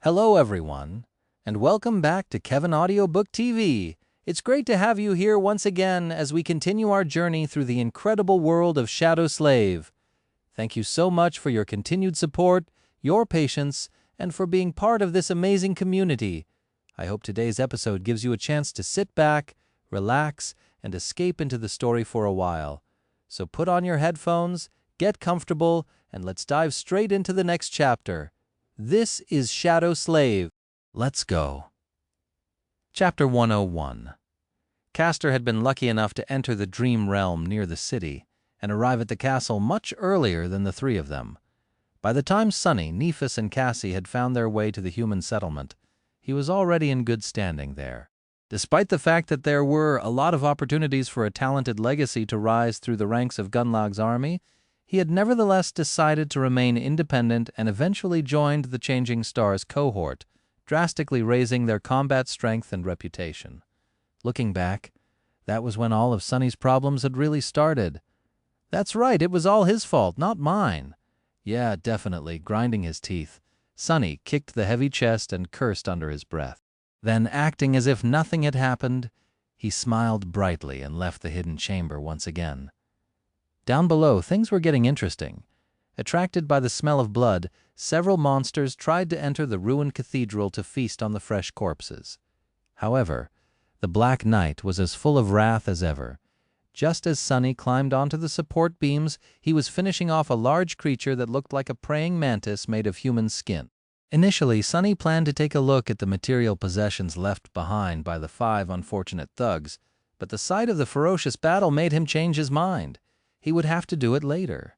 Hello everyone, and welcome back to Kevin Audiobook TV. It's great to have you here once again as we continue our journey through the incredible world of Shadow Slave. Thank you so much for your continued support, your patience, and for being part of this amazing community. I hope today's episode gives you a chance to sit back, relax, and escape into the story for a while. So put on your headphones, get comfortable, and let's dive straight into the next chapter. This is Shadow Slave. Let's go. Chapter 101. Castor had been lucky enough to enter the dream realm near the city and arrive at the castle much earlier than the three of them. By the time Sunny, Nephis, and Cassie had found their way to the human settlement, he was already in good standing there. Despite the fact that there were a lot of opportunities for a talented legacy to rise through the ranks of Gunlag's army, he had nevertheless decided to remain independent and eventually joined the Changing Stars cohort, drastically raising their combat strength and reputation. Looking back, that was when all of Sunny's problems had really started. That's right, it was all his fault, not mine. Yeah, definitely, grinding his teeth, Sunny kicked the heavy chest and cursed under his breath. Then, acting as if nothing had happened, he smiled brightly and left the hidden chamber once again. Down below, things were getting interesting. Attracted by the smell of blood, several monsters tried to enter the ruined cathedral to feast on the fresh corpses. However, the Black Knight was as full of wrath as ever. Just as Sunny climbed onto the support beams, he was finishing off a large creature that looked like a praying mantis made of human skin. Initially, Sunny planned to take a look at the material possessions left behind by the 5 unfortunate thugs, but the sight of the ferocious battle made him change his mind. He would have to do it later.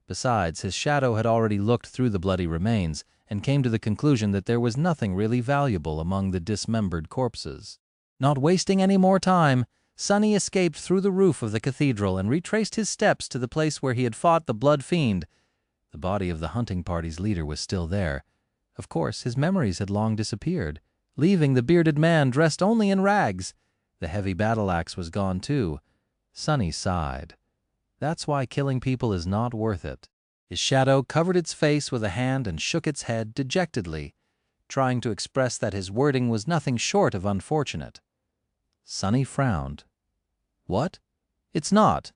Besides, his shadow had already looked through the bloody remains and came to the conclusion that there was nothing really valuable among the dismembered corpses. Not wasting any more time, Sunny escaped through the roof of the cathedral and retraced his steps to the place where he had fought the Blood Fiend. The body of the hunting party's leader was still there. Of course, his memories had long disappeared, leaving the bearded man dressed only in rags. The heavy battle axe was gone too. Sunny sighed. That's why killing people is not worth it. His shadow covered its face with a hand and shook its head dejectedly, trying to express that his wording was nothing short of unfortunate. Sunny frowned. What? It's not.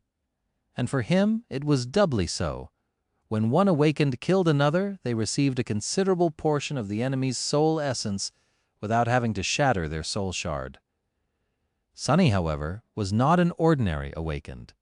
And for him, it was doubly so. When one awakened killed another, they received a considerable portion of the enemy's soul essence without having to shatter their soul shard. Sunny, however, was not an ordinary awakened.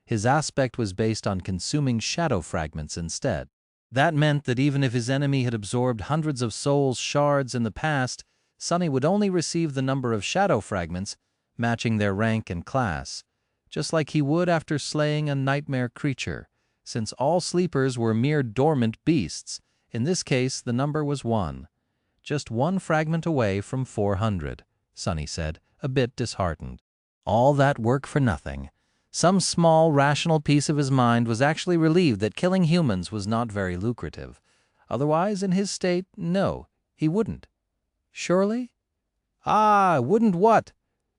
His aspect was based on consuming shadow fragments instead. That meant that even if his enemy had absorbed hundreds of soul shards in the past, Sunny would only receive the number of shadow fragments matching their rank and class, just like he would after slaying a nightmare creature. Since all sleepers were mere dormant beasts, in this case the number was 1. Just 1 fragment away from 400, Sunny said, a bit disheartened. All that work for nothing. Some small, rational piece of his mind was actually relieved that killing humans was not very lucrative. Otherwise, in his state, no, he wouldn't. Surely? Ah, wouldn't what?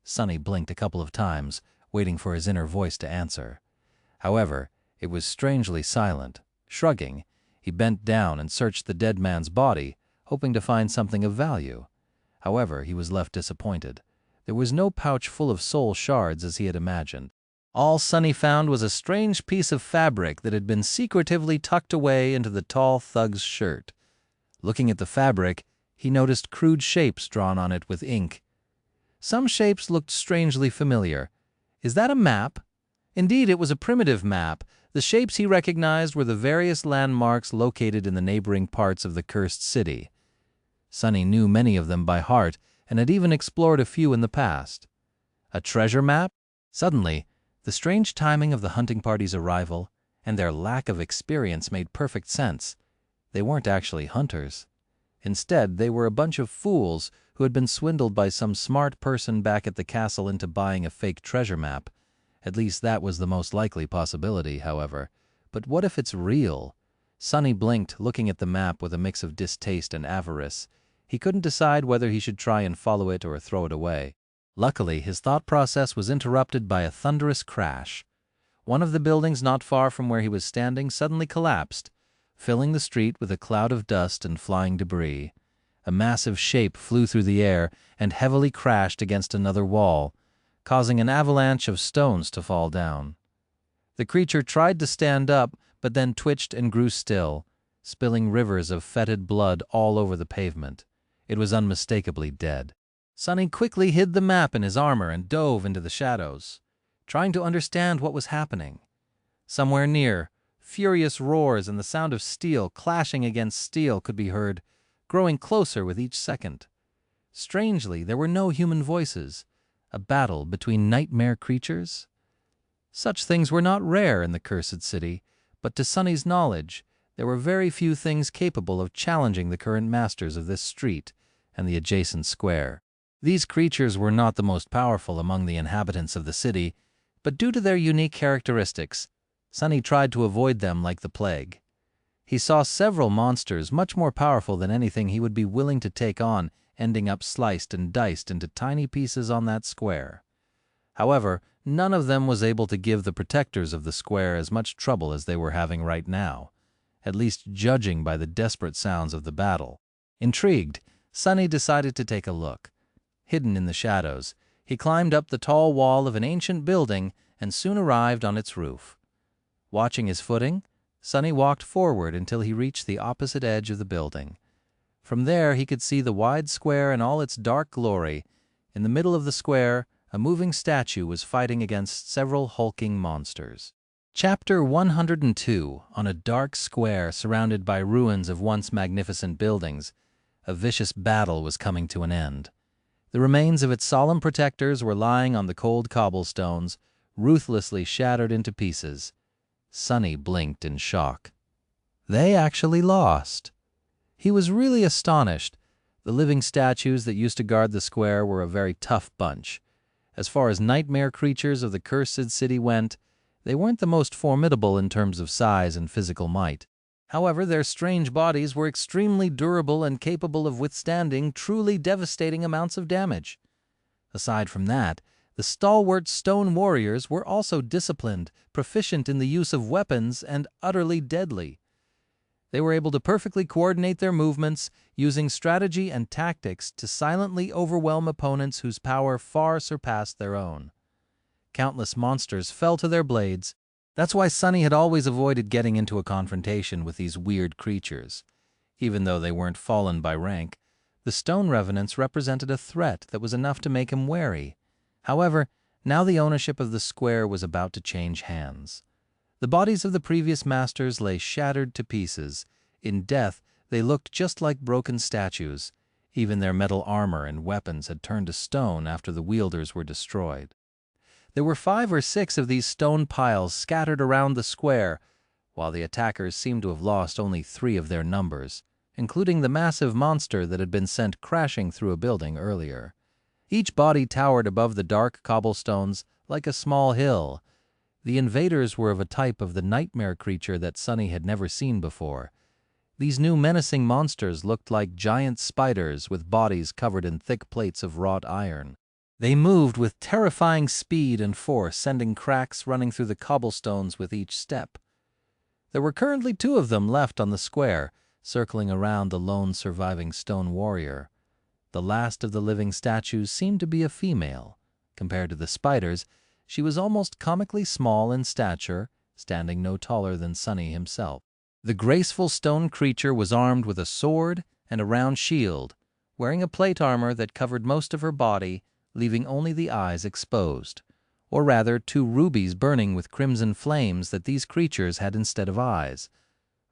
Sunny blinked a couple of times, waiting for his inner voice to answer. However, it was strangely silent. Shrugging, he bent down and searched the dead man's body, hoping to find something of value. However, he was left disappointed. There was no pouch full of soul shards as he had imagined. All Sunny found was a strange piece of fabric that had been secretively tucked away into the tall thug's shirt. Looking at the fabric, he noticed crude shapes drawn on it with ink. Some shapes looked strangely familiar. Is that a map? Indeed, it was a primitive map. The shapes he recognized were the various landmarks located in the neighboring parts of the cursed city. Sunny knew many of them by heart and had even explored a few in the past. A treasure map? Suddenly, the strange timing of the hunting party's arrival and their lack of experience made perfect sense. They weren't actually hunters. Instead, they were a bunch of fools who had been swindled by some smart person back at the castle into buying a fake treasure map. At least that was the most likely possibility, however. But what if it's real? Sunny blinked, looking at the map with a mix of distaste and avarice. He couldn't decide whether he should try and follow it or throw it away. Luckily, his thought process was interrupted by a thunderous crash. One of the buildings not far from where he was standing suddenly collapsed, filling the street with a cloud of dust and flying debris. A massive shape flew through the air and heavily crashed against another wall, causing an avalanche of stones to fall down. The creature tried to stand up, but then twitched and grew still, spilling rivers of fetid blood all over the pavement. It was unmistakably dead. Sonny quickly hid the map in his armor and dove into the shadows, trying to understand what was happening. Somewhere near, furious roars and the sound of steel clashing against steel could be heard, growing closer with each second. Strangely, there were no human voices. A battle between nightmare creatures? Such things were not rare in the cursed city, but to Sonny's knowledge, there were very few things capable of challenging the current masters of this street and the adjacent square. These creatures were not the most powerful among the inhabitants of the city, but due to their unique characteristics, Sonny tried to avoid them like the plague. He saw several monsters much more powerful than anything he would be willing to take on, ending up sliced and diced into tiny pieces on that square. However, none of them was able to give the protectors of the square as much trouble as they were having right now, at least judging by the desperate sounds of the battle. Intrigued, Sonny decided to take a look. Hidden in the shadows, he climbed up the tall wall of an ancient building and soon arrived on its roof. Watching his footing, Sonny walked forward until he reached the opposite edge of the building. From there he could see the wide square in all its dark glory. In the middle of the square, a moving statue was fighting against several hulking monsters. Chapter 102. On a dark square surrounded by ruins of once magnificent buildings, a vicious battle was coming to an end. The remains of its solemn protectors were lying on the cold cobblestones, ruthlessly shattered into pieces. Sonny blinked in shock. They actually lost. He was really astonished. The living statues that used to guard the square were a very tough bunch. As far as nightmare creatures of the cursed city went, they weren't the most formidable in terms of size and physical might. However, their strange bodies were extremely durable and capable of withstanding truly devastating amounts of damage. Aside from that, the stalwart stone warriors were also disciplined, proficient in the use of weapons, and utterly deadly. They were able to perfectly coordinate their movements, using strategy and tactics to silently overwhelm opponents whose power far surpassed their own. Countless monsters fell to their blades. That's why Sonny had always avoided getting into a confrontation with these weird creatures. Even though they weren't fallen by rank, the stone revenants represented a threat that was enough to make him wary. However, now the ownership of the square was about to change hands. The bodies of the previous masters lay shattered to pieces. In death, they looked just like broken statues. Even their metal armor and weapons had turned to stone after the wielders were destroyed. There were 5 or 6 of these stone piles scattered around the square, while the attackers seemed to have lost only 3 of their numbers, including the massive monster that had been sent crashing through a building earlier. Each body towered above the dark cobblestones like a small hill. The invaders were of a type of the nightmare creature that Sonny had never seen before. These new menacing monsters looked like giant spiders with bodies covered in thick plates of wrought iron. They moved with terrifying speed and force, sending cracks running through the cobblestones with each step. There were currently 2 of them left on the square, circling around the lone surviving stone warrior. The last of the living statues seemed to be a female. Compared to the spiders, she was almost comically small in stature, standing no taller than Sonny himself. The graceful stone creature was armed with a sword and a round shield, wearing a plate armor that covered most of her body, leaving only the eyes exposed, or rather 2 rubies burning with crimson flames that these creatures had instead of eyes.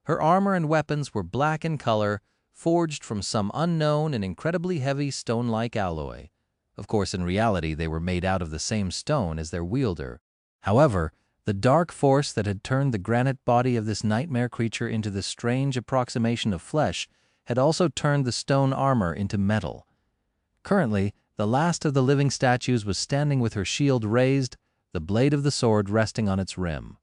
Her armor and weapons were black in color, forged from some unknown and incredibly heavy stone-like alloy. Of course, in reality, they were made out of the same stone as their wielder. However, the dark force that had turned the granite body of this nightmare creature into this strange approximation of flesh had also turned the stone armor into metal. Currently, the last of the living statues was standing with her shield raised, the blade of the sword resting on its rim.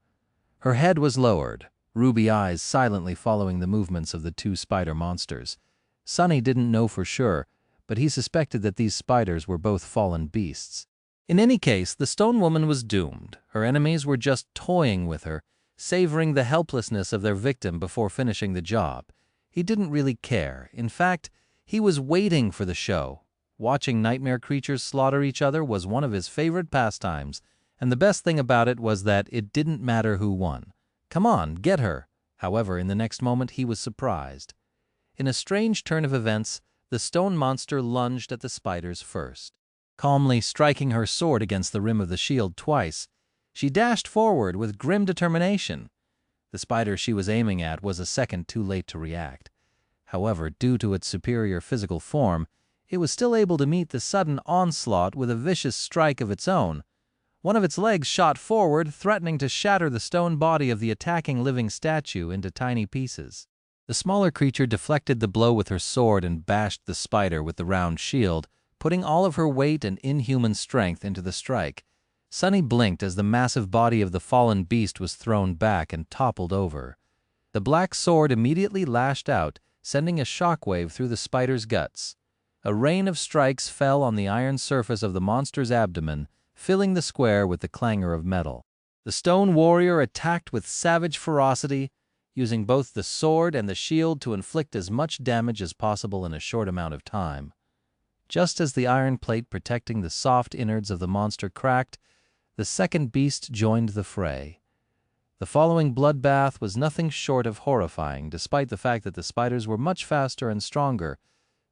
Her head was lowered, ruby eyes silently following the movements of the 2 spider monsters. Sonny didn't know for sure, but he suspected that these spiders were both fallen beasts. In any case, the stone woman was doomed. Her enemies were just toying with her, savoring the helplessness of their victim before finishing the job. He didn't really care. In fact, He was waiting for the show. Watching nightmare creatures slaughter each other was one of his favorite pastimes, and the best thing about it was that it didn't matter who won. Come on, get her. However, in the next moment he was surprised. In a strange turn of events, the stone monster lunged at the spiders first. Calmly striking her sword against the rim of the shield twice, she dashed forward with grim determination. The spider she was aiming at was a second too late to react. However, due to its superior physical form, it was still able to meet the sudden onslaught with a vicious strike of its own. One of its legs shot forward, threatening to shatter the stone body of the attacking living statue into tiny pieces. The smaller creature deflected the blow with her sword and bashed the spider with the round shield, putting all of her weight and inhuman strength into the strike. Sunny blinked as the massive body of the fallen beast was thrown back and toppled over. The black sword immediately lashed out, sending a shockwave through the spider's guts. A rain of strikes fell on the iron surface of the monster's abdomen, filling the square with the clangor of metal. The stone warrior attacked with savage ferocity, using both the sword and the shield to inflict as much damage as possible in a short amount of time. Just as the iron plate protecting the soft innards of the monster cracked, the second beast joined the fray. The following bloodbath was nothing short of horrifying, despite the fact that the spiders were much faster and stronger.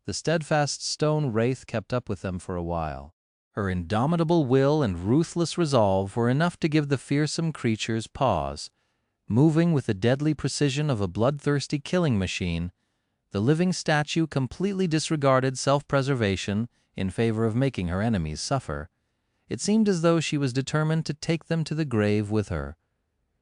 The steadfast stone wraith kept up with them for a while. Her indomitable will and ruthless resolve were enough to give the fearsome creatures pause. Moving with the deadly precision of a bloodthirsty killing machine, the living statue completely disregarded self-preservation in favor of making her enemies suffer. It seemed as though she was determined to take them to the grave with her.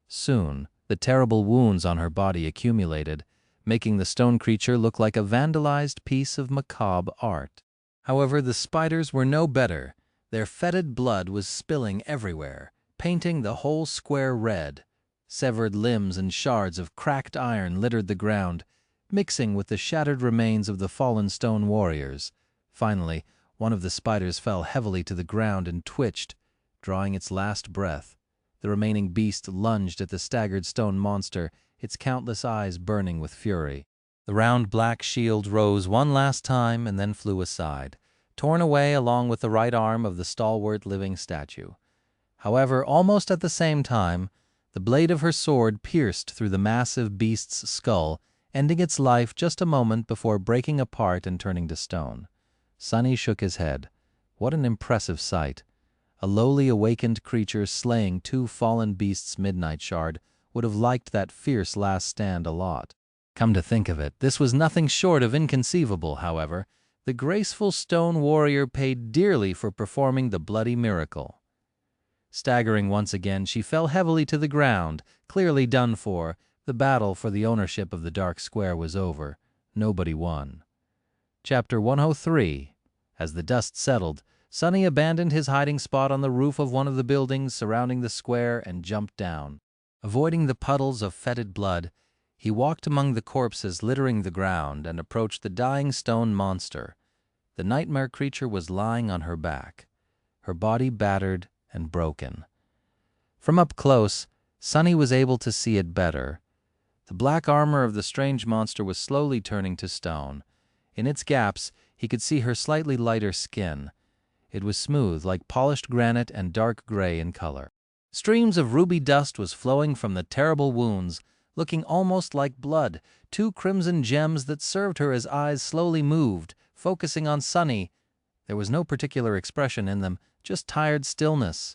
Soon, the terrible wounds on her body accumulated, making the stone creature look like a vandalized piece of macabre art. However, the spiders were no better. Their fetid blood was spilling everywhere, painting the whole square red. Severed limbs and shards of cracked iron littered the ground, mixing with the shattered remains of the fallen stone warriors. Finally, one of the spiders fell heavily to the ground and twitched, drawing its last breath. The remaining beast lunged at the staggered stone monster, its countless eyes burning with fury. The round black shield rose one last time and then flew aside, torn away along with the right arm of the stalwart living statue. However, almost at the same time, the blade of her sword pierced through the massive beast's skull, ending its life just a moment before breaking apart and turning to stone. Sunny shook his head. What an impressive sight. A lowly awakened creature slaying two fallen beasts' midnight shard would have liked that fierce last stand a lot. Come to think of it, this was nothing short of inconceivable, however. The graceful stone warrior paid dearly for performing the bloody miracle. Staggering once again, she fell heavily to the ground, clearly done for. The battle for the ownership of the dark square was over. Nobody won. Chapter 103. As the dust settled, Sunny abandoned his hiding spot on the roof of one of the buildings surrounding the square and jumped down. Avoiding the puddles of fetid blood, he walked among the corpses littering the ground and approached the dying stone monster. The nightmare creature was lying on her back, her body battered and broken. From up close, Sunny was able to see it better. The black armor of the strange monster was slowly turning to stone. In its gaps, he could see her slightly lighter skin. It was smooth, like polished granite, and dark gray in color. Streams of ruby dust was flowing from the terrible wounds, looking almost like blood. Two crimson gems that served her as eyes slowly moved, focusing on Sunny. There was no particular expression in them, just tired stillness.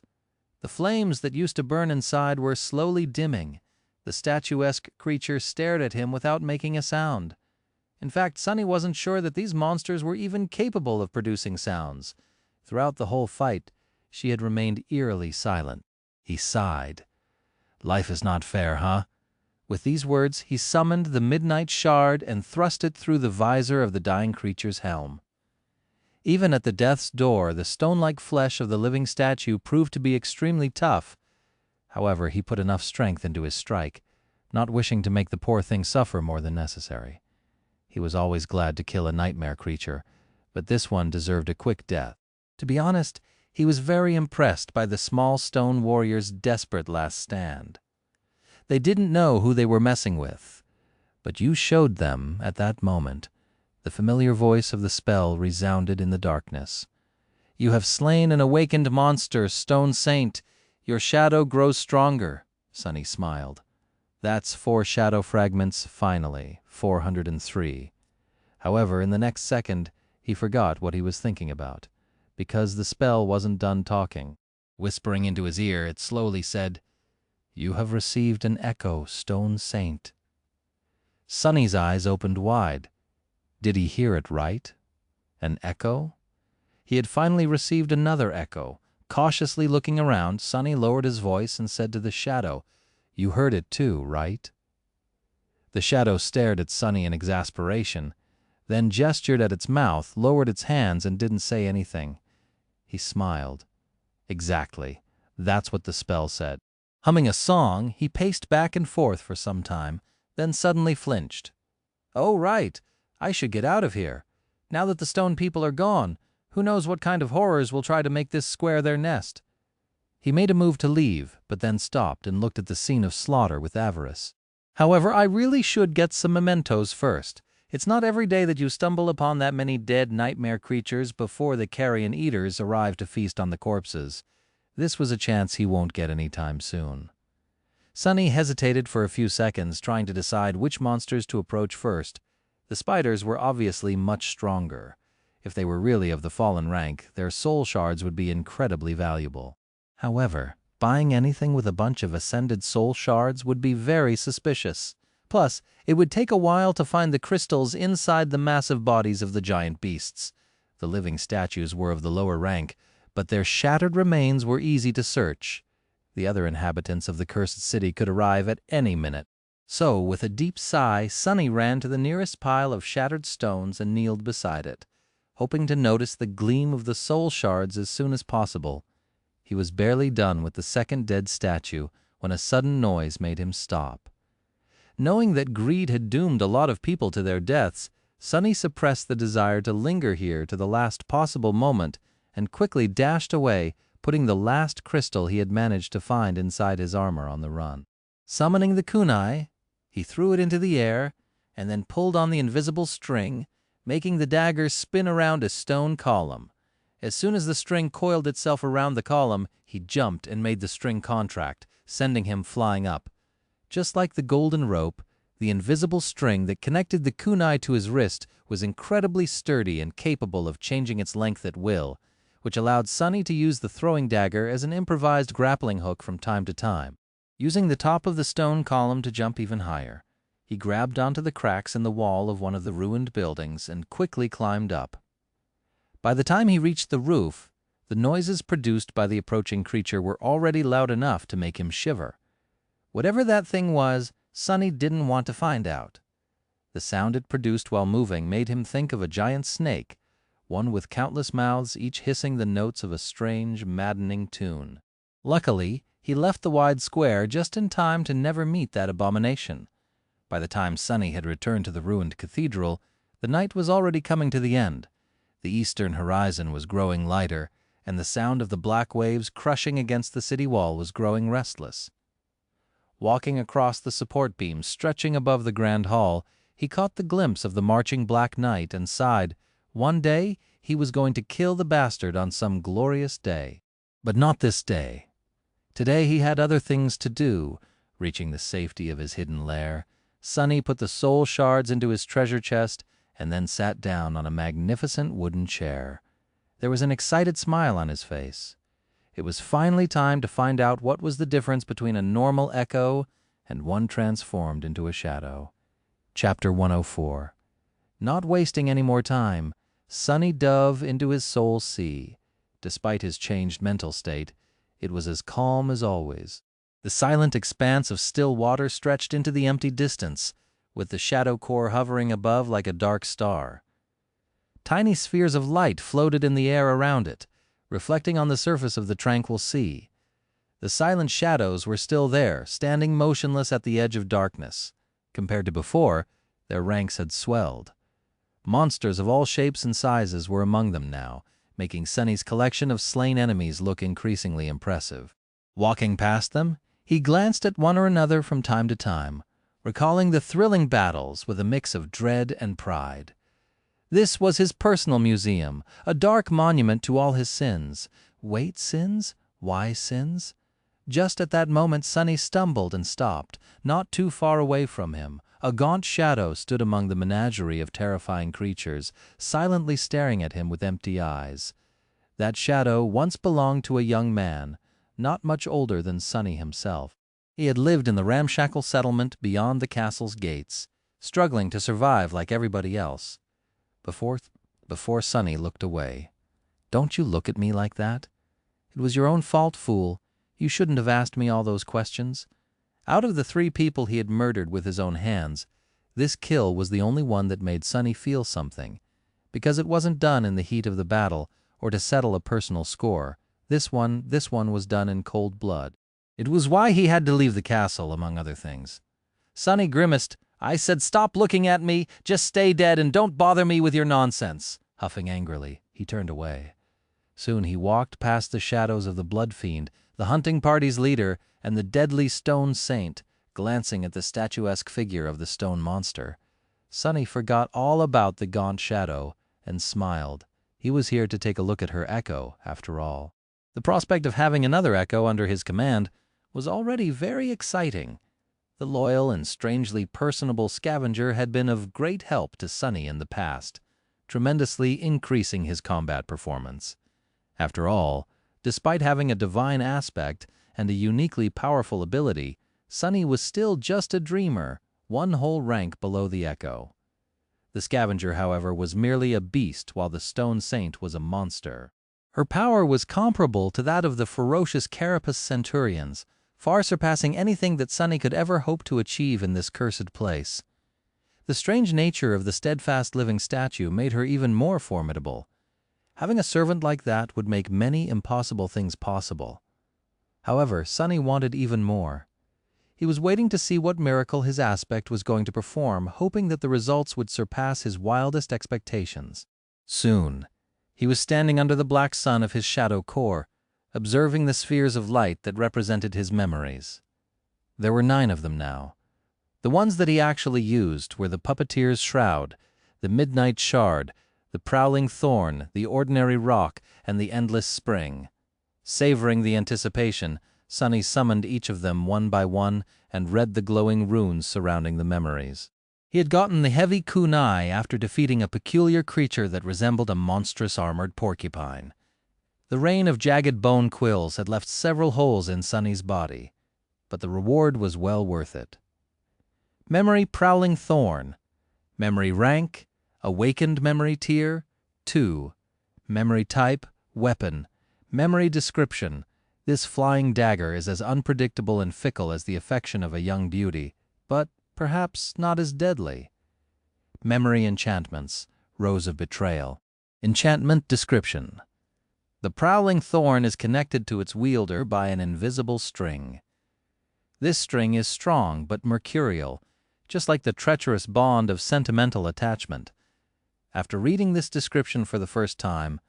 The flames that used to burn inside were slowly dimming. The statuesque creature stared at him without making a sound. In fact, Sunny wasn't sure that these monsters were even capable of producing sounds. Throughout the whole fight, she had remained eerily silent. He sighed. "Life is not fair, huh?" With these words, he summoned the midnight shard and thrust it through the visor of the dying creature's helm. Even at the death's door, the stone-like flesh of the living statue proved to be extremely tough. However, he put enough strength into his strike, not wishing to make the poor thing suffer more than necessary. He was always glad to kill a nightmare creature, but this one deserved a quick death. To be honest, he was very impressed by the small stone warrior's desperate last stand. They didn't know who they were messing with, but you showed them, at that moment, The familiar voice of the spell resounded in the darkness. "You have slain an awakened monster, Stone Saint. Your shadow grows stronger." Sunny smiled. "That's 4 shadow fragments, finally, 403. However, in the next second, he forgot what he was thinking about, because the spell wasn't done talking. Whispering into his ear, it slowly said, "You have received an echo, Stone Saint." Sunny's eyes opened wide. Did he hear it right? An echo? He had finally received another echo. Cautiously looking around, Sunny lowered his voice and said to the shadow, "You heard it too, right?" The shadow stared at Sunny in exasperation, then gestured at its mouth, lowered its hands, and didn't say anything. He smiled. Exactly. That's what the spell said. Humming a song, he paced back and forth for some time, then suddenly flinched. "Oh, right. I should get out of here. Now that the stone people are gone, who knows what kind of horrors will try to make this square their nest." He made a move to leave, but then stopped and looked at the scene of slaughter with avarice. "However, I really should get some mementos first. It's not every day that you stumble upon that many dead nightmare creatures before the carrion eaters arrive to feast on the corpses. This was a chance he won't get any time soon." Sunny hesitated for a few seconds, trying to decide which monsters to approach first. The spiders were obviously much stronger. If they were really of the fallen rank, their soul shards would be incredibly valuable. However, buying anything with a bunch of ascended soul shards would be very suspicious. Plus, it would take a while to find the crystals inside the massive bodies of the giant beasts. The living statues were of the lower rank, but their shattered remains were easy to search. The other inhabitants of the cursed city could arrive at any minute. So, with a deep sigh, Sunny ran to the nearest pile of shattered stones and kneeled beside it, hoping to notice the gleam of the soul shards as soon as possible. He was barely done with the second dead statue when a sudden noise made him stop. Knowing that greed had doomed a lot of people to their deaths, Sunny suppressed the desire to linger here to the last possible moment and quickly dashed away, putting the last crystal he had managed to find inside his armor on the run. Summoning the kunai, he threw it into the air and then pulled on the invisible string, making the dagger spin around a stone column. As soon as the string coiled itself around the column, he jumped and made the string contract, sending him flying up. Just like the golden rope, the invisible string that connected the kunai to his wrist was incredibly sturdy and capable of changing its length at will, which allowed Sunny to use the throwing dagger as an improvised grappling hook from time to time. Using the top of the stone column to jump even higher, he grabbed onto the cracks in the wall of one of the ruined buildings and quickly climbed up. By the time he reached the roof, the noises produced by the approaching creature were already loud enough to make him shiver. Whatever that thing was, Sunny didn't want to find out. The sound it produced while moving made him think of a giant snake, one with countless mouths each hissing the notes of a strange, maddening tune. Luckily, he left the wide square just in time to never meet that abomination. By the time Sunny had returned to the ruined cathedral, the night was already coming to the end. The eastern horizon was growing lighter, and the sound of the black waves crushing against the city wall was growing restless. Walking across the support beams stretching above the grand hall, he caught the glimpse of the marching Black Knight and sighed. One day he was going to kill the bastard on some glorious day. But not this day. Today he had other things to do. Reaching the safety of his hidden lair, Sunny put the soul shards into his treasure chest and then sat down on a magnificent wooden chair. There was an excited smile on his face. It was finally time to find out what was the difference between a normal echo and one transformed into a shadow. Chapter 104. Not wasting any more time, Sunny dove into his soul sea. Despite his changed mental state, it was as calm as always. The silent expanse of still water stretched into the empty distance, with the shadow core hovering above like a dark star. Tiny spheres of light floated in the air around it, reflecting on the surface of the tranquil sea. The silent shadows were still there, standing motionless at the edge of darkness. Compared to before, their ranks had swelled. Monsters of all shapes and sizes were among them now, making Sunny's collection of slain enemies look increasingly impressive. Walking past them, he glanced at one or another from time to time, recalling the thrilling battles with a mix of dread and pride. This was his personal museum, a dark monument to all his sins. Wait, sins? Why sins? Just at that moment Sonny stumbled and stopped, not too far away from him. A gaunt shadow stood among the menagerie of terrifying creatures, silently staring at him with empty eyes. That shadow once belonged to a young man, not much older than Sonny himself. He had lived in the ramshackle settlement beyond the castle's gates, struggling to survive like everybody else. Before Sonny looked away. "Don't you look at me like that? It was your own fault, fool. You shouldn't have asked me all those questions." Out of the 3 people he had murdered with his own hands, this kill was the only one that made Sonny feel something. Because it wasn't done in the heat of the battle or to settle a personal score. This one was done in cold blood. It was why he had to leave the castle, among other things. Sonny grimaced. "I said stop looking at me, just stay dead and don't bother me with your nonsense." Huffing angrily, he turned away. Soon he walked past the shadows of the blood fiend, the hunting party's leader, and the deadly stone saint, glancing at the statuesque figure of the stone monster. Sonny forgot all about the gaunt shadow and smiled. He was here to take a look at her echo, after all. The prospect of having another echo under his command was already very exciting. The loyal and strangely personable scavenger had been of great help to Sonny in the past, tremendously increasing his combat performance. After all, despite having a divine aspect and a uniquely powerful ability, Sonny was still just a dreamer, one whole rank below the echo. The scavenger, however, was merely a beast, while the stone saint was a monster. Her power was comparable to that of the ferocious carapace centurions, far surpassing anything that Sonny could ever hope to achieve in this cursed place. The strange nature of the steadfast living statue made her even more formidable. Having a servant like that would make many impossible things possible. However, Sonny wanted even more. He was waiting to see what miracle his aspect was going to perform, hoping that the results would surpass his wildest expectations. Soon, he was standing under the black sun of his shadow core, observing the spheres of light that represented his memories. There were 9 of them now. The ones that he actually used were the puppeteer's shroud, the midnight shard, the prowling thorn, the ordinary rock, and the endless spring. Savoring the anticipation, Sonny summoned each of them one by one and read the glowing runes surrounding the memories. He had gotten the heavy kunai after defeating a peculiar creature that resembled a monstrous armored porcupine. The rain of jagged bone quills had left several holes in Sonny's body, but the reward was well worth it. Memory Prowling Thorn. Memory Rank, Awakened Memory Tier, 2. Memory Type, Weapon. Memory Description. This flying dagger is as unpredictable and fickle as the affection of a young beauty, but perhaps not as deadly. Memory Enchantments. Rose of Betrayal. Enchantment Description. The prowling thorn is connected to its wielder by an invisible string. This string is strong but mercurial, just like the treacherous bond of sentimental attachment. After reading this description for the first time,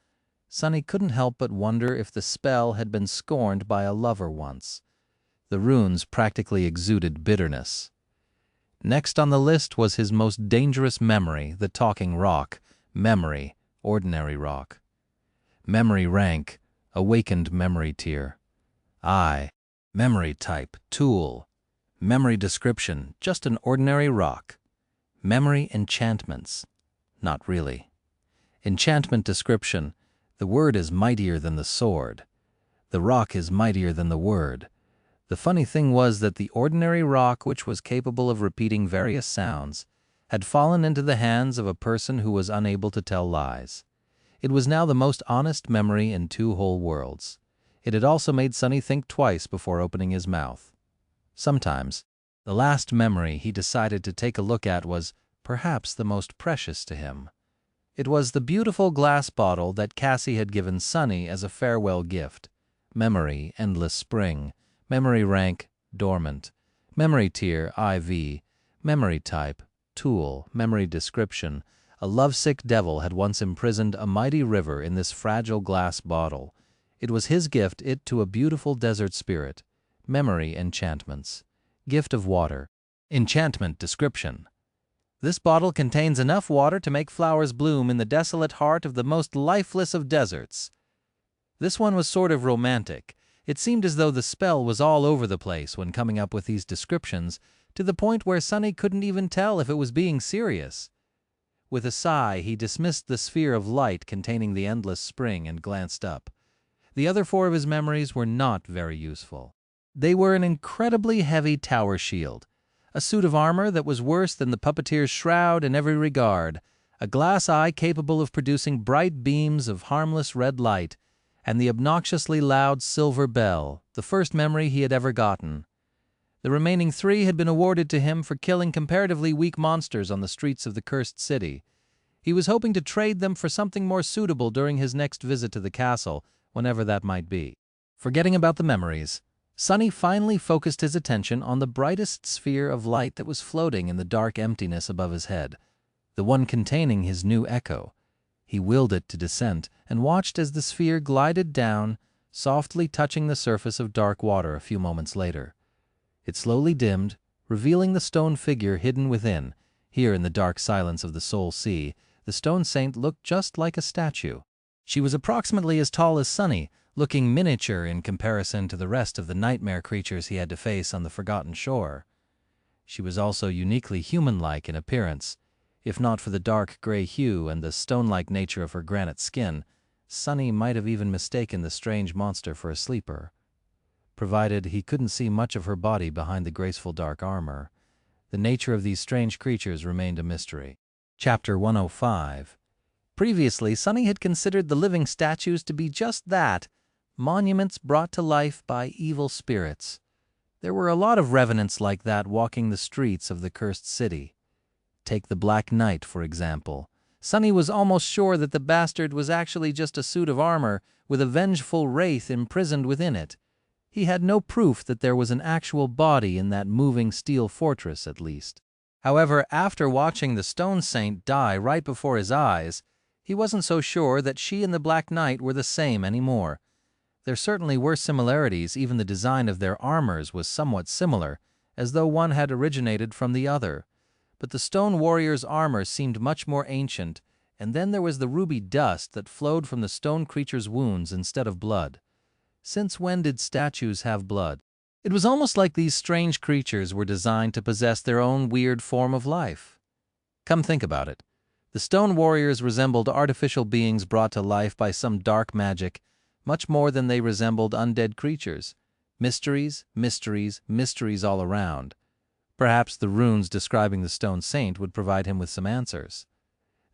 Sonny couldn't help but wonder if the spell had been scorned by a lover once. The runes practically exuded bitterness. Next on the list was his most dangerous memory, the talking rock. Memory, ordinary rock. Memory Rank, Awakened Memory Tier. Memory Type, Tool. Memory Description, just an ordinary rock. Memory Enchantments, not really. Enchantment Description, the word is mightier than the sword. The rock is mightier than the word. The funny thing was that the ordinary rock, which was capable of repeating various sounds, had fallen into the hands of a person who was unable to tell lies. It was now the most honest memory in 2 whole worlds. It had also made Sonny think twice before opening his mouth. Sometimes, the last memory he decided to take a look at was perhaps the most precious to him. It was the beautiful glass bottle that Cassie had given Sonny as a farewell gift. Memory, Endless Spring. Memory Rank, Dormant. Memory Tier, IV. Memory Type, Tool. Memory Description. A lovesick devil had once imprisoned a mighty river in this fragile glass bottle. It was his gift to a beautiful desert spirit. Memory Enchantments. Gift of Water. Enchantment Description. This bottle contains enough water to make flowers bloom in the desolate heart of the most lifeless of deserts. This one was sort of romantic. It seemed as though the spell was all over the place when coming up with these descriptions, to the point where Sonny couldn't even tell if it was being serious. With a sigh, he dismissed the sphere of light containing the endless spring and glanced up. The other 4 of his memories were not very useful. They were an incredibly heavy tower shield, a suit of armor that was worse than the puppeteer's shroud in every regard, a glass eye capable of producing bright beams of harmless red light, and the obnoxiously loud silver bell, the first memory he had ever gotten. The remaining 3 had been awarded to him for killing comparatively weak monsters on the streets of the cursed city. He was hoping to trade them for something more suitable during his next visit to the castle, whenever that might be. Forgetting about the memories, Sonny finally focused his attention on the brightest sphere of light that was floating in the dark emptiness above his head, the one containing his new echo. He willed it to descent and watched as the sphere glided down, softly touching the surface of dark water a few moments later. It slowly dimmed, revealing the stone figure hidden within. Here in the dark silence of the Soul Sea, the stone saint looked just like a statue. She was approximately as tall as Sonny, looking miniature in comparison to the rest of the nightmare creatures he had to face on the Forgotten Shore. She was also uniquely human-like in appearance. If not for the dark gray hue and the stone-like nature of her granite skin, Sonny might have even mistaken the strange monster for a sleeper. Provided he couldn't see much of her body behind the graceful dark armor, the nature of these strange creatures remained a mystery. Chapter 105. Previously, Sonny had considered the living statues to be just that, monuments brought to life by evil spirits. There were a lot of revenants like that walking the streets of the cursed city. Take the Black Knight, for example. Sonny was almost sure that the bastard was actually just a suit of armor with a vengeful wraith imprisoned within it. He had no proof that there was an actual body in that moving steel fortress, at least. However, after watching the Stone Saint die right before his eyes, he wasn't so sure that she and the Black Knight were the same anymore. There certainly were similarities. Even the design of their armors was somewhat similar, as though one had originated from the other. But the stone warrior's armor seemed much more ancient, and then there was the ruby dust that flowed from the stone creature's wounds instead of blood. Since when did statues have blood? It was almost like these strange creatures were designed to possess their own weird form of life. Come think about it. The stone warriors resembled artificial beings brought to life by some dark magic, much more than they resembled undead creatures. Mysteries, mysteries, mysteries all around. Perhaps the runes describing the Stone Saint would provide him with some answers.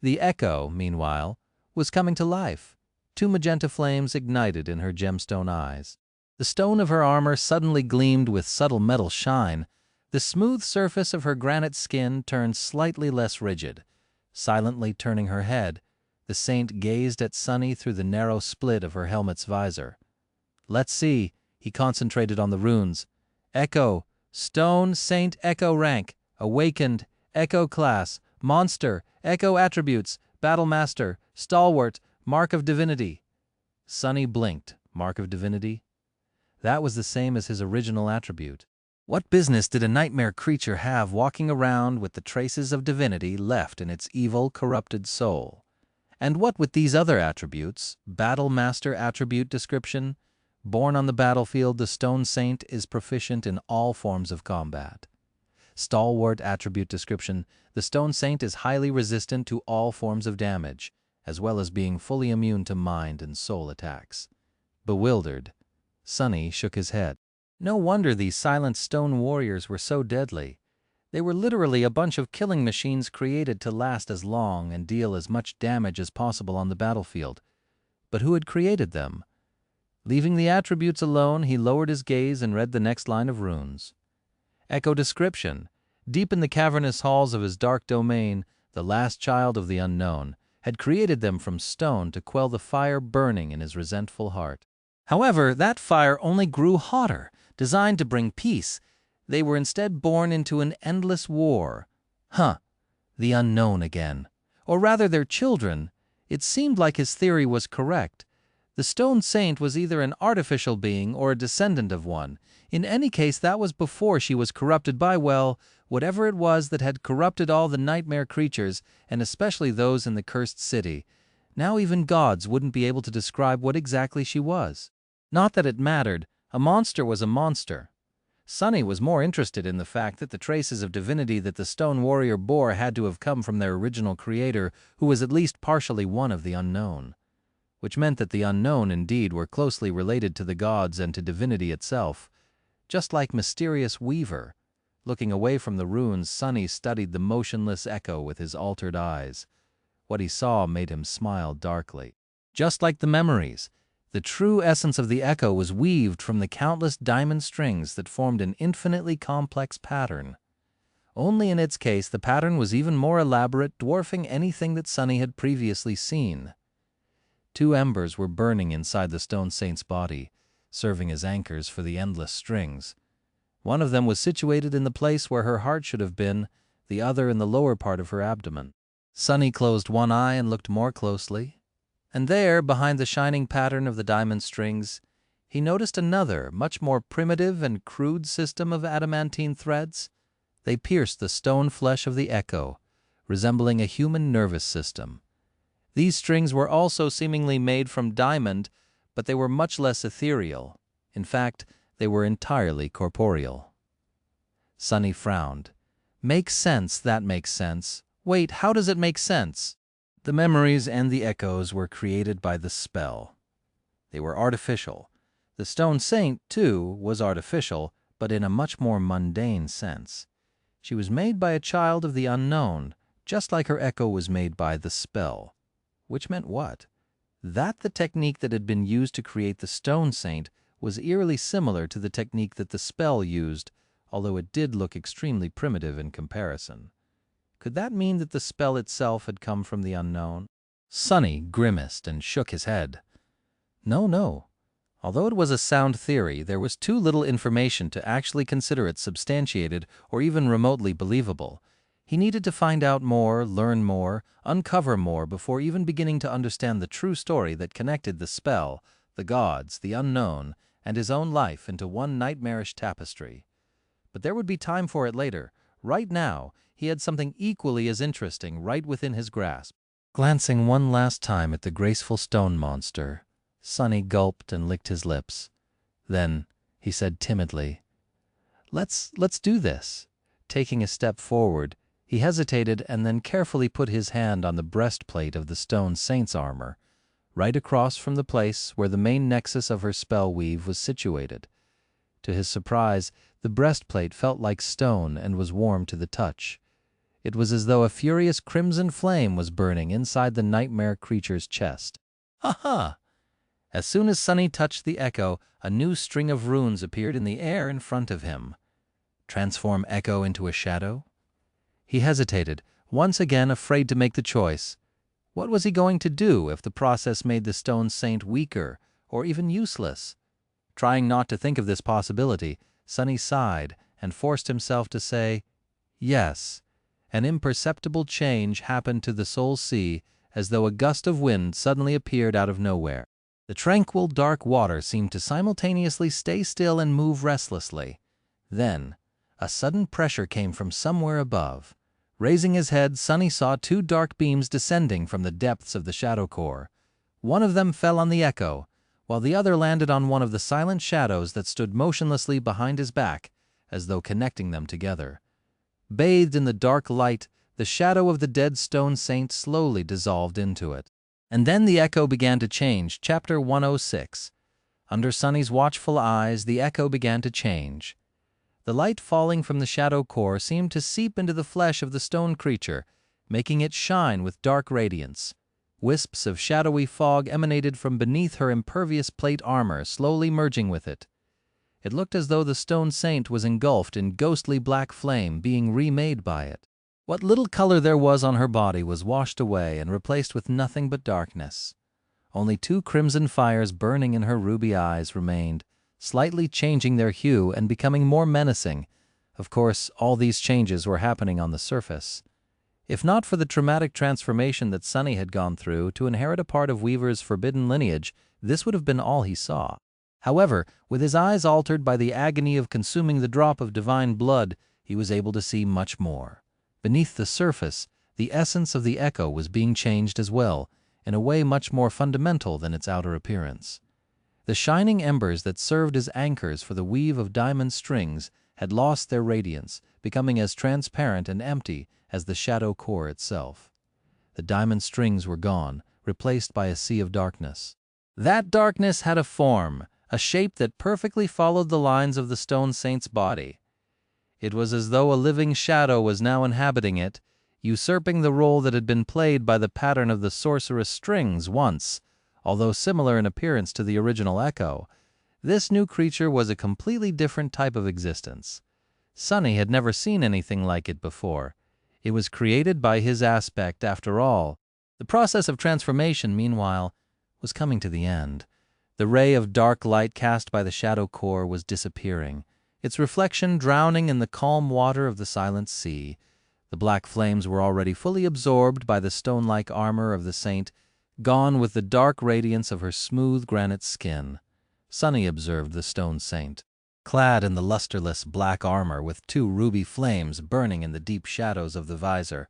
The echo, meanwhile, was coming to life. 2 magenta flames ignited in her gemstone eyes. The stone of her armor suddenly gleamed with subtle metal shine. The smooth surface of her granite skin turned slightly less rigid. Silently turning her head, the saint gazed at Sonny through the narrow split of her helmet's visor. Let's see, he concentrated on the runes. Echo, Stone Saint Echo rank, awakened, Echo class, monster, Echo attributes, battle master, stalwart, mark of divinity. Sonny blinked. Mark of divinity? That was the same as his original attribute. What business did a nightmare creature have walking around with the traces of divinity left in its evil, corrupted soul? And what with these other attributes? Battle master attribute description. Born on the battlefield, the Stone Saint is proficient in all forms of combat. Stalwart attribute description. The Stone Saint is highly resistant to all forms of damage, as well as being fully immune to mind and soul attacks. Bewildered, Sonny shook his head. No wonder these silent stone warriors were so deadly. They were literally a bunch of killing machines created to last as long and deal as much damage as possible on the battlefield. But who had created them? Leaving the attributes alone, he lowered his gaze and read the next line of runes. Echo description. Deep in the cavernous halls of his dark domain, the last child of the unknown had created them from stone to quell the fire burning in his resentful heart. However, that fire only grew hotter, designed to bring peace. They were instead born into an endless war. The unknown again. Or rather their children. It seemed like his theory was correct. The stone saint was either an artificial being or a descendant of one. In any case, that was before she was corrupted by, well, whatever it was that had corrupted all the nightmare creatures, and especially those in the cursed city. Now even gods wouldn't be able to describe what exactly she was. Not that it mattered. A monster was a monster. Sunny was more interested in the fact that the traces of divinity that the stone warrior bore had to have come from their original creator, who was at least partially one of the unknown. Which meant that the unknown indeed were closely related to the gods and to divinity itself. Just like mysterious Weaver. Looking away from the ruins, Sunny studied the motionless echo with his altered eyes. What he saw made him smile darkly. Just like the memories, the true essence of the echo was weaved from the countless diamond strings that formed an infinitely complex pattern. Only in its case, the pattern was even more elaborate, dwarfing anything that Sunny had previously seen. 2 embers were burning inside the stone saint's body, serving as anchors for the endless strings. One of them was situated in the place where her heart should have been, the other in the lower part of her abdomen. Sunny closed one eye and looked more closely. And there, behind the shining pattern of the diamond strings, he noticed another, much more primitive and crude system of adamantine threads. They pierced the stone flesh of the echo, resembling a human nervous system. These strings were also seemingly made from diamond, but they were much less ethereal. In fact, they were entirely corporeal. Sunny frowned. Makes sense, that makes sense. Wait, how does it make sense? The memories and the echoes were created by the spell. They were artificial. The stone saint, too, was artificial, but in a much more mundane sense. She was made by a child of the unknown, just like her echo was made by the spell. Which meant what? That the technique that had been used to create the stone saint was eerily similar to the technique that the spell used, although it did look extremely primitive in comparison. Could that mean that the spell itself had come from the unknown? Sunny grimaced and shook his head. No. Although it was a sound theory, there was too little information to actually consider it substantiated or even remotely believable. He needed to find out more, learn more, uncover more before even beginning to understand the true story that connected the spell, the gods, the unknown, and his own life into one nightmarish tapestry. But there would be time for it later. Right now, he had something equally as interesting right within his grasp. Glancing one last time at the graceful stone monster, Sunny gulped and licked his lips. Then he said timidly, Let's do this." Taking a step forward, he hesitated and then carefully put his hand on the breastplate of the stone saint's armor, right across from the place where the main nexus of her spell weave was situated. To his surprise, the breastplate felt like stone and was warm to the touch. It was as though a furious crimson flame was burning inside the nightmare creature's chest. Ha! As soon as Sunny touched the echo, a new string of runes appeared in the air in front of him. Transform echo into a shadow? He hesitated, once again afraid to make the choice. What was he going to do if the process made the stone saint weaker or even useless? Trying not to think of this possibility, Sunny sighed and forced himself to say, yes. An imperceptible change happened to the soul sea, as though a gust of wind suddenly appeared out of nowhere. The tranquil, dark water seemed to simultaneously stay still and move restlessly. Then, a sudden pressure came from somewhere above. Raising his head, Sunny saw 2 dark beams descending from the depths of the shadow core. One of them fell on the echo, while the other landed on one of the silent shadows that stood motionlessly behind his back, as though connecting them together. Bathed in the dark light, the shadow of the dead stone saint slowly dissolved into it. And then the echo began to change. Chapter 106. Under Sunny's watchful eyes, the echo began to change. The light falling from the shadow core seemed to seep into the flesh of the stone creature, making it shine with dark radiance. Wisps of shadowy fog emanated from beneath her impervious plate armor, slowly merging with it. It looked as though the stone saint was engulfed in ghostly black flame, being remade by it. What little color there was on her body was washed away and replaced with nothing but darkness. Only 2 crimson fires burning in her ruby eyes remained, slightly changing their hue and becoming more menacing. Of course, all these changes were happening on the surface. If not for the traumatic transformation that Sunny had gone through to inherit a part of Weaver's forbidden lineage, this would have been all he saw. However, with his eyes altered by the agony of consuming the drop of divine blood, he was able to see much more. Beneath the surface, the essence of the echo was being changed as well, in a way much more fundamental than its outer appearance. The shining embers that served as anchors for the weave of diamond strings had lost their radiance, becoming as transparent and empty as the shadow core itself. The diamond strings were gone, replaced by a sea of darkness. That darkness had a form, a shape that perfectly followed the lines of the stone saint's body. It was as though a living shadow was now inhabiting it, usurping the role that had been played by the pattern of the sorceress strings once. Although similar in appearance to the original echo, this new creature was a completely different type of existence. Sunny had never seen anything like it before. It was created by his aspect, after all. The process of transformation, meanwhile, was coming to the end. The ray of dark light cast by the shadow core was disappearing, its reflection drowning in the calm water of the silent sea. The black flames were already fully absorbed by the stone-like armor of the saint, gone with the dark radiance of her smooth granite skin. Sunny observed the stone saint, clad in the lusterless black armor with 2 ruby flames burning in the deep shadows of the visor.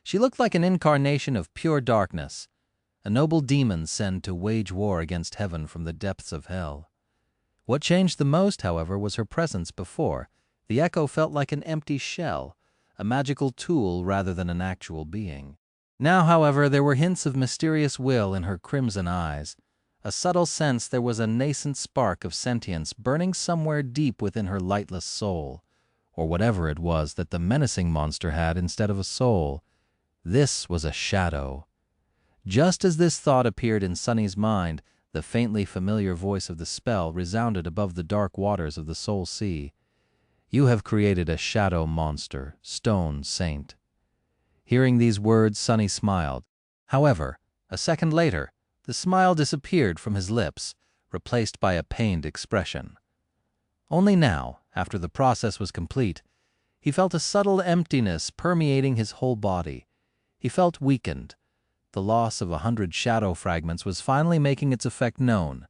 She looked like an incarnation of pure darkness, a noble demon sent to wage war against heaven from the depths of hell. What changed the most, however, was her presence before. The echo felt like an empty shell, a magical tool rather than an actual being. Now, however, there were hints of mysterious will in her crimson eyes, a subtle sense there was a nascent spark of sentience burning somewhere deep within her lightless soul, or whatever it was that the menacing monster had instead of a soul. This was a shadow. Just as this thought appeared in Sunny's mind, the faintly familiar voice of the spell resounded above the dark waters of the Soul Sea. "You have created a shadow monster, stone saint." Hearing these words, Sunny smiled. However, a second later, the smile disappeared from his lips, replaced by a pained expression. Only now, after the process was complete, he felt a subtle emptiness permeating his whole body. He felt weakened. The loss of 100 shadow fragments was finally making its effect known.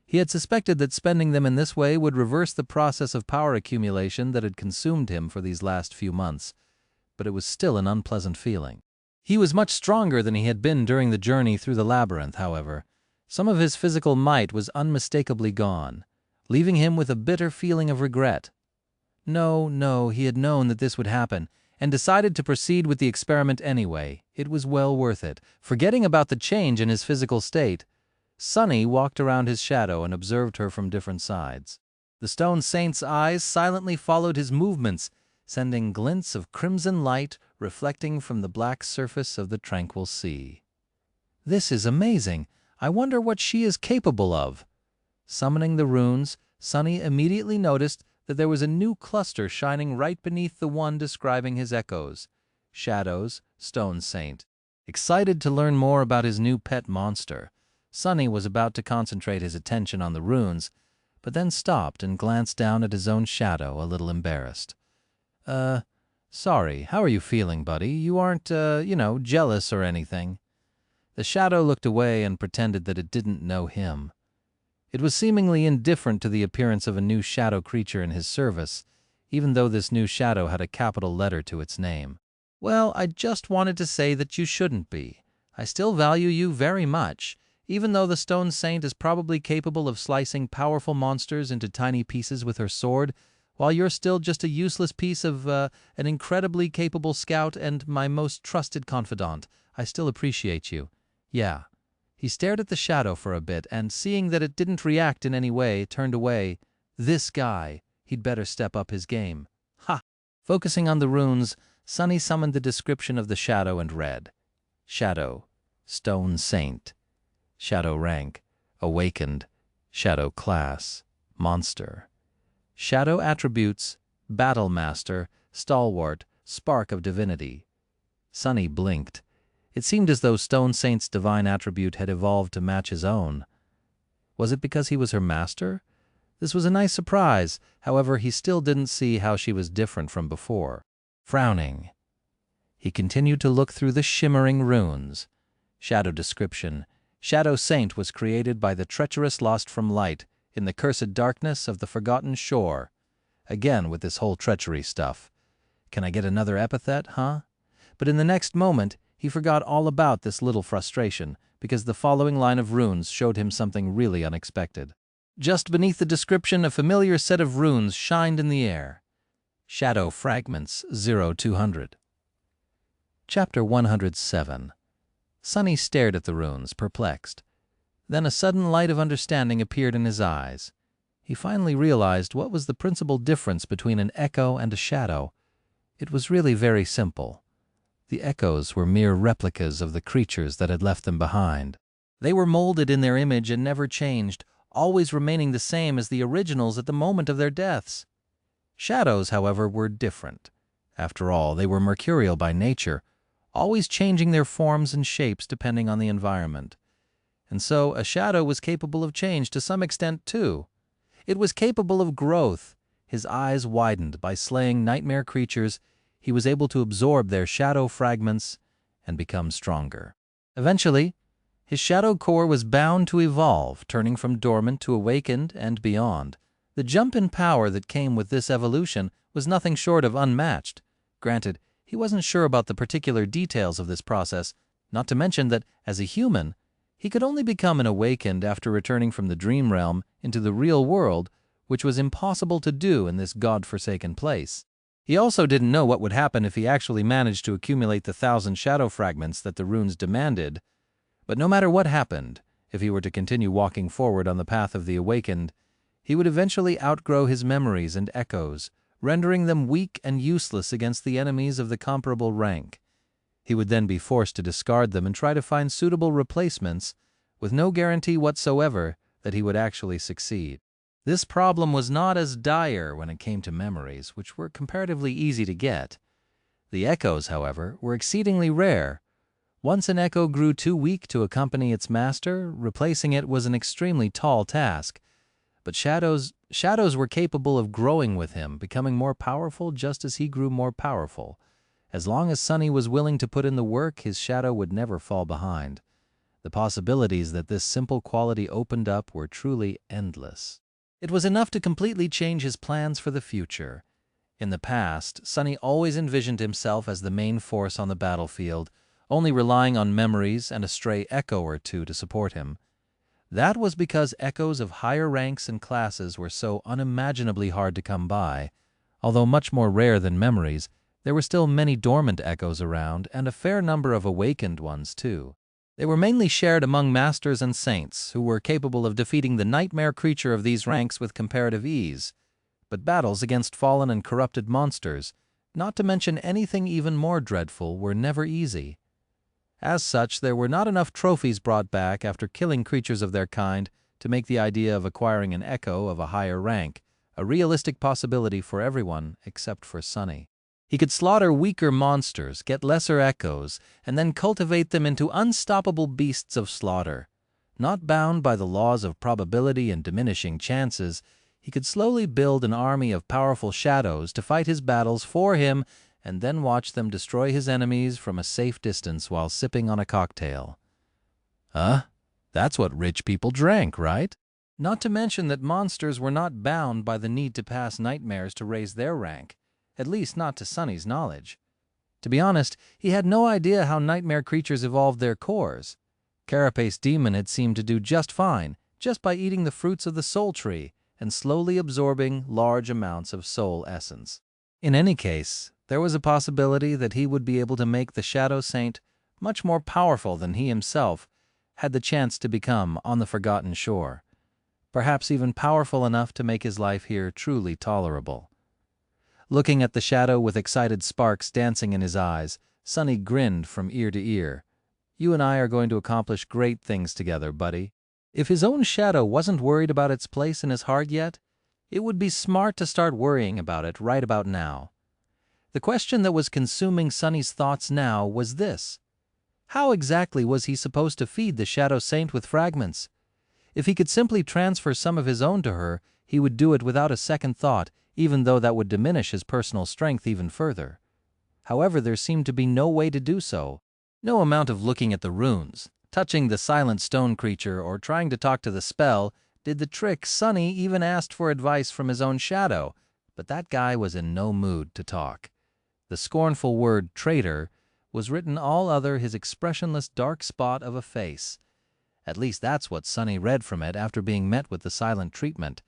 He had suspected that spending them in this way would reverse the process of power accumulation that had consumed him for these last few months, but it was still an unpleasant feeling. He was much stronger than he had been during the journey through the labyrinth, however. Some of his physical might was unmistakably gone, leaving him with a bitter feeling of regret. No, he had known that this would happen, and decided to proceed with the experiment anyway. It was well worth it. Forgetting about the change in his physical state, Sunny walked around his shadow and observed her from different sides. The stone saint's eyes silently followed his movements, sending glints of crimson light reflecting from the black surface of the tranquil sea. "This is amazing. I wonder what she is capable of." Summoning the runes, Sunny immediately noticed that there was a new cluster shining right beneath the one describing his echoes. Shadows, Stone Saint. Excited to learn more about his new pet monster, Sunny was about to concentrate his attention on the runes, but then stopped and glanced down at his own shadow, a little embarrassed. Sorry, how are you feeling, buddy? You aren't, jealous or anything." The shadow looked away and pretended that it didn't know him. It was seemingly indifferent to the appearance of a new shadow creature in his service, even though this new shadow had a capital letter to its name. "Well, I just wanted to say that you shouldn't be. I still value you very much, even though the Stone Saint is probably capable of slicing powerful monsters into tiny pieces with her sword, while you're still just a useless piece of an incredibly capable scout and my most trusted confidant. I still appreciate you. Yeah." He stared at the shadow for a bit, and seeing that it didn't react in any way, turned away. This guy, he'd better step up his game. Ha! Focusing on the runes, Sunny summoned the description of the shadow and read: Shadow, Stone Saint. Shadow rank, Awakened. Shadow class, Monster. Shadow attributes, Battle Master, Stalwart, Spark of Divinity. Sunny blinked. It seemed as though Stone Saint's divine attribute had evolved to match his own. Was it because he was her master? This was a nice surprise. However, he still didn't see how she was different from before. Frowning, He continued to look through the shimmering runes. Shadow description. Shadow Saint was created by the treacherous lost from light in the cursed darkness of the forgotten shore. Again with this whole treachery stuff. Can I get another epithet, huh? But in the next moment, he forgot all about this little frustration, because the following line of runes showed him something really unexpected. Just beneath the description, a familiar set of runes shined in the air. Shadow Fragments 0200. Chapter 107. Sunny stared at the runes, perplexed. Then a sudden light of understanding appeared in his eyes. He finally realized what was the principal difference between an echo and a shadow. It was really very simple. The echoes were mere replicas of the creatures that had left them behind. They were molded in their image and never changed, always remaining the same as the originals at the moment of their deaths. Shadows, however, were different. After all, they were mercurial by nature, always changing their forms and shapes depending on the environment. And so a shadow was capable of change to some extent too. It was capable of growth. His eyes widened by slaying nightmare creatures. He was able to absorb their shadow fragments and become stronger. Eventually, his shadow core was bound to evolve, turning from dormant to awakened and beyond. The jump in power that came with this evolution was nothing short of unmatched. Granted, he wasn't sure about the particular details of this process, not to mention that, as a human, he could only become an awakened after returning from the dream realm into the real world, which was impossible to do in this god-forsaken place. He also didn't know what would happen if he actually managed to accumulate the 1,000 shadow fragments that the runes demanded. But no matter what happened, if he were to continue walking forward on the path of the awakened, he would eventually outgrow his memories and echoes, rendering them weak and useless against the enemies of the comparable rank. He would then be forced to discard them and try to find suitable replacements, with no guarantee whatsoever that he would actually succeed. This problem was not as dire when it came to memories, which were comparatively easy to get. The echoes, however, were exceedingly rare. Once an echo grew too weak to accompany its master, replacing it was an extremely tall task. But shadows were capable of growing with him, becoming more powerful just as he grew more powerful. As long as Sunny was willing to put in the work, his shadow would never fall behind. The possibilities that this simple quality opened up were truly endless. It was enough to completely change his plans for the future. In the past, Sunny always envisioned himself as the main force on the battlefield, only relying on memories and a stray echo or two to support him. That was because echoes of higher ranks and classes were so unimaginably hard to come by. Although much more rare than memories, there were still many dormant echoes around, and a fair number of awakened ones too. They were mainly shared among masters and saints, who were capable of defeating the nightmare creature of these ranks with comparative ease. But battles against fallen and corrupted monsters, not to mention anything even more dreadful, were never easy. As such, there were not enough trophies brought back after killing creatures of their kind to make the idea of acquiring an echo of a higher rank a realistic possibility for everyone except for Sunny. He could slaughter weaker monsters, get lesser echoes, and then cultivate them into unstoppable beasts of slaughter. Not bound by the laws of probability and diminishing chances, he could slowly build an army of powerful shadows to fight his battles for him and then watch them destroy his enemies from a safe distance while sipping on a cocktail. That's what rich people drank, right? Not to mention that monsters were not bound by the need to pass nightmares to raise their rank. At least not to Sunny's knowledge. To be honest, he had no idea how nightmare creatures evolved their cores. Carapace Demon had seemed to do just fine, just by eating the fruits of the soul tree and slowly absorbing large amounts of soul essence. In any case, there was a possibility that he would be able to make the Shadow Saint much more powerful than he himself had the chance to become on the Forgotten Shore. Perhaps even powerful enough to make his life here truly tolerable. Looking at the shadow with excited sparks dancing in his eyes, Sunny grinned from ear to ear. You and I are going to accomplish great things together, buddy. If his own shadow wasn't worried about its place in his heart yet, it would be smart to start worrying about it right about now. The question that was consuming Sunny's thoughts now was this. How exactly was he supposed to feed the Shadow Saint with fragments? If he could simply transfer some of his own to her, he would do it without a second thought, even though that would diminish his personal strength even further. However, there seemed to be no way to do so. No amount of looking at the runes, touching the silent stone creature, or trying to talk to the spell did the trick. Sonny even asked for advice from his own shadow, but that guy was in no mood to talk. The scornful word traitor was written all other his expressionless dark spot of a face. At least that's what Sonny read from it after being met with the silent treatment.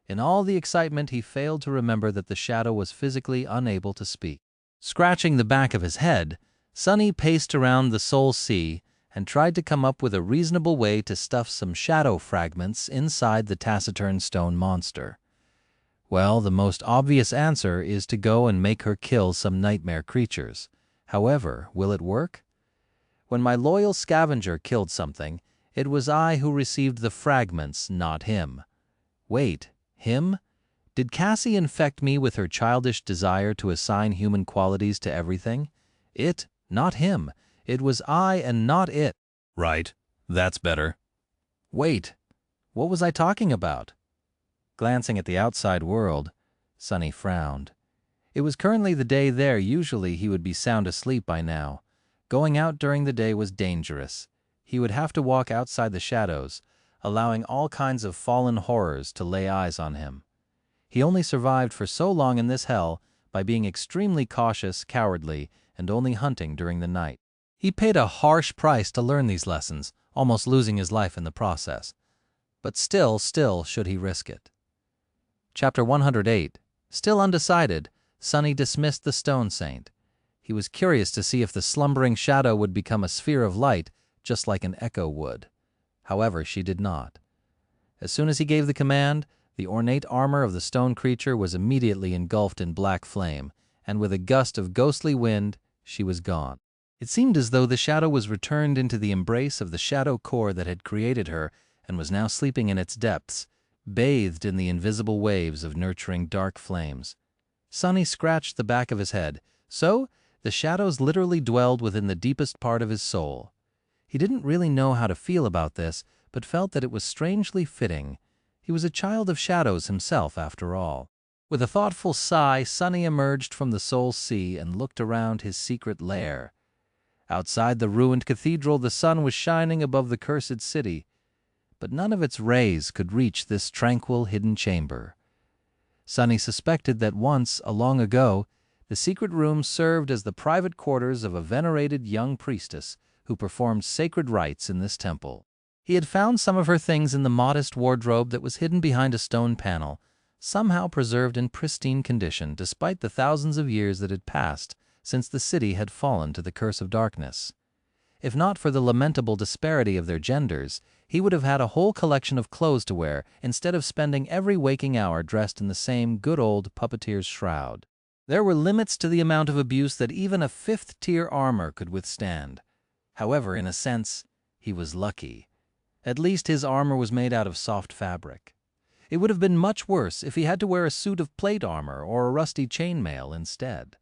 In all the excitement, he failed to remember that the shadow was physically unable to speak. Scratching the back of his head, Sonny paced around the Soul Sea and tried to come up with a reasonable way to stuff some shadow fragments inside the taciturn stone monster. Well, the most obvious answer is to go and make her kill some nightmare creatures. However, will it work? When my loyal scavenger killed something, it was I who received the fragments, not him. Wait, him? Did Cassie infect me with her childish desire to assign human qualities to everything? It, not him. It was I and not it. Right, that's better. Wait, what was I talking about? Glancing at the outside world, Sonny frowned. It was currently the day there. Usually he would be sound asleep by now. Going out during the day was dangerous. He would have to walk outside the shadows, allowing all kinds of fallen horrors to lay eyes on him. He only survived for so long in this hell by being extremely cautious, cowardly, and only hunting during the night. He paid a harsh price to learn these lessons, almost losing his life in the process. But still should he risk it. Chapter 108. Still undecided, Sonny dismissed the Stone Saint. He was curious to see if the slumbering shadow would become a sphere of light, just like an echo would. However, she did not. As soon as he gave the command, the ornate armor of the stone creature was immediately engulfed in black flame, and with a gust of ghostly wind, she was gone. It seemed as though the shadow was returned into the embrace of the shadow core that had created her and was now sleeping in its depths, bathed in the invisible waves of nurturing dark flames. Sonny scratched the back of his head. So, the shadows literally dwelled within the deepest part of his soul. He didn't really know how to feel about this, but felt that it was strangely fitting. He was a child of shadows himself, after all. With a thoughtful sigh, Sonny emerged from the Soul Sea and looked around his secret lair. Outside the ruined cathedral, the sun was shining above the cursed city, but none of its rays could reach this tranquil hidden chamber. Sonny suspected that once, long ago, the secret room served as the private quarters of a venerated young priestess who performed sacred rites in this temple. He had found some of her things in the modest wardrobe that was hidden behind a stone panel, somehow preserved in pristine condition despite the thousands of years that had passed since the city had fallen to the curse of darkness. If not for the lamentable disparity of their genders, he would have had a whole collection of clothes to wear instead of spending every waking hour dressed in the same good old puppeteer's shroud. There were limits to the amount of abuse that even a fifth-tier armor could withstand. However, in a sense, he was lucky. At least his armor was made out of soft fabric. It would have been much worse if he had to wear a suit of plate armor or a rusty chainmail instead.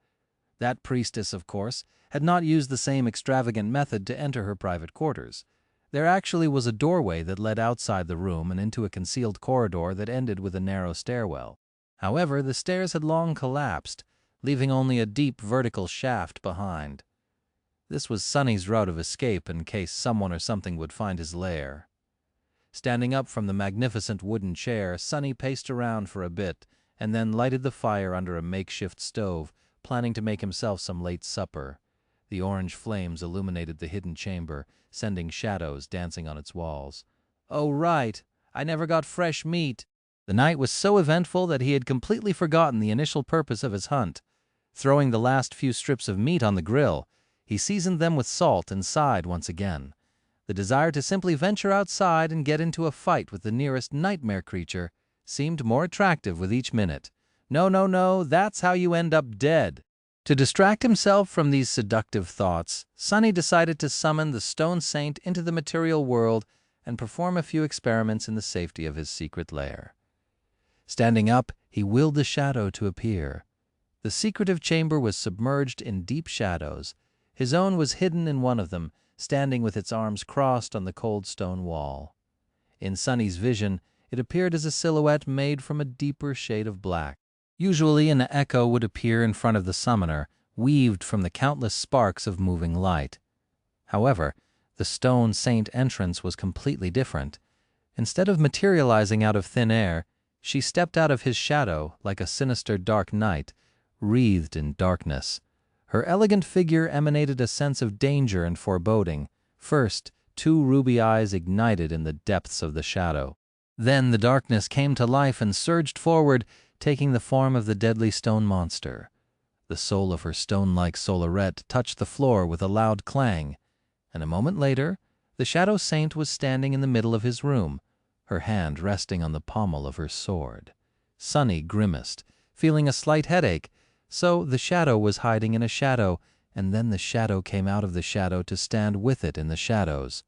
That priestess, of course, had not used the same extravagant method to enter her private quarters. There actually was a doorway that led outside the room and into a concealed corridor that ended with a narrow stairwell. However, the stairs had long collapsed, leaving only a deep vertical shaft behind. This was Sonny's route of escape in case someone or something would find his lair. Standing up from the magnificent wooden chair, Sonny paced around for a bit and then lighted the fire under a makeshift stove, planning to make himself some late supper. The orange flames illuminated the hidden chamber, sending shadows dancing on its walls. Oh, right, I never got fresh meat. The night was so eventful that he had completely forgotten the initial purpose of his hunt. Throwing the last few strips of meat on the grill, he seasoned them with salt and sighed once again. The desire to simply venture outside and get into a fight with the nearest nightmare creature seemed more attractive with each minute. No, that's how you end up dead. To distract himself from these seductive thoughts, Sonny decided to summon the Stone Saint into the material world and perform a few experiments in the safety of his secret lair. Standing up, he willed the shadow to appear. The secretive chamber was submerged in deep shadows. His own was hidden in one of them, standing with its arms crossed on the cold stone wall. In Sonny's vision, it appeared as a silhouette made from a deeper shade of black. Usually an echo would appear in front of the summoner, weaved from the countless sparks of moving light. However, the stone saint entrance was completely different. Instead of materializing out of thin air, she stepped out of his shadow like a sinister dark night, wreathed in darkness. Her elegant figure emanated a sense of danger and foreboding. First, two ruby eyes ignited in the depths of the shadow. Then the darkness came to life and surged forward, taking the form of the deadly stone monster. The sole of her stone-like solarette touched the floor with a loud clang, and a moment later, the shadow saint was standing in the middle of his room, her hand resting on the pommel of her sword. Sunny grimaced, feeling a slight headache, so the shadow was hiding in a shadow, and then the shadow came out of the shadow to stand with it in the shadows.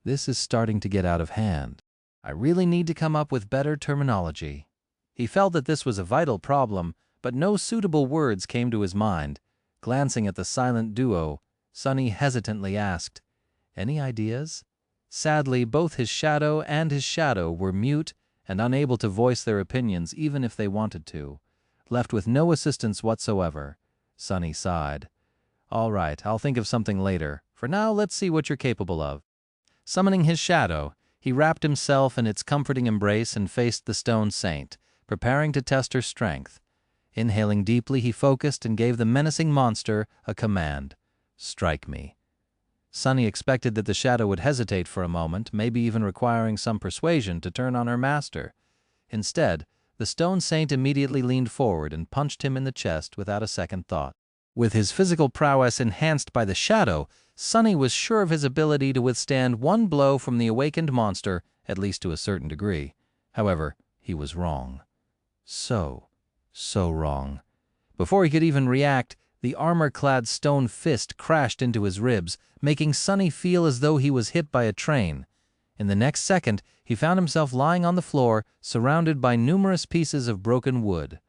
This is starting to get out of hand. I really need to come up with better terminology. He felt that this was a vital problem, but no suitable words came to his mind. Glancing at the silent duo, Sunny hesitantly asked, "Any ideas?" Sadly, both his shadow and his shadow were mute and unable to voice their opinions even if they wanted to. Left with no assistance whatsoever, Sunny sighed. "All right, I'll think of something later. For now, let's see what you're capable of." Summoning his shadow, he wrapped himself in its comforting embrace and faced the stone saint, preparing to test her strength. Inhaling deeply, he focused and gave the menacing monster a command: "Strike me." Sunny expected that the shadow would hesitate for a moment, maybe even requiring some persuasion to turn on her master. Instead, the stone saint immediately leaned forward and punched him in the chest without a second thought. With his physical prowess enhanced by the shadow, Sunny was sure of his ability to withstand one blow from the awakened monster, at least to a certain degree. However, he was wrong. So wrong. Before he could even react, the armor-clad stone fist crashed into his ribs, making Sunny feel as though he was hit by a train. In the next second, he found himself lying on the floor, surrounded by numerous pieces of broken wood.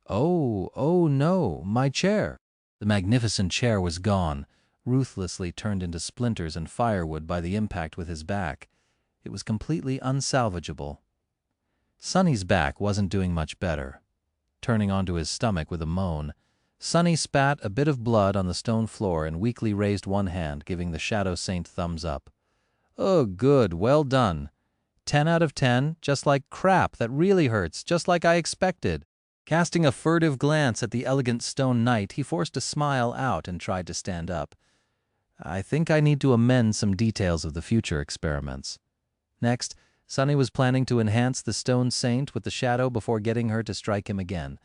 Oh no, my chair! The magnificent chair was gone, ruthlessly turned into splinters and firewood by the impact with his back. It was completely unsalvageable. Sunny's back wasn't doing much better. Turning onto his stomach with a moan, Sunny spat a bit of blood on the stone floor and weakly raised one hand, giving the shadow saint thumbs up. "Oh, good, well done. 10 out of 10, just like crap, that really hurts, just like I expected." Casting a furtive glance at the elegant stone knight, he forced a smile out and tried to stand up. "I think I need to amend some details of the future experiments." Next, Sunny was planning to enhance the stone saint with the shadow before getting her to strike him again.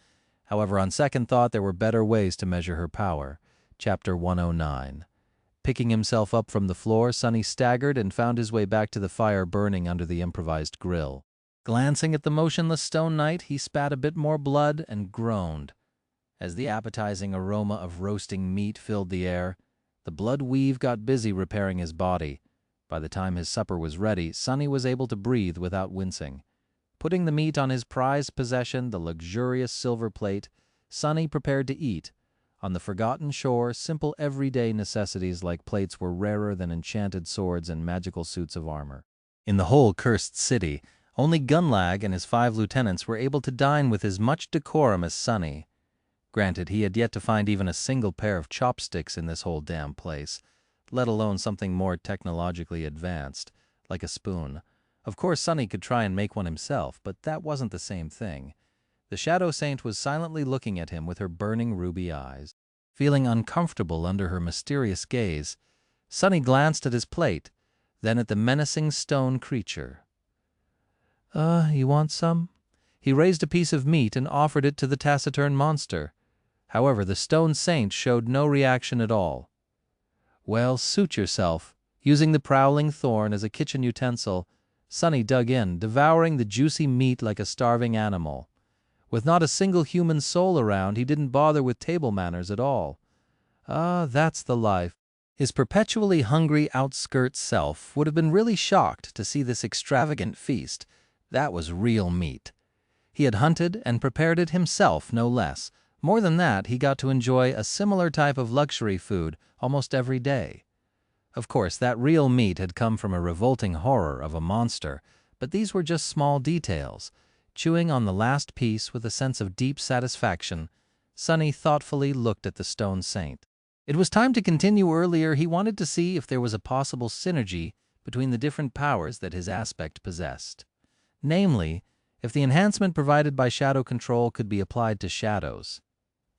However, on second thought, there were better ways to measure her power. Chapter 109. Picking himself up from the floor, Sunny staggered and found his way back to the fire burning under the improvised grill. Glancing at the motionless stone knight, he spat a bit more blood and groaned. As the appetizing aroma of roasting meat filled the air, the blood weave got busy repairing his body. By the time his supper was ready, Sunny was able to breathe without wincing. Putting the meat on his prized possession, the luxurious silver plate, Sunny prepared to eat. On the forgotten shore, simple everyday necessities like plates were rarer than enchanted swords and magical suits of armor. In the whole cursed city, only Gunlag and his 5 lieutenants were able to dine with as much decorum as Sunny. Granted, he had yet to find even a single pair of chopsticks in this whole damn place, let alone something more technologically advanced, like a spoon. Of course, Sunny could try and make one himself, but that wasn't the same thing. The Shadow Saint was silently looking at him with her burning ruby eyes. Feeling uncomfortable under her mysterious gaze, Sunny glanced at his plate, then at the menacing stone creature. You want some?" He raised a piece of meat and offered it to the taciturn monster. However, the stone saint showed no reaction at all. "Well, suit yourself." Using the prowling thorn as a kitchen utensil, Sunny dug in, devouring the juicy meat like a starving animal. With not a single human soul around, he didn't bother with table manners at all. That's the life. His perpetually hungry outskirt self would have been really shocked to see this extravagant feast. That was real meat. He had hunted and prepared it himself, no less. More than that, he got to enjoy a similar type of luxury food almost every day. Of course, that real meat had come from a revolting horror of a monster, but these were just small details. Chewing on the last piece with a sense of deep satisfaction, Sunny thoughtfully looked at the stone saint. It was time to continue. Earlier, he wanted to see if there was a possible synergy between the different powers that his aspect possessed. Namely, if the enhancement provided by shadow control could be applied to shadows.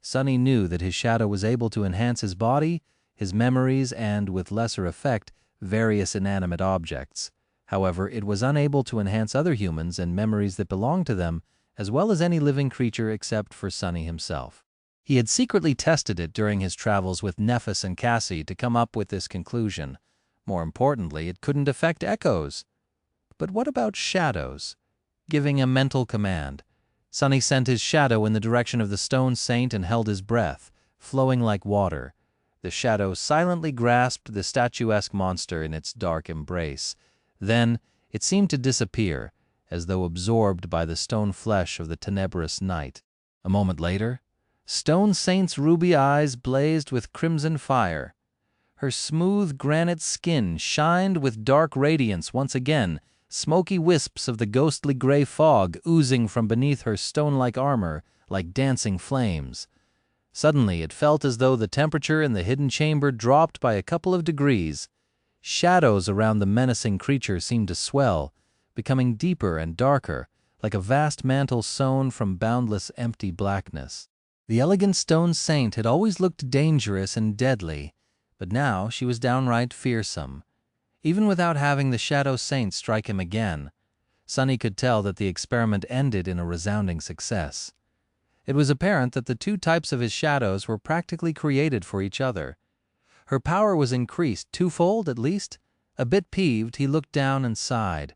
Sunny knew that his shadow was able to enhance his body, his memories, and, with lesser effect, various inanimate objects. However, it was unable to enhance other humans and memories that belonged to them, as well as any living creature except for Sunny himself. He had secretly tested it during his travels with Nephis and Cassie to come up with this conclusion. More importantly, it couldn't affect echoes. But what about shadows? Giving a mental command, Sunny sent his shadow in the direction of the stone saint and held his breath, flowing like water. The shadow silently grasped the statuesque monster in its dark embrace. Then it seemed to disappear, as though absorbed by the stone flesh of the tenebrous night. A moment later, Stone Saint's ruby eyes blazed with crimson fire. Her smooth granite skin shined with dark radiance once again, smoky wisps of the ghostly gray fog oozing from beneath her stone-like armor like dancing flames. Suddenly, it felt as though the temperature in the hidden chamber dropped by a couple of degrees. Shadows around the menacing creature seemed to swell, becoming deeper and darker, like a vast mantle sewn from boundless empty blackness. The elegant stone saint had always looked dangerous and deadly, but now she was downright fearsome. Even without having the shadow saint strike him again, Sunny could tell that the experiment ended in a resounding success. It was apparent that the two types of his shadows were practically created for each other. Her power was increased twofold at least. A bit peeved, he looked down and sighed.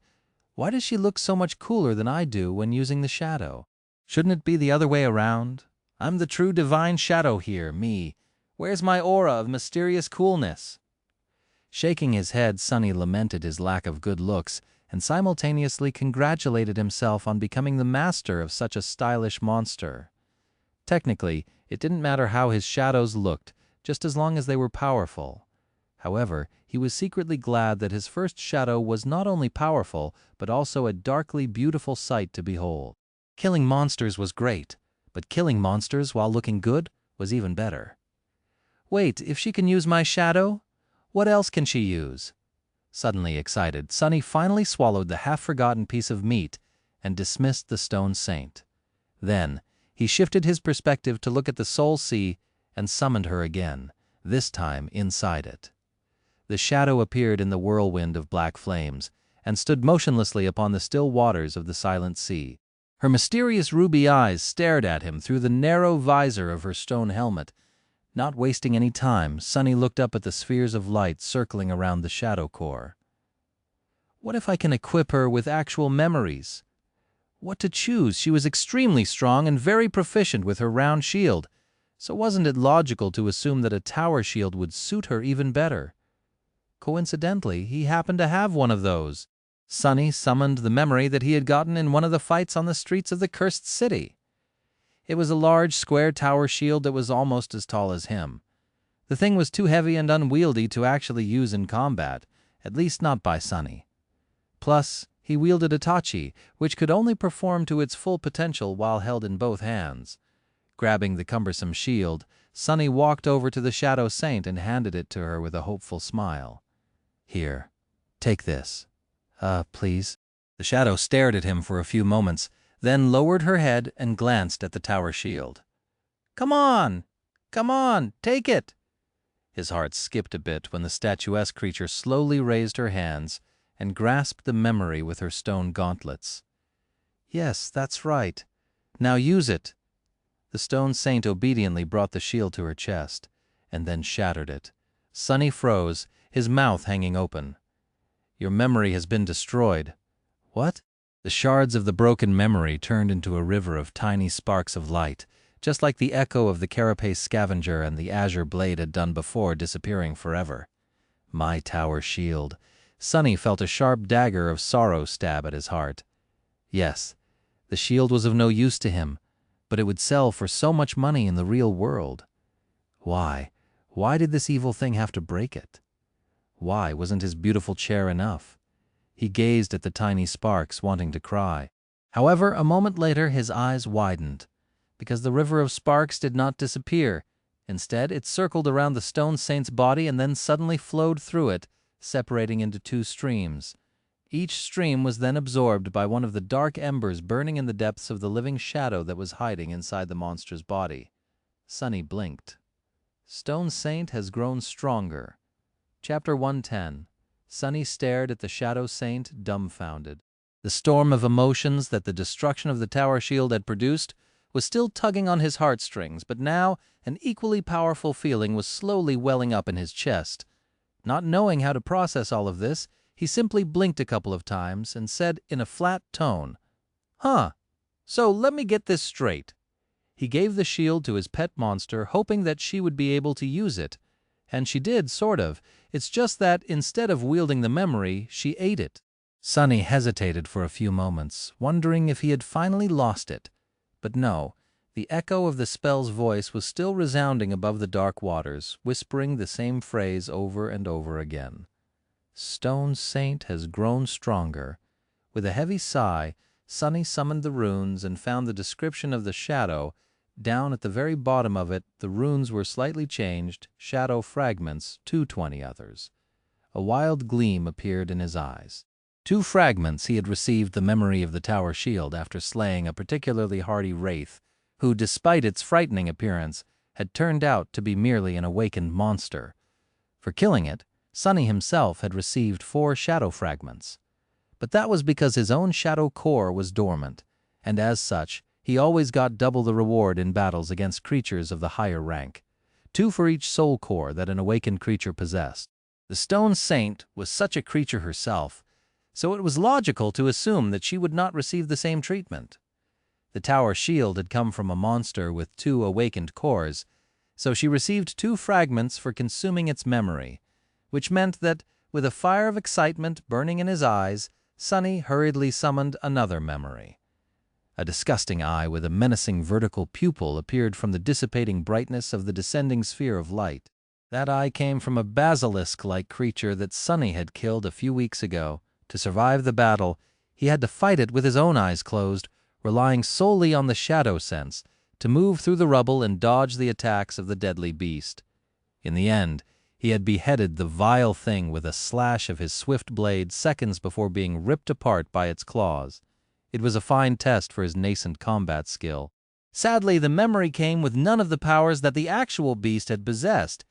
Why does she look so much cooler than I do when using the shadow? Shouldn't it be the other way around? I'm the true divine shadow here, me. Where's my aura of mysterious coolness? Shaking his head, Sunny lamented his lack of good looks and simultaneously congratulated himself on becoming the master of such a stylish monster. Technically, it didn't matter how his shadows looked, just as long as they were powerful. However, he was secretly glad that his first shadow was not only powerful, but also a darkly beautiful sight to behold. Killing monsters was great, but killing monsters while looking good was even better. Wait, if she can use my shadow, what else can she use? Suddenly excited, Sunny finally swallowed the half-forgotten piece of meat and dismissed the stone saint. Then, he shifted his perspective to look at the soul sea and summoned her again, this time inside it. The shadow appeared in the whirlwind of black flames and stood motionlessly upon the still waters of the silent sea. Her mysterious ruby eyes stared at him through the narrow visor of her stone helmet. Not wasting any time, Sunny looked up at the spheres of light circling around the shadow core. What if I can equip her with actual memories? What to choose? She was extremely strong and very proficient with her round shield, so wasn't it logical to assume that a tower shield would suit her even better? Coincidentally, he happened to have one of those. Sunny summoned the memory that he had gotten in one of the fights on the streets of the cursed city. It was a large, square tower shield that was almost as tall as him. The thing was too heavy and unwieldy to actually use in combat, at least not by Sunny. Plus, he wielded a tachi, which could only perform to its full potential while held in both hands. Grabbing the cumbersome shield, Sunny walked over to the Shadow Saint and handed it to her with a hopeful smile. Here, take this. Please. The shadow stared at him for a few moments, then lowered her head and glanced at the tower shield. Come on! Come on! Take it! His heart skipped a bit when the statuesque creature slowly raised her hands and grasped the memory with her stone gauntlets. Yes, that's right. Now use it. The stone saint obediently brought the shield to her chest, and then shattered it. Sunny froze, his mouth hanging open. Your memory has been destroyed. What? The shards of the broken memory turned into a river of tiny sparks of light, just like the echo of the carapace scavenger and the azure blade had done before disappearing forever. My tower shield. Sunny felt a sharp dagger of sorrow stab at his heart. Yes, the shield was of no use to him, but it would sell for so much money in the real world. Why? Why did this evil thing have to break it? Why wasn't his beautiful chair enough? He gazed at the tiny sparks, wanting to cry. However, a moment later his eyes widened. because the river of sparks did not disappear. Instead, it circled around the stone saint's body and then suddenly flowed through it, separating into two streams. Each stream was then absorbed by one of the dark embers burning in the depths of the living shadow that was hiding inside the monster's body. Sunny blinked. Stone Saint has grown stronger. Chapter 110. Sunny stared at the Shadow Saint, dumbfounded. The storm of emotions that the destruction of the tower shield had produced was still tugging on his heartstrings, but now an equally powerful feeling was slowly welling up in his chest. Not knowing how to process all of this, he simply blinked a couple of times and said in a flat tone, "Huh, so let me get this straight." He gave the shield to his pet monster, hoping that she would be able to use it. And she did, sort of. It's just that instead of wielding the memory, she ate it. Sunny hesitated for a few moments, wondering if he had finally lost it. But no, the echo of the spell's voice was still resounding above the dark waters, whispering the same phrase over and over again. Stone Saint has grown stronger. With a heavy sigh, Sunny summoned the runes and found the description of the shadow. Down at the very bottom of it, the runes were slightly changed, shadow fragments, to 20 others. A wild gleam appeared in his eyes. 2 fragments he had received the memory of the tower shield after slaying a particularly hardy wraith, who, despite its frightening appearance, had turned out to be merely an awakened monster. For killing it, Sunny himself had received 4 shadow fragments. But that was because his own shadow core was dormant, and as such, he always got double the reward in battles against creatures of the higher rank, 2 for each soul core that an awakened creature possessed. The Stone Saint was such a creature herself, so it was logical to assume that she would not receive the same treatment. The tower shield had come from a monster with 2 awakened cores, so she received 2 fragments for consuming its memory, which meant that, with a fire of excitement burning in his eyes, Sunny hurriedly summoned another memory. A disgusting eye with a menacing vertical pupil appeared from the dissipating brightness of the descending sphere of light. That eye came from a basilisk-like creature that Sunny had killed a few weeks ago. To survive the battle, he had to fight it with his own eyes closed, relying solely on the shadow sense to move through the rubble and dodge the attacks of the deadly beast. In the end, he had beheaded the vile thing with a slash of his swift blade seconds before being ripped apart by its claws. It was a fine test for his nascent combat skill. Sadly, the memory came with none of the powers that the actual beast had possessed.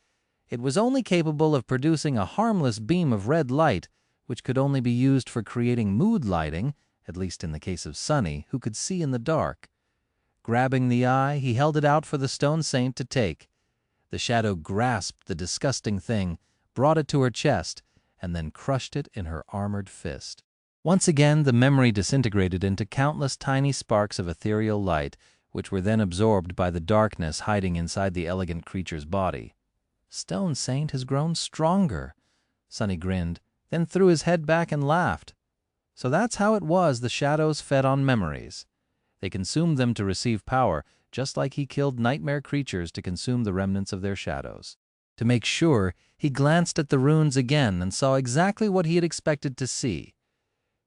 It was only capable of producing a harmless beam of red light, which could only be used for creating mood lighting, at least in the case of Sunny, who could see in the dark. Grabbing the eye, he held it out for the Stone Saint to take. The shadow grasped the disgusting thing, brought it to her chest, and then crushed it in her armored fist. Once again, the memory disintegrated into countless tiny sparks of ethereal light, which were then absorbed by the darkness hiding inside the elegant creature's body. Stone Saint has grown stronger. Sunny grinned, then threw his head back and laughed. So that's how it was the shadows fed on memories. They consumed them to receive power, just like he killed nightmare creatures to consume the remnants of their shadows. To make sure, he glanced at the runes again and saw exactly what he had expected to see.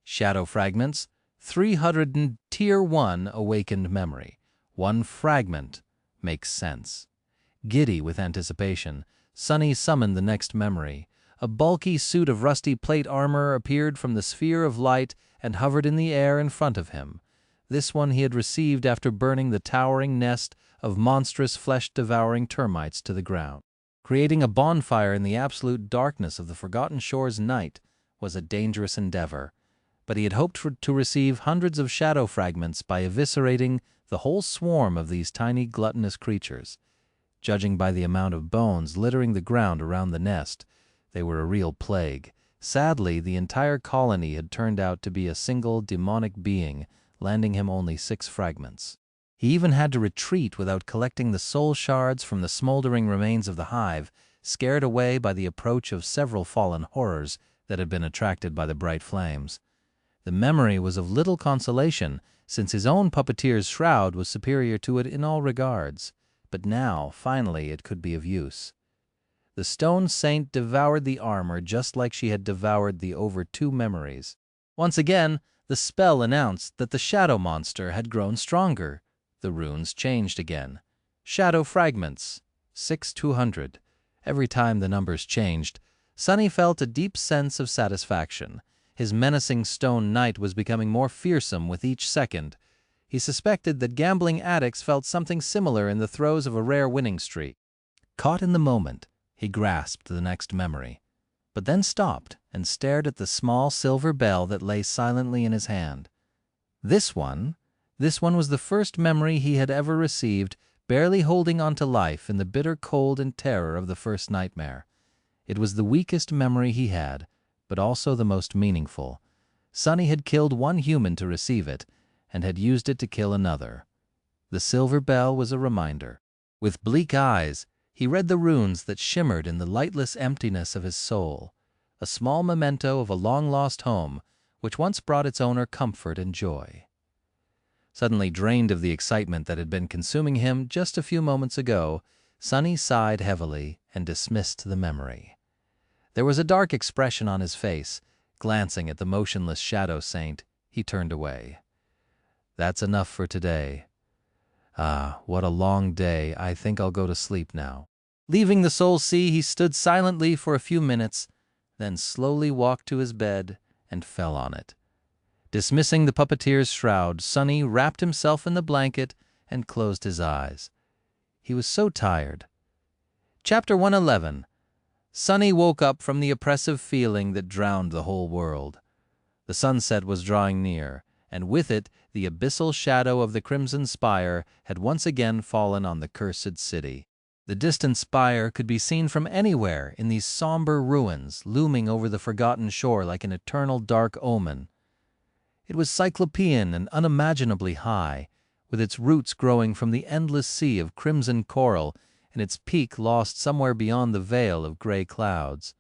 Shadow fragments, 300 in Tier 1 awakened memory. 1 fragment. Makes sense. Giddy with anticipation, Sunny summoned the next memory. A bulky suit of rusty plate armor appeared from the sphere of light and hovered in the air in front of him. This one he had received after burning the towering nest of monstrous flesh-devouring termites to the ground. Creating a bonfire in the absolute darkness of the Forgotten Shores night was a dangerous endeavor, but he had hoped to receive hundreds of shadow fragments by eviscerating the whole swarm of these tiny gluttonous creatures. Judging by the amount of bones littering the ground around the nest, they were a real plague. Sadly, the entire colony had turned out to be a single demonic being, landing him only 6 fragments. He even had to retreat without collecting the soul shards from the smoldering remains of the hive, scared away by the approach of several fallen horrors that had been attracted by the bright flames. The memory was of little consolation, since his own puppeteer's shroud was superior to it in all regards. But now, finally, it could be of use. The Stone Saint devoured the armor just like she had devoured the over 2 memories. Once again, the spell announced that the shadow monster had grown stronger. The runes changed again. Shadow fragments, 6,200. Every time the numbers changed, Sonny felt a deep sense of satisfaction. His menacing stone knight was becoming more fearsome with each second. He suspected that gambling addicts felt something similar in the throes of a rare winning streak. Caught in the moment, he grasped the next memory, but then stopped and stared at the small silver bell that lay silently in his hand. This one was the first memory he had ever received, barely holding on to life in the bitter cold and terror of the first nightmare. It was the weakest memory he had, but also the most meaningful. Sonny had killed one human to receive it, and had used it to kill another. The silver bell was a reminder. With bleak eyes, he read the runes that shimmered in the lightless emptiness of his soul, a small memento of a long-lost home, which once brought its owner comfort and joy. Suddenly drained of the excitement that had been consuming him just a few moments ago, Sonny sighed heavily and dismissed the memory. There was a dark expression on his face. Glancing at the motionless shadow saint, he turned away. That's enough for today. Ah, what a long day. I think I'll go to sleep now. Leaving the soul sea, he stood silently for a few minutes, then slowly walked to his bed and fell on it. Dismissing the puppeteer's shroud, Sonny wrapped himself in the blanket and closed his eyes. He was so tired. Chapter 111. Sonny woke up from the oppressive feeling that drowned the whole world. The sunset was drawing near, and with it the abyssal shadow of the crimson spire had once again fallen on the cursed city. The distant spire could be seen from anywhere in these somber ruins looming over the forgotten shore like an eternal dark omen. It was cyclopean and unimaginably high, with its roots growing from the endless sea of crimson coral and its peak lost somewhere beyond the veil of gray clouds.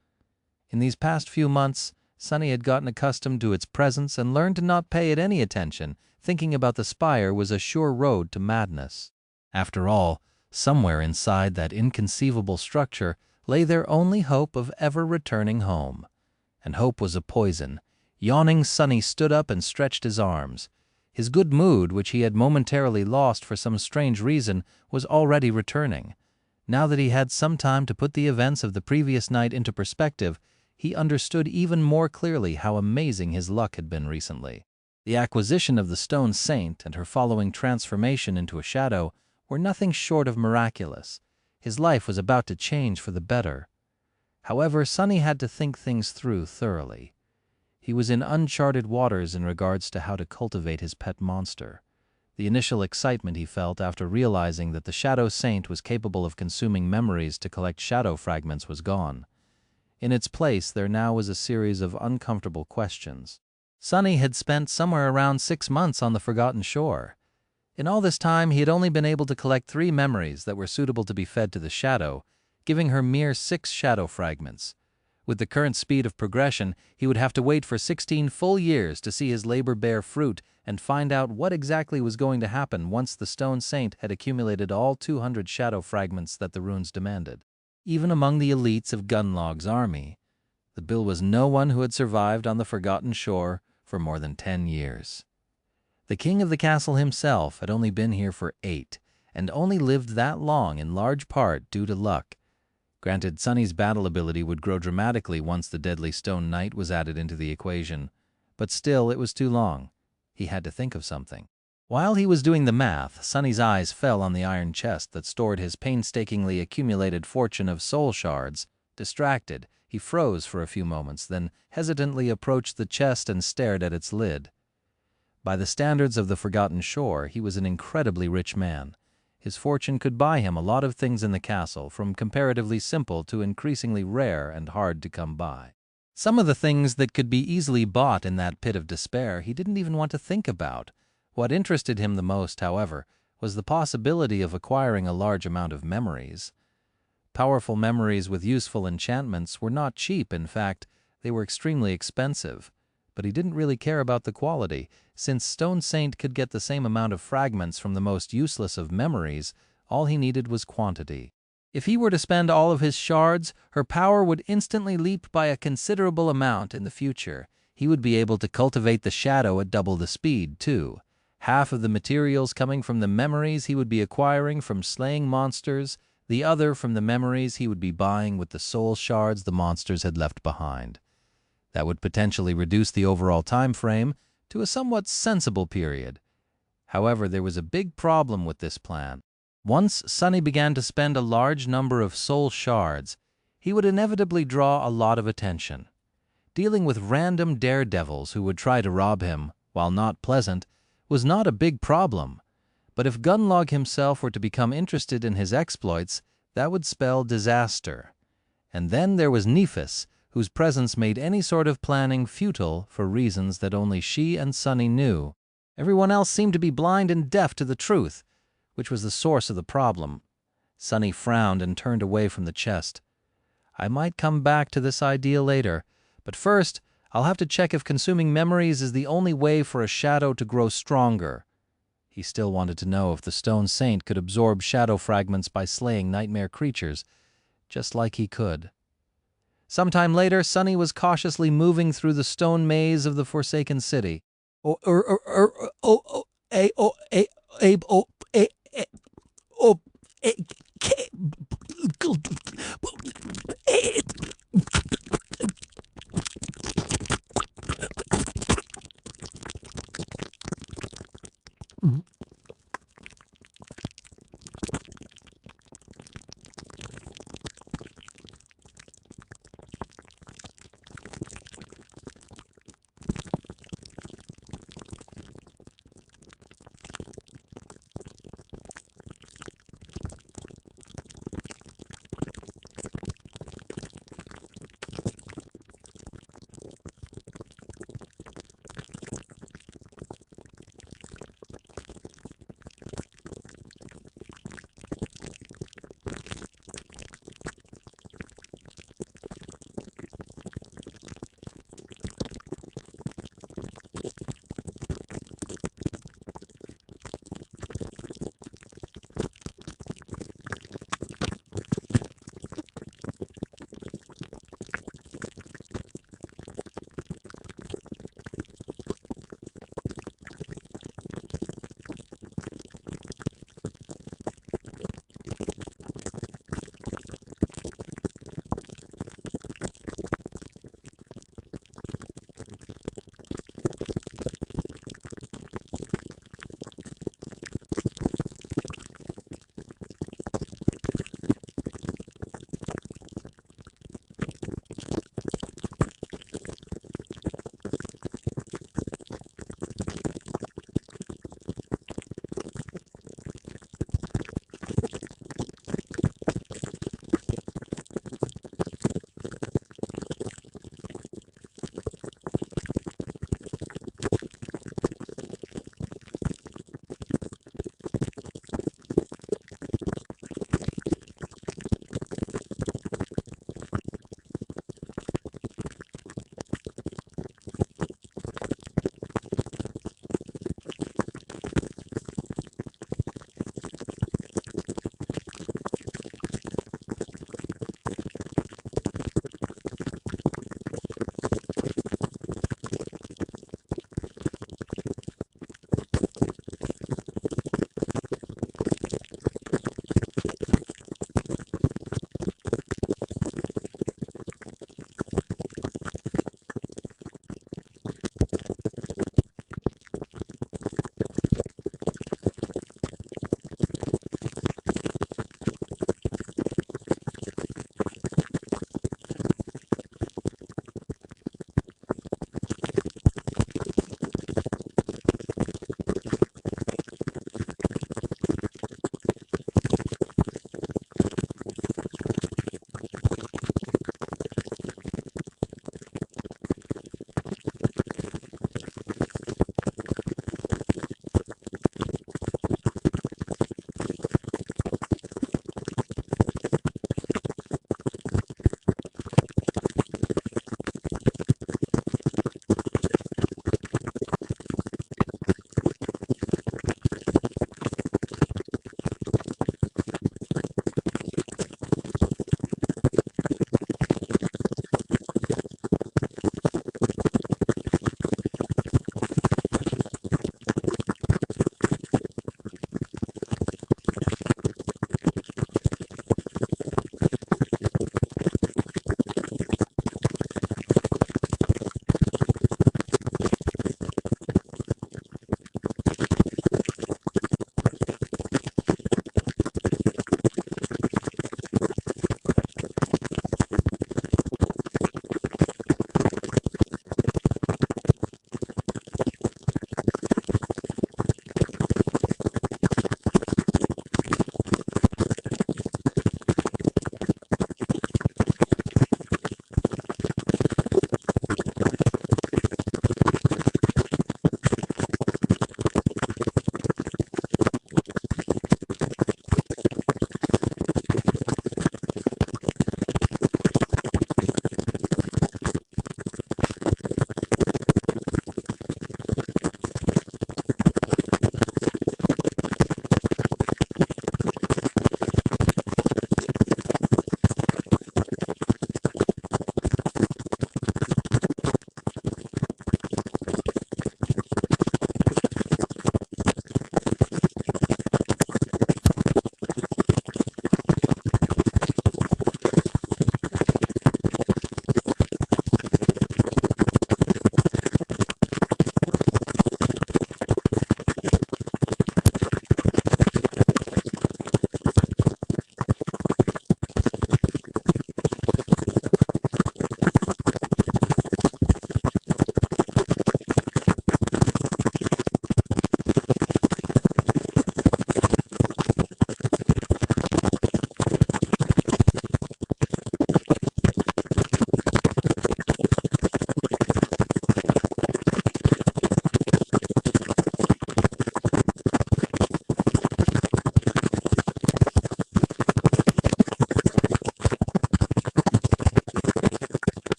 In these past few months, Sonny had gotten accustomed to its presence and learned to not pay it any attention. Thinking about the spire was a sure road to madness. After all, somewhere inside that inconceivable structure lay their only hope of ever returning home. And hope was a poison. Yawning, Sonny stood up and stretched his arms. His good mood, which he had momentarily lost for some strange reason, was already returning. Now that he had some time to put the events of the previous night into perspective, he understood even more clearly how amazing his luck had been recently. The acquisition of the stone saint and her following transformation into a shadow were nothing short of miraculous. His life was about to change for the better. However, Sonny had to think things through thoroughly. He was in uncharted waters in regards to how to cultivate his pet monster. The initial excitement he felt after realizing that the Shadow Saint was capable of consuming memories to collect shadow fragments was gone. In its place, there now was a series of uncomfortable questions. Sonny had spent somewhere around 6 months on the Forgotten Shore. In all this time, he had only been able to collect 3 memories that were suitable to be fed to the shadow, giving her mere 6 shadow fragments. With the current speed of progression, he would have to wait for 16 full years to see his labor bear fruit and find out what exactly was going to happen once the Stone Saint had accumulated all 200 shadow fragments that the runes demanded. Even among the elites of Gunlog's army, the bill was no one who had survived on the Forgotten Shore for more than 10 years. The king of the castle himself had only been here for 8, and only lived that long in large part due to luck. Granted, Sonny's battle ability would grow dramatically once the deadly Stone Knight was added into the equation, but still it was too long. He had to think of something. While he was doing the math, Sonny's eyes fell on the iron chest that stored his painstakingly accumulated fortune of soul shards. Distracted, he froze for a few moments, then hesitantly approached the chest and stared at its lid. By the standards of the Forgotten Shore, he was an incredibly rich man. His fortune could buy him a lot of things in the castle, from comparatively simple to increasingly rare and hard to come by. Some of the things that could be easily bought in that pit of despair he didn't even want to think about. What interested him the most, however, was the possibility of acquiring a large amount of memories. Powerful memories with useful enchantments were not cheap. In fact, they were extremely expensive. But he didn't really care about the quality. Since Stone Saint could get the same amount of fragments from the most useless of memories, all he needed was quantity. If he were to spend all of his shards, her power would instantly leap by a considerable amount in the future. He would be able to cultivate the shadow at double the speed, too. half of the materials coming from the memories he would be acquiring from slaying monsters, the other from the memories he would be buying with the soul shards the monsters had left behind. That would potentially reduce the overall time frame to a somewhat sensible period. However, there was a big problem with this plan. Once Sonny began to spend a large number of soul shards, he would inevitably draw a lot of attention. Dealing with random daredevils who would try to rob him, while not pleasant, was not a big problem. But if Gunlog himself were to become interested in his exploits, that would spell disaster. And then there was Nephis, whose presence made any sort of planning futile for reasons that only she and Sonny knew. Everyone else seemed to be blind and deaf to the truth, which was the source of the problem. Sonny frowned and turned away from the chest. I might come back to this idea later, but first I'll have to check if consuming memories is the only way for a shadow to grow stronger. He still wanted to know if the Stone Saint could absorb shadow fragments by slaying nightmare creatures, just like he could. Sometime later, Sonny was cautiously moving through the stone maze of the Forsaken City.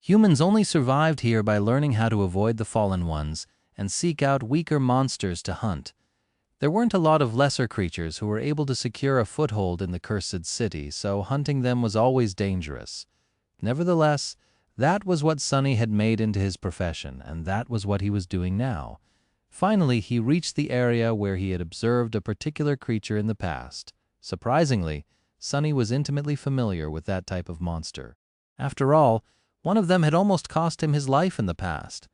Humans only survived here by learning how to avoid the fallen ones and seek out weaker monsters to hunt. There weren't a lot of lesser creatures who were able to secure a foothold in the cursed city, so hunting them was always dangerous. Nevertheless, that was what Sonny had made into his profession, and that was what he was doing now. Finally, he reached the area where he had observed a particular creature in the past. Surprisingly, Sonny was intimately familiar with that type of monster. After all, one of them had almost cost him his life in the past.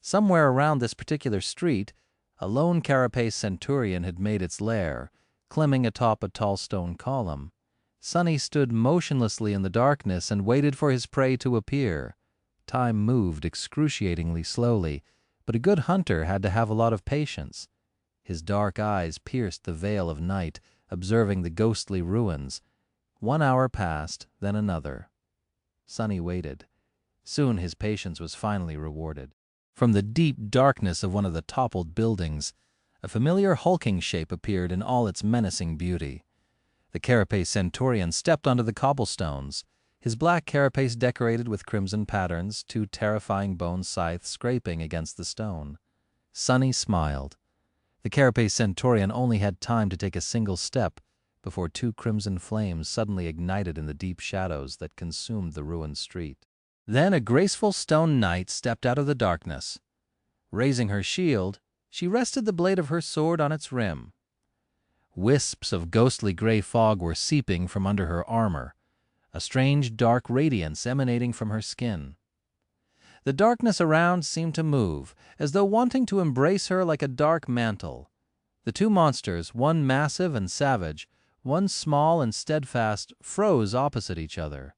Somewhere around this particular street, a lone carapace centurion had made its lair, climbing atop a tall stone column. Sonny stood motionlessly in the darkness and waited for his prey to appear. Time moved excruciatingly slowly, but a good hunter had to have a lot of patience. His dark eyes pierced the veil of night, observing the ghostly ruins. 1 hour passed, then another. Sonny waited. Soon his patience was finally rewarded. From the deep darkness of one of the toppled buildings, a familiar hulking shape appeared in all its menacing beauty. The carapace centurion stepped onto the cobblestones, his black carapace decorated with crimson patterns, 2 terrifying bone scythes scraping against the stone. Sonny smiled. The carapace centurion only had time to take a single step before 2 crimson flames suddenly ignited in the deep shadows that consumed the ruined street. Then a graceful stone knight stepped out of the darkness. Raising her shield, she rested the blade of her sword on its rim. Wisps of ghostly gray fog were seeping from under her armor, a strange dark radiance emanating from her skin. The darkness around seemed to move, as though wanting to embrace her like a dark mantle. The 2 monsters, one massive and savage, one small and steadfast, froze opposite each other.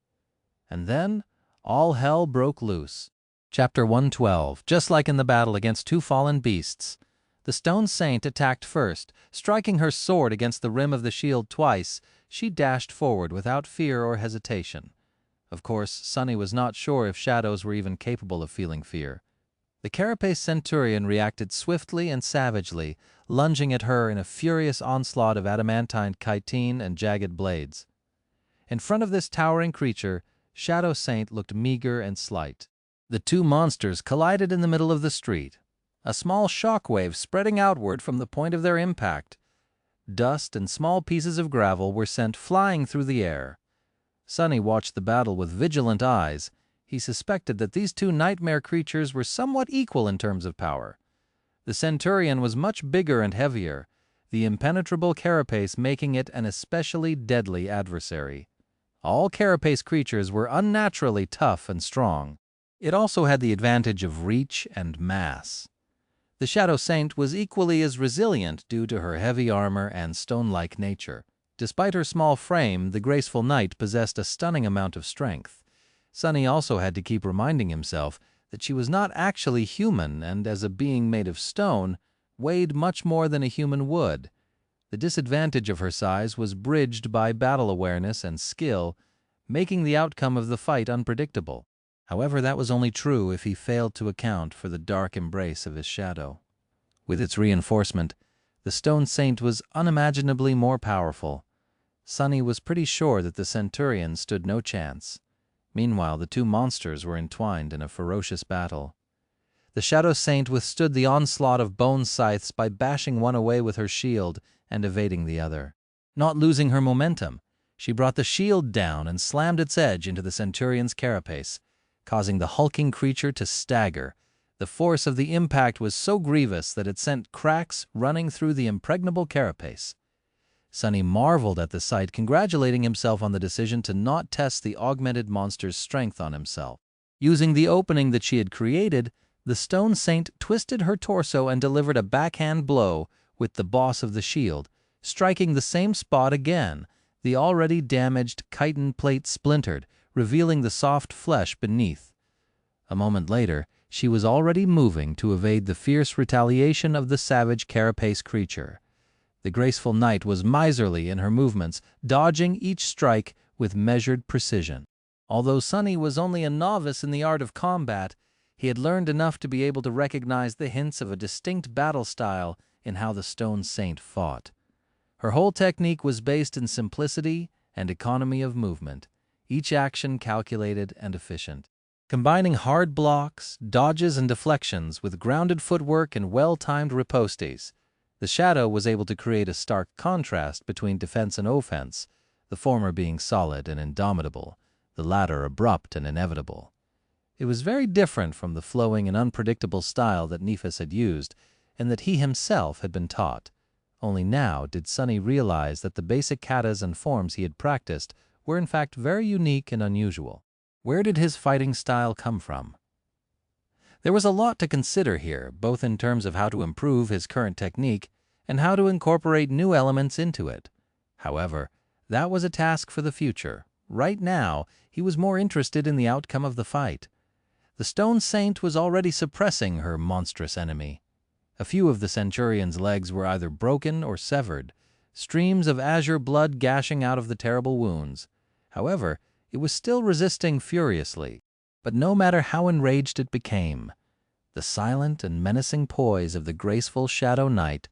And then all hell broke loose. Chapter 112. Just like in the battle against 2 fallen beasts, the stone saint attacked first. Striking her sword against the rim of the shield twice, she dashed forward without fear or hesitation. Of course, Sonny was not sure if shadows were even capable of feeling fear. The carapace centurion reacted swiftly and savagely, lunging at her in a furious onslaught of adamantine chitin and jagged blades. In front of this towering creature, Shadow Saint looked meager and slight. The 2 monsters collided in the middle of the street, a small shockwave spreading outward from the point of their impact. Dust and small pieces of gravel were sent flying through the air. Sonny watched the battle with vigilant eyes. He suspected that these 2 nightmare creatures were somewhat equal in terms of power. The centurion was much bigger and heavier, the impenetrable carapace making it an especially deadly adversary. All carapace creatures were unnaturally tough and strong. It also had the advantage of reach and mass. The Shadow Saint was equally as resilient due to her heavy armor and stone-like nature. Despite her small frame, the graceful knight possessed a stunning amount of strength. Sonny also had to keep reminding himself that she was not actually human and, as a being made of stone, weighed much more than a human would. The disadvantage of her size was bridged by battle awareness and skill, making the outcome of the fight unpredictable. However, that was only true if he failed to account for the dark embrace of his shadow. With its reinforcement, the stone saint was unimaginably more powerful. Sonny was pretty sure that the centurion stood no chance. Meanwhile, the 2 monsters were entwined in a ferocious battle. The Shadow Saint withstood the onslaught of bone scythes by bashing one away with her shield and evading the other. Not losing her momentum, she brought the shield down and slammed its edge into the centurion's carapace, causing the hulking creature to stagger. The force of the impact was so grievous that it sent cracks running through the impregnable carapace. Sonny marveled at the sight, congratulating himself on the decision to not test the augmented monster's strength on himself. Using the opening that she had created, the stone saint twisted her torso and delivered a backhand blow with the boss of the shield, striking the same spot again. The already damaged chitin plate splintered, revealing the soft flesh beneath. A moment later, she was already moving to evade the fierce retaliation of the savage carapace creature. The graceful knight was miserly in her movements, dodging each strike with measured precision. Although Sonny was only a novice in the art of combat, he had learned enough to be able to recognize the hints of a distinct battle style in how the stone saint fought. Her whole technique was based in simplicity and economy of movement, each action calculated and efficient. Combining hard blocks, dodges, and deflections with grounded footwork and well-timed ripostes, the Shadow was able to create a stark contrast between defense and offense, the former being solid and indomitable, the latter abrupt and inevitable. It was very different from the flowing and unpredictable style that Nephis had used and that he himself had been taught. Only now did Sunny realize that the basic katas and forms he had practiced were in fact very unique and unusual. Where did his fighting style come from? There was a lot to consider here, both in terms of how to improve his current technique and how to incorporate new elements into it. However, that was a task for the future. Right now, he was more interested in the outcome of the fight. The Stone Saint was already suppressing her monstrous enemy. A few of the Centurion's legs were either broken or severed, streams of azure blood gashing out of the terrible wounds. However, it was still resisting furiously. But no matter how enraged it became, the silent and menacing poise of the graceful Shadow Knight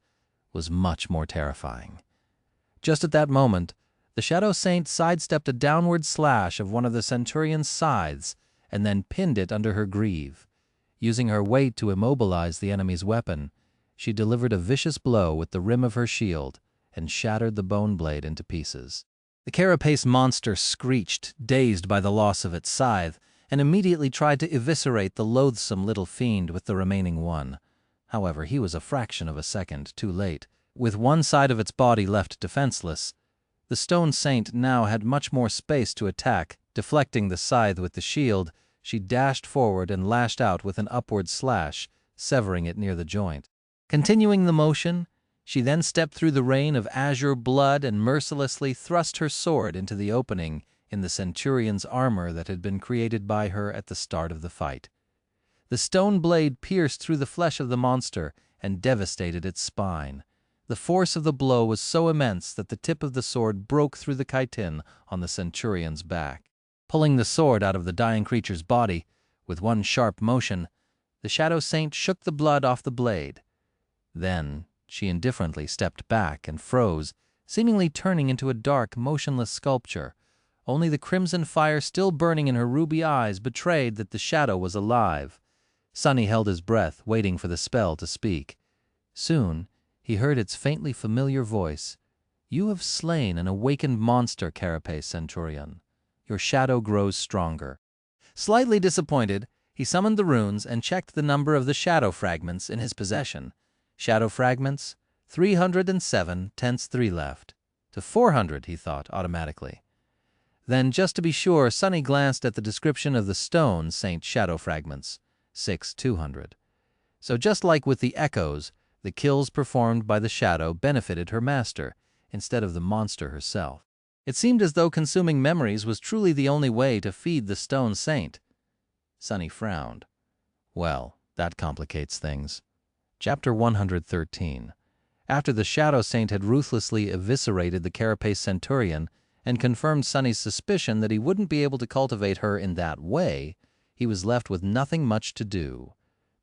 was much more terrifying. Just at that moment, the Shadow Saint sidestepped a downward slash of one of the Centurion's scythes and then pinned it under her greave. Using her weight to immobilize the enemy's weapon, she delivered a vicious blow with the rim of her shield and shattered the bone blade into pieces. The carapace monster screeched, dazed by the loss of its scythe, and immediately tried to eviscerate the loathsome little fiend with the remaining one. However, he was a fraction of a second too late. With one side of its body left defenseless, the Stone Saint now had much more space to attack. Deflecting the scythe with the shield, she dashed forward and lashed out with an upward slash, severing it near the joint. Continuing the motion, she then stepped through the rain of azure blood and mercilessly thrust her sword into the opening in the Centurion's armor that had been created by her at the start of the fight. The stone blade pierced through the flesh of the monster and devastated its spine. The force of the blow was so immense that the tip of the sword broke through the chitin on the Centurion's back. Pulling the sword out of the dying creature's body, with one sharp motion, the Shadow Saint shook the blood off the blade. Then she indifferently stepped back and froze, seemingly turning into a dark, motionless sculpture. Only the crimson fire still burning in her ruby eyes betrayed that the shadow was alive. Sunny held his breath, waiting for the spell to speak. Soon, he heard its faintly familiar voice. "You have slain an awakened monster, Carapace Centurion. Your shadow grows stronger." Slightly disappointed, he summoned the runes and checked the number of the shadow fragments in his possession. Shadow fragments, 307, tense 3 left. To 400, he thought automatically. Then, just to be sure, Sunny glanced at the description of the Stone Saint shadow fragments, 6,200. So just like with the echoes, the kills performed by the shadow benefited her master, instead of the monster herself. It seemed as though consuming memories was truly the only way to feed the Stone Saint. Sunny frowned. Well, that complicates things. Chapter 113. After the Shadow Saint had ruthlessly eviscerated the Carapace Centurion and confirmed Sunny's suspicion that he wouldn't be able to cultivate her in that way, he was left with nothing much to do.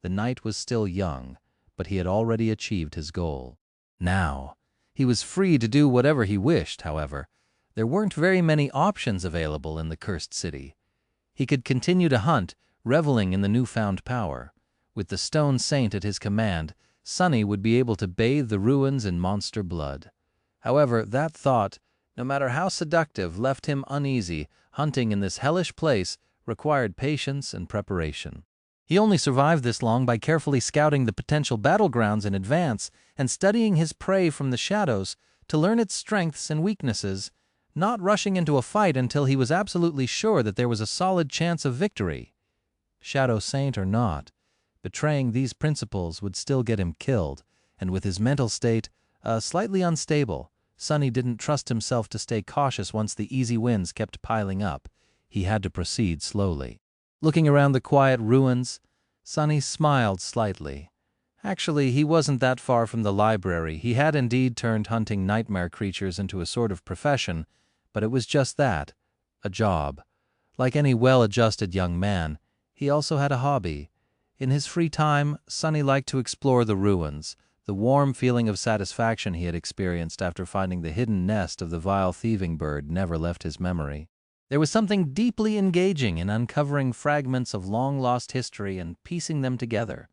The knight was still young, but he had already achieved his goal. Now, he was free to do whatever he wished, however. There weren't very many options available in the cursed city. He could continue to hunt, reveling in the newfound power. With the Stone Saint at his command, Sunny would be able to bathe the ruins in monster blood. However, that thought, no matter how seductive, left him uneasy. Hunting in this hellish place required patience and preparation. He only survived this long by carefully scouting the potential battlegrounds in advance and studying his prey from the shadows to learn its strengths and weaknesses, not rushing into a fight until he was absolutely sure that there was a solid chance of victory. Shadow Saint or not, betraying these principles would still get him killed, and with his mental state slightly unstable, Sunny didn't trust himself to stay cautious once the easy wins kept piling up. He had to proceed slowly. Looking around the quiet ruins, Sunny smiled slightly. Actually, he wasn't that far from the library. He had indeed turned hunting nightmare creatures into a sort of profession, but it was just that, a job. Like any well-adjusted young man, he also had a hobby. In his free time, Sunny liked to explore the ruins. The warm feeling of satisfaction he had experienced after finding the hidden nest of the vile thieving bird never left his memory. There was something deeply engaging in uncovering fragments of long-lost history and piecing them together.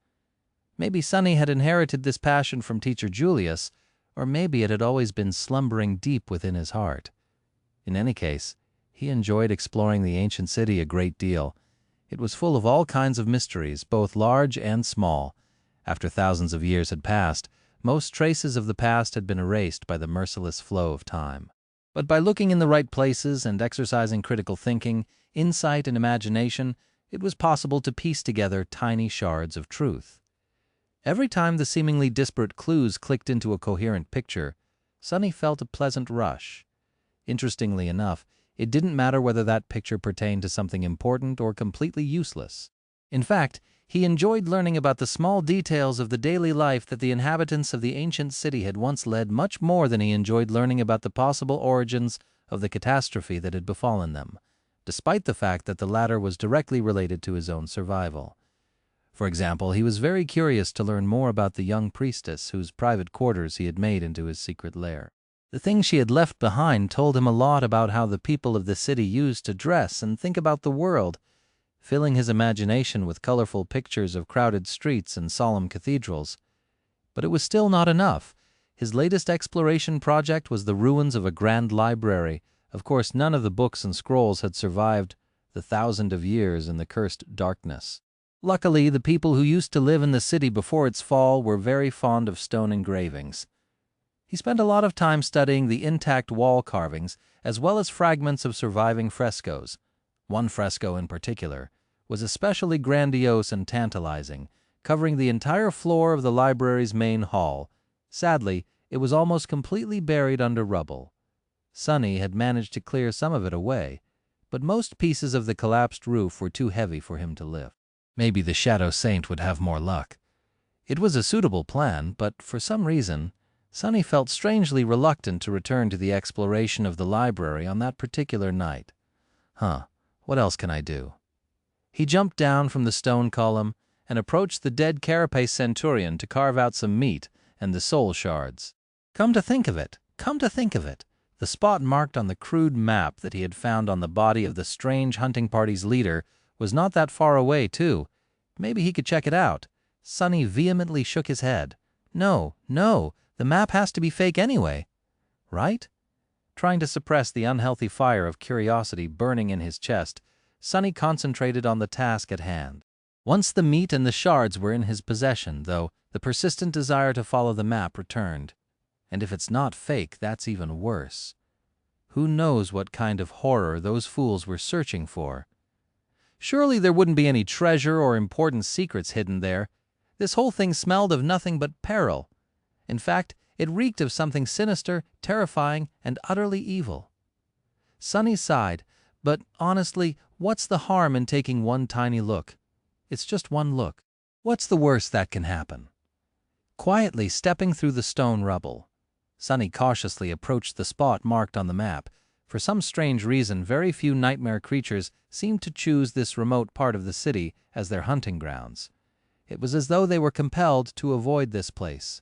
Maybe Sonny had inherited this passion from teacher Julius, or maybe it had always been slumbering deep within his heart. In any case, he enjoyed exploring the ancient city a great deal. It was full of all kinds of mysteries, both large and small. After thousands of years had passed, most traces of the past had been erased by the merciless flow of time. But by looking in the right places and exercising critical thinking, insight, and imagination, it was possible to piece together tiny shards of truth. Every time the seemingly disparate clues clicked into a coherent picture, Sonny felt a pleasant rush. Interestingly enough, it didn't matter whether that picture pertained to something important or completely useless. In fact, he enjoyed learning about the small details of the daily life that the inhabitants of the ancient city had once led much more than he enjoyed learning about the possible origins of the catastrophe that had befallen them, despite the fact that the latter was directly related to his own survival. For example, he was very curious to learn more about the young priestess whose private quarters he had made into his secret lair. The things she had left behind told him a lot about how the people of the city used to dress and think about the world, filling his imagination with colorful pictures of crowded streets and solemn cathedrals. But it was still not enough. His latest exploration project was the ruins of a grand library. Of course, none of the books and scrolls had survived the 1,000 of years in the cursed darkness. Luckily, the people who used to live in the city before its fall were very fond of stone engravings. He spent a lot of time studying the intact wall carvings as well as fragments of surviving frescoes. One fresco in particular was especially grandiose and tantalizing, covering the entire floor of the library's main hall. Sadly, it was almost completely buried under rubble. Sonny had managed to clear some of it away, but most pieces of the collapsed roof were too heavy for him to lift. Maybe the Shadow Saint would have more luck. It was a suitable plan, but for some reason, Sonny felt strangely reluctant to return to the exploration of the library on that particular night. What else can I do? He jumped down from the stone column and approached the dead carapace centurion to carve out some meat and the soul shards. Come to think of it, the spot marked on the crude map that he had found on the body of the strange hunting party's leader was not that far away, too. Maybe he could check it out. Sonny vehemently shook his head. No, the map has to be fake anyway. Right? Trying to suppress the unhealthy fire of curiosity burning in his chest, Sonny concentrated on the task at hand. Once the meat and the shards were in his possession, though, the persistent desire to follow the map returned. And if it's not fake, that's even worse. Who knows what kind of horror those fools were searching for? Surely there wouldn't be any treasure or important secrets hidden there. This whole thing smelled of nothing but peril. In fact, it reeked of something sinister, terrifying, and utterly evil. Sonny sighed, but honestly, what's the harm in taking one tiny look? It's just one look. What's the worst that can happen? Quietly stepping through the stone rubble, Sonny cautiously approached the spot marked on the map. For some strange reason, very few nightmare creatures seemed to choose this remote part of the city as their hunting grounds. It was as though they were compelled to avoid this place.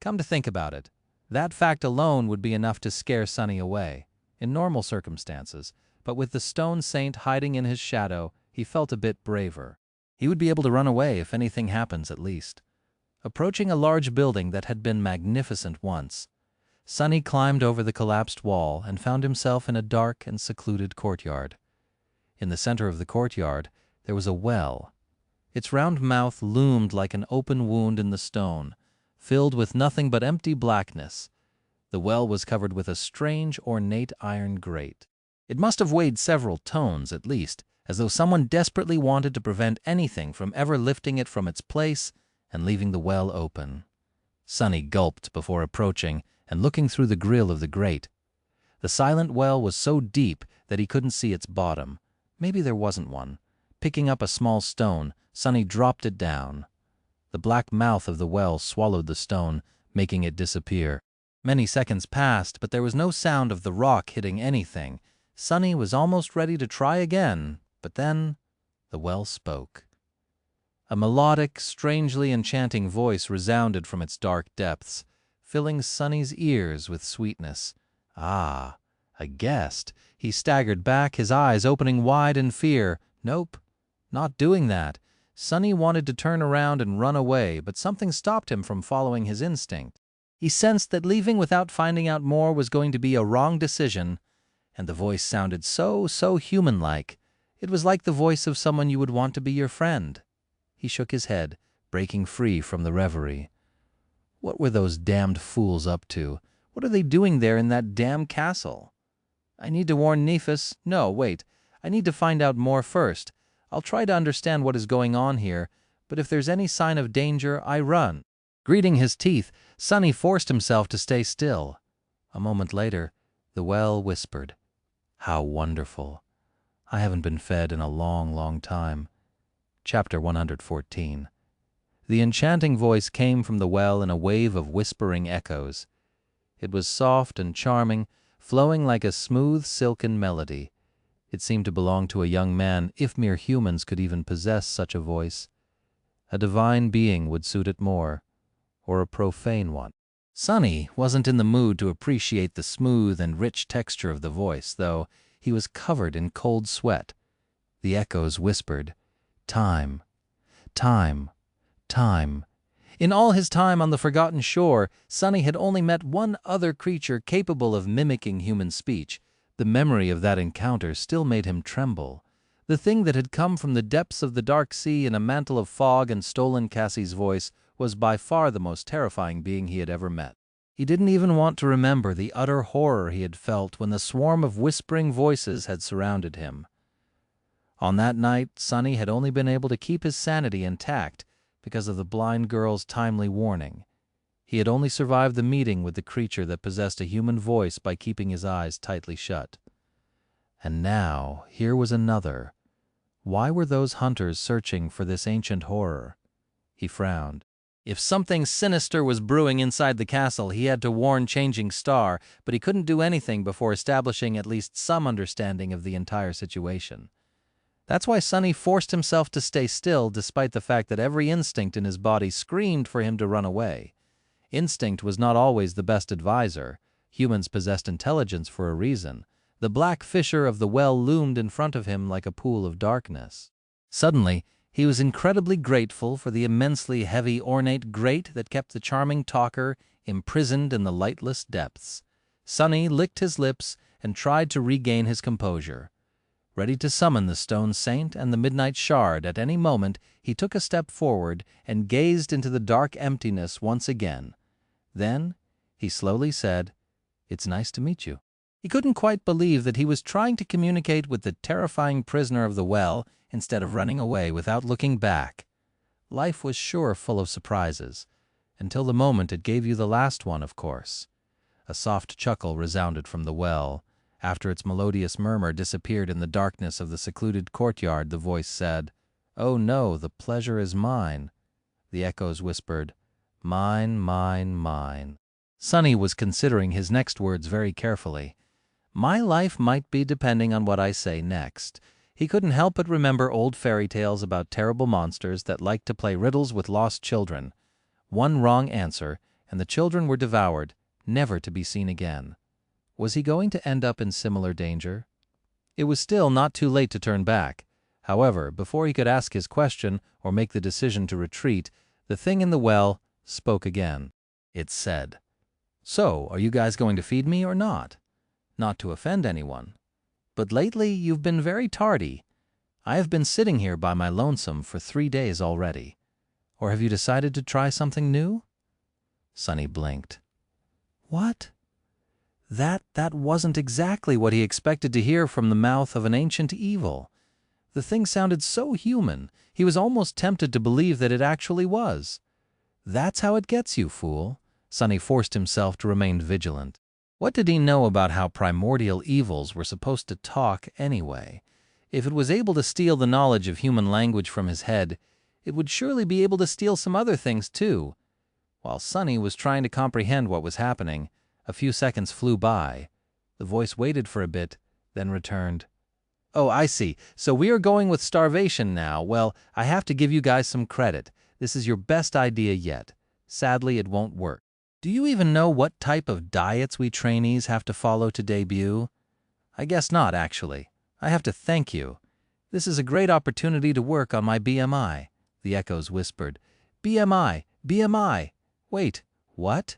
Come to think about it, that fact alone would be enough to scare Sonny away, in normal circumstances, but with the stone saint hiding in his shadow, he felt a bit braver. He would be able to run away if anything happens at least. Approaching a large building that had been magnificent once, Sonny climbed over the collapsed wall and found himself in a dark and secluded courtyard. In the center of the courtyard, there was a well. Its round mouth loomed like an open wound in the stone, filled with nothing but empty blackness. The well was covered with a strange, ornate iron grate. It must have weighed several tons, at least, as though someone desperately wanted to prevent anything from ever lifting it from its place and leaving the well open. Sonny gulped before approaching and looking through the grill of the grate. The silent well was so deep that he couldn't see its bottom. Maybe there wasn't one. Picking up a small stone, Sonny dropped it down. The black mouth of the well swallowed the stone, making it disappear. Many seconds passed, but there was no sound of the rock hitting anything. Sonny was almost ready to try again, but then the well spoke. A melodic, strangely enchanting voice resounded from its dark depths, filling Sonny's ears with sweetness. Ah, A guest? He staggered back, his eyes opening wide in fear. Nope, not doing that. Sonny wanted to turn around and run away, but something stopped him from following his instinct. He sensed that leaving without finding out more was going to be a wrong decision, and the voice sounded so human-like. It was like the voice of someone you would want to be your friend. He shook his head, breaking free from the reverie. What were those damned fools up to? What are they doing there in that damn castle? I need to warn Nephis. No, wait. I need to find out more first. I'll try to understand what is going on here, but if there's any sign of danger, I run. Greeting his teeth, Sonny forced himself to stay still. A moment later, the well whispered, "How wonderful. I haven't been fed in a long time." Chapter 114. The enchanting voice came from the well in a wave of whispering echoes. It was soft and charming, flowing like a smooth silken melody. It seemed to belong to a young man, if mere humans could even possess such a voice. A divine being would suit it more, or a profane one. Sonny wasn't in the mood to appreciate the smooth and rich texture of the voice, though he was covered in cold sweat. The echoes whispered, "Time, time, time." In all his time on the forgotten shore, Sonny had only met one other creature capable of mimicking human speech. The memory of that encounter still made him tremble. The thing that had come from the depths of the dark sea in a mantle of fog and stolen Cassie's voice was by far the most terrifying being he had ever met. He didn't even want to remember the utter horror he had felt when the swarm of whispering voices had surrounded him. On that night, Sonny had only been able to keep his sanity intact because of the blind girl's timely warning. He had only survived the meeting with the creature that possessed a human voice by keeping his eyes tightly shut. And now, here was another. Why were those hunters searching for this ancient horror? He frowned. If something sinister was brewing inside the castle, he had to warn Changing Star, but he couldn't do anything before establishing at least some understanding of the entire situation. That's why Sonny forced himself to stay still, despite the fact that every instinct in his body screamed for him to run away. Instinct was not always the best advisor. Humans possessed intelligence for a reason. The black fissure of the well loomed in front of him like a pool of darkness. Suddenly, he was incredibly grateful for the immensely heavy ornate grate that kept the charming talker imprisoned in the lightless depths. Sonny licked his lips and tried to regain his composure. Ready to summon the stone saint and the midnight shard at any moment, he took a step forward and gazed into the dark emptiness once again. Then he slowly said, "It's nice to meet you." He couldn't quite believe that he was trying to communicate with the terrifying prisoner of the well instead of running away without looking back. Life was sure full of surprises, until the moment it gave you the last one, of course. A soft chuckle resounded from the well. After its melodious murmur disappeared in the darkness of the secluded courtyard, the voice said, "Oh no, the pleasure is mine." The echoes whispered, "Mine, mine, mine." Sonny was considering his next words very carefully. My life might be depending on what I say next. He couldn't help but remember old fairy tales about terrible monsters that liked to play riddles with lost children. One wrong answer, and the children were devoured, never to be seen again. Was he going to end up in similar danger? It was still not too late to turn back. However, before he could ask his question or make the decision to retreat, the thing in the well spoke again. It said, "So, are you guys going to feed me or not? Not to offend anyone, but lately you've been very tardy. I have been sitting here by my lonesome for 3 days already. Or have you decided to try something new?" Sonny blinked. What? That wasn't exactly what he expected to hear from the mouth of an ancient evil. The thing sounded so human, he was almost tempted to believe that it actually was. That's how it gets you, fool. Sonny forced himself to remain vigilant. What did he know about how primordial evils were supposed to talk anyway? If it was able to steal the knowledge of human language from his head, it would surely be able to steal some other things too. While Sonny was trying to comprehend what was happening, a few seconds flew by. The voice waited for a bit, then returned. "Oh, I see. So we are going with starvation now. Well, I have to give you guys some credit. This is your best idea yet. Sadly, it won't work. Do you even know what type of diets we trainees have to follow to debut? I guess not, actually. I have to thank you. This is a great opportunity to work on my BMI, the echoes whispered. BMI, BMI. Wait, what?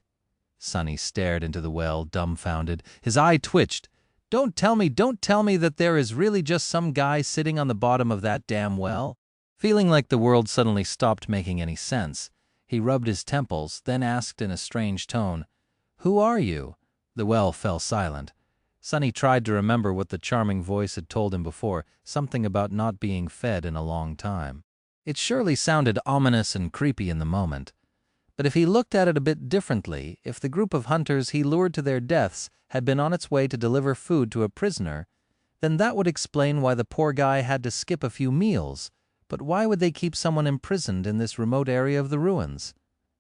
Sonny stared into the well, dumbfounded. His eye twitched. Don't tell me that there is really just some guy sitting on the bottom of that damn well? Feeling like the world suddenly stopped making any sense, he rubbed his temples, then asked in a strange tone, Who are you? The well fell silent. Sonny tried to remember what the charming voice had told him before, something about not being fed in a long time. It surely sounded ominous and creepy in the moment. But if he looked at it a bit differently, if the group of hunters he lured to their deaths had been on its way to deliver food to a prisoner, then that would explain why the poor guy had to skip a few meals. But why would they keep someone imprisoned in this remote area of the ruins?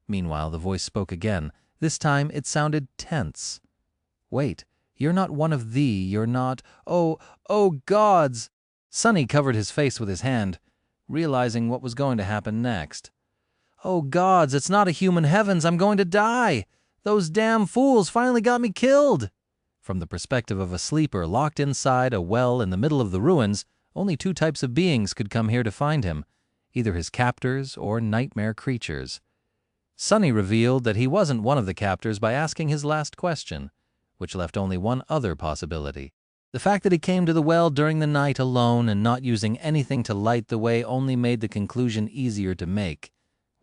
Meanwhile, the voice spoke again. This time it sounded tense. Wait, you're not one of you're not— Oh gods! Sonny covered his face with his hand, realizing what was going to happen next. Oh gods, it's not a human heavens, I'm going to die! Those damn fools finally got me killed! From the perspective of a sleeper locked inside a well in the middle of the ruins, only two types of beings could come here to find him, either his captors or nightmare creatures. Sonny revealed that he wasn't one of the captors by asking his last question, which left only one other possibility. The fact that he came to the well during the night alone and not using anything to light the way only made the conclusion easier to make.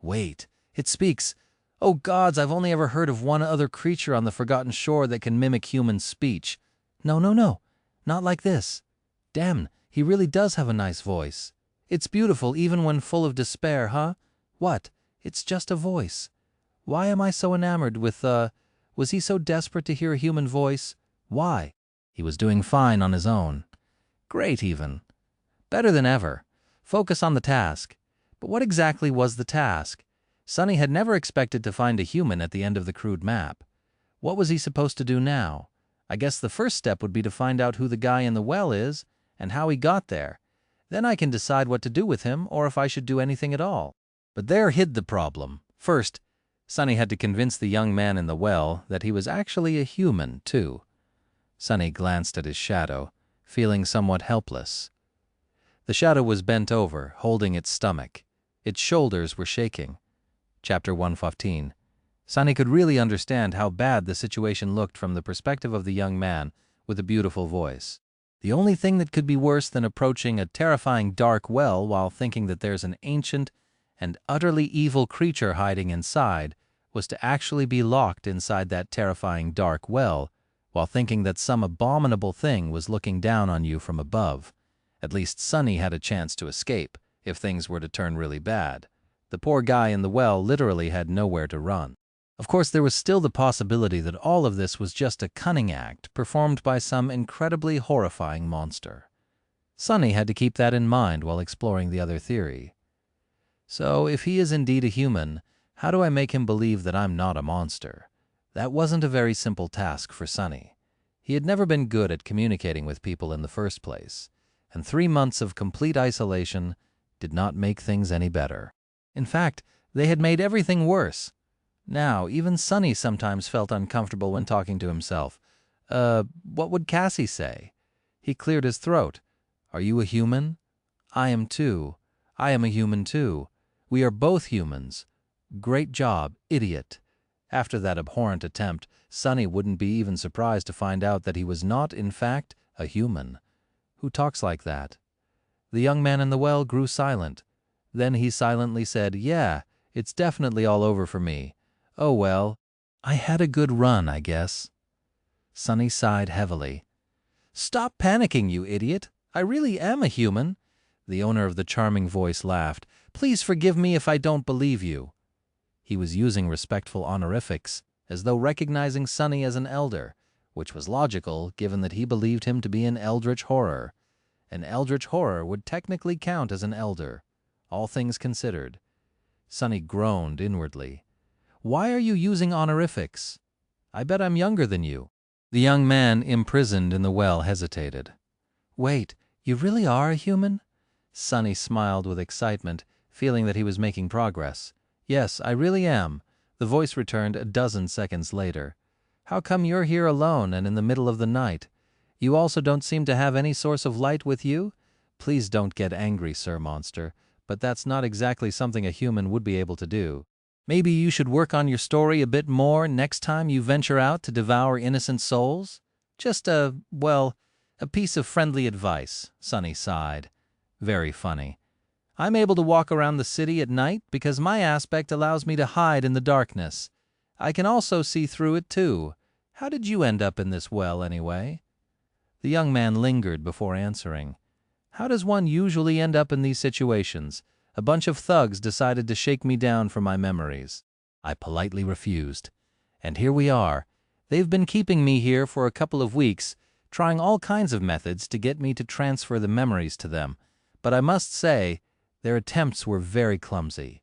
Wait, it speaks. Oh gods, I've only ever heard of one other creature on the Forgotten Shore that can mimic human speech. No, not like this. Damn, he really does have a nice voice. It's beautiful even when full of despair, huh? What? It's just a voice. Why am I so enamored with, was he so desperate to hear a human voice? Why? He was doing fine on his own. Great, even. Better than ever. Focus on the task. But what exactly was the task? Sonny had never expected to find a human at the end of the crude map. What was he supposed to do now? I guess the first step would be to find out who the guy in the well is and how he got there. Then I can decide what to do with him or if I should do anything at all. But there hid the problem. First, Sonny had to convince the young man in the well that he was actually a human, too. Sonny glanced at his shadow, feeling somewhat helpless. The shadow was bent over, holding its stomach. Its shoulders were shaking. Chapter 115. Sonny could really understand how bad the situation looked from the perspective of the young man with a beautiful voice. The only thing that could be worse than approaching a terrifying dark well while thinking that there's an ancient and utterly evil creature hiding inside was to actually be locked inside that terrifying dark well while thinking that some abominable thing was looking down on you from above. At least Sonny had a chance to escape if things were to turn really bad. The poor guy in the well literally had nowhere to run. Of course, there was still the possibility that all of this was just a cunning act performed by some incredibly horrifying monster. Sonny had to keep that in mind while exploring the other theory. So, if he is indeed a human, how do I make him believe that I'm not a monster? That wasn't a very simple task for Sonny. He had never been good at communicating with people in the first place, and 3 months of complete isolation did not make things any better. In fact, they had made everything worse. Now, even Sonny sometimes felt uncomfortable when talking to himself. What would Cassie say? He cleared his throat. Are you a human? I am too. I am a human too. We are both humans. Great job, idiot. After that abhorrent attempt, Sonny wouldn't be even surprised to find out that he was not, in fact, a human. Who talks like that? The young man in the well grew silent. Then he silently said, Yeah, it's definitely all over for me. Oh well, I had a good run, I guess. Sonny sighed heavily. Stop panicking, you idiot. I really am a human. The owner of the charming voice laughed. Please forgive me if I don't believe you. He was using respectful honorifics, as though recognizing Sonny as an elder, which was logical given that he believed him to be an eldritch horror. An eldritch horror would technically count as an elder, all things considered. Sonny groaned inwardly. Why are you using honorifics? I bet I'm younger than you. The young man imprisoned in the well hesitated. Wait, you really are a human? Sonny smiled with excitement, feeling that he was making progress. Yes, I really am. The voice returned a dozen seconds later. How come you're here alone and in the middle of the night? You also don't seem to have any source of light with you? Please don't get angry, Sir Monster, but that's not exactly something a human would be able to do. Maybe you should work on your story a bit more next time you venture out to devour innocent souls? Just a piece of friendly advice, Sunny sighed. Very funny. I'm able to walk around the city at night because my aspect allows me to hide in the darkness. I can also see through it too. How did you end up in this well, anyway? The young man lingered before answering. How does one usually end up in these situations? A bunch of thugs decided to shake me down for my memories. I politely refused. And here we are. They've been keeping me here for a couple of weeks, trying all kinds of methods to get me to transfer the memories to them. But I must say, their attempts were very clumsy.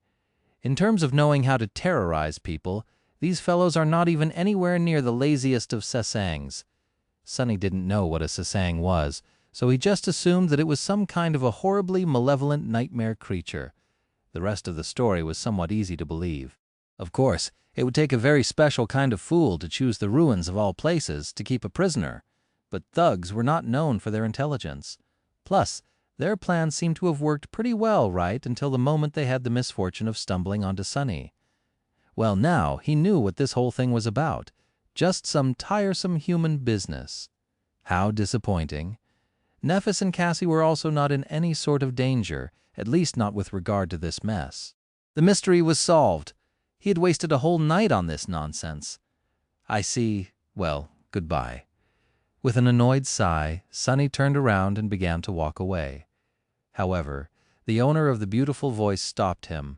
In terms of knowing how to terrorize people, these fellows are not even anywhere near the laziest of sasangs. Sunny didn't know what a sasang was, so he just assumed that it was some kind of a horribly malevolent nightmare creature. The rest of the story was somewhat easy to believe. Of course, it would take a very special kind of fool to choose the ruins of all places to keep a prisoner, but thugs were not known for their intelligence. Plus, their plan seemed to have worked pretty well right until the moment they had the misfortune of stumbling onto Sunny. Well, now he knew what this whole thing was about. Just some tiresome human business. How disappointing. Nephis and Cassie were also not in any sort of danger, at least not with regard to this mess. The mystery was solved. He had wasted a whole night on this nonsense. I see. Well, goodbye. With an annoyed sigh, Sunny turned around and began to walk away. However, the owner of the beautiful voice stopped him.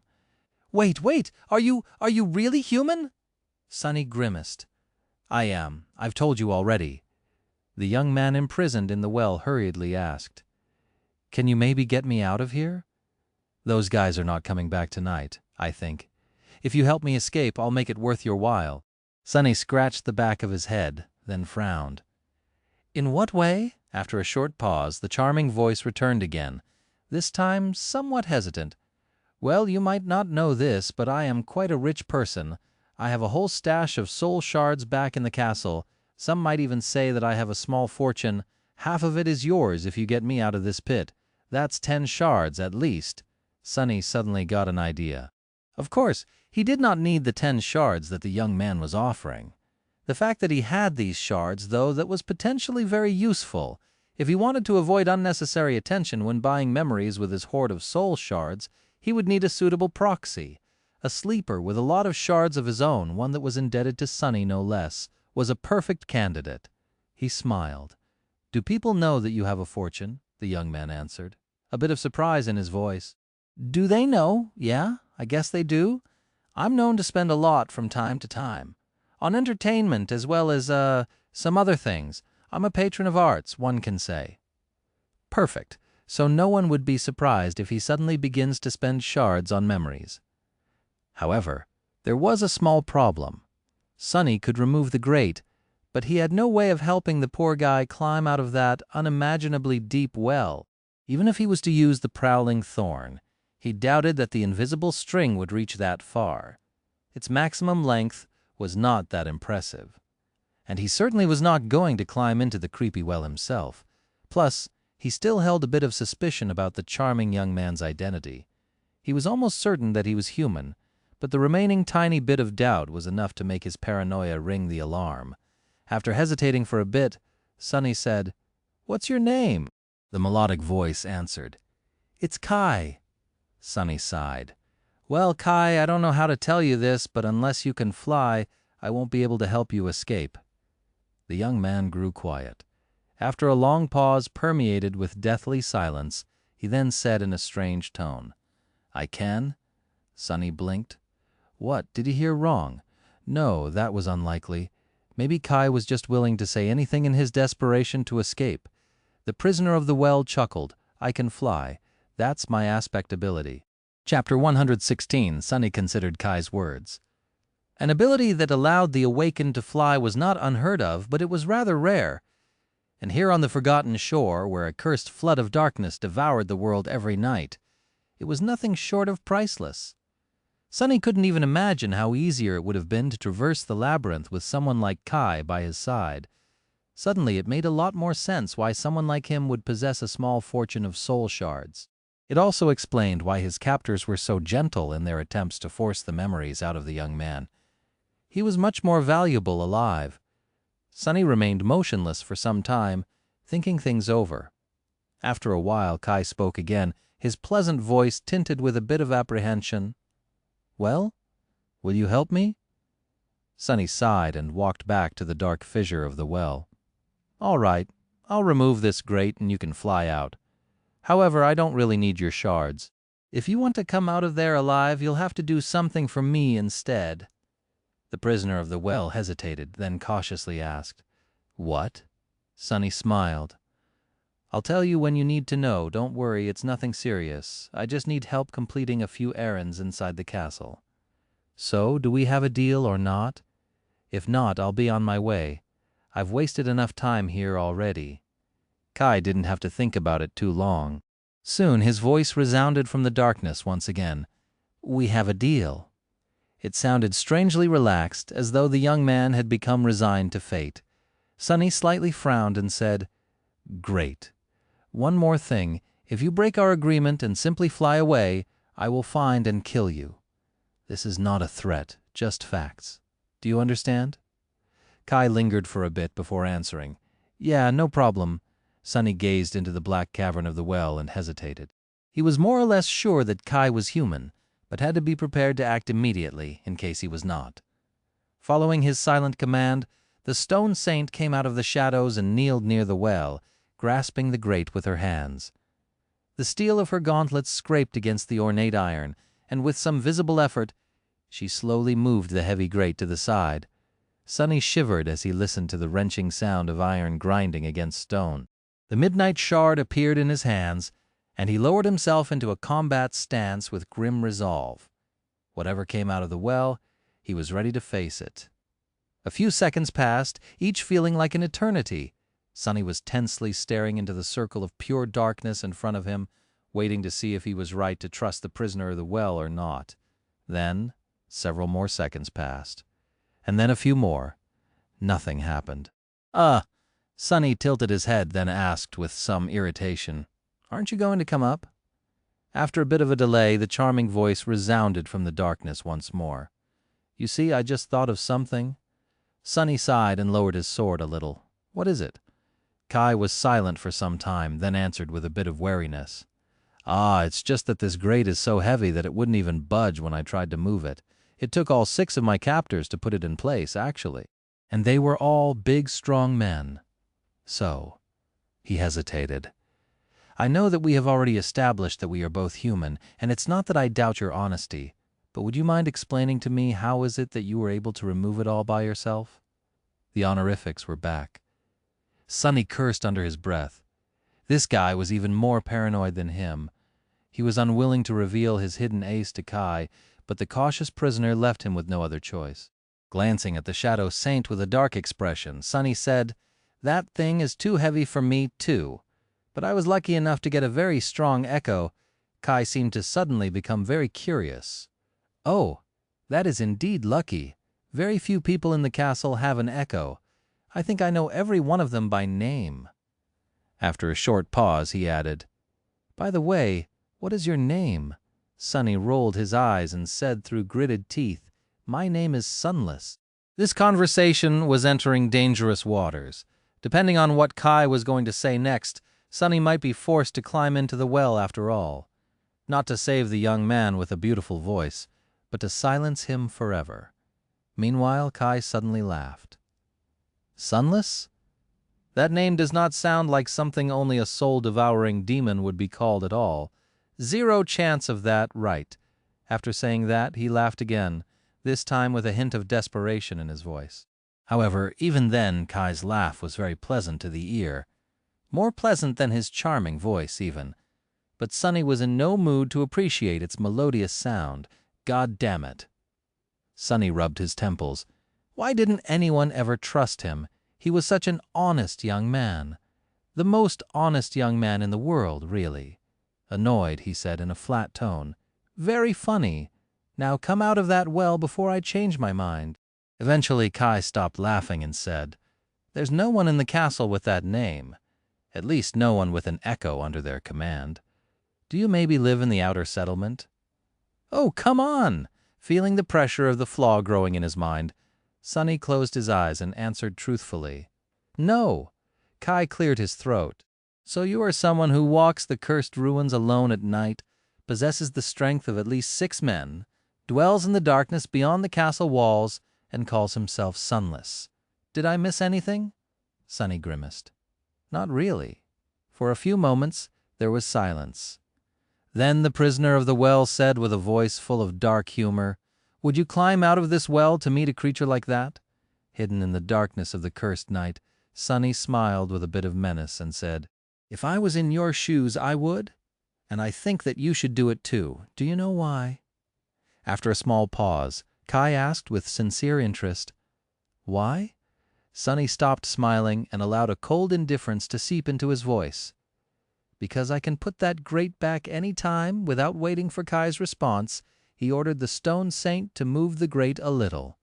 Wait, are you really human? Sunny grimaced. I am. I've told you already. The young man imprisoned in the well hurriedly asked, Can you maybe get me out of here? Those guys are not coming back tonight, I think. If you help me escape, I'll make it worth your while. Sunny scratched the back of his head, then frowned. In what way? After a short pause, the charming voice returned again, this time somewhat hesitant. Well, you might not know this, but I am quite a rich person. I have a whole stash of soul shards back in the castle. Some might even say that I have a small fortune. Half of it is yours if you get me out of this pit. That's 10 shards at least. Sunny suddenly got an idea. Of course, he did not need the 10 shards that the young man was offering. The fact that he had these shards, though, that was potentially very useful. If he wanted to avoid unnecessary attention when buying memories with his hoard of soul shards, he would need a suitable proxy. A sleeper with a lot of shards of his own, one that was indebted to Sunny no less, was a perfect candidate. He smiled. Do people know that you have a fortune? The young man answered, a bit of surprise in his voice. Do they know? Yeah, I guess they do. I'm known to spend a lot from time to time. On entertainment as well as, some other things. I'm a patron of arts, one can say. Perfect. So no one would be surprised if he suddenly begins to spend shards on memories. However, there was a small problem. Sunny could remove the grate, but he had no way of helping the poor guy climb out of that unimaginably deep well. Even if he was to use the prowling thorn, he doubted that the invisible string would reach that far. Its maximum length was not that impressive. And he certainly was not going to climb into the creepy well himself. Plus, he still held a bit of suspicion about the charming young man's identity. He was almost certain that he was human, but the remaining tiny bit of doubt was enough to make his paranoia ring the alarm. After hesitating for a bit, Sunny said, What's your name? The melodic voice answered, It's Kai. Sunny sighed. Well, Kai, I don't know how to tell you this, but unless you can fly, I won't be able to help you escape. The young man grew quiet. After a long pause permeated with deathly silence, he then said in a strange tone, I can? Sunny blinked. What, did he hear wrong? No, that was unlikely. Maybe Kai was just willing to say anything in his desperation to escape. The prisoner of the well chuckled. I can fly. That's my aspect ability. Chapter 116, Sunny considered Kai's words. An ability that allowed the awakened to fly was not unheard of, but it was rather rare. And here on the forgotten shore, where a cursed flood of darkness devoured the world every night, it was nothing short of priceless. Sunny couldn't even imagine how easier it would have been to traverse the labyrinth with someone like Kai by his side. Suddenly, it made a lot more sense why someone like him would possess a small fortune of soul shards. It also explained why his captors were so gentle in their attempts to force the memories out of the young man. He was much more valuable alive. Sunny remained motionless for some time, thinking things over. After a while, Kai spoke again, his pleasant voice tinted with a bit of apprehension. "Well, will you help me?" Sunny sighed and walked back to the dark fissure of the well. "All right, I'll remove this grate and you can fly out. However, I don't really need your shards. If you want to come out of there alive, you'll have to do something for me instead." The prisoner of the well hesitated, then cautiously asked, "What?" Sunny smiled. "I'll tell you when you need to know. Don't worry, it's nothing serious. I just need help completing a few errands inside the castle. So, do we have a deal or not? If not, I'll be on my way. I've wasted enough time here already." Kai didn't have to think about it too long. Soon his voice resounded from the darkness once again. "We have a deal." It sounded strangely relaxed, as though the young man had become resigned to fate. Sunny slightly frowned and said, "Great. One more thing. If you break our agreement and simply fly away, I will find and kill you. This is not a threat, just facts. Do you understand?" Kai lingered for a bit before answering. "Yeah, no problem." Sunny gazed into the black cavern of the well and hesitated. He was more or less sure that Kai was human, but had to be prepared to act immediately in case he was not. Following his silent command, the stone saint came out of the shadows and kneeled near the well, grasping the grate with her hands. The steel of her gauntlets scraped against the ornate iron, and with some visible effort, she slowly moved the heavy grate to the side. Sunny shivered as he listened to the wrenching sound of iron grinding against stone. The midnight shard appeared in his hands, and he lowered himself into a combat stance with grim resolve. Whatever came out of the well, he was ready to face it. A few seconds passed, each feeling like an eternity. Sunny was tensely staring into the circle of pure darkness in front of him, waiting to see if he was right to trust the prisoner of the well or not. Then, several more seconds passed. And then a few more. Nothing happened. Sunny tilted his head, then asked with some irritation, "Aren't you going to come up?" After a bit of a delay, the charming voice resounded from the darkness once more. "You see, I just thought of something." Sunny sighed and lowered his sword a little. "What is it?" Kai was silent for some time, then answered with a bit of wariness. It's just that this grate is so heavy that it wouldn't even budge when I tried to move it. It took all 6 of my captors to put it in place, actually. And they were all big, strong men. So," he hesitated, "I know that we have already established that we are both human, and it's not that I doubt your honesty, but would you mind explaining to me how is it that you were able to remove it all by yourself?" The honorifics were back. Sunny cursed under his breath. This guy was even more paranoid than him. He was unwilling to reveal his hidden ace to Kai, but the cautious prisoner left him with no other choice. Glancing at the shadow saint with a dark expression, Sunny said, "That thing is too heavy for me, too. But I was lucky enough to get a very strong echo." Kai seemed to suddenly become very curious. "Oh, that is indeed lucky. Very few people in the castle have an echo. I think I know every one of them by name." After a short pause, he added, "By the way, what is your name?" Sunny rolled his eyes and said through gritted teeth, "My name is Sunless." This conversation was entering dangerous waters. Depending on what Kai was going to say next, Sunny might be forced to climb into the well after all. Not to save the young man with a beautiful voice, but to silence him forever. Meanwhile, Kai suddenly laughed. "Sunless? That name does not sound like something only a soul-devouring demon would be called at all. Zero chance of that, right." After saying that, he laughed again, this time with a hint of desperation in his voice. However, even then, Kai's laugh was very pleasant to the ear. More pleasant than his charming voice, even. But Sunny was in no mood to appreciate its melodious sound. God damn it. Sunny rubbed his temples. Why didn't anyone ever trust him? He was such an honest young man. The most honest young man in the world, really. Annoyed, he said in a flat tone, "Very funny. Now come out of that well before I change my mind." Eventually Kai stopped laughing and said, There's no one in the castle with that name. At least no one with an echo under their command. Do you maybe live in the outer settlement?" "Oh, come on!" Feeling the pressure of the flaw growing in his mind, Sonny closed his eyes and answered truthfully. "No." Kai cleared his throat. "So you are someone who walks the cursed ruins alone at night, possesses the strength of at least 6 men, dwells in the darkness beyond the castle walls, and calls himself Sunless. Did I miss anything?" Sonny grimaced. "Not really." For a few moments there was silence. Then the prisoner of the well said with a voice full of dark humor, "Would you climb out of this well to meet a creature like that?" Hidden in the darkness of the cursed night, Sonny smiled with a bit of menace and said, "If I was in your shoes, I would. And I think that you should do it too. Do you know why?" After a small pause, Kai asked with sincere interest, "Why?" Sonny stopped smiling and allowed a cold indifference to seep into his voice. "Because I can put that grate back any time." Without waiting for Kai's response, he ordered the stone saint to move the grate a little.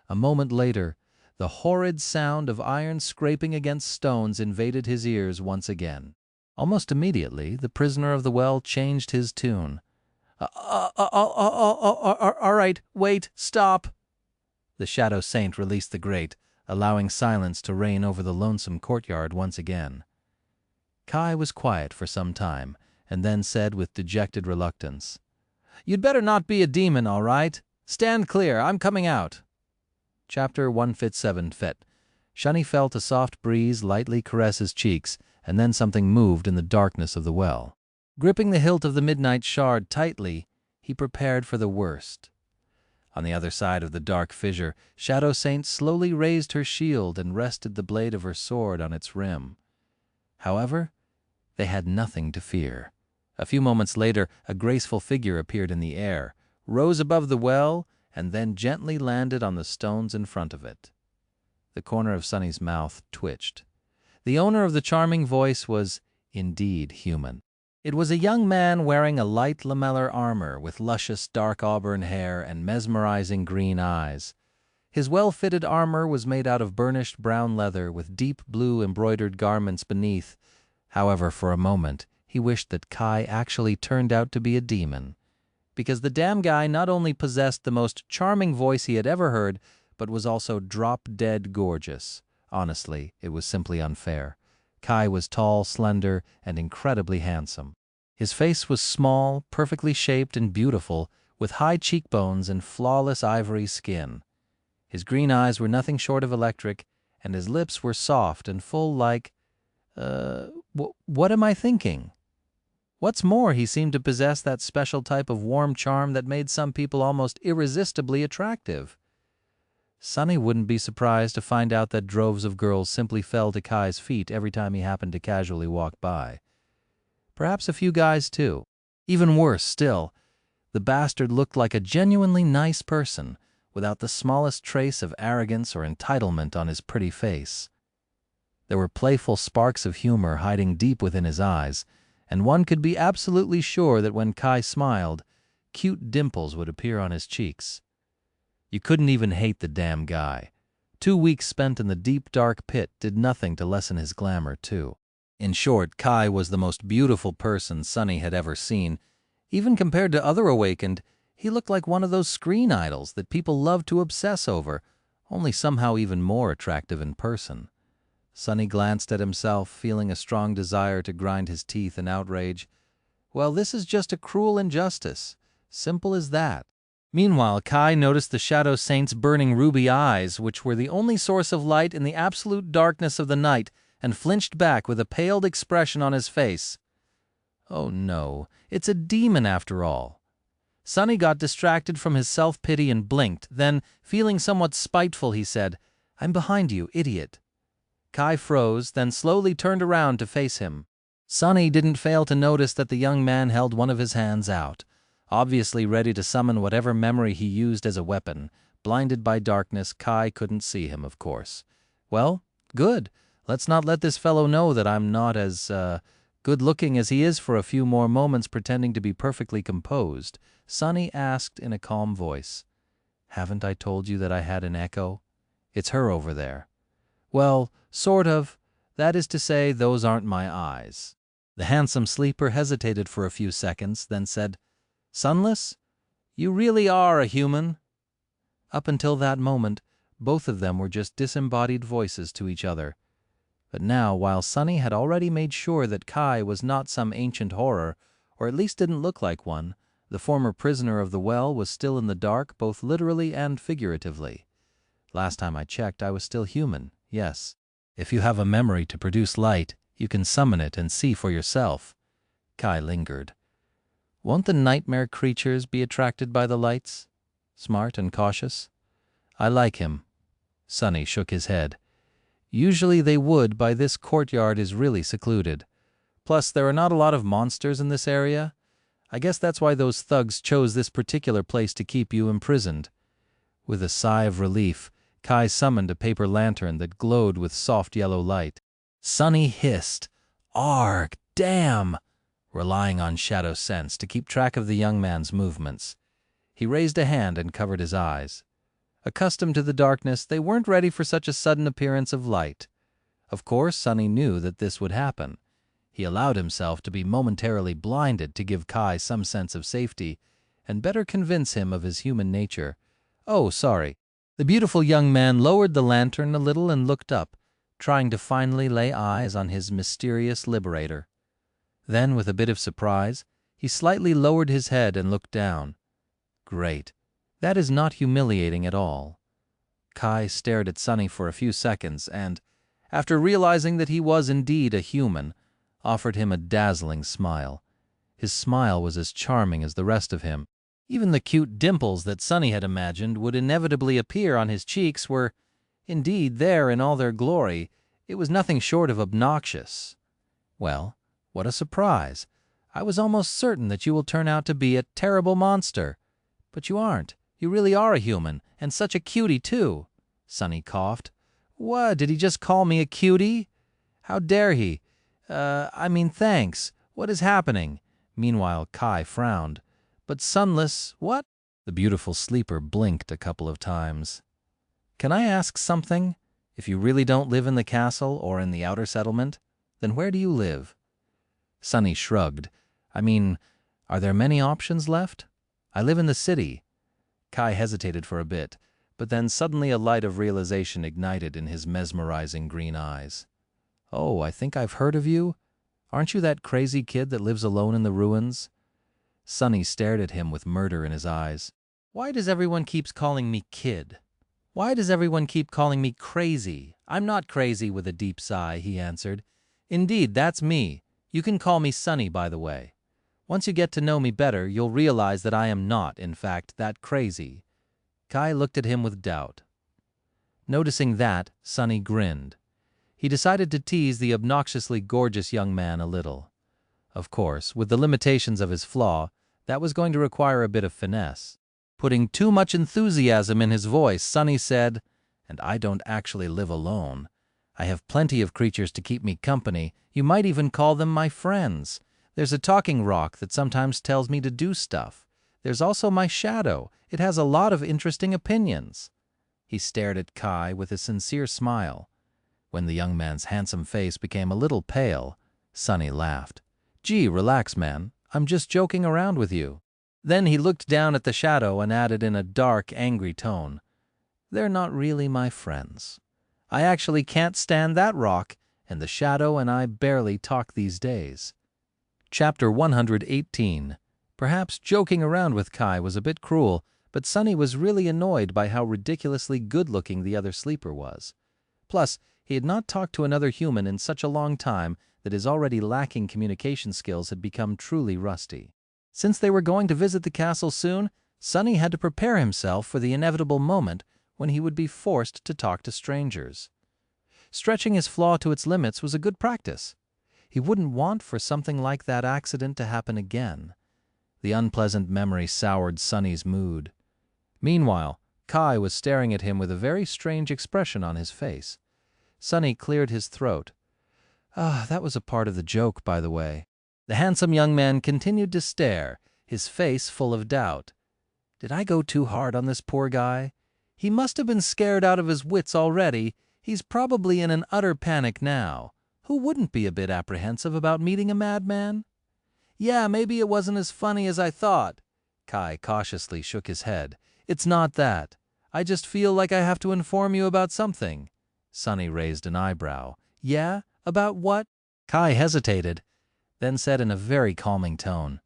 A moment later, the horrid sound of iron scraping against stones invaded his ears once again. Almost immediately, the prisoner of the well changed his tune. All right, wait, stop." The shadow saint released the grate, allowing silence to reign over the lonesome courtyard once again. Kai was quiet for some time, and then said with dejected reluctance, "You'd better not be a demon, all right? Stand clear, I'm coming out." Chapter 157 Fet. Shunny felt a soft breeze lightly caress his cheeks, and then something moved in the darkness of the well. Gripping the hilt of the midnight shard tightly, he prepared for the worst. On the other side of the dark fissure, Shadow Saint slowly raised her shield and rested the blade of her sword on its rim. However, they had nothing to fear. A few moments later, a graceful figure appeared in the air, rose above the well, and then gently landed on the stones in front of it. The corner of Sonny's mouth twitched. The owner of the charming voice was indeed human. It was a young man wearing a light lamellar armor with luscious dark auburn hair and mesmerizing green eyes. His well-fitted armor was made out of burnished brown leather with deep blue embroidered garments beneath. However, for a moment, he wished that Kai actually turned out to be a demon, because the damn guy not only possessed the most charming voice he had ever heard, but was also drop-dead gorgeous. Honestly, it was simply unfair. Kai was tall, slender, and incredibly handsome. His face was small, perfectly shaped and beautiful, with high cheekbones and flawless ivory skin. His green eyes were nothing short of electric, and his lips were soft and full like... what am I thinking? What's more, he seemed to possess that special type of warm charm that made some people almost irresistibly attractive. Sonny wouldn't be surprised to find out that droves of girls simply fell to Kai's feet every time he happened to casually walk by. Perhaps a few guys, too. Even worse still, the bastard looked like a genuinely nice person, without the smallest trace of arrogance or entitlement on his pretty face. There were playful sparks of humor hiding deep within his eyes, and one could be absolutely sure that when Kai smiled, cute dimples would appear on his cheeks. You couldn't even hate the damn guy. 2 weeks spent in the deep, dark pit did nothing to lessen his glamour, too. In short, Kai was the most beautiful person Sonny had ever seen. Even compared to other awakened, he looked like one of those screen idols that people love to obsess over, only somehow even more attractive in person. Sonny glanced at himself, feeling a strong desire to grind his teeth in outrage. Well, this is just a cruel injustice. Simple as that. Meanwhile, Kai noticed the Shadow Saint's burning ruby eyes, which were the only source of light in the absolute darkness of the night, and flinched back with a paled expression on his face. Oh no, it's a demon after all. Sonny got distracted from his self-pity and blinked. Then, feeling somewhat spiteful, he said, "I'm behind you, idiot." Kai froze, then slowly turned around to face him. Sonny didn't fail to notice that the young man held one of his hands out, obviously ready to summon whatever memory he used as a weapon. Blinded by darkness, Kai couldn't see him, of course. Well, good. Let's not let this fellow know that I'm not as, good-looking as he is for a few more moments pretending to be perfectly composed. Sonny asked in a calm voice, "Haven't I told you that I had an echo? It's her over there." Well, sort of. That is to say, those aren't my eyes. The handsome sleeper hesitated for a few seconds, then said, Sunless? You really are a human? Up until that moment, both of them were just disembodied voices to each other. But now, while Sunny had already made sure that Kai was not some ancient horror, or at least didn't look like one, the former prisoner of the well was still in the dark, both literally and figuratively. Last time I checked, I was still human, yes. If you have a memory to produce light, you can summon it and see for yourself. Kai lingered. Won't the nightmare creatures be attracted by the lights? Smart and cautious? I like him. Sunny shook his head. Usually they would, by this courtyard is really secluded. Plus, there are not a lot of monsters in this area. I guess that's why those thugs chose this particular place to keep you imprisoned. With a sigh of relief, Kai summoned a paper lantern that glowed with soft yellow light. Sunny hissed, Arg, damn, relying on shadow sense to keep track of the young man's movements. He raised a hand and covered his eyes. Accustomed to the darkness, they weren't ready for such a sudden appearance of light. Of course, Sunny knew that this would happen. He allowed himself to be momentarily blinded to give Kai some sense of safety and better convince him of his human nature. Oh, sorry. The beautiful young man lowered the lantern a little and looked up, trying to finally lay eyes on his mysterious liberator. Then, with a bit of surprise, he slightly lowered his head and looked down. Great. That is not humiliating at all. Kai stared at Sunny for a few seconds and, after realizing that he was indeed a human, offered him a dazzling smile. His smile was as charming as the rest of him. Even the cute dimples that Sunny had imagined would inevitably appear on his cheeks were, indeed, there in all their glory. It was nothing short of obnoxious. Well, what a surprise. I was almost certain that you will turn out to be a terrible monster. But you aren't. You really are a human, and such a cutie, too. Sunny coughed. What, did he just call me a cutie? How dare he? Thanks. What is happening? Meanwhile, Kai frowned. But Sunless, what? The beautiful sleeper blinked a couple of times. Can I ask something? If you really don't live in the castle or in the outer settlement, then where do you live? Sunny shrugged. Are there many options left? I live in the city. Kai hesitated for a bit, but then suddenly a light of realization ignited in his mesmerizing green eyes. Oh, I think I've heard of you. Aren't you that crazy kid that lives alone in the ruins? Sunny stared at him with murder in his eyes. Why does everyone keep calling me kid? Why does everyone keep calling me crazy? I'm not crazy, with a deep sigh, he answered. Indeed, that's me. You can call me Sunny, by the way. Once you get to know me better, you'll realize that I am not, in fact, that crazy. Kai looked at him with doubt. Noticing that, Sunny grinned. He decided to tease the obnoxiously gorgeous young man a little. Of course, with the limitations of his flaw, that was going to require a bit of finesse. Putting too much enthusiasm in his voice, Sunny said, And I don't actually live alone. I have plenty of creatures to keep me company. You might even call them my friends. There's a talking rock that sometimes tells me to do stuff. There's also my shadow. It has a lot of interesting opinions. He stared at Kai with a sincere smile. When the young man's handsome face became a little pale, Sunny laughed. Gee, relax, man. I'm just joking around with you. Then he looked down at the shadow and added in a dark, angry tone, They're not really my friends. I actually can't stand that rock, and the shadow and I barely talk these days. Chapter 118. Perhaps joking around with Kai was a bit cruel, but Sunny was really annoyed by how ridiculously good-looking the other sleeper was. Plus, he had not talked to another human in such a long time that his already lacking communication skills had become truly rusty. Since they were going to visit the castle soon, Sunny had to prepare himself for the inevitable moment when he would be forced to talk to strangers. Stretching his flaw to its limits was a good practice. He wouldn't want for something like that accident to happen again. The unpleasant memory soured Sunny's mood. Meanwhile, Kai was staring at him with a very strange expression on his face. Sunny cleared his throat. That was a part of the joke, by the way. The handsome young man continued to stare, his face full of doubt. Did I go too hard on this poor guy? He must have been scared out of his wits already. He's probably in an utter panic now. Who wouldn't be a bit apprehensive about meeting a madman? Yeah, maybe it wasn't as funny as I thought. Kai cautiously shook his head. It's not that. I just feel like I have to inform you about something. Sunny raised an eyebrow. Yeah? About what? Kai hesitated, then said in a very calming tone.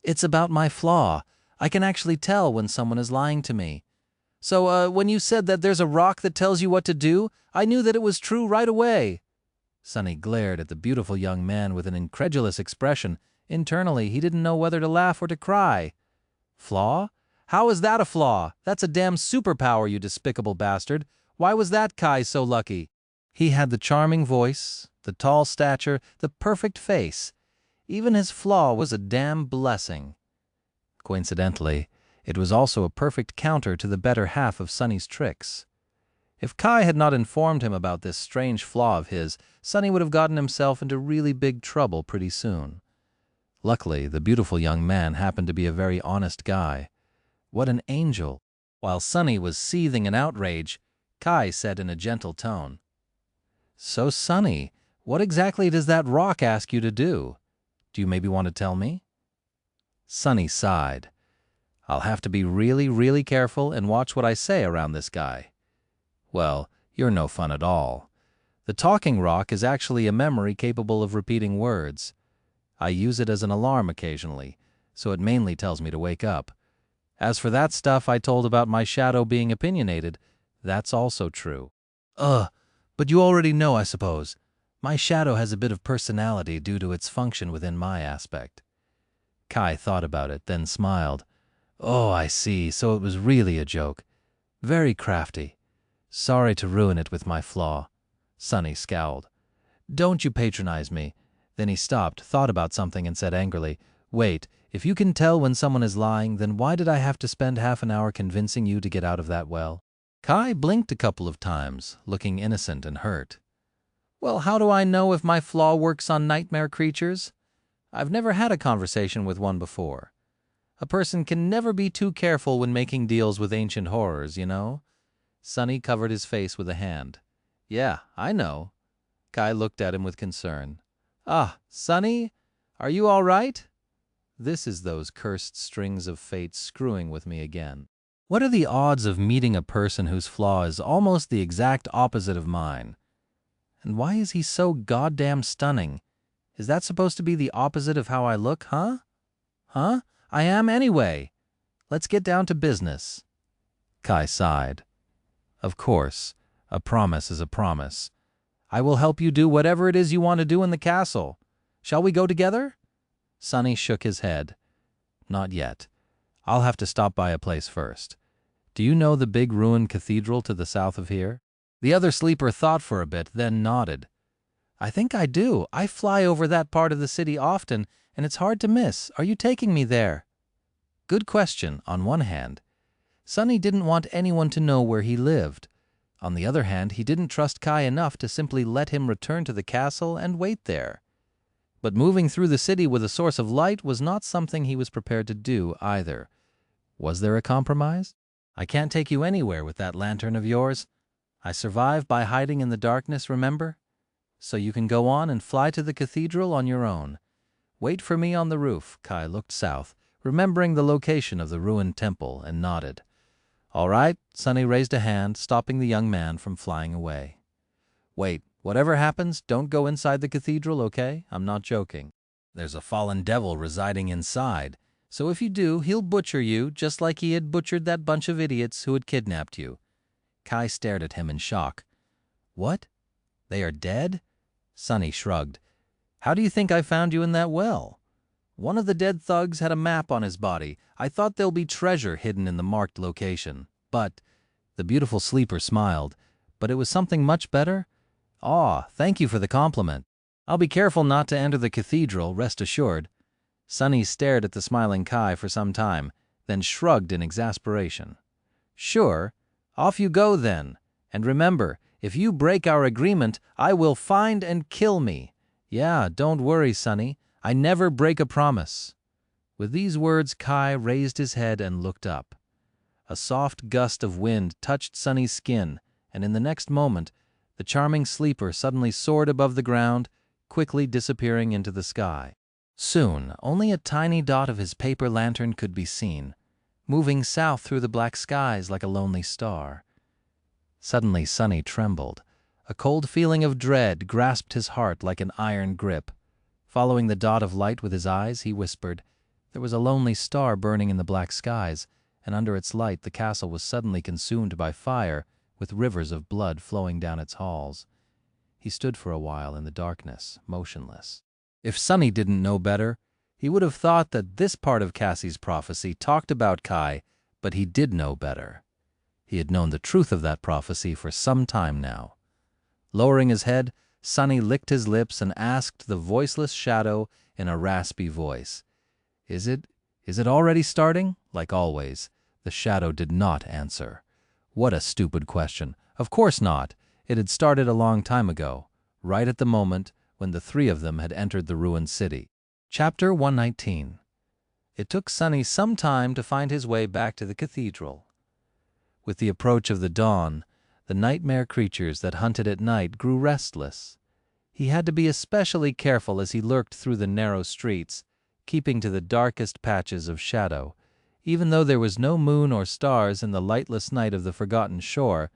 It's about my flaw. I can actually tell when someone is lying to me. So, when you said that there's a rock that tells you what to do, I knew that it was true right away. Sunny glared at the beautiful young man with an incredulous expression. Internally, he didn't know whether to laugh or to cry. Flaw? How is that a flaw? That's a damn superpower, you despicable bastard. Why was that Kai so lucky? He had the charming voice, the tall stature, the perfect face. Even his flaw was a damn blessing. Coincidentally, it was also a perfect counter to the better half of Sunny's tricks. If Kai had not informed him about this strange flaw of his, Sunny would have gotten himself into really big trouble pretty soon. Luckily, the beautiful young man happened to be a very honest guy. What an angel! While Sunny was seething in outrage, Kai said in a gentle tone, So, Sunny, what exactly does that rock ask you to do? Do you maybe want to tell me? Sunny sighed. I'll have to be really, really careful and watch what I say around this guy. Well, you're no fun at all. The talking rock is actually a memory capable of repeating words. I use it as an alarm occasionally, so it mainly tells me to wake up. As for that stuff I told about my shadow being opinionated, that's also true. But you already know, I suppose. My shadow has a bit of personality due to its function within my aspect. Kai thought about it, then smiled. Oh, I see, so it was really a joke. Very crafty. Sorry to ruin it with my flaw. Sunny scowled. Don't you patronize me. Then he stopped, thought about something, and said angrily, Wait, if you can tell when someone is lying, then why did I have to spend half an hour convincing you to get out of that well? Kai blinked a couple of times, looking innocent and hurt. Well, how do I know if my flaw works on nightmare creatures? I've never had a conversation with one before. A person can never be too careful when making deals with ancient horrors, you know? Sunny covered his face with a hand. Yeah, I know. Kai looked at him with concern. Ah, Sunny, are you all right? This is those cursed strings of fate screwing with me again. What are the odds of meeting a person whose flaw is almost the exact opposite of mine? And why is he so goddamn stunning? Is that supposed to be the opposite of how I look, huh? Huh? I am anyway. Let's get down to business. Kai sighed. Of course, a promise is a promise. I will help you do whatever it is you want to do in the castle. Shall we go together? Sunny shook his head. Not yet. I'll have to stop by a place first. Do you know the big ruined cathedral to the south of here? The other sleeper thought for a bit, then nodded. I think I do. I fly over that part of the city often, and it's hard to miss. Are you taking me there? Good question, on one hand. Sunny didn't want anyone to know where he lived. On the other hand, he didn't trust Kai enough to simply let him return to the castle and wait there. But moving through the city with a source of light was not something he was prepared to do either. Was there a compromise? I can't take you anywhere with that lantern of yours. I survive by hiding in the darkness, remember? So you can go on and fly to the cathedral on your own. Wait for me on the roof. Kai looked south, remembering the location of the ruined temple, and nodded. All right, Sunny raised a hand, stopping the young man from flying away. Wait, whatever happens, don't go inside the cathedral, okay? I'm not joking. There's a fallen devil residing inside, so if you do, he'll butcher you just like he had butchered that bunch of idiots who had kidnapped you. Kai stared at him in shock. What? They are dead? Sunny shrugged. How do you think I found you in that well? One of the dead thugs had a map on his body. I thought there'll be treasure hidden in the marked location. But, the beautiful sleeper smiled, but it was something much better? Aw, thank you for the compliment. I'll be careful not to enter the cathedral, rest assured. Sunny stared at the smiling Kai for some time, then shrugged in exasperation. Sure, off you go then. And remember, if you break our agreement, I will find and kill me. Yeah, don't worry, Sunny. I never break a promise. With these words, Kai raised his head and looked up. A soft gust of wind touched Sunny's skin, and in the next moment, The charming sleeper suddenly soared above the ground, quickly disappearing into the sky. Soon, only a tiny dot of his paper lantern could be seen, moving south through the black skies like a lonely star. Suddenly, Sonny trembled. A cold feeling of dread grasped his heart like an iron grip. Following the dot of light with his eyes, he whispered, "There was a lonely star burning in the black skies, and under its light the castle was suddenly consumed by fire, with rivers of blood flowing down its halls." He stood for a while in the darkness, motionless. If Sonny didn't know better, he would have thought that this part of Cassie's prophecy talked about Kai, but he did know better. He had known the truth of that prophecy for some time now. Lowering his head, Sonny licked his lips and asked the voiceless shadow in a raspy voice, Is it already starting?" Like always, the shadow did not answer. What a stupid question. Of course not. It had started a long time ago, right at the moment when the three of them had entered the ruined city. Chapter 119. It took Sonny some time to find his way back to the cathedral. With the approach of the dawn, the nightmare creatures that hunted at night grew restless. He had to be especially careful as he lurked through the narrow streets, keeping to the darkest patches of shadow. Even though there was no moon or stars in the lightless night of the forgotten shore,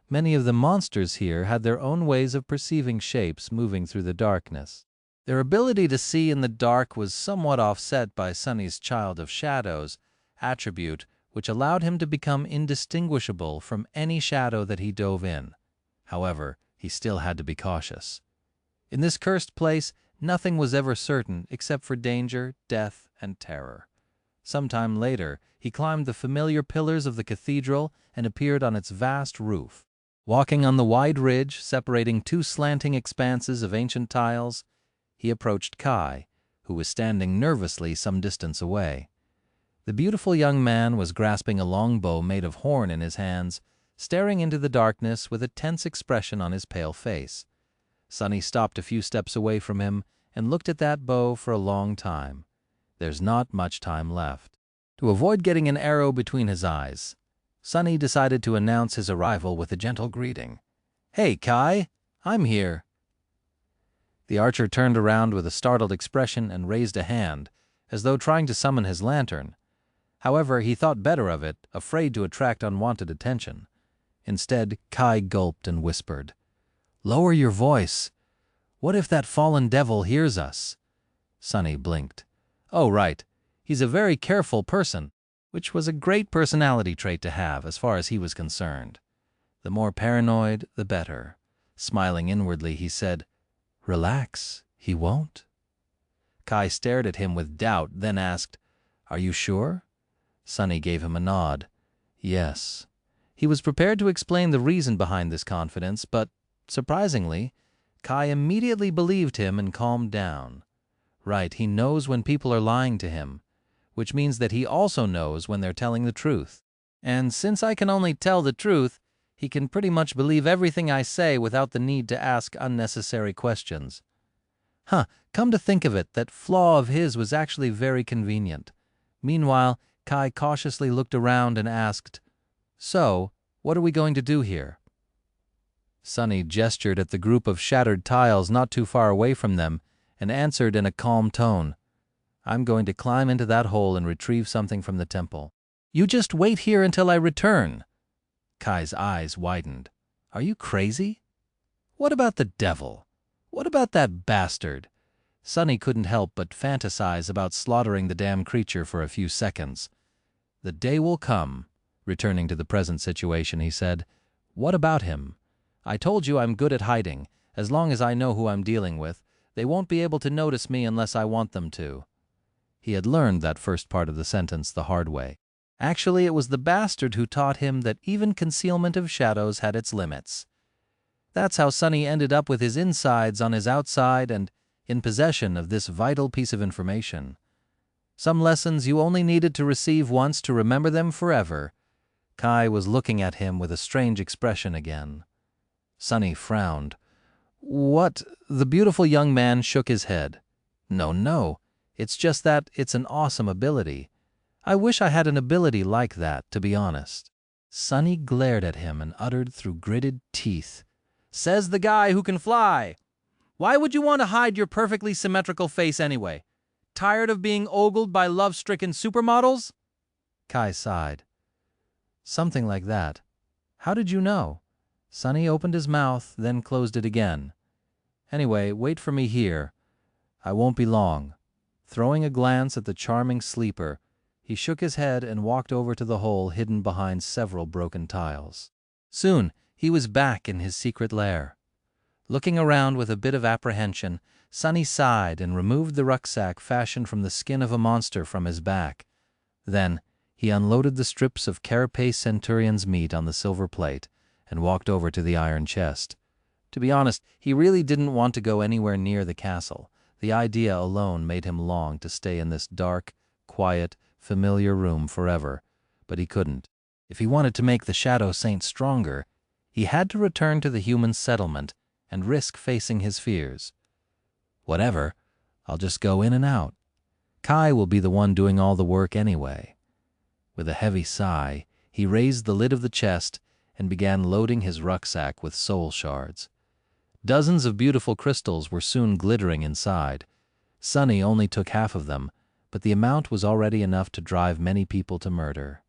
many of the monsters here had their own ways of perceiving shapes moving through the darkness. Their ability to see in the dark was somewhat offset by Sonny's Child of Shadows attribute, which allowed him to become indistinguishable from any shadow that he dove in. However, he still had to be cautious. In this cursed place, nothing was ever certain except for danger, death, and terror. Sometime later, he climbed the familiar pillars of the cathedral and appeared on its vast roof. Walking on the wide ridge separating two slanting expanses of ancient tiles, he approached Kai, who was standing nervously some distance away. The beautiful young man was grasping a long bow made of horn in his hands, staring into the darkness with a tense expression on his pale face. Sonny stopped a few steps away from him and looked at that bow for a long time. There's not much time left. To avoid getting an arrow between his eyes, Sonny decided to announce his arrival with a gentle greeting. "Hey, Kai, I'm here." The archer turned around with a startled expression and raised a hand, as though trying to summon his lantern. However, he thought better of it, afraid to attract unwanted attention. Instead, Kai gulped and whispered, "Lower your voice. What if that fallen devil hears us?" Sonny blinked. Oh, right. He's a very careful person, which was a great personality trait to have as far as he was concerned. The more paranoid, the better. Smiling inwardly, he said, "Relax, he won't." Kai stared at him with doubt, then asked, "Are you sure?" Sonny gave him a nod. Yes. He was prepared to explain the reason behind this confidence, but, surprisingly, Kai immediately believed him and calmed down. Right, he knows when people are lying to him, which means that he also knows when they're telling the truth. And since I can only tell the truth, he can pretty much believe everything I say without the need to ask unnecessary questions. Come to think of it, that flaw of his was actually very convenient. Meanwhile, Kai cautiously looked around and asked, "So, what are we going to do here?" Sonny gestured at the group of shattered tiles not too far away from them and answered in a calm tone, "I'm going to climb into that hole and retrieve something from the temple." "You just wait here until I return." Kai's eyes widened. "Are you crazy? What about the devil? What about that bastard?" Sonny couldn't help but fantasize about slaughtering the damn creature for a few seconds. "The day will come," returning to the present situation, he said. "What about him? I told you I'm good at hiding. As long as I know who I'm dealing with, they won't be able to notice me unless I want them to." He had learned that first part of the sentence the hard way. Actually, it was the bastard who taught him that even concealment of shadows had its limits. That's how Sonny ended up with his insides on his outside and in possession of this vital piece of information. Some lessons you only needed to receive once to remember them forever. Kai was looking at him with a strange expression again. Sonny frowned. "What?" The beautiful young man shook his head. No. It's just that it's an awesome ability. I wish I had an ability like that, to be honest." Sonny glared at him and uttered through gritted teeth, Says the guy who can fly. Why would you want to hide your perfectly symmetrical face anyway? Tired of being ogled by love-stricken supermodels? Kai sighed. Something like that. How did you know? Sunny opened his mouth, then closed it again. Anyway, wait for me here. I won't be long. Throwing a glance at the charming sleeper, he shook his head and walked over to the hole hidden behind several broken tiles. Soon, he was back in his secret lair. Looking around with a bit of apprehension, Sunny sighed and removed the rucksack fashioned from the skin of a monster from his back. Then, he unloaded the strips of carapace centurion's meat on the silver plate and walked over to the iron chest. To be honest, he really didn't want to go anywhere near the castle. The idea alone made him long to stay in this dark, quiet, familiar room forever, but he couldn't. If he wanted to make the Shadow Saint stronger, he had to return to the human settlement and risk facing his fears. Whatever, I'll just go in and out. Kai will be the one doing all the work anyway. With a heavy sigh, he raised the lid of the chest and began loading his rucksack with soul shards. Dozens of beautiful crystals were soon glittering inside. Sunny only took half of them, but the amount was already enough to drive many people to murder.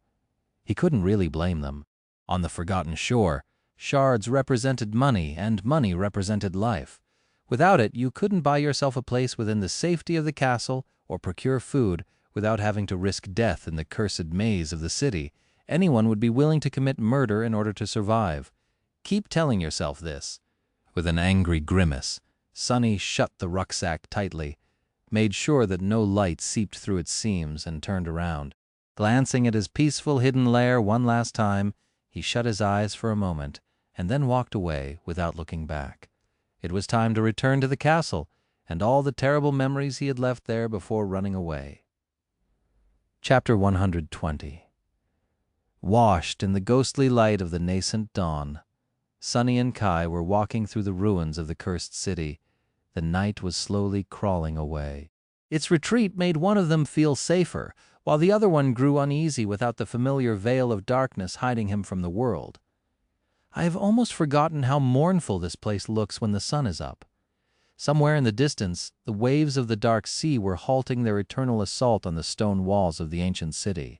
He couldn't really blame them. On the Forgotten Shore, shards represented money, and money represented life. Without it, you couldn't buy yourself a place within the safety of the castle or procure food without having to risk death in the cursed maze of the city. Anyone would be willing to commit murder in order to survive. Keep telling yourself this. With an angry grimace, Sunny shut the rucksack tightly, made sure that no light seeped through its seams, and turned around. Glancing at his peaceful hidden lair one last time, he shut his eyes for a moment and then walked away without looking back. It was time to return to the castle and all the terrible memories he had left there before running away. Chapter 120. Washed in the ghostly light of the nascent dawn, Sunny and Kai were walking through the ruins of the cursed city. The night was slowly crawling away. Its retreat made one of them feel safer, while the other one grew uneasy without the familiar veil of darkness hiding him from the world. I have almost forgotten how mournful this place looks when the sun is up. Somewhere in the distance, the waves of the dark sea were halting their eternal assault on the stone walls of the ancient city.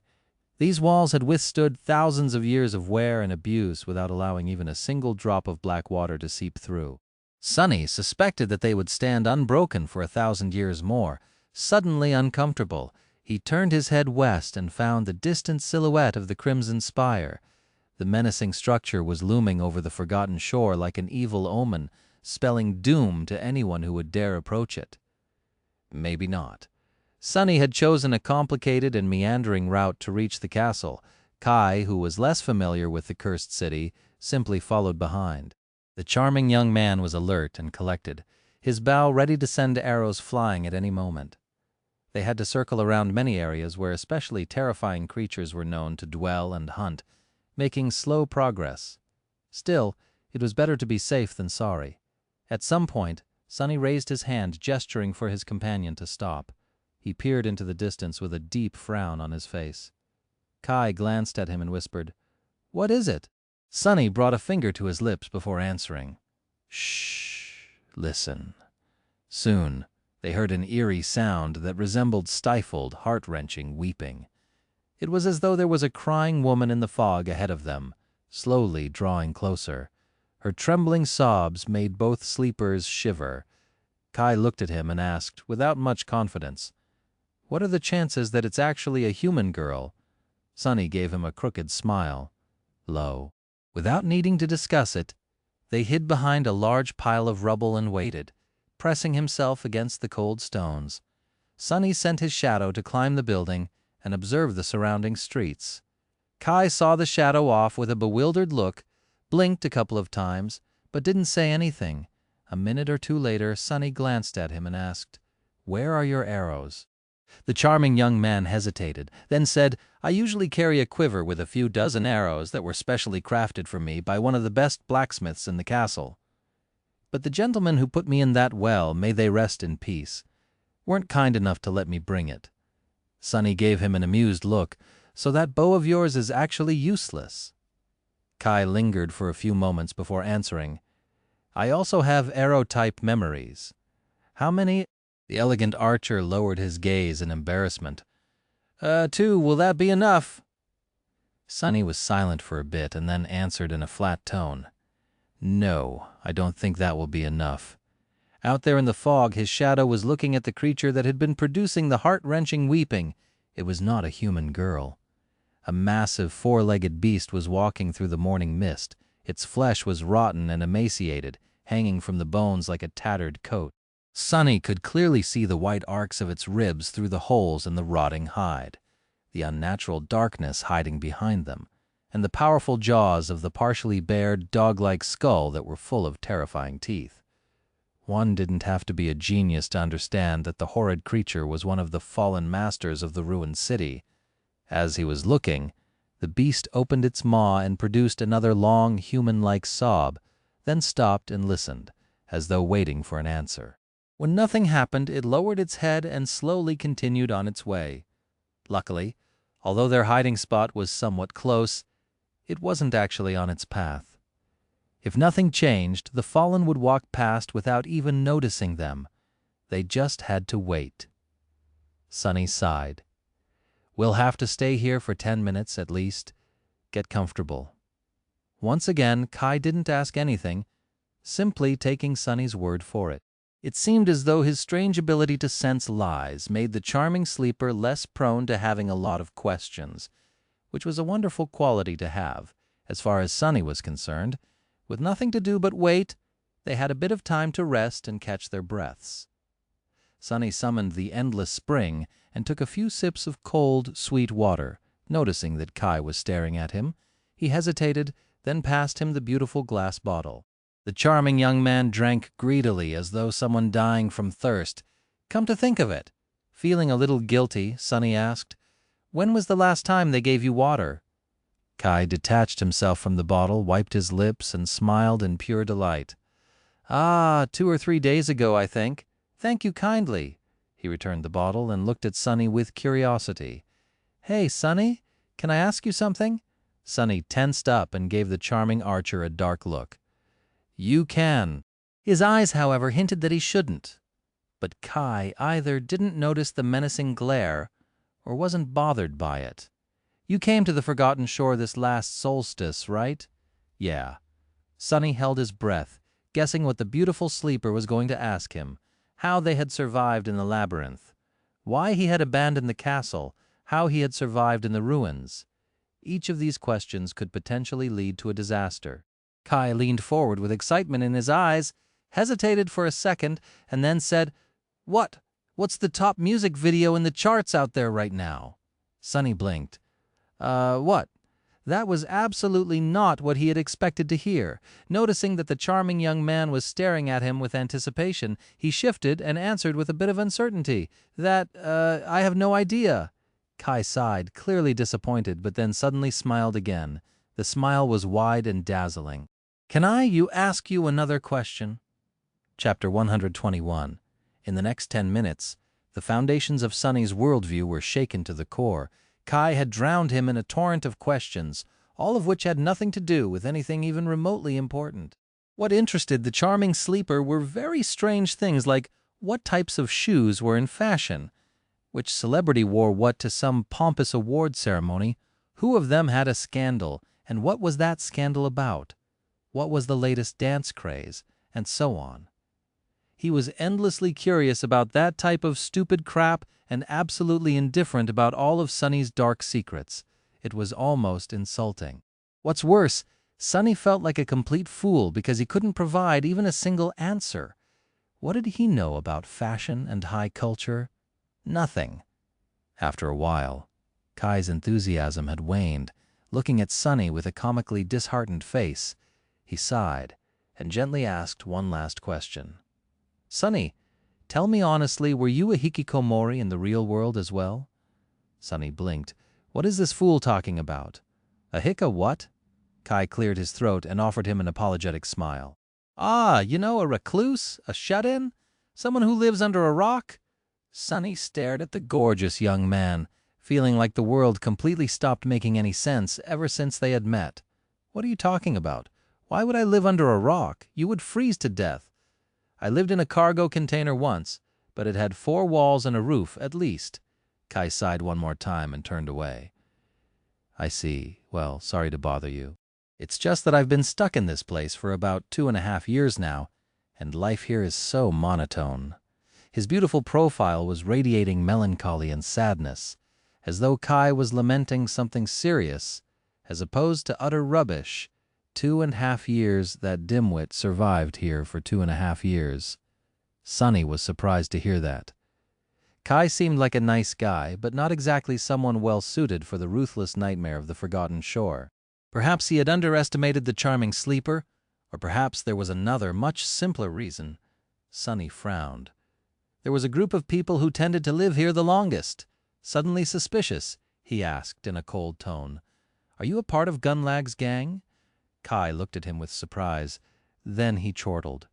These walls had withstood thousands of years of wear and abuse without allowing even a single drop of black water to seep through. Sunny suspected that they would stand unbroken for 1,000 years more. Suddenly uncomfortable, he turned his head west and found the distant silhouette of the Crimson Spire. The menacing structure was looming over the Forgotten Shore like an evil omen, spelling doom to anyone who would dare approach it. Maybe not. Sunny had chosen a complicated and meandering route to reach the castle. Kai, who was less familiar with the cursed city, simply followed behind. The charming young man was alert and collected, his bow ready to send arrows flying at any moment. They had to circle around many areas where especially terrifying creatures were known to dwell and hunt, making slow progress. Still, it was better to be safe than sorry. At some point, Sunny raised his hand, gesturing for his companion to stop. He peered into the distance with a deep frown on his face. Kai glanced at him and whispered, "What is it?" Sunny brought a finger to his lips before answering. "Shh, listen." Soon, they heard an eerie sound that resembled stifled, heart-wrenching weeping. It was as though there was a crying woman in the fog ahead of them, slowly drawing closer. Her trembling sobs made both sleepers shiver. Kai looked at him and asked, without much confidence, "What are the chances that it's actually a human girl?" Sunny gave him a crooked smile. Low. Without needing to discuss it, they hid behind a large pile of rubble and waited, pressing himself against the cold stones. Sunny sent his shadow to climb the building and observe the surrounding streets. Kai saw the shadow off with a bewildered look, blinked a couple of times, but didn't say anything. A minute or two later, Sunny glanced at him and asked, "Where are your arrows?" The charming young man hesitated, then said, "I usually carry a quiver with a few dozen arrows that were specially crafted for me by one of the best blacksmiths in the castle. But the gentlemen who put me in that well, may they rest in peace, weren't kind enough to let me bring it." Sunny gave him an amused look. "So that bow of yours is actually useless?" Kai lingered for a few moments before answering, I also have arrow-type memories. How many? The elegant archer lowered his gaze in embarrassment. 2, will that be enough? Sunny was silent for a bit and then answered in a flat tone. No, I don't think that will be enough. Out there in the fog, his shadow was looking at the creature that had been producing the heart-wrenching weeping. It was not a human girl. A massive four-legged beast was walking through the morning mist. Its flesh was rotten and emaciated, hanging from the bones like a tattered coat. Sunny could clearly see the white arcs of its ribs through the holes in the rotting hide, the unnatural darkness hiding behind them, and the powerful jaws of the partially bared, dog-like skull that were full of terrifying teeth. One didn't have to be a genius to understand that the horrid creature was one of the fallen masters of the ruined city. As he was looking, the beast opened its maw and produced another long, human-like sob, then stopped and listened, as though waiting for an answer. When nothing happened, it lowered its head and slowly continued on its way. Luckily, although their hiding spot was somewhat close, it wasn't actually on its path. If nothing changed, the fallen would walk past without even noticing them. They just had to wait. Sunny sighed. We'll have to stay here for 10 minutes at least. Get comfortable. Once again, Kai didn't ask anything, simply taking Sunny's word for it. It seemed as though his strange ability to sense lies made the charming sleeper less prone to having a lot of questions, which was a wonderful quality to have. As far as Sunny was concerned, with nothing to do but wait, they had a bit of time to rest and catch their breaths. Sunny summoned the endless spring and took a few sips of cold, sweet water. Noticing that Kai was staring at him, he hesitated, then passed him the beautiful glass bottle. The charming young man drank greedily as though someone dying from thirst. Come to think of it, feeling a little guilty, Sunny asked, when was the last time they gave you water? Kai detached himself from the bottle, wiped his lips, and smiled in pure delight. 2 or 3 days ago, I think. Thank you kindly. He returned the bottle and looked at Sunny with curiosity. Hey, Sunny, can I ask you something? Sunny tensed up and gave the charming archer a dark look. You can. His eyes, however, hinted that he shouldn't. But Kai either didn't notice the menacing glare or wasn't bothered by it. You came to the Forgotten Shore this last solstice, right? Yeah. Sunny held his breath, guessing what the beautiful sleeper was going to ask him, how they had survived in the labyrinth, why he had abandoned the castle, how he had survived in the ruins. Each of these questions could potentially lead to a disaster. Kai leaned forward with excitement in his eyes, hesitated for a second, and then said, What's the top music video in the charts out there right now? Sunny blinked. What? That was absolutely not what he had expected to hear. Noticing that the charming young man was staring at him with anticipation, he shifted and answered with a bit of uncertainty. I have no idea. Kai sighed, clearly disappointed, but then suddenly smiled again. The smile was wide and dazzling. Can I ask you another question? Chapter 121. In the next 10 minutes, the foundations of Sunny's worldview were shaken to the core. Kai had drowned him in a torrent of questions, all of which had nothing to do with anything even remotely important. What interested the charming sleeper were very strange things like what types of shoes were in fashion, which celebrity wore what to some pompous award ceremony, who of them had a scandal, and what was that scandal about, what was the latest dance craze, and so on. He was endlessly curious about that type of stupid crap and absolutely indifferent about all of Sunny's dark secrets. It was almost insulting. What's worse, Sunny felt like a complete fool because he couldn't provide even a single answer. What did he know about fashion and high culture? Nothing. After a while, Kai's enthusiasm had waned. Looking at Sunny with a comically disheartened face, he sighed and gently asked one last question. Sunny, tell me honestly, were you a hikikomori in the real world as well? Sunny blinked. What is this fool talking about? A what? Kai cleared his throat and offered him an apologetic smile. A recluse, a shut-in, someone who lives under a rock? Sunny stared at the gorgeous young man, feeling like the world completely stopped making any sense ever since they had met. What are you talking about? Why would I live under a rock? You would freeze to death. I lived in a cargo container once, but it had 4 walls and a roof, at least. Kai sighed one more time and turned away. I see. Well, sorry to bother you. It's just that I've been stuck in this place for about 2.5 years now, and life here is so monotone. His beautiful profile was radiating melancholy and sadness, as though Kai was lamenting something serious, as opposed to utter rubbish. 2.5 years that dimwit survived here for 2.5 years. Sonny was surprised to hear that. Kai seemed like a nice guy, but not exactly someone well-suited for the ruthless nightmare of the Forgotten Shore. Perhaps he had underestimated the charming sleeper, or perhaps there was another, much simpler reason. Sonny frowned. There was a group of people who tended to live here the longest. Suddenly suspicious, he asked in a cold tone. Are you a part of Gunlag's gang? Kai looked at him with surprise. Then he chortled.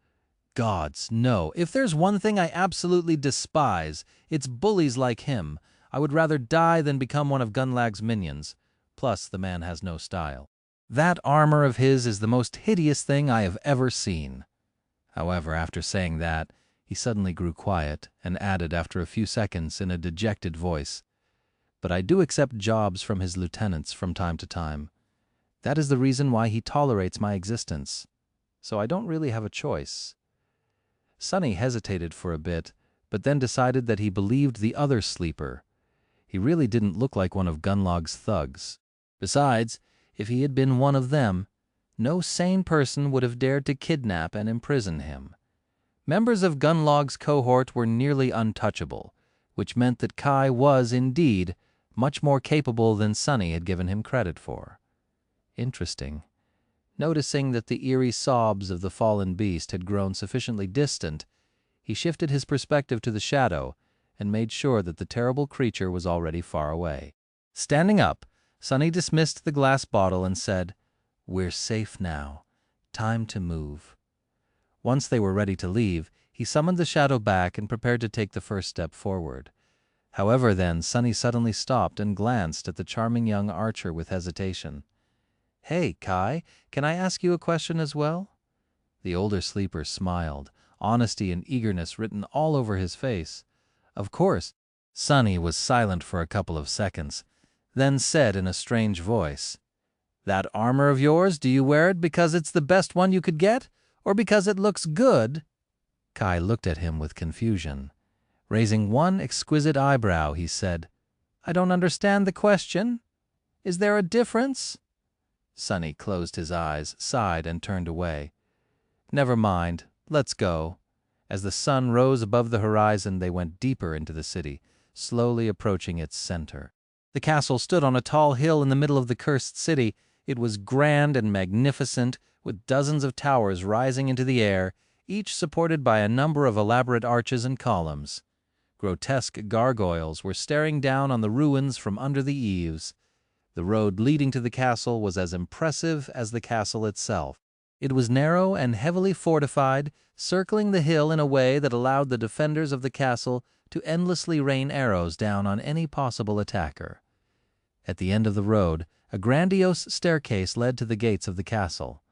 Gods, no. If there's one thing I absolutely despise, it's bullies like him. I would rather die than become one of Gunlag's minions. Plus, the man has no style. That armor of his is the most hideous thing I have ever seen. However, after saying that, he suddenly grew quiet and added after a few seconds in a dejected voice, But I do accept jobs from his lieutenants from time to time. That is the reason why he tolerates my existence. So I don't really have a choice. Sonny hesitated for a bit, but then decided that he believed the other sleeper. He really didn't look like one of Gunlog's thugs. Besides, if he had been one of them, no sane person would have dared to kidnap and imprison him. Members of Gunlog's cohort were nearly untouchable, which meant that Kai was, indeed, much more capable than Sonny had given him credit for. Interesting. Noticing that the eerie sobs of the fallen beast had grown sufficiently distant, he shifted his perspective to the shadow and made sure that the terrible creature was already far away. Standing up, Sonny dismissed the glass bottle and said, "We're safe now. Time to move." Once they were ready to leave, he summoned the shadow back and prepared to take the first step forward. However, then, Sonny suddenly stopped and glanced at the charming young archer with hesitation. "Hey, Kai, can I ask you a question as well?" The older sleeper smiled, honesty and eagerness written all over his face. "Of course." Sonny was silent for a couple of seconds, then said in a strange voice, "That armor of yours, do you wear it because it's the best one you could get, or because it looks good?" Kai looked at him with confusion. Raising one exquisite eyebrow, he said, "I don't understand the question. Is there a difference?" Sonny closed his eyes, sighed, and turned away. "Never mind. Let's go." As the sun rose above the horizon, they went deeper into the city, slowly approaching its center. The castle stood on a tall hill in the middle of the cursed city. It was grand and magnificent, with dozens of towers rising into the air, each supported by a number of elaborate arches and columns. Grotesque gargoyles were staring down on the ruins from under the eaves. The road leading to the castle was as impressive as the castle itself. It was narrow and heavily fortified, circling the hill in a way that allowed the defenders of the castle to endlessly rain arrows down on any possible attacker. At the end of the road, a grandiose staircase led to the gates of the castle.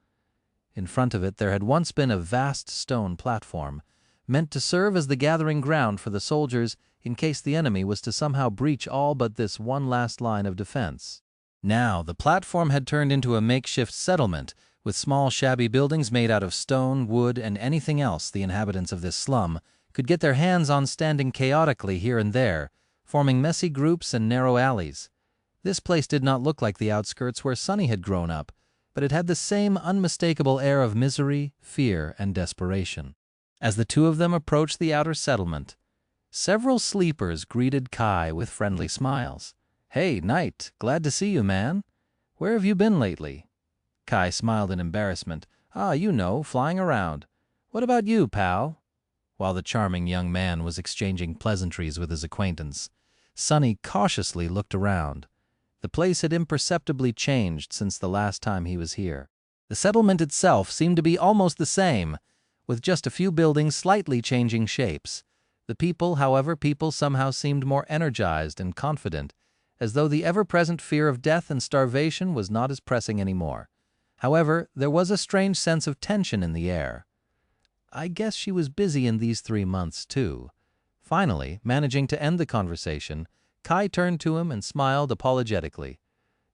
In front of it there had once been a vast stone platform, meant to serve as the gathering ground for the soldiers in case the enemy was to somehow breach all but this one last line of defense. Now the platform had turned into a makeshift settlement, with small shabby buildings made out of stone, wood, and anything else the inhabitants of this slum could get their hands on standing chaotically here and there, forming messy groups and narrow alleys. This place did not look like the outskirts where Sonny had grown up, but it had the same unmistakable air of misery, fear, and desperation. As the two of them approached the outer settlement, several sleepers greeted Kai with friendly smiles. "Hey, Knight, glad to see you, man. Where have you been lately?" Kai smiled in embarrassment. You know, flying around. What about you, pal?" While the charming young man was exchanging pleasantries with his acquaintance, Sonny cautiously looked around. The place had imperceptibly changed since the last time he was here. The settlement itself seemed to be almost the same, with just a few buildings slightly changing shapes. The people somehow seemed more energized and confident, as though the ever-present fear of death and starvation was not as pressing anymore. However, there was a strange sense of tension in the air. I guess she was busy in these 3 months, too. Finally, managing to end the conversation, Kai turned to him and smiled apologetically.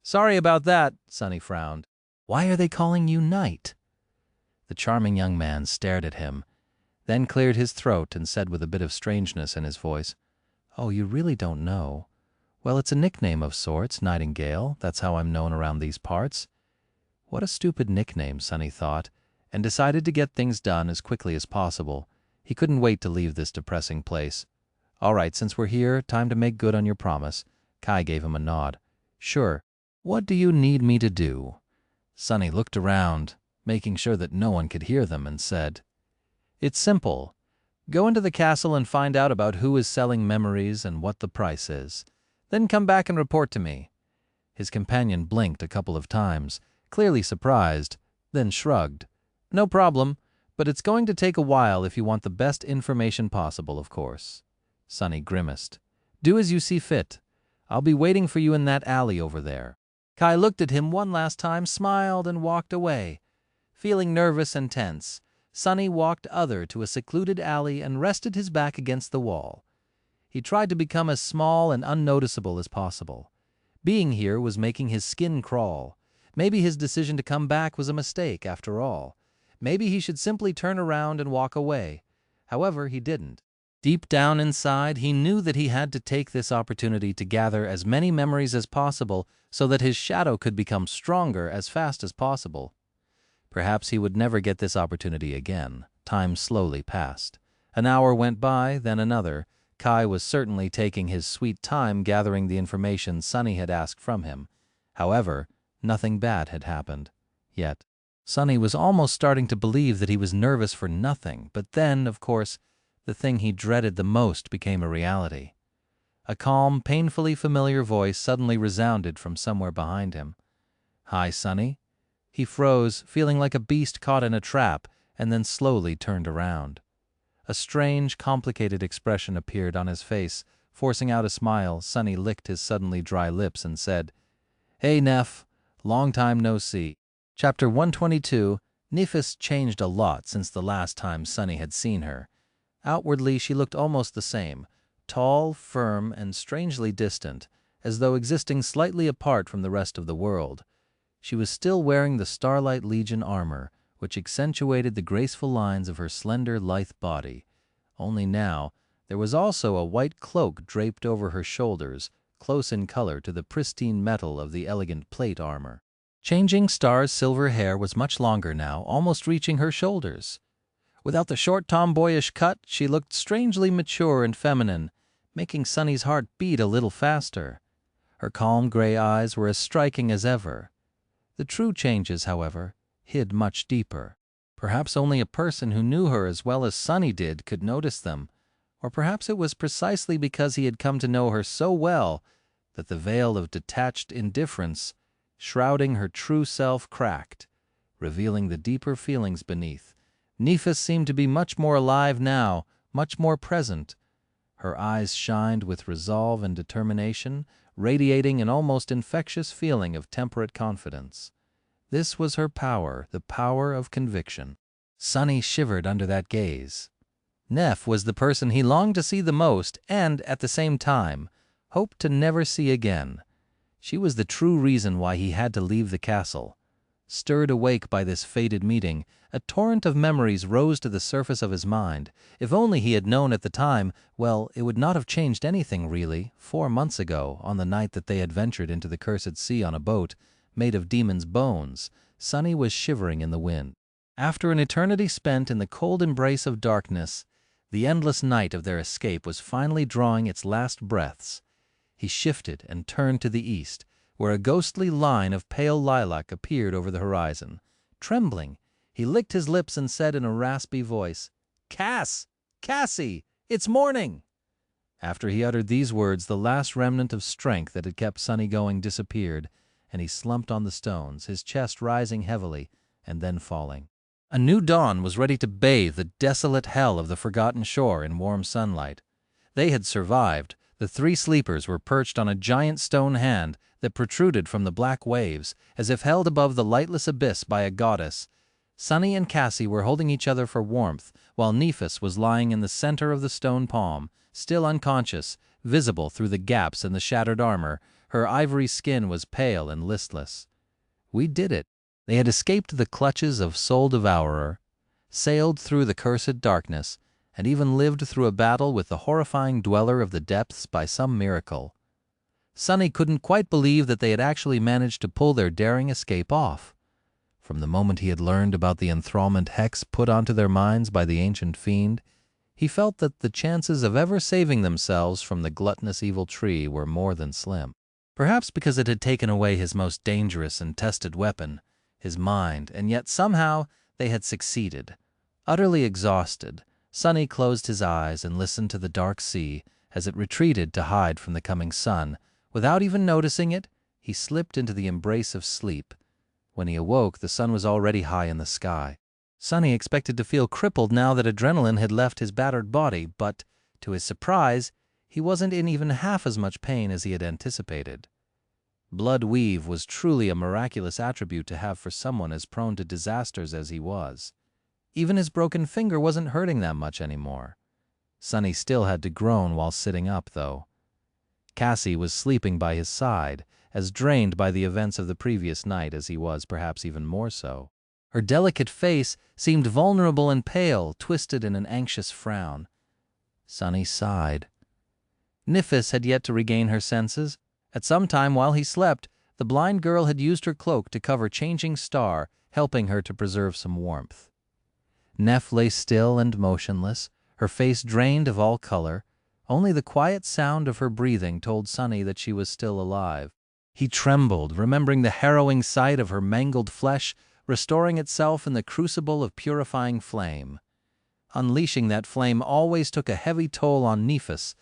"Sorry about that," Sunny frowned. "Why are they calling you Knight?" The charming young man stared at him, then cleared his throat and said with a bit of strangeness in his voice, "Oh, you really don't know? Well, it's a nickname of sorts, Nightingale. That's how I'm known around these parts." What a stupid nickname, Sunny thought, and decided to get things done as quickly as possible. He couldn't wait to leave this depressing place. "All right, since we're here, time to make good on your promise." Kai gave him a nod. "Sure. What do you need me to do?" Sunny looked around, making sure that no one could hear them, and said, "It's simple. Go into the castle and find out about who is selling memories and what the price is. Then come back and report to me." His companion blinked a couple of times, clearly surprised, then shrugged. "No problem, but it's going to take a while if you want the best information possible, of course." Sunny grimaced. "Do as you see fit. I'll be waiting for you in that alley over there." Kai looked at him one last time, smiled, and walked away. Feeling nervous and tense, Sunny walked to a secluded alley and rested his back against the wall. He tried to become as small and unnoticeable as possible. Being here was making his skin crawl. Maybe his decision to come back was a mistake, after all. Maybe he should simply turn around and walk away. However, he didn't. Deep down inside, he knew that he had to take this opportunity to gather as many memories as possible so that his shadow could become stronger as fast as possible. Perhaps he would never get this opportunity again. Time slowly passed. An hour went by, then another. Kai was certainly taking his sweet time gathering the information Sunny had asked from him. However, nothing bad had happened. Yet, Sunny was almost starting to believe that he was nervous for nothing, but then, of course, the thing he dreaded the most became a reality. A calm, painfully familiar voice suddenly resounded from somewhere behind him. "Hi, Sunny." He froze, feeling like a beast caught in a trap, and then slowly turned around. A strange, complicated expression appeared on his face. Forcing out a smile, Sunny licked his suddenly dry lips and said, "Hey, Neff. Long time no see." Chapter 122. Nephis changed a lot since the last time Sunny had seen her. Outwardly, she looked almost the same, tall, firm, and strangely distant, as though existing slightly apart from the rest of the world. She was still wearing the Starlight Legion armor, which accentuated the graceful lines of her slender, lithe body. Only now, there was also a white cloak draped over her shoulders, close in color to the pristine metal of the elegant plate armor. Changing Star's silver hair was much longer now, almost reaching her shoulders. Without the short tomboyish cut, she looked strangely mature and feminine, making Sunny's heart beat a little faster. Her calm gray eyes were as striking as ever. The true changes, however, hid much deeper. Perhaps only a person who knew her as well as Sunny did could notice them, or perhaps it was precisely because he had come to know her so well that the veil of detached indifference shrouding her true self cracked, revealing the deeper feelings beneath. Nephis seemed to be much more alive now, much more present. Her eyes shined with resolve and determination, radiating an almost infectious feeling of temperate confidence. This was her power, the power of conviction. Sunny shivered under that gaze. Neff was the person he longed to see the most and, at the same time, hoped to never see again. She was the true reason why he had to leave the castle. Stirred awake by this fated meeting, a torrent of memories rose to the surface of his mind. If only he had known at the time, well, it would not have changed anything, really. 4 months ago, on the night that they had ventured into the cursed sea on a boat, made of demons' bones, Sunny was shivering in the wind. After an eternity spent in the cold embrace of darkness, the endless night of their escape was finally drawing its last breaths. He shifted and turned to the east, where a ghostly line of pale lilac appeared over the horizon. Trembling, he licked his lips and said in a raspy voice, "Cass! Cassie! It's morning!" After he uttered these words, the last remnant of strength that had kept Sunny going disappeared, and he slumped on the stones, his chest rising heavily and then falling. A new dawn was ready to bathe the desolate hell of the forgotten shore in warm sunlight. They had survived. The three sleepers were perched on a giant stone hand that protruded from the black waves, as if held above the lightless abyss by a goddess. Sunny and Cassie were holding each other for warmth, while Nephis was lying in the center of the stone palm, still unconscious, visible through the gaps in the shattered armor. Her ivory skin was pale and listless. We did it. They had escaped the clutches of Soul Devourer, sailed through the cursed darkness, and even lived through a battle with the horrifying Dweller of the Depths by some miracle. Sunny couldn't quite believe that they had actually managed to pull their daring escape off. From the moment he had learned about the enthrallment hex put onto their minds by the ancient fiend, he felt that the chances of ever saving themselves from the gluttonous evil tree were more than slim. Perhaps because it had taken away his most dangerous and tested weapon, his mind, and yet somehow they had succeeded. Utterly exhausted, Sunny closed his eyes and listened to the dark sea as it retreated to hide from the coming sun. Without even noticing it, he slipped into the embrace of sleep. When he awoke, the sun was already high in the sky. Sunny expected to feel crippled now that adrenaline had left his battered body, but, to his surprise, he wasn't in even half as much pain as he had anticipated. Blood weave was truly a miraculous attribute to have for someone as prone to disasters as he was. Even his broken finger wasn't hurting that much anymore. Sunny still had to groan while sitting up, though. Cassie was sleeping by his side, as drained by the events of the previous night as he was, perhaps even more so. Her delicate face seemed vulnerable and pale, twisted in an anxious frown. Sunny sighed. Nephis had yet to regain her senses. At some time while he slept, the blind girl had used her cloak to cover Changing Star, helping her to preserve some warmth. Neph lay still and motionless, her face drained of all color. Only the quiet sound of her breathing told Sunny that she was still alive. He trembled, remembering the harrowing sight of her mangled flesh restoring itself in the crucible of purifying flame. Unleashing that flame always took a heavy toll on Nephis,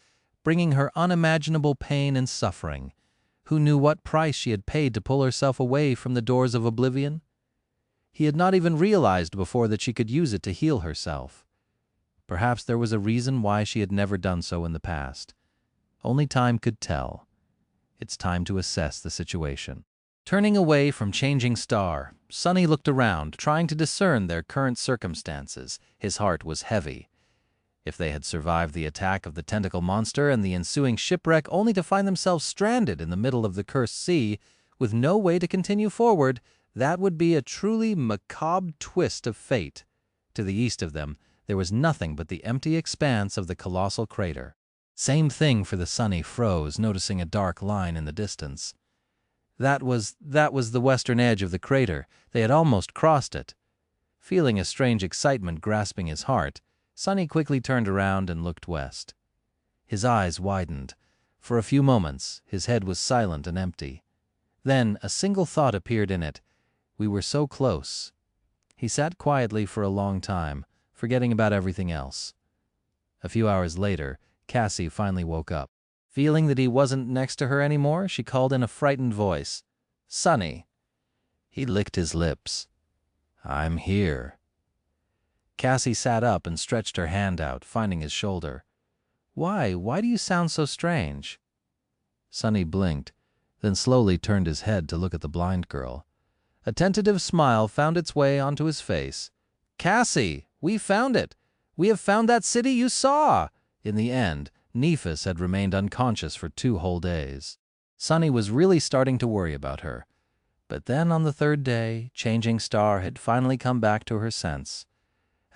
bringing her unimaginable pain and suffering. Who knew what price she had paid to pull herself away from the doors of oblivion? He had not even realized before that she could use it to heal herself. Perhaps there was a reason why she had never done so in the past. Only time could tell. It's time to assess the situation. Turning away from Changing Star, Sunny looked around, trying to discern their current circumstances. His heart was heavy. If they had survived the attack of the tentacle monster and the ensuing shipwreck only to find themselves stranded in the middle of the cursed sea, with no way to continue forward, that would be a truly macabre twist of fate. To the east of them, there was nothing but the empty expanse of the colossal crater. Same thing for the Sunny froze, noticing a dark line in the distance. That was the western edge of the crater. They had almost crossed it. Feeling a strange excitement grasping his heart, Sunny quickly turned around and looked west. His eyes widened. For a few moments, his head was silent and empty. Then a single thought appeared in it. We were so close. He sat quietly for a long time, forgetting about everything else. A few hours later, Cassie finally woke up. Feeling that he wasn't next to her anymore, she called in a frightened voice, "Sunny." He licked his lips. "I'm here." Cassie sat up and stretched her hand out, finding his shoulder. Why do you sound so strange?" Sunny blinked, then slowly turned his head to look at the blind girl. A tentative smile found its way onto his face. "Cassie, we found it! We have found that city you saw!" In the end, Nephis had remained unconscious for 2 whole days. Sunny was really starting to worry about her. But then on the 3rd day, Changing Star had finally come back to her sense.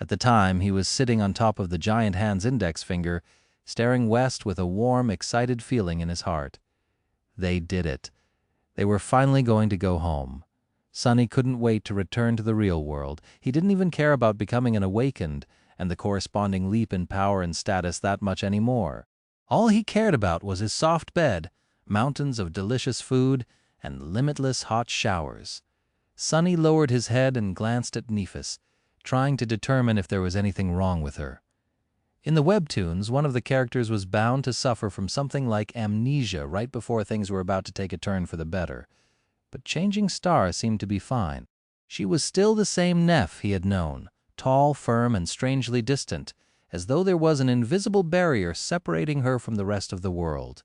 At the time, he was sitting on top of the giant hand's index finger, staring west with a warm, excited feeling in his heart. They did it. They were finally going to go home. Sunny couldn't wait to return to the real world. He didn't even care about becoming an awakened and the corresponding leap in power and status that much anymore. All he cared about was his soft bed, mountains of delicious food, and limitless hot showers. Sunny lowered his head and glanced at Nephis, trying to determine if there was anything wrong with her. In the webtoons, one of the characters was bound to suffer from something like amnesia right before things were about to take a turn for the better. But Changing Star seemed to be fine. She was still the same Neph he had known, tall, firm, and strangely distant, as though there was an invisible barrier separating her from the rest of the world.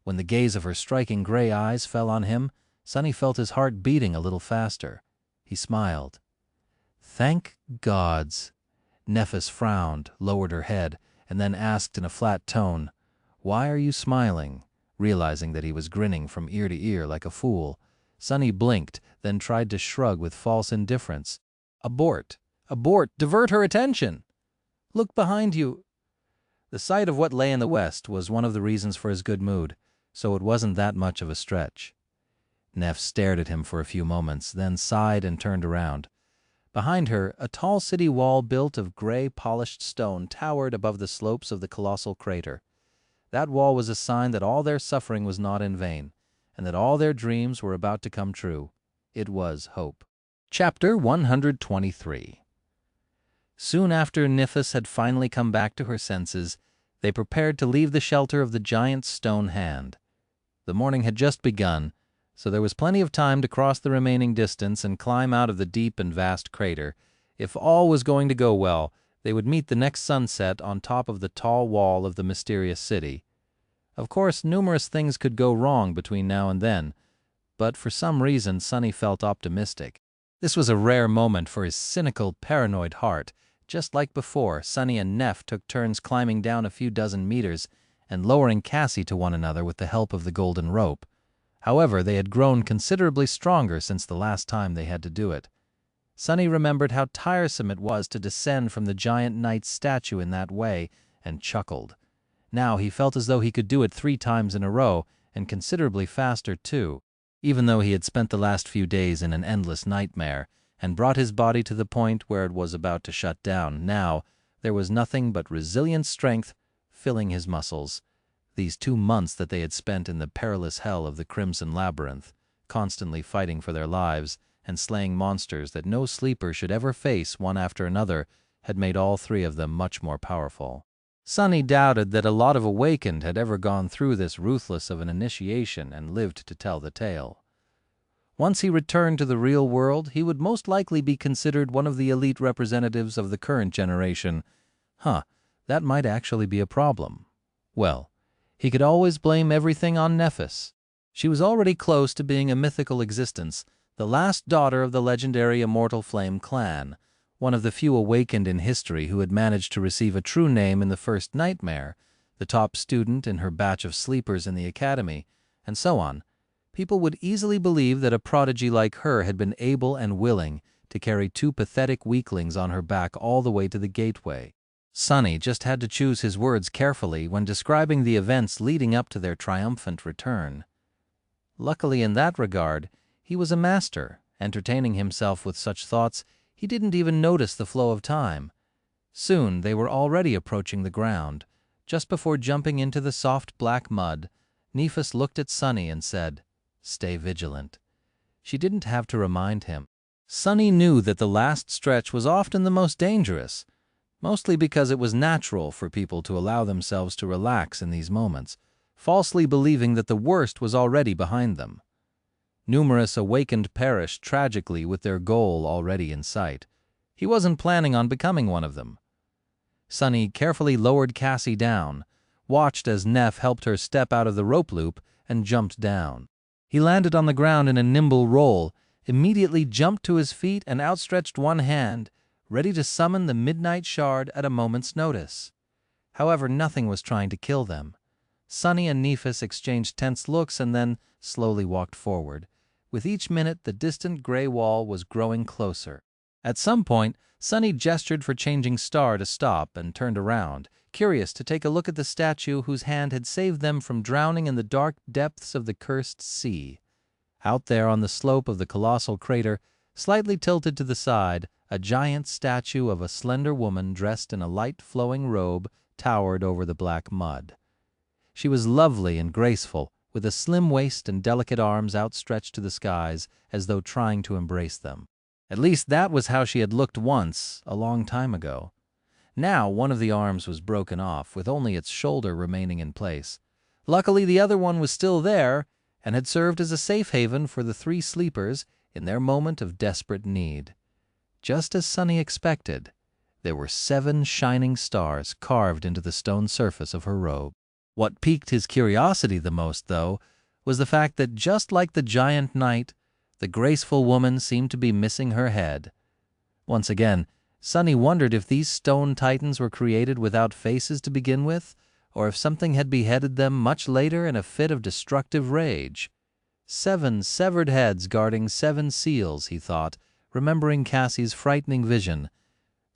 When the gaze of her striking gray eyes fell on him, Sonny felt his heart beating a little faster. He smiled. "Thank gods." Nephis frowned, lowered her head, and then asked in a flat tone, "Why are you smiling?" Realizing that he was grinning from ear to ear like a fool, Sonny blinked, then tried to shrug with false indifference. "Abort! Abort! Divert her attention! Look behind you!" The sight of what lay in the west was one of the reasons for his good mood, so it wasn't that much of a stretch. Neff stared at him for a few moments, then sighed and turned around. Behind her, a tall city wall built of gray, polished stone towered above the slopes of the colossal crater. That wall was a sign that all their suffering was not in vain, and that all their dreams were about to come true. It was hope. Chapter 123. Soon after Nephis had finally come back to her senses, they prepared to leave the shelter of the giant's stone hand. The morning had just begun, so there was plenty of time to cross the remaining distance and climb out of the deep and vast crater. If all was going to go well, they would meet the next sunset on top of the tall wall of the mysterious city. Of course, numerous things could go wrong between now and then, but for some reason Sonny felt optimistic. This was a rare moment for his cynical, paranoid heart. Just like before, Sonny and Neff took turns climbing down a few dozen meters and lowering Cassie to one another with the help of the golden rope. However, they had grown considerably stronger since the last time they had to do it. Sonny remembered how tiresome it was to descend from the giant knight's statue in that way, and chuckled. Now he felt as though he could do it 3 times in a row, and considerably faster too, even though he had spent the last few days in an endless nightmare, and brought his body to the point where it was about to shut down. Now there was nothing but resilient strength filling his muscles. These 2 months that they had spent in the perilous hell of the Crimson Labyrinth, constantly fighting for their lives and slaying monsters that no sleeper should ever face one after another, had made all 3 of them much more powerful. Sonny doubted that a lot of awakened had ever gone through this ruthless of an initiation and lived to tell the tale. Once he returned to the real world, he would most likely be considered one of the elite representatives of the current generation. That might actually be a problem. Well, he could always blame everything on Nephis. She was already close to being a mythical existence, the last daughter of the legendary Immortal Flame clan, one of the few awakened in history who had managed to receive a true name in the first nightmare, the top student in her batch of sleepers in the academy, and so on. People would easily believe that a prodigy like her had been able and willing to carry 2 pathetic weaklings on her back all the way to the gateway. Sonny just had to choose his words carefully when describing the events leading up to their triumphant return. Luckily in that regard, he was a master. Entertaining himself with such thoughts, he didn't even notice the flow of time. Soon they were already approaching the ground. Just before jumping into the soft black mud, Nephis looked at Sonny and said, "Stay vigilant." She didn't have to remind him. Sonny knew that the last stretch was often the most dangerous, mostly because it was natural for people to allow themselves to relax in these moments, falsely believing that the worst was already behind them. Numerous awakened perished tragically with their goal already in sight. He wasn't planning on becoming one of them. Sonny carefully lowered Cassie down, watched as Neff helped her step out of the rope loop, and jumped down. He landed on the ground in a nimble roll, immediately jumped to his feet and outstretched one hand, ready to summon the Midnight Shard at a moment's notice. However, nothing was trying to kill them. Sonny and Nephis exchanged tense looks and then slowly walked forward. With each minute, the distant gray wall was growing closer. At some point, Sonny gestured for Changing Star to stop and turned around, curious to take a look at the statue whose hand had saved them from drowning in the dark depths of the cursed sea. Out there on the slope of the colossal crater, slightly tilted to the side, a giant statue of a slender woman dressed in a light flowing robe towered over the black mud. She was lovely and graceful, with a slim waist and delicate arms outstretched to the skies as though trying to embrace them. At least that was how she had looked once, a long time ago. Now one of the arms was broken off, with only its shoulder remaining in place. Luckily the other one was still there, and had served as a safe haven for the 3 sleepers in their moment of desperate need. Just as Sonny expected, There were 7 shining stars carved into the stone surface of her robe. What piqued his curiosity the most, though, was the fact that just like the giant knight, the graceful woman seemed to be missing her head. Once again, Sonny wondered if these stone titans were created without faces to begin with, or if something had beheaded them much later in a fit of destructive rage. 7 severed heads guarding 7 seals, he thought, remembering Cassie's frightening vision.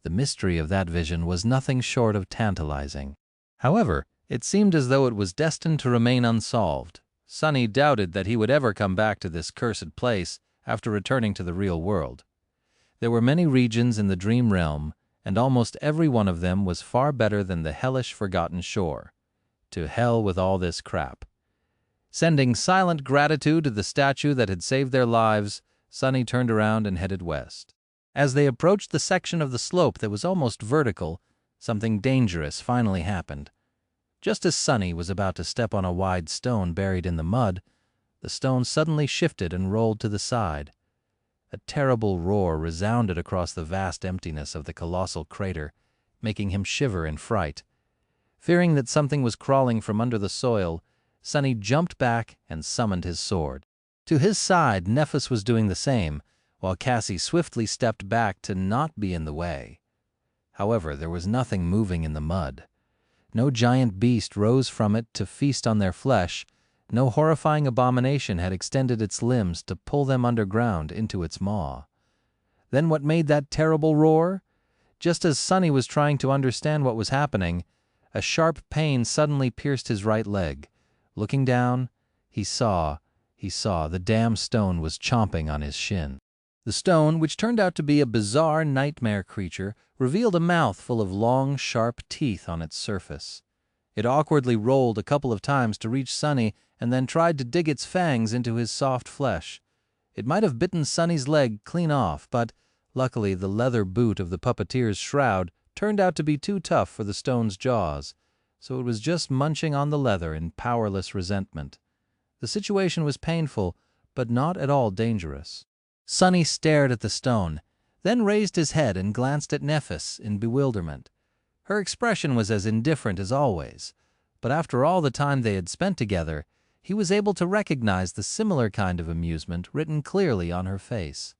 The mystery of that vision was nothing short of tantalizing. However, it seemed as though it was destined to remain unsolved. Sonny doubted that he would ever come back to this cursed place after returning to the real world. There were many regions in the dream realm, and almost every one of them was far better than the hellish forgotten shore. To hell with all this crap. Sending silent gratitude to the statue that had saved their lives, Sonny turned around and headed west. As they approached the section of the slope that was almost vertical, something dangerous finally happened. Just as Sonny was about to step on a wide stone buried in the mud, the stone suddenly shifted and rolled to the side. A terrible roar resounded across the vast emptiness of the colossal crater, making him shiver in fright. Fearing that something was crawling from under the soil, Sonny jumped back and summoned his sword. To his side, Nephis was doing the same, while Cassie swiftly stepped back to not be in the way. However, there was nothing moving in the mud. No giant beast rose from it to feast on their flesh. No horrifying abomination had extended its limbs to pull them underground into its maw. Then what made that terrible roar? Just as Sonny was trying to understand what was happening, a sharp pain suddenly pierced his right leg. Looking down, he saw the damn stone was chomping on his shin. The stone, which turned out to be a bizarre nightmare creature, revealed a mouth full of long, sharp teeth on its surface. It awkwardly rolled a couple of times to reach Sonny and then tried to dig its fangs into his soft flesh. It might have bitten Sonny's leg clean off, but luckily the leather boot of the puppeteer's shroud turned out to be too tough for the stone's jaws, so it was just munching on the leather in powerless resentment. The situation was painful, but not at all dangerous. Sonny stared at the stone, then raised his head and glanced at Nephis in bewilderment. Her expression was as indifferent as always, but after all the time they had spent together, he was able to recognize the similar kind of amusement written clearly on her face.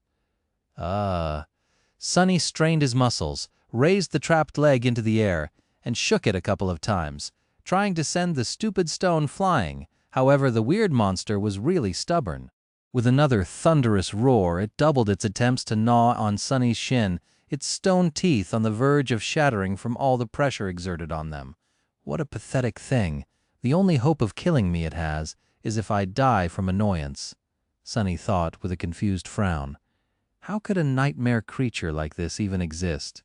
Sonny strained his muscles, raised the trapped leg into the air, and shook it a couple of times, trying to send the stupid stone flying. However, the weird monster was really stubborn. With another thunderous roar, it doubled its attempts to gnaw on Sonny's shin, its stone teeth on the verge of shattering from all the pressure exerted on them. What a pathetic thing. The only hope of killing me it has is if I die from annoyance, Sonny thought with a confused frown. How could a nightmare creature like this even exist?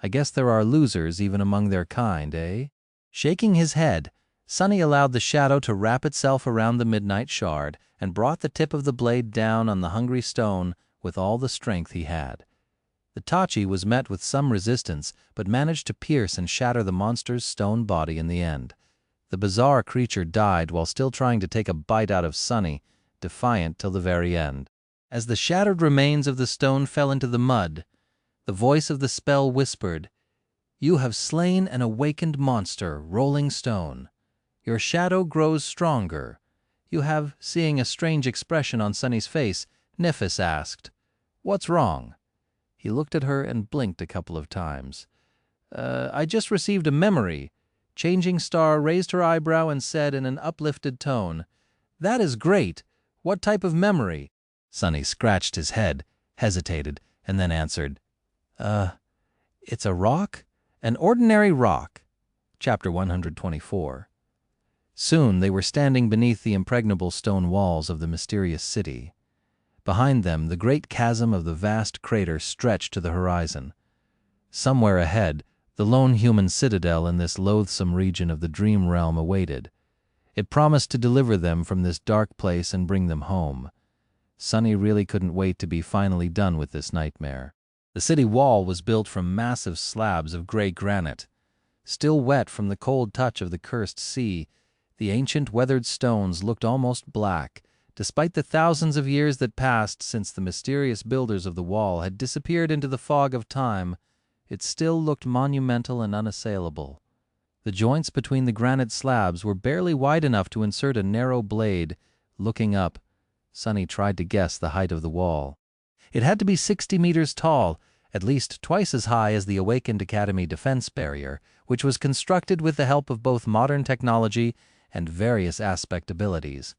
I guess there are losers even among their kind, eh? Shaking his head, Sonny allowed the shadow to wrap itself around the midnight shard and brought the tip of the blade down on the hungry stone with all the strength he had. The Tachi was met with some resistance, but managed to pierce and shatter the monster's stone body in the end. The bizarre creature died while still trying to take a bite out of Sonny, defiant till the very end. As the shattered remains of the stone fell into the mud, the voice of the spell whispered, "You have slain an awakened monster, Rolling Stone. Your shadow grows stronger." You have, seeing a strange expression on Sonny's face, Nephis asked, "What's wrong?" He looked at her and blinked a couple of times. I just received a memory." Changing Star raised her eyebrow and said in an uplifted tone, "That is great. What type of memory?" Sonny scratched his head, hesitated, and then answered, It's a rock? An ordinary rock." Chapter 124. Soon they were standing beneath the impregnable stone walls of the mysterious city. Behind them, the great chasm of the vast crater stretched to the horizon. Somewhere ahead, the lone human citadel in this loathsome region of the dream realm awaited. It promised to deliver them from this dark place and bring them home. Sonny really couldn't wait to be finally done with this nightmare. The city wall was built from massive slabs of gray granite. Still wet from the cold touch of the cursed sea, the ancient weathered stones looked almost black, despite the thousands of years that passed since the mysterious builders of the wall had disappeared into the fog of time. it still looked monumental and unassailable. The joints between the granite slabs were barely wide enough to insert a narrow blade. Looking up, Sonny tried to guess the height of the wall. It had to be 60 meters tall, at least twice as high as the Awakened Academy defense barrier, which was constructed with the help of both modern technology and various aspect abilities.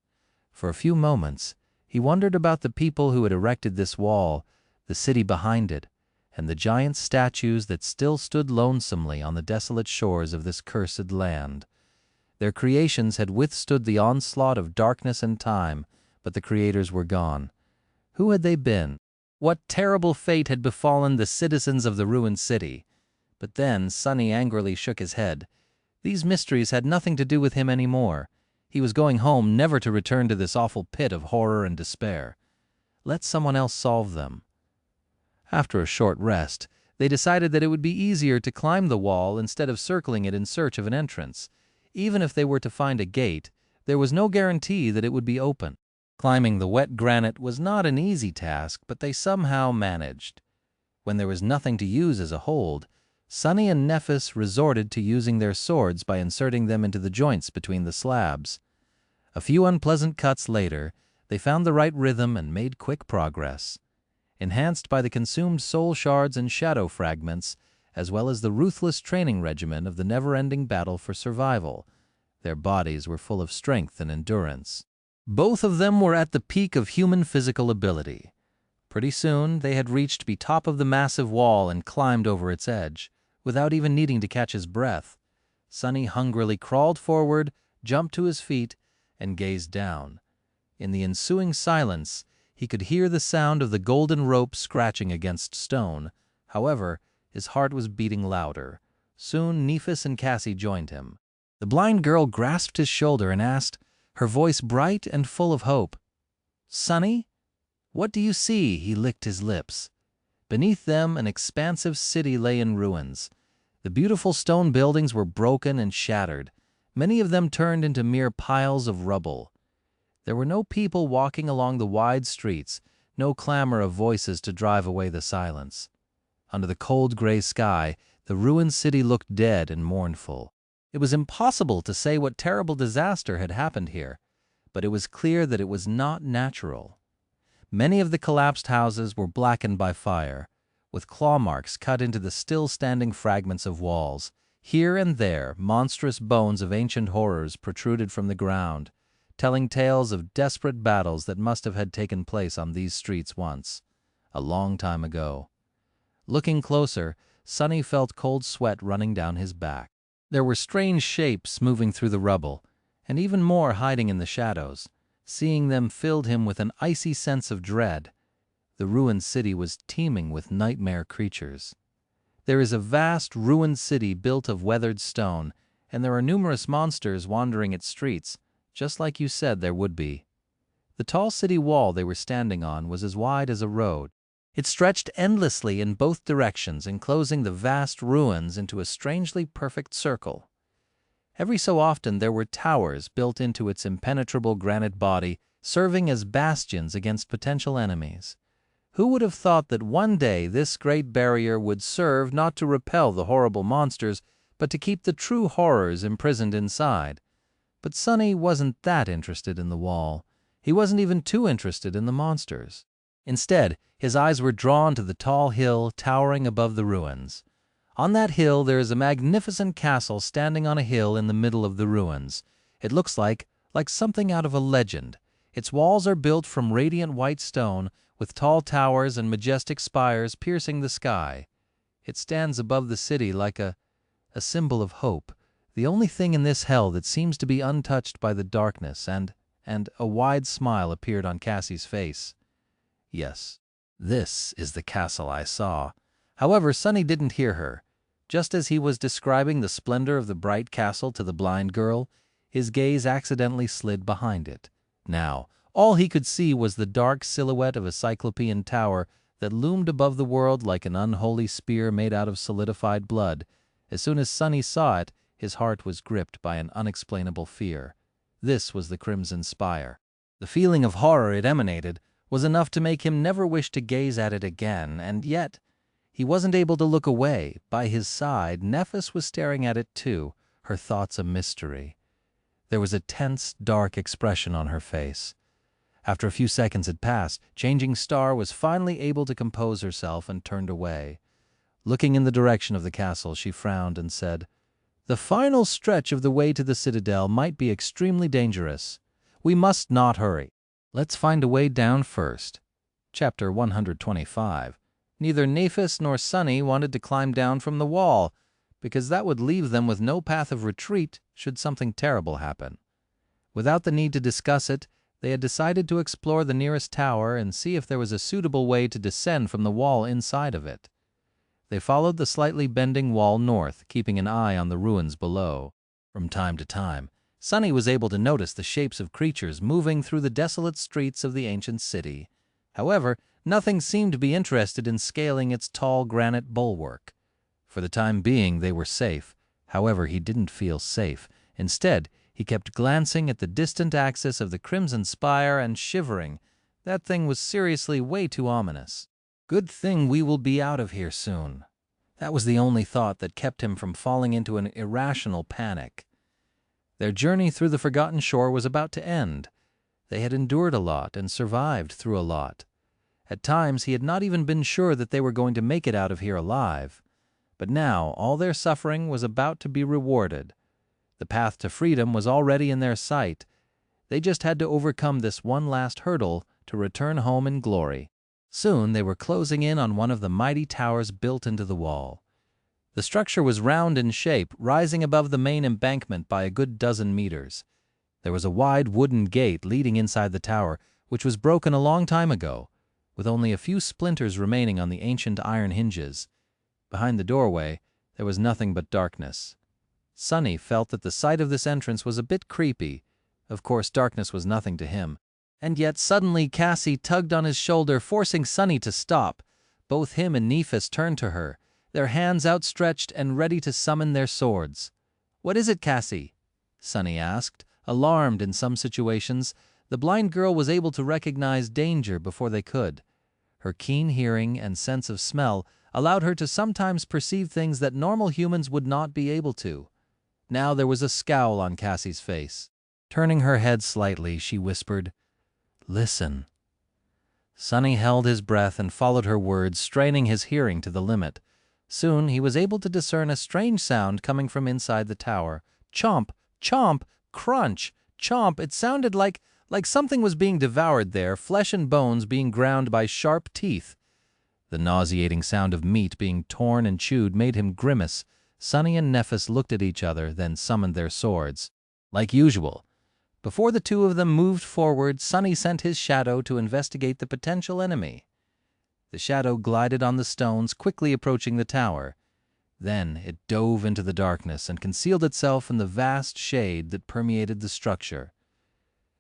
For a few moments, he wondered about the people who had erected this wall, the city behind it, and the giant statues that still stood lonesomely on the desolate shores of this cursed land. Their creations had withstood the onslaught of darkness and time, but the creators were gone. Who had they been? What terrible fate had befallen the citizens of the ruined city? But then Sonny angrily shook his head. These mysteries had nothing to do with him anymore. He was going home, never to return to this awful pit of horror and despair. Let someone else solve them. After a short rest, they decided that it would be easier to climb the wall instead of circling it in search of an entrance. Even if they were to find a gate, there was no guarantee that it would be open. Climbing the wet granite was not an easy task, but they somehow managed. When there was nothing to use as a hold, Sonny and Nephis resorted to using their swords by inserting them into the joints between the slabs. A few unpleasant cuts later, they found the right rhythm and made quick progress. Enhanced by the consumed soul shards and shadow fragments, as well as the ruthless training regimen of the never-ending battle for survival, their bodies were full of strength and endurance. Both of them were at the peak of human physical ability. Pretty soon, they had reached the top of the massive wall and climbed over its edge, without even needing to catch his breath. Sonny hungrily crawled forward, jumped to his feet, and gazed down. In the ensuing silence, he could hear the sound of the golden rope scratching against stone. However, his heart was beating louder. Soon, Nephis and Cassie joined him. The blind girl grasped his shoulder and asked, her voice bright and full of hope, "Sonny, what do you see?" He licked his lips. Beneath them, an expansive city lay in ruins. The beautiful stone buildings were broken and shattered, many of them turned into mere piles of rubble. There were no people walking along the wide streets, no clamor of voices to drive away the silence. Under the cold gray sky, the ruined city looked dead and mournful. It was impossible to say what terrible disaster had happened here, but it was clear that it was not natural. Many of the collapsed houses were blackened by fire, with claw marks cut into the still-standing fragments of walls. Here and there, monstrous bones of ancient horrors protruded from the ground, telling tales of desperate battles that must have had taken place on these streets once, a long time ago. Looking closer, Sonny felt cold sweat running down his back. There were strange shapes moving through the rubble, and even more hiding in the shadows. Seeing them filled him with an icy sense of dread. The ruined city was teeming with nightmare creatures. There is a vast ruined city built of weathered stone, and there are numerous monsters wandering its streets, just like you said there would be. The tall city wall they were standing on was as wide as a road. It stretched endlessly in both directions, enclosing the vast ruins into a strangely perfect circle. Every so often there were towers built into its impenetrable granite body, serving as bastions against potential enemies. Who would have thought that one day this great barrier would serve not to repel the horrible monsters, but to keep the true horrors imprisoned inside? But Sonny wasn't that interested in the wall. He wasn't even too interested in the monsters. Instead, his eyes were drawn to the tall hill towering above the ruins. On that hill there is a magnificent castle standing on a hill in the middle of the ruins. It looks like something out of a legend. Its walls are built from radiant white stone, with tall towers and majestic spires piercing the sky. It stands above the city like a symbol of hope, the only thing in this hell that seems to be untouched by the darkness, and a wide smile appeared on Cassie's face. Yes, this is the castle I saw. However, Sonny didn't hear her. Just as he was describing the splendor of the bright castle to the blind girl, his gaze accidentally slid behind it. Now, all he could see was the dark silhouette of a cyclopean tower that loomed above the world like an unholy spear made out of solidified blood. As soon as Sonny saw it, his heart was gripped by an unexplainable fear. This was the Crimson Spire. The feeling of horror it emanated was enough to make him never wish to gaze at it again, and yet He wasn't able to look away. By his side, Nephis was staring at it too, her thoughts a mystery. There was a tense, dark expression on her face. After a few seconds had passed, Changing Star was finally able to compose herself and turned away. Looking in the direction of the castle, she frowned and said, "The final stretch of the way to the citadel might be extremely dangerous. We must not hurry. Let's find a way down first." Chapter 125. Neither Nephis nor Sunny wanted to climb down from the wall, because that would leave them with no path of retreat should something terrible happen. Without the need to discuss it, they had decided to explore the nearest tower and see if there was a suitable way to descend from the wall inside of it. They followed the slightly bending wall north, keeping an eye on the ruins below. From time to time, Sunny was able to notice the shapes of creatures moving through the desolate streets of the ancient city. However, nothing seemed to be interested in scaling its tall granite bulwark. For the time being, they were safe. However, he didn't feel safe. Instead, he kept glancing at the distant axis of the Crimson Spire and shivering. That thing was seriously way too ominous. Good thing we will be out of here soon. That was the only thought that kept him from falling into an irrational panic. Their journey through the Forgotten Shore was about to end. They had endured a lot and survived through a lot. At times, he had not even been sure that they were going to make it out of here alive. But now, all their suffering was about to be rewarded. The path to freedom was already in their sight. They just had to overcome this one last hurdle to return home in glory. Soon they were closing in on one of the mighty towers built into the wall. The structure was round in shape, rising above the main embankment by a good dozen meters. There was a wide wooden gate leading inside the tower, which was broken a long time ago, with only a few splinters remaining on the ancient iron hinges. Behind the doorway, there was nothing but darkness. Sunny felt that the sight of this entrance was a bit creepy. Of course, darkness was nothing to him. And yet suddenly Cassie tugged on his shoulder, forcing Sunny to stop. Both him and Nephis turned to her, their hands outstretched and ready to summon their swords. "What is it, Cassie?" Sunny asked. Alarmed in some situations, the blind girl was able to recognize danger before they could. Her keen hearing and sense of smell allowed her to sometimes perceive things that normal humans would not be able to. Now there was a scowl on Cassie's face. Turning her head slightly, she whispered, "Listen." Sunny held his breath and followed her words, straining his hearing to the limit. Soon he was able to discern a strange sound coming from inside the tower. Chomp, chomp, crunch, chomp. It sounded like something was being devoured there, flesh and bones being ground by sharp teeth. The nauseating sound of meat being torn and chewed made him grimace. Sunny and Nephis looked at each other, then summoned their swords. Like usual, before the two of them moved forward, Sunny sent his shadow to investigate the potential enemy. The shadow glided on the stones, quickly approaching the tower. Then it dove into the darkness and concealed itself in the vast shade that permeated the structure.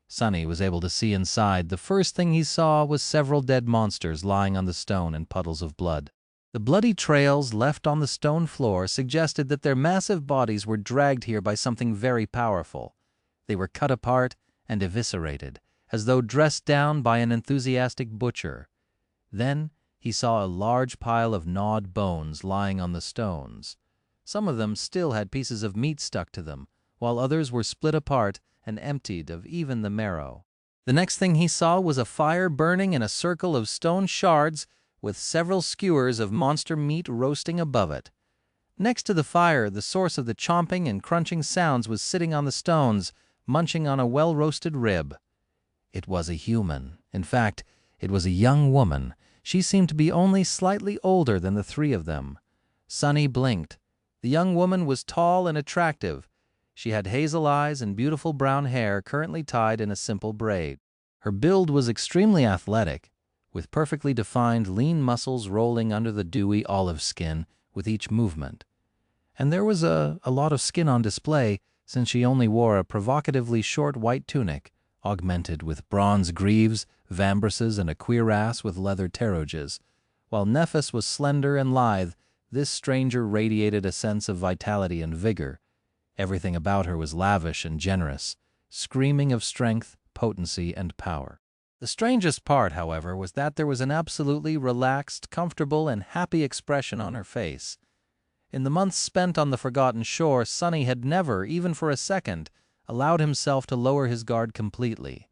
Sunny was able to see inside. The first thing he saw was several dead monsters lying on the stone in puddles of blood. The bloody trails left on the stone floor suggested that their massive bodies were dragged here by something very powerful. They were cut apart and eviscerated, as though dressed down by an enthusiastic butcher. Then he saw a large pile of gnawed bones lying on the stones. Some of them still had pieces of meat stuck to them, while others were split apart and emptied of even the marrow. The next thing he saw was a fire burning in a circle of stone shards with several skewers of monster meat roasting above it. Next to the fire, the source of the chomping and crunching sounds was sitting on the stones, munching on a well-roasted rib. It was a human. In fact, it was a young woman. She seemed to be only slightly older than the three of them. Sunny blinked. The young woman was tall and attractive. She had hazel eyes and beautiful brown hair currently tied in a simple braid. Her build was extremely athletic, with perfectly defined lean muscles rolling under the dewy olive skin with each movement. And there was a lot of skin on display, since she only wore a provocatively short white tunic, augmented with bronze greaves, vambraces, and a cuirass with leather taroges. While Nephis was slender and lithe, this stranger radiated a sense of vitality and vigor. Everything about her was lavish and generous, screaming of strength, potency, and power. The strangest part, however, was that there was an absolutely relaxed, comfortable, and happy expression on her face. In the months spent on the forgotten shore, Sonny had never, even for a second, allowed himself to lower his guard completely.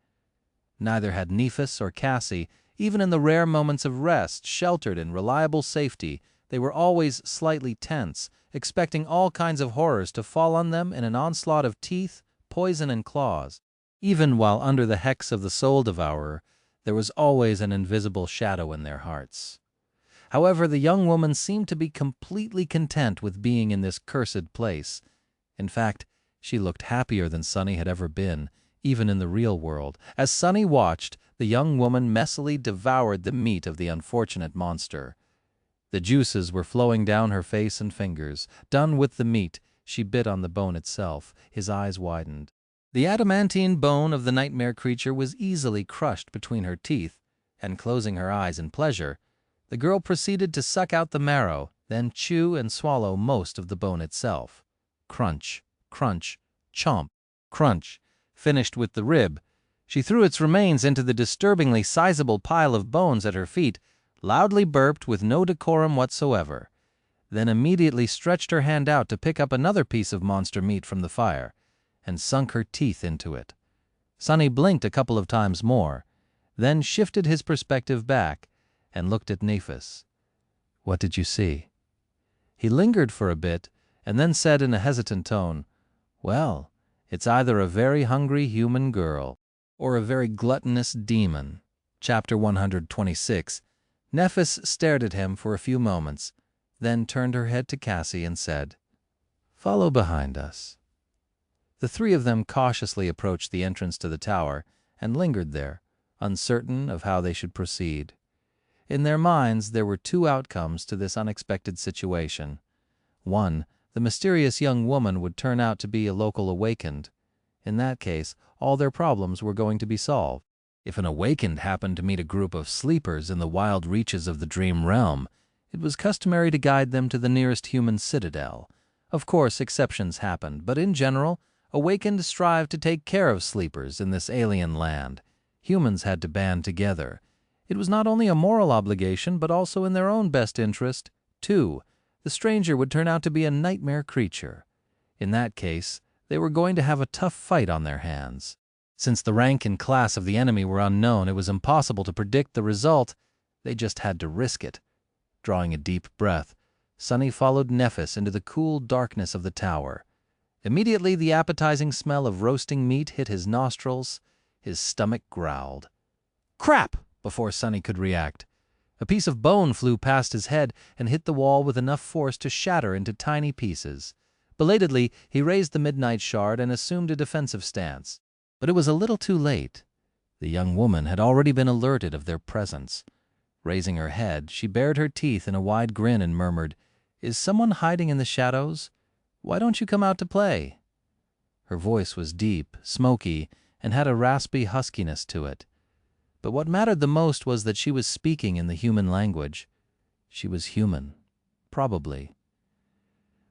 Neither had Nephis or Cassie. Even in the rare moments of rest, sheltered in reliable safety, they were always slightly tense, expecting all kinds of horrors to fall on them in an onslaught of teeth, poison, and claws. Even while under the hex of the soul devourer, there was always an invisible shadow in their hearts. However, the young woman seemed to be completely content with being in this cursed place. In fact, she looked happier than Sonny had ever been, even in the real world. As Sonny watched, the young woman messily devoured the meat of the unfortunate monster. The juices were flowing down her face and fingers. Done with the meat, she bit on the bone itself. His eyes widened. The adamantine bone of the nightmare creature was easily crushed between her teeth, and closing her eyes in pleasure, the girl proceeded to suck out the marrow, then chew and swallow most of the bone itself. Crunch, crunch, chomp, crunch. Finished with the rib, she threw its remains into the disturbingly sizable pile of bones at her feet, loudly burped with no decorum whatsoever, then immediately stretched her hand out to pick up another piece of monster meat from the fire, and sunk her teeth into it. Sonny blinked a couple of times more, then shifted his perspective back and looked at Nephis. "What did you see?" He lingered for a bit, and then said in a hesitant tone, "Well, it's either a very hungry human girl or a very gluttonous demon." Chapter 126. Nephis stared at him for a few moments, then turned her head to Cassie and said, "Follow behind us." The three of them cautiously approached the entrance to the tower and lingered there, uncertain of how they should proceed. In their minds, there were two outcomes to this unexpected situation. One, the mysterious young woman would turn out to be a local awakened. In that case, all their problems were going to be solved. If an awakened happened to meet a group of sleepers in the wild reaches of the dream realm, it was customary to guide them to the nearest human citadel. Of course, exceptions happened, but in general, awakened strived to take care of sleepers in this alien land. Humans had to band together. It was not only a moral obligation, but also in their own best interest. 2. The stranger would turn out to be a nightmare creature. In that case, they were going to have a tough fight on their hands. Since the rank and class of the enemy were unknown, it was impossible to predict the result. They just had to risk it. Drawing a deep breath, Sonny followed Nephis into the cool darkness of the tower. Immediately, the appetizing smell of roasting meat hit his nostrils. His stomach growled. "Crap!" before Sonny could react. A piece of bone flew past his head and hit the wall with enough force to shatter into tiny pieces. Belatedly, he raised the midnight shard and assumed a defensive stance. But it was a little too late. The young woman had already been alerted of their presence. Raising her head, she bared her teeth in a wide grin and murmured, "Is someone hiding in the shadows? Why don't you come out to play?" Her voice was deep, smoky, and had a raspy huskiness to it. But what mattered the most was that she was speaking in the human language. She was human. Probably.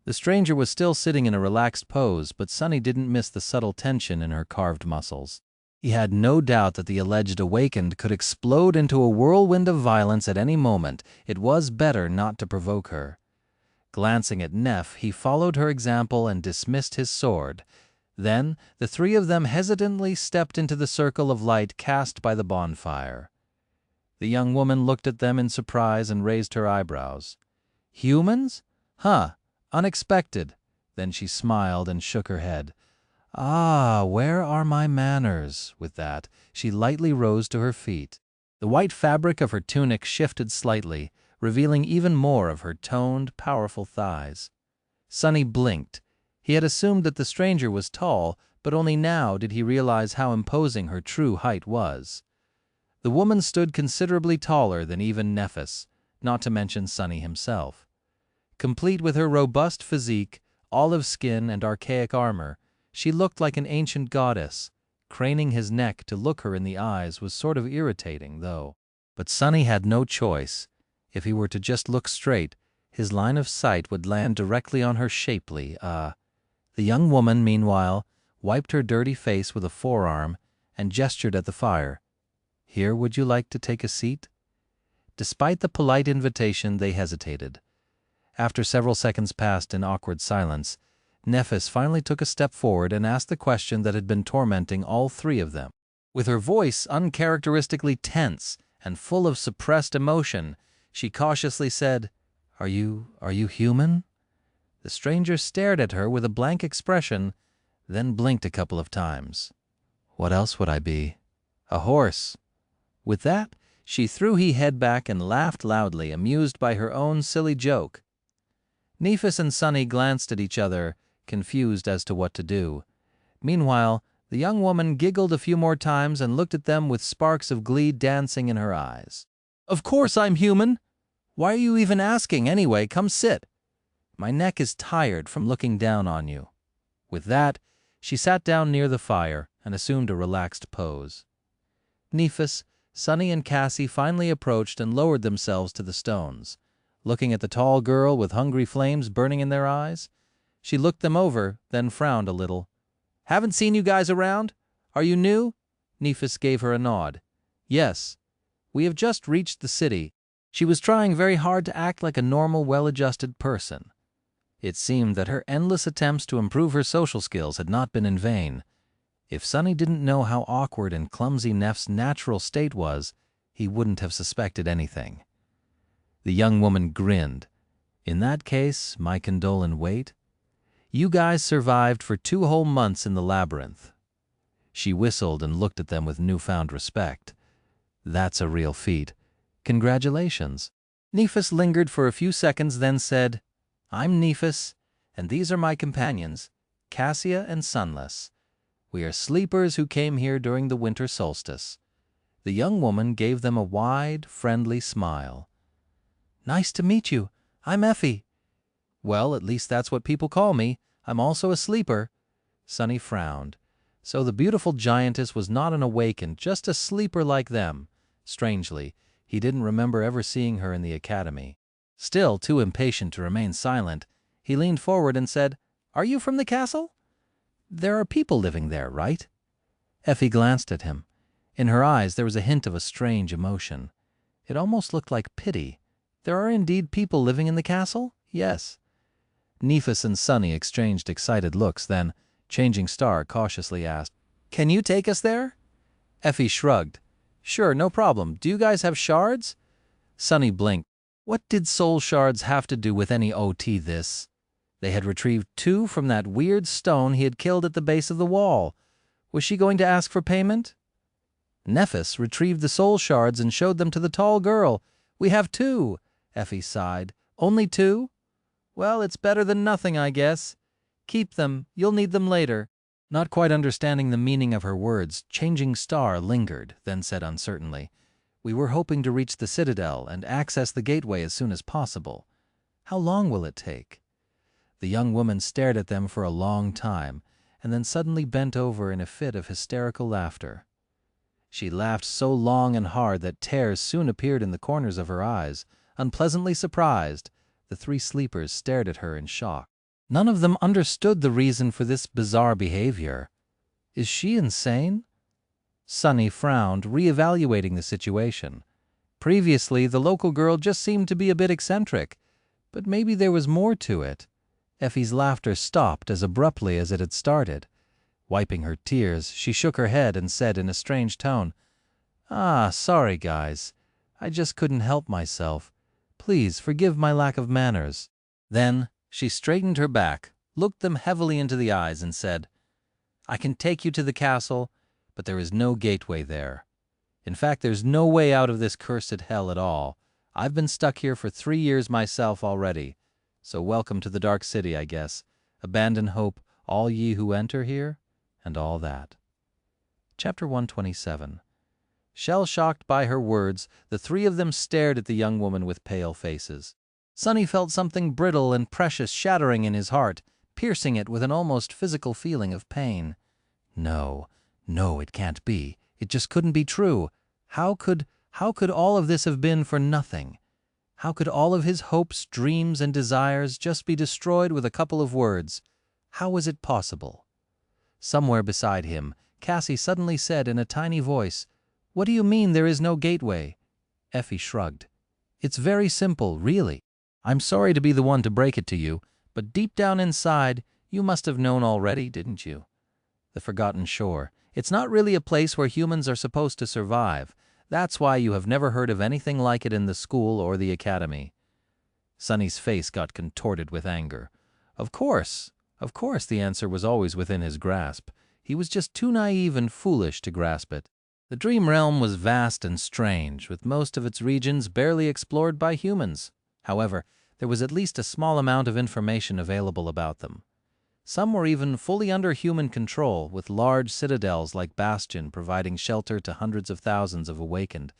The stranger was still sitting in a relaxed pose, but Sonny didn't miss the subtle tension in her carved muscles. He had no doubt that the alleged awakened could explode into a whirlwind of violence at any moment. It was better not to provoke her. Glancing at Neph, he followed her example and dismissed his sword. Then the three of them hesitantly stepped into the circle of light cast by the bonfire. The young woman looked at them in surprise and raised her eyebrows. "Humans? Huh, unexpected." Then she smiled and shook her head. "Ah, where are my manners?" With that, she lightly rose to her feet. The white fabric of her tunic shifted slightly, revealing even more of her toned, powerful thighs. Sonny blinked. He had assumed that the stranger was tall, but only now did he realize how imposing her true height was. The woman stood considerably taller than even Nephis, not to mention Sonny himself. Complete with her robust physique, olive skin, and archaic armor, she looked like an ancient goddess. Craning his neck to look her in the eyes was sort of irritating, though. But Sonny had no choice. If he were to just look straight, his line of sight would land directly on her shapely, The young woman, meanwhile, wiped her dirty face with a forearm and gestured at the fire. Here, would you like to take a seat?" Despite the polite invitation, they hesitated. After several seconds passed in awkward silence, Nephis finally took a step forward and asked the question that had been tormenting all three of them. With her voice uncharacteristically tense and full of suppressed emotion, she cautiously said, Are you human?" The stranger stared at her with a blank expression, then blinked a couple of times. "What else would I be?" "A horse." With that, she threw her head back and laughed loudly, amused by her own silly joke. Nephis and Sunny glanced at each other, confused as to what to do. Meanwhile, the young woman giggled a few more times and looked at them with sparks of glee dancing in her eyes. "Of course I'm human! Why are you even asking anyway? Come sit. My neck is tired from looking down on you." With that, she sat down near the fire and assumed a relaxed pose. Nephis, Sunny, and Cassie finally approached and lowered themselves to the stones. Looking at the tall girl with hungry flames burning in their eyes, she looked them over, then frowned a little. "Haven't seen you guys around? Are you new?" Nephis gave her a nod. "Yes. We have just reached the city." She was trying very hard to act like a normal, well-adjusted person. It seemed that her endless attempts to improve her social skills had not been in vain. If Sunny didn't know how awkward and clumsy Neff's natural state was, he wouldn't have suspected anything. The young woman grinned. "In that case, my condolent wait. You guys survived for 2 whole months in the labyrinth." She whistled and looked at them with newfound respect. "That's a real feat. Congratulations." Nephis lingered for a few seconds, then said, "I'm Nephis, and these are my companions, Cassia and Sunless. We are sleepers who came here during the winter solstice." The young woman gave them a wide, friendly smile. "Nice to meet you. I'm Effie." "Well, at least that's what people call me. I'm also a sleeper." Sunny frowned. So the beautiful giantess was not an awakened, just a sleeper like them. Strangely, he didn't remember ever seeing her in the academy. Still too impatient to remain silent, he leaned forward and said, "Are you from the castle? There are people living there, right?" Effie glanced at him. In her eyes there was a hint of a strange emotion. It almost looked like pity. "There are indeed people living in the castle?" "Yes." Nephis and Sunny exchanged excited looks, then, changing star, cautiously asked, "Can you take us there?" Effie shrugged. "Sure, no problem. Do you guys have shards?" Sunny blinked. What did soul shards have to do with any OT this? They had retrieved 2 from that weird stone he had killed at the base of the wall. Was she going to ask for payment? Nephis retrieved the soul shards and showed them to the tall girl. "We have 2, Effie sighed. "Only 2? Well, it's better than nothing, I guess. Keep them. You'll need them later." Not quite understanding the meaning of her words, Changing Star lingered, then said uncertainly, "We were hoping to reach the Citadel and access the gateway as soon as possible. How long will it take?" The young woman stared at them for a long time, and then suddenly bent over in a fit of hysterical laughter. She laughed so long and hard that tears soon appeared in the corners of her eyes. Unpleasantly surprised, the 3 sleepers stared at her in shock. None of them understood the reason for this bizarre behavior. Is she insane? Sunny frowned, reevaluating the situation. Previously, the local girl just seemed to be a bit eccentric, but maybe there was more to it. Effie's laughter stopped as abruptly as it had started. Wiping her tears, she shook her head and said in a strange tone, "Sorry, guys. I just couldn't help myself. Please forgive my lack of manners." Then she straightened her back, looked them heavily into the eyes, and said, "I can take you to the castle, but there is no gateway there. In fact, there's no way out of this cursed hell at all. I've been stuck here for 3 years myself already. So welcome to the Dark City, I guess. Abandon hope, all ye who enter here," and all that. Chapter 127. Shell-shocked by her words, the 3 of them stared at the young woman with pale faces. Sunny felt something brittle and precious shattering in his heart, piercing it with an almost physical feeling of pain. No, it can't be. It just couldn't be true. How could all of this have been for nothing? How could all of his hopes, dreams, and desires just be destroyed with a couple of words? How was it possible? Somewhere beside him, Cassie suddenly said in a tiny voice, What do you mean there is no gateway? Effie shrugged. It's very simple, really. I'm sorry to be the one to break it to you, but deep down inside, you must have known already, didn't you? The Forgotten Shore. It's not really a place where humans are supposed to survive. That's why you have never heard of anything like it in the school or the academy. Sonny's face got contorted with anger. Of course, the answer was always within his grasp. He was just too naive and foolish to grasp it. The Dream Realm was vast and strange, with most of its regions barely explored by humans. However, there was at least a small amount of information available about them. Some were even fully under human control, with large citadels like Bastion providing shelter to hundreds of thousands of Awakened.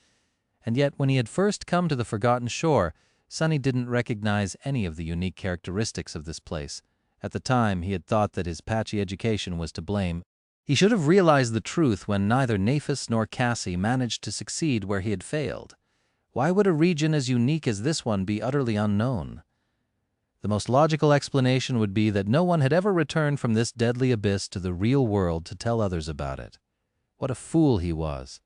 And yet, when he had first come to the Forgotten Shore, Sonny didn't recognize any of the unique characteristics of this place. At the time, he had thought that his patchy education was to blame. He should have realized the truth when neither Naphis nor Cassie managed to succeed where he had failed. Why would a region as unique as this one be utterly unknown? The most logical explanation would be that no one had ever returned from this deadly abyss to the real world to tell others about it. What a fool he was.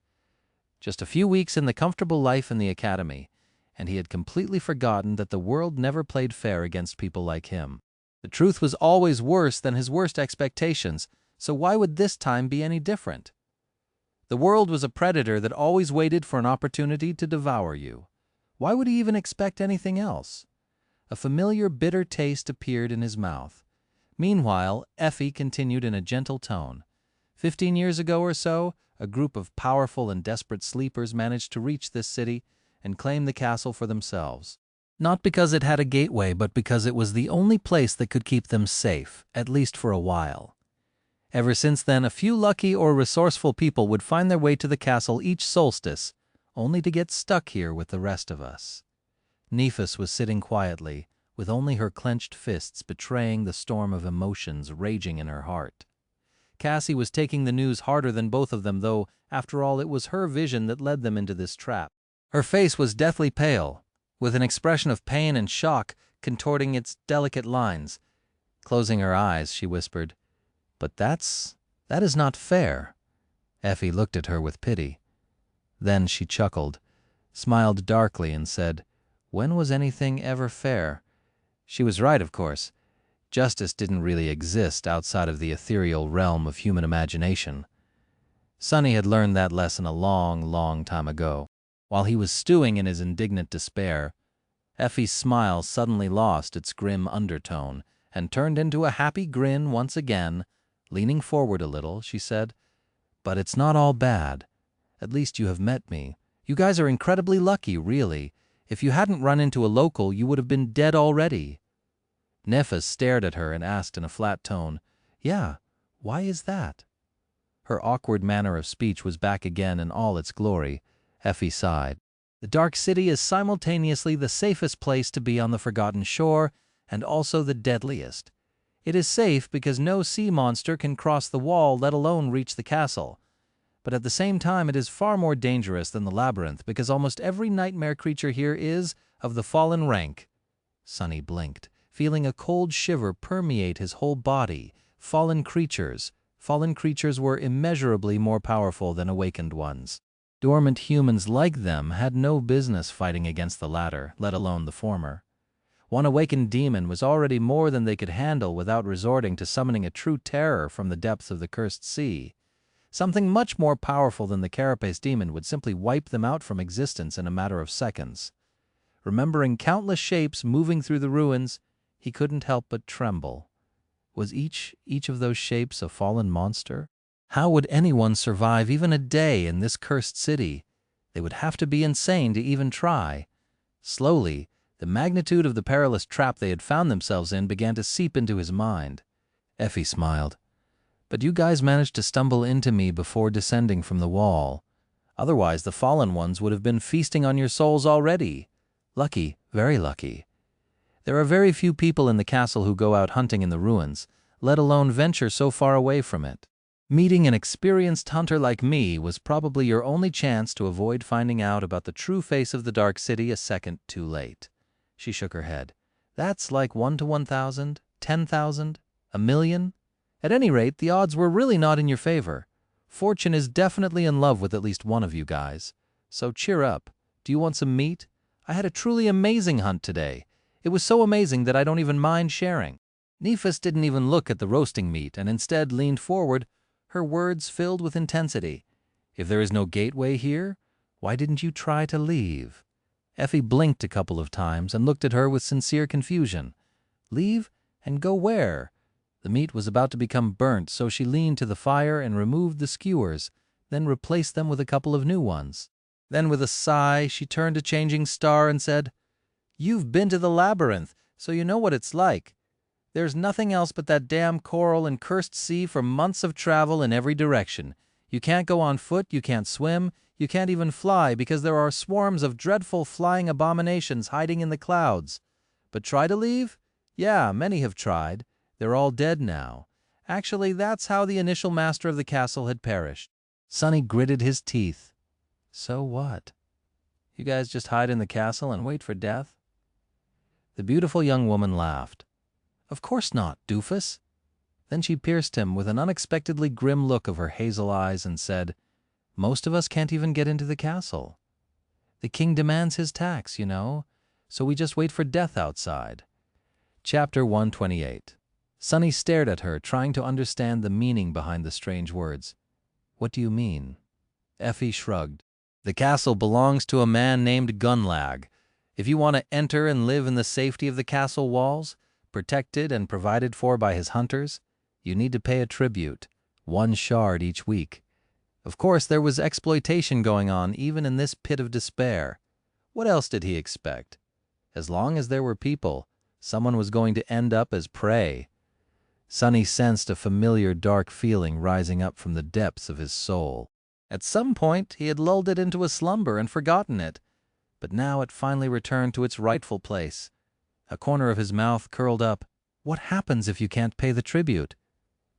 Just a few weeks in the comfortable life in the academy, and he had completely forgotten that the world never played fair against people like him. The truth was always worse than his worst expectations, so why would this time be any different? The world was a predator that always waited for an opportunity to devour you. Why would he even expect anything else? A familiar bitter taste appeared in his mouth. Meanwhile, Effie continued in a gentle tone. 15 years ago or so, a group of powerful and desperate sleepers managed to reach this city and claim the castle for themselves. Not because it had a gateway, but because it was the only place that could keep them safe, at least for a while. Ever since then, a few lucky or resourceful people would find their way to the castle each solstice, only to get stuck here with the rest of us. Nephis was sitting quietly, with only her clenched fists betraying the storm of emotions raging in her heart. Cassie was taking the news harder than both of them, though, after all, it was her vision that led them into this trap. Her face was deathly pale, with an expression of pain and shock contorting its delicate lines. Closing her eyes, she whispered, "But that is not fair." Effie looked at her with pity. Then she chuckled, smiled darkly, and said, "When was anything ever fair?" She was right, of course. Justice didn't really exist outside of the ethereal realm of human imagination. Sonny had learned that lesson a long, long time ago. While he was stewing in his indignant despair, Effie's smile suddenly lost its grim undertone and turned into a happy grin once again. Leaning forward a little, she said, "But it's not all bad. At least you have met me. You guys are incredibly lucky, really. If you hadn't run into a local, you would have been dead already." Nephis stared at her and asked in a flat tone, "Yeah, why is that?" Her awkward manner of speech was back again in all its glory. Effie sighed. The Dark City is simultaneously the safest place to be on the Forgotten Shore and also the deadliest. It is safe because no sea monster can cross the wall, let alone reach the castle. But at the same time, it is far more dangerous than the labyrinth because almost every nightmare creature here is of the fallen rank. Sonny blinked, feeling a cold shiver permeate his whole body. Fallen creatures were immeasurably more powerful than awakened ones. Dormant humans like them had no business fighting against the latter, let alone the former. One awakened demon was already more than they could handle without resorting to summoning a true terror from the depths of the cursed sea. Something much more powerful than the Carapace demon would simply wipe them out from existence in a matter of seconds. Remembering countless shapes moving through the ruins, he couldn't help but tremble. Was each of those shapes a fallen monster? How would anyone survive even a day in this cursed city? They would have to be insane to even try. Slowly, the magnitude of the perilous trap they had found themselves in began to seep into his mind. Effie smiled. "But you guys managed to stumble into me before descending from the wall. Otherwise, the fallen ones would have been feasting on your souls already. Lucky, very lucky. There are very few people in the castle who go out hunting in the ruins, let alone venture so far away from it. Meeting an experienced hunter like me was probably your only chance to avoid finding out about the true face of the Dark City a second too late." She shook her head. "That's like 1 to 1,000, 10,000, a million? At any rate, the odds were really not in your favor. Fortune is definitely in love with at least one of you guys. So cheer up. Do you want some meat? I had a truly amazing hunt today. It was so amazing that I don't even mind sharing." Nephis didn't even look at the roasting meat and instead leaned forward, her words filled with intensity. "If there is no gateway here, why didn't you try to leave?" Effie blinked a couple of times and looked at her with sincere confusion. Leave? And go where? The meat was about to become burnt, so she leaned to the fire and removed the skewers, then replaced them with a couple of new ones. Then with a sigh, she turned to Changing Star and said, "You've been to the labyrinth, so you know what it's like. There's nothing else but that damn coral and cursed sea for months of travel in every direction. You can't go on foot, you can't swim, you can't even fly because there are swarms of dreadful flying abominations hiding in the clouds. But try to leave? Yeah, many have tried. They're all dead now. Actually, that's how the initial master of the castle had perished." Sonny gritted his teeth. "So what? You guys just hide in the castle and wait for death?" The beautiful young woman laughed. "Of course not, doofus." Then she pierced him with an unexpectedly grim look of her hazel eyes and said, "Most of us can't even get into the castle. The king demands his tax, you know, so we just wait for death outside." Chapter 128. Sonny stared at her, trying to understand the meaning behind the strange words. "What do you mean?" Effie shrugged. "The castle belongs to a man named Gunlag. If you want to enter and live in the safety of the castle walls, protected and provided for by his hunters, you need to pay a tribute, 1 shard each week. Of course, there was exploitation going on even in this pit of despair. What else did he expect? As long as there were people, someone was going to end up as prey." Sonny sensed a familiar dark feeling rising up from the depths of his soul. At some point, he had lulled it into a slumber and forgotten it, but now it finally returned to its rightful place. A corner of his mouth curled up. "What happens if you can't pay the tribute?"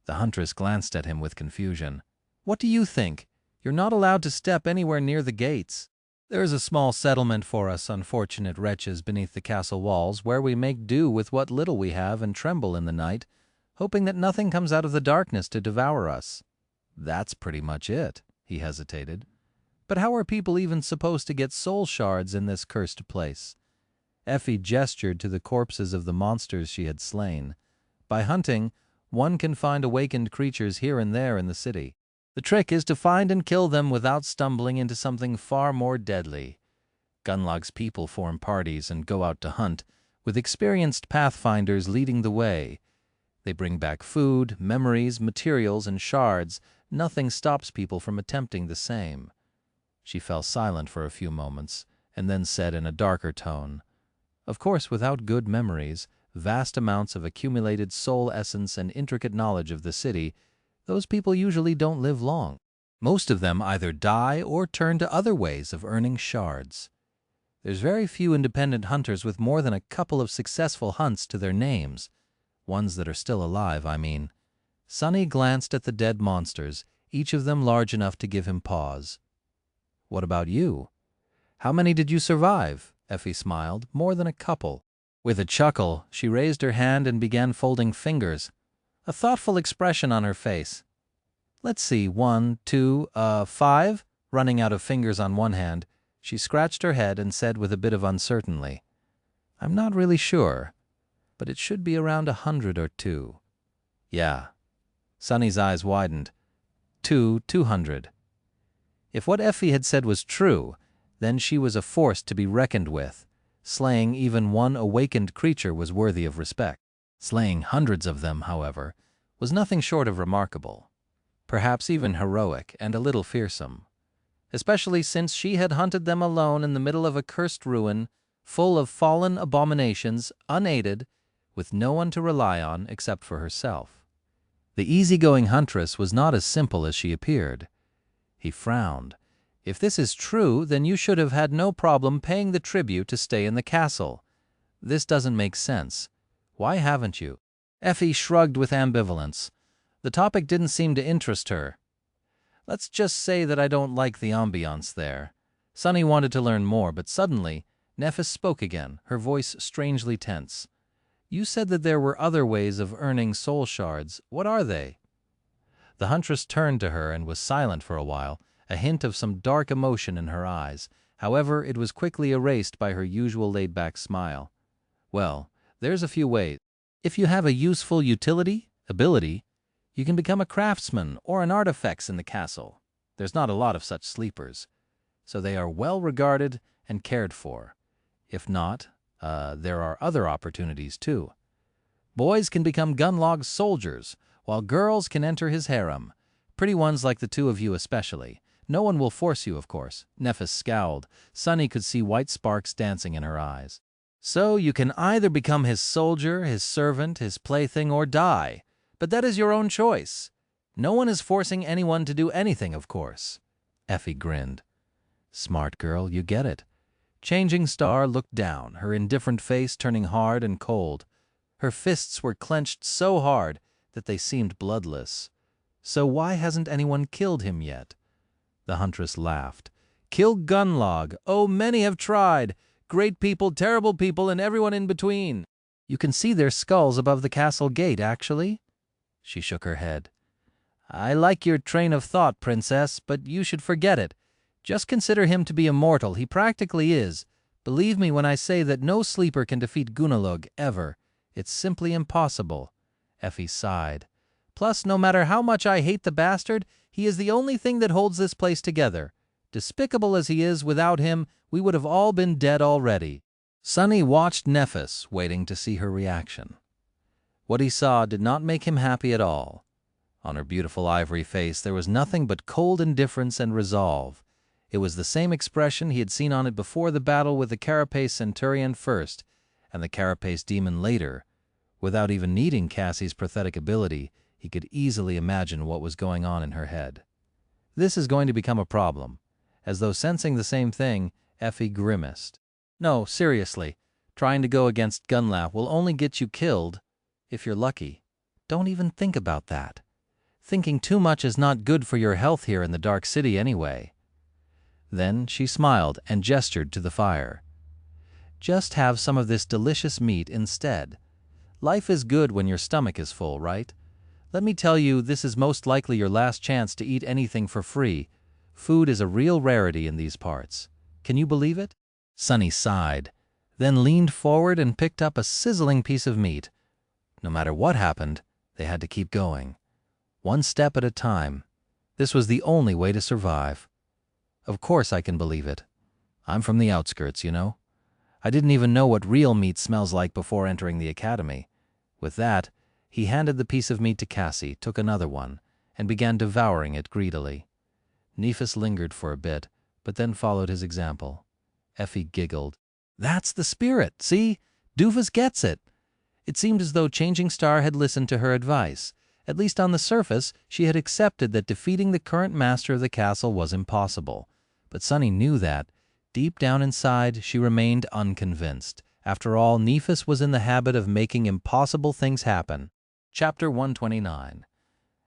The huntress glanced at him with confusion. "What do you think? You're not allowed to step anywhere near the gates. There is a small settlement for us unfortunate wretches beneath the castle walls, where we make do with what little we have and tremble in the night, hoping that nothing comes out of the darkness to devour us." "That's pretty much it," he hesitated. "But how are people even supposed to get soul shards in this cursed place?" Effie gestured to the corpses of the monsters she had slain. "By hunting, one can find awakened creatures here and there in the city. The trick is to find and kill them without stumbling into something far more deadly. Gunlag's people form parties and go out to hunt, with experienced pathfinders leading the way. They bring back food, memories, materials, and shards. Nothing stops people from attempting the same." She fell silent for a few moments, and then said in a darker tone, "Of course, without good memories, vast amounts of accumulated soul essence and intricate knowledge of the city, those people usually don't live long. Most of them either die or turn to other ways of earning shards. There's very few independent hunters with more than a couple of successful hunts to their names. Ones that are still alive, I mean." Sonny glanced at the dead monsters, each of them large enough to give him pause. "What about you? How many did you survive?" Effie smiled. "More than a couple." With a chuckle, she raised her hand and began folding fingers, a thoughtful expression on her face. "Let's see, 1, 2, 5, running out of fingers on one hand. She scratched her head and said with a bit of uncertainty, "I'm not really sure, but it should be around 100 or 2. "Yeah." Sonny's eyes widened. 200. If what Effie had said was true, then she was a force to be reckoned with. Slaying even one awakened creature was worthy of respect. Slaying hundreds of them, however, was nothing short of remarkable. Perhaps even heroic and a little fearsome. Especially since she had hunted them alone in the middle of a cursed ruin, full of fallen abominations, unaided, with no one to rely on except for herself. The easygoing huntress was not as simple as she appeared. He frowned. "If this is true, then you should have had no problem paying the tribute to stay in the castle. This doesn't make sense. Why haven't you?" Effie shrugged with ambivalence. The topic didn't seem to interest her. "Let's just say that I don't like the ambiance there." Sonny wanted to learn more, but suddenly, Nephis spoke again, her voice strangely tense. "You said that there were other ways of earning soul shards. What are they?" The huntress turned to her and was silent for a while, a hint of some dark emotion in her eyes. However, it was quickly erased by her usual laid-back smile. Well, there's a few ways. If you have a useful ability, you can become a craftsman or an artifacts in the castle. There's not a lot of such sleepers, so they are well regarded and cared for. If not, there are other opportunities too. Boys can become Gunlog's soldiers, while girls can enter his harem. Pretty ones like the two of you especially. No one will force you, of course. Nephis scowled. Sunny could see white sparks dancing in her eyes. So you can either become his soldier, his servant, his plaything, or die. But that is your own choice. No one is forcing anyone to do anything, of course. Effie grinned. Smart girl, you get it. Changing Star looked down, her indifferent face turning hard and cold. Her fists were clenched so hard that they seemed bloodless. So why hasn't anyone killed him yet? The huntress laughed. Kill Gunlog. Oh, many have tried. Great people, terrible people, and everyone in between. You can see their skulls above the castle gate, actually. She shook her head. I like your train of thought, princess, but you should forget it. Just consider him to be immortal. He practically is. Believe me when I say that no sleeper can defeat Gunalug, ever. It's simply impossible. Effie sighed. Plus, no matter how much I hate the bastard, he is the only thing that holds this place together. Despicable as he is, without him, we would have all been dead already. Sunny watched Nephis, waiting to see her reaction. What he saw did not make him happy at all. On her beautiful ivory face there was nothing but cold indifference and resolve. It was the same expression he had seen on it before the battle with the Carapace Centurion first, and the Carapace Demon later. Without even needing Cassie's pathetic ability, he could easily imagine what was going on in her head. This is going to become a problem. As though sensing the same thing, Effie grimaced. No, seriously, trying to go against Gunlap will only get you killed, if you're lucky. Don't even think about that. Thinking too much is not good for your health here in the Dark City anyway. Then she smiled and gestured to the fire. Just have some of this delicious meat instead. Life is good when your stomach is full, right? Let me tell you, this is most likely your last chance to eat anything for free. Food is a real rarity in these parts. Can you believe it? Sunny sighed, then leaned forward and picked up a sizzling piece of meat. No matter what happened, they had to keep going. One step at a time. This was the only way to survive. Of course I can believe it. I'm from the outskirts, you know. I didn't even know what real meat smells like before entering the academy. With that, he handed the piece of meat to Cassie, took another one, and began devouring it greedily. Nephis lingered for a bit, but then followed his example. Effie giggled. That's the spirit, see? Doofus gets it. It seemed as though Changing Star had listened to her advice. At least on the surface, she had accepted that defeating the current master of the castle was impossible. But Sunny knew that. Deep down inside, she remained unconvinced. After all, Nephis was in the habit of making impossible things happen. Chapter 129.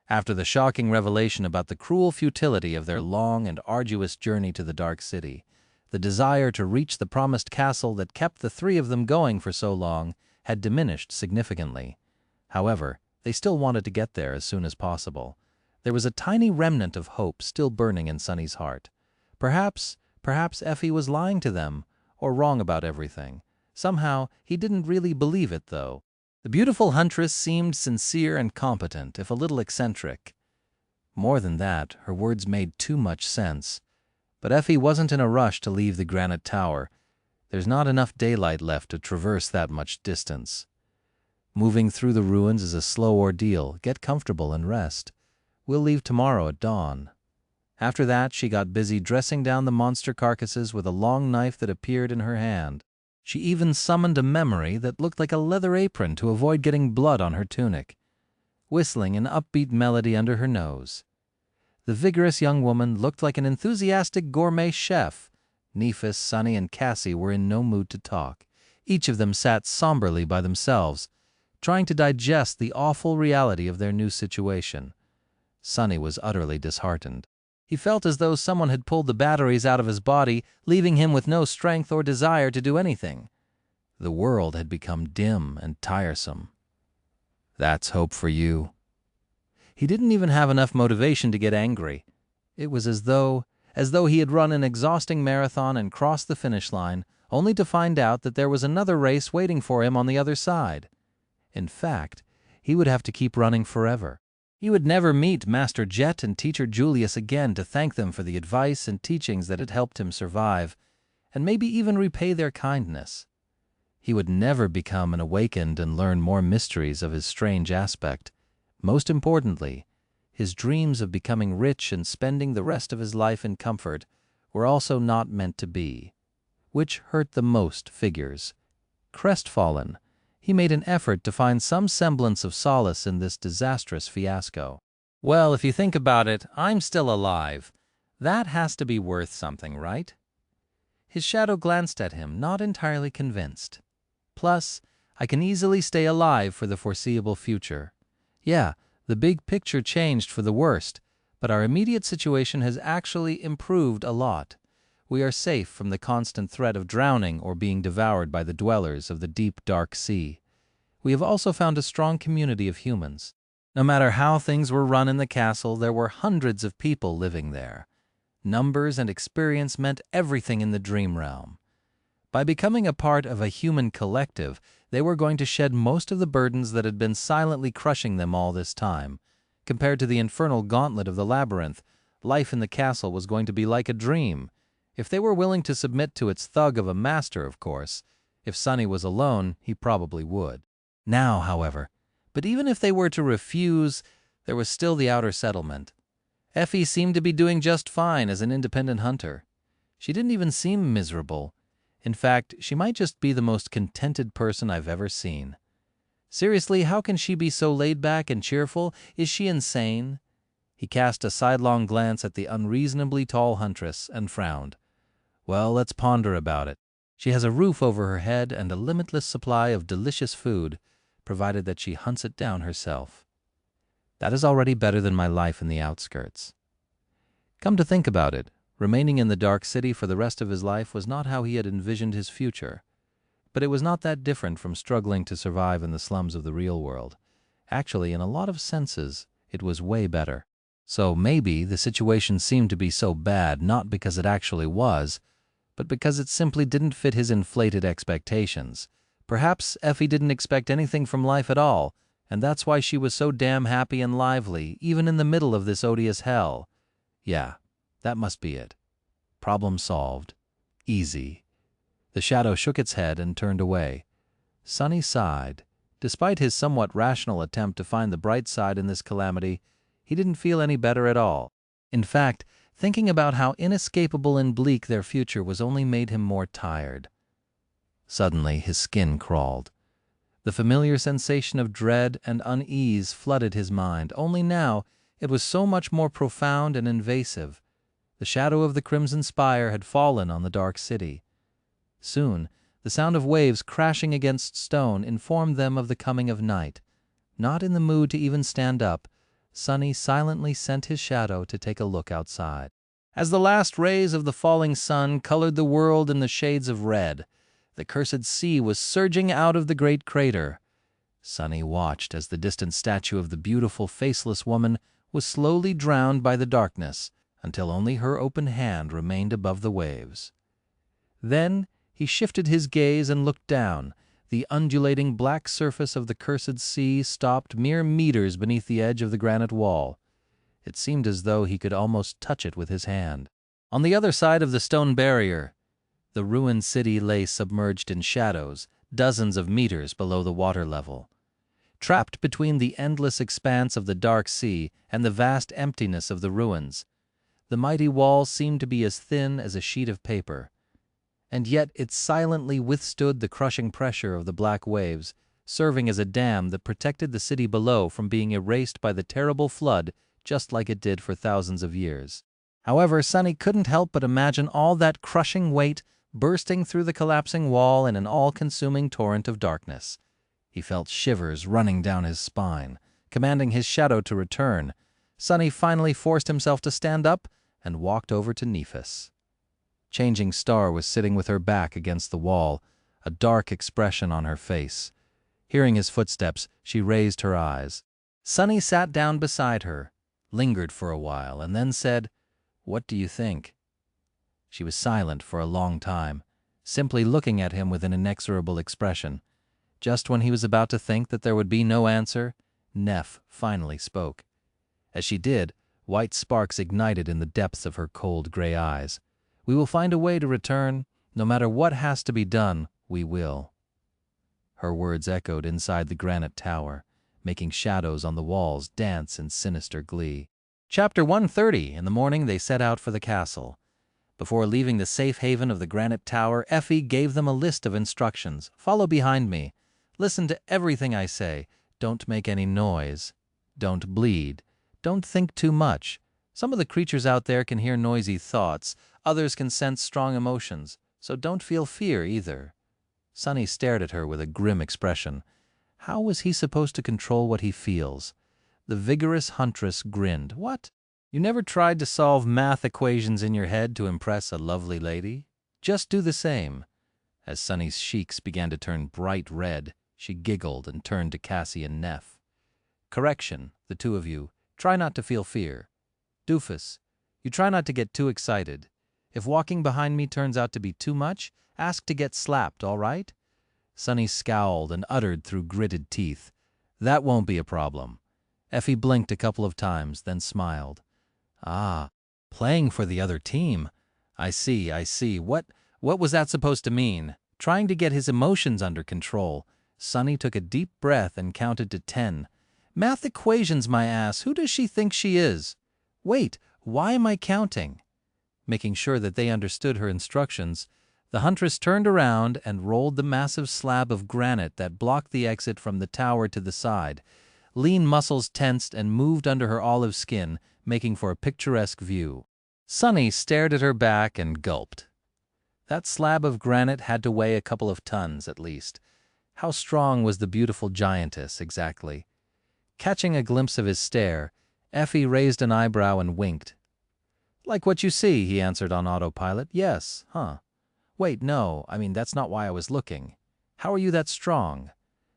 After the shocking revelation about the cruel futility of their long and arduous journey to the Dark City, the desire to reach the promised castle that kept the three of them going for so long had diminished significantly. However, they still wanted to get there as soon as possible. There was a tiny remnant of hope still burning in Sunny's heart. Perhaps Effie was lying to them, or wrong about everything. Somehow, he didn't really believe it, though. The beautiful huntress seemed sincere and competent, if a little eccentric. More than that, her words made too much sense. But Effie wasn't in a rush to leave the granite tower. There's not enough daylight left to traverse that much distance. Moving through the ruins is a slow ordeal. Get comfortable and rest. We'll leave tomorrow at dawn. After that, she got busy dressing down the monster carcasses with a long knife that appeared in her hand. She even summoned a memory that looked like a leather apron to avoid getting blood on her tunic, whistling an upbeat melody under her nose. The vigorous young woman looked like an enthusiastic gourmet chef. Nephis, Sunny, and Cassie were in no mood to talk. Each of them sat somberly by themselves, trying to digest the awful reality of their new situation. Sunny was utterly disheartened. He felt as though someone had pulled the batteries out of his body, leaving him with no strength or desire to do anything. The world had become dim and tiresome. That's hope for you. He didn't even have enough motivation to get angry. It was as though he had run an exhausting marathon and crossed the finish line, only to find out that there was another race waiting for him on the other side. In fact, he would have to keep running forever. He would never meet Master Jet and Teacher Julius again to thank them for the advice and teachings that had helped him survive, and maybe even repay their kindness. He would never become an awakened and learn more mysteries of his strange aspect. Most importantly, his dreams of becoming rich and spending the rest of his life in comfort were also not meant to be, which hurt the most figures. Crestfallen, he made an effort to find some semblance of solace in this disastrous fiasco. Well, if you think about it, I'm still alive. That has to be worth something, right? His shadow glanced at him, not entirely convinced. Plus, I can easily stay alive for the foreseeable future. Yeah, the big picture changed for the worst, but our immediate situation has actually improved a lot. We are safe from the constant threat of drowning or being devoured by the dwellers of the deep, dark sea. We have also found a strong community of humans. No matter how things were run in the castle, there were hundreds of people living there. Numbers and experience meant everything in the dream realm. By becoming a part of a human collective, they were going to shed most of the burdens that had been silently crushing them all this time. Compared to the infernal gauntlet of the labyrinth, life in the castle was going to be like a dream. If they were willing to submit to its thug of a master, of course. If Sonny was alone, he probably would. Now, however, but even if they were to refuse, there was still the outer settlement. Effie seemed to be doing just fine as an independent hunter. She didn't even seem miserable. In fact, she might just be the most contented person I've ever seen. Seriously, how can she be so laid back and cheerful? Is she insane? He cast a sidelong glance at the unreasonably tall huntress and frowned. Well, let's ponder about it. She has a roof over her head and a limitless supply of delicious food, provided that she hunts it down herself. That is already better than my life in the outskirts. Come to think about it, remaining in the dark city for the rest of his life was not how he had envisioned his future. But it was not that different from struggling to survive in the slums of the real world. Actually, in a lot of senses, it was way better. So maybe the situation seemed to be so bad not because it actually was, but because it simply didn't fit his inflated expectations. Perhaps Effie didn't expect anything from life at all, and that's why she was so damn happy and lively, even in the middle of this odious hell. Yeah, that must be it. Problem solved. Easy. The shadow shook its head and turned away. Sonny sighed. Despite his somewhat rational attempt to find the bright side in this calamity, he didn't feel any better at all. In fact, thinking about how inescapable and bleak their future was only made him more tired. Suddenly, his skin crawled. The familiar sensation of dread and unease flooded his mind, only now it was so much more profound and invasive. The shadow of the Crimson Spire had fallen on the dark city. Soon, the sound of waves crashing against stone informed them of the coming of night. Not in the mood to even stand up, Sonny silently sent his shadow to take a look outside. As the last rays of the falling sun colored the world in the shades of red, the cursed sea was surging out of the great crater. Sonny watched as the distant statue of the beautiful, faceless woman was slowly drowned by the darkness, until only her open hand remained above the waves. Then he shifted his gaze and looked down. The undulating black surface of the cursed sea stopped mere meters beneath the edge of the granite wall. It seemed as though he could almost touch it with his hand. On the other side of the stone barrier, the ruined city lay submerged in shadows, dozens of meters below the water level. Trapped between the endless expanse of the dark sea and the vast emptiness of the ruins, the mighty wall seemed to be as thin as a sheet of paper. And yet it silently withstood the crushing pressure of the black waves, serving as a dam that protected the city below from being erased by the terrible flood just like it did for thousands of years. However, Sonny couldn't help but imagine all that crushing weight bursting through the collapsing wall in an all-consuming torrent of darkness. He felt shivers running down his spine, commanding his shadow to return. Sonny finally forced himself to stand up and walked over to Nephis. Changing Star was sitting with her back against the wall, a dark expression on her face. Hearing his footsteps, she raised her eyes. Sunny sat down beside her, lingered for a while, and then said, "What do you think?" She was silent for a long time, simply looking at him with an inexorable expression. Just when he was about to think that there would be no answer, Neff finally spoke. As she did, white sparks ignited in the depths of her cold gray eyes. "We will find a way to return. No matter what has to be done, we will." Her words echoed inside the granite tower, making shadows on the walls dance in sinister glee. Chapter 130. In the morning they set out for the castle. Before leaving the safe haven of the granite tower, Effie gave them a list of instructions. "Follow behind me. Listen to everything I say. Don't make any noise. Don't bleed. Don't think too much. Some of the creatures out there can hear noisy thoughts. Others can sense strong emotions. So don't feel fear either." Sunny stared at her with a grim expression. How was he supposed to control what he feels? The vigorous huntress grinned. "What? You never tried to solve math equations in your head to impress a lovely lady? Just do the same." As Sunny's cheeks began to turn bright red, she giggled and turned to Cassie and Neff. "Correction, the two of you. Try not to feel fear. Doofus, you try not to get too excited. If walking behind me turns out to be too much, ask to get slapped, all right?" Sunny scowled and uttered through gritted teeth, "That won't be a problem." Effie blinked a couple of times, then smiled. "Ah, playing for the other team. I see, I see. What was that supposed to mean? Trying to get his emotions under control." Sunny took a deep breath and counted to 10. "Math equations, my ass. Who does she think she is? Wait, why am I counting?" Making sure that they understood her instructions, the huntress turned around and rolled the massive slab of granite that blocked the exit from the tower to the side. Lean muscles tensed and moved under her olive skin, making for a picturesque view. Sunny stared at her back and gulped. That slab of granite had to weigh a couple of tons, at least. How strong was the beautiful giantess, exactly? Catching a glimpse of his stare, Effie raised an eyebrow and winked. "Like what you see," he answered on autopilot. "Yes, huh. Wait, no, that's not why I was looking. How are you that strong?"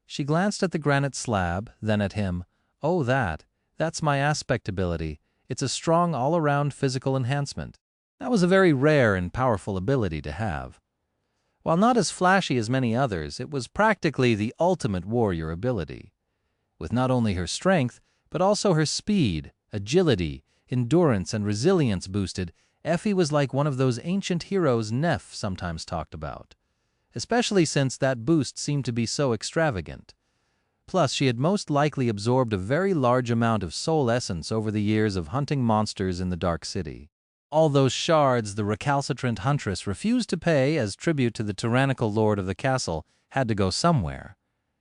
She glanced at the granite slab, then at him. "Oh, that's my aspect ability. It's a strong all-around physical enhancement." That was a very rare and powerful ability to have. While not as flashy as many others, it was practically the ultimate warrior ability. With not only her strength, but also her speed, agility, endurance, and resilience boosted, Effie was like one of those ancient heroes Neff sometimes talked about, especially since that boost seemed to be so extravagant. Plus, she had most likely absorbed a very large amount of soul essence over the years of hunting monsters in the Dark City. All those shards the recalcitrant huntress refused to pay as tribute to the tyrannical lord of the castle had to go somewhere.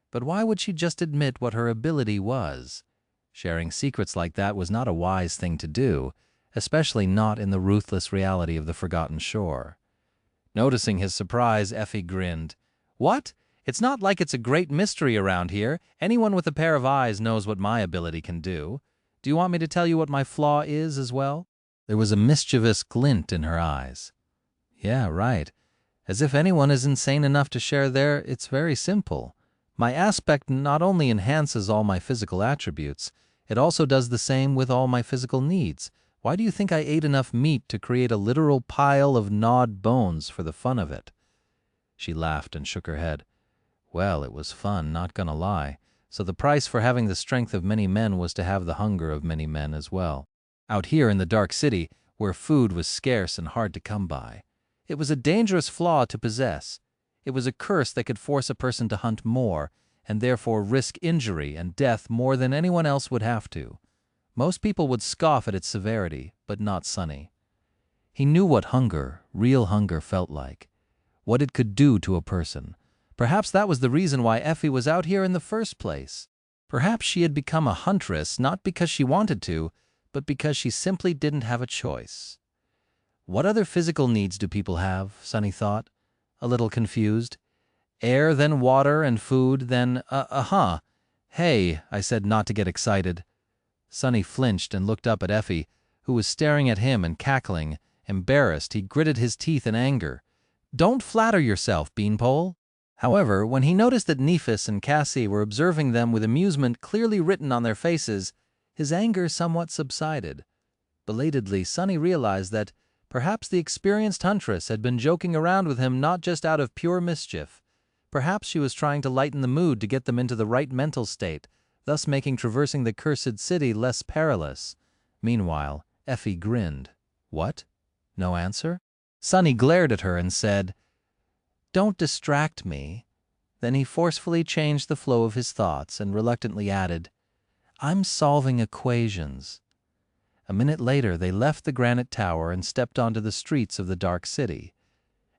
But why would she just admit what her ability was? Sharing secrets like that was not a wise thing to do, especially not in the ruthless reality of the Forgotten Shore. Noticing his surprise, Effie grinned. "What? It's not like it's a great mystery around here. Anyone with a pair of eyes knows what my ability can do. Do you want me to tell you what my flaw is as well?" There was a mischievous glint in her eyes. "Yeah, right. As if anyone is insane enough to share it's very simple. My aspect not only enhances all my physical attributes, it also does the same with all my physical needs. Why do you think I ate enough meat to create a literal pile of gnawed bones for the fun of it?" She laughed and shook her head. "Well, it was fun, not gonna lie. So the price for having the strength of many men was to have the hunger of many men as well. Out here in the Dark City, where food was scarce and hard to come by. It was a dangerous flaw to possess. It was a curse that could force a person to hunt more, and therefore risk injury and death more than anyone else would have to. Most people would scoff at its severity, but not Sunny. He knew what hunger, real hunger, felt like, what it could do to a person. Perhaps that was the reason why Effie was out here in the first place. Perhaps she had become a huntress not because she wanted to, but because she simply didn't have a choice. What other physical needs do people have? Sunny thought, a little confused. Air, then water, and food, then, Hey, I said not to get excited. Sunny flinched and looked up at Effie, who was staring at him and cackling. Embarrassed, he gritted his teeth in anger. "Don't flatter yourself, Beanpole." However, when he noticed that Nephis and Cassie were observing them with amusement clearly written on their faces, his anger somewhat subsided. Belatedly, Sonny realized that perhaps the experienced huntress had been joking around with him not just out of pure mischief. Perhaps she was trying to lighten the mood to get them into the right mental state, thus making traversing the cursed city less perilous. Meanwhile, Effie grinned. What? No answer? Sonny glared at her and said, "Don't distract me." Then he forcefully changed the flow of his thoughts and reluctantly added, "I'm solving equations." A minute later, they left the granite tower and stepped onto the streets of the dark city.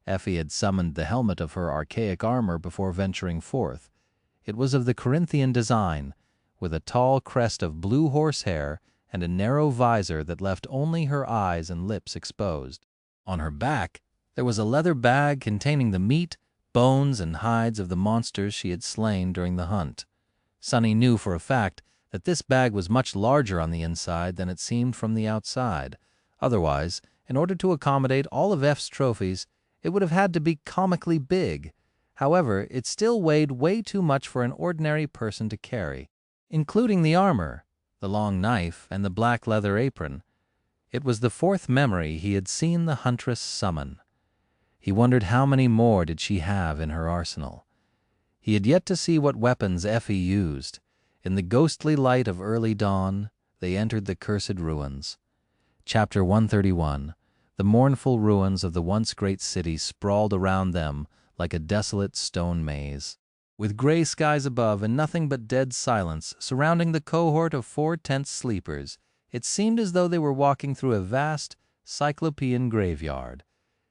Effie had summoned the helmet of her archaic armor before venturing forth. It was of the Corinthian design, with a tall crest of blue horsehair and a narrow visor that left only her eyes and lips exposed. On her back, there was a leather bag containing the meat, bones, and hides of the monsters she had slain during the hunt. Sonny knew for a fact that this bag was much larger on the inside than it seemed from the outside. Otherwise, in order to accommodate all of F's trophies, it would have had to be comically big. However, it still weighed way too much for an ordinary person to carry, including the armor, the long knife, and the black leather apron. It was the fourth memory he had seen the huntress summon. He wondered how many more did she have in her arsenal. He had yet to see what weapons Effie used. In the ghostly light of early dawn, they entered the cursed ruins. Chapter 131. The mournful ruins of the once great city sprawled around them like a desolate stone maze. With gray skies above and nothing but dead silence surrounding the cohort of 4 tense sleepers, it seemed as though they were walking through a vast, cyclopean graveyard.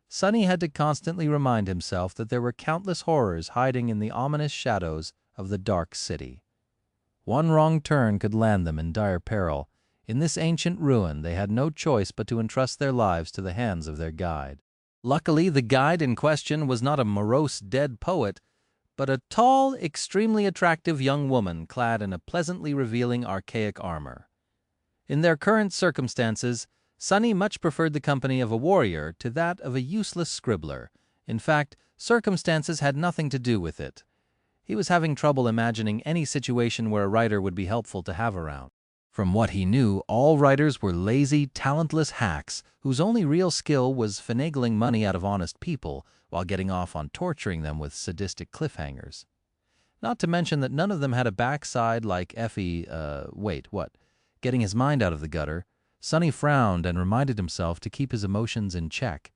Sonny had to constantly remind himself that there were countless horrors hiding in the ominous shadows of the dark city. One wrong turn could land them in dire peril. In this ancient ruin, they had no choice but to entrust their lives to the hands of their guide. Luckily, the guide in question was not a morose dead poet, but a tall, extremely attractive young woman clad in a pleasantly revealing archaic armor. In their current circumstances, Sonny much preferred the company of a warrior to that of a useless scribbler. In fact, circumstances had nothing to do with it. He was having trouble imagining any situation where a writer would be helpful to have around. From what he knew, all writers were lazy, talentless hacks whose only real skill was finagling money out of honest people while getting off on torturing them with sadistic cliffhangers. Not to mention that none of them had a backside like Effie, getting his mind out of the gutter. Sonny frowned and reminded himself to keep his emotions in check.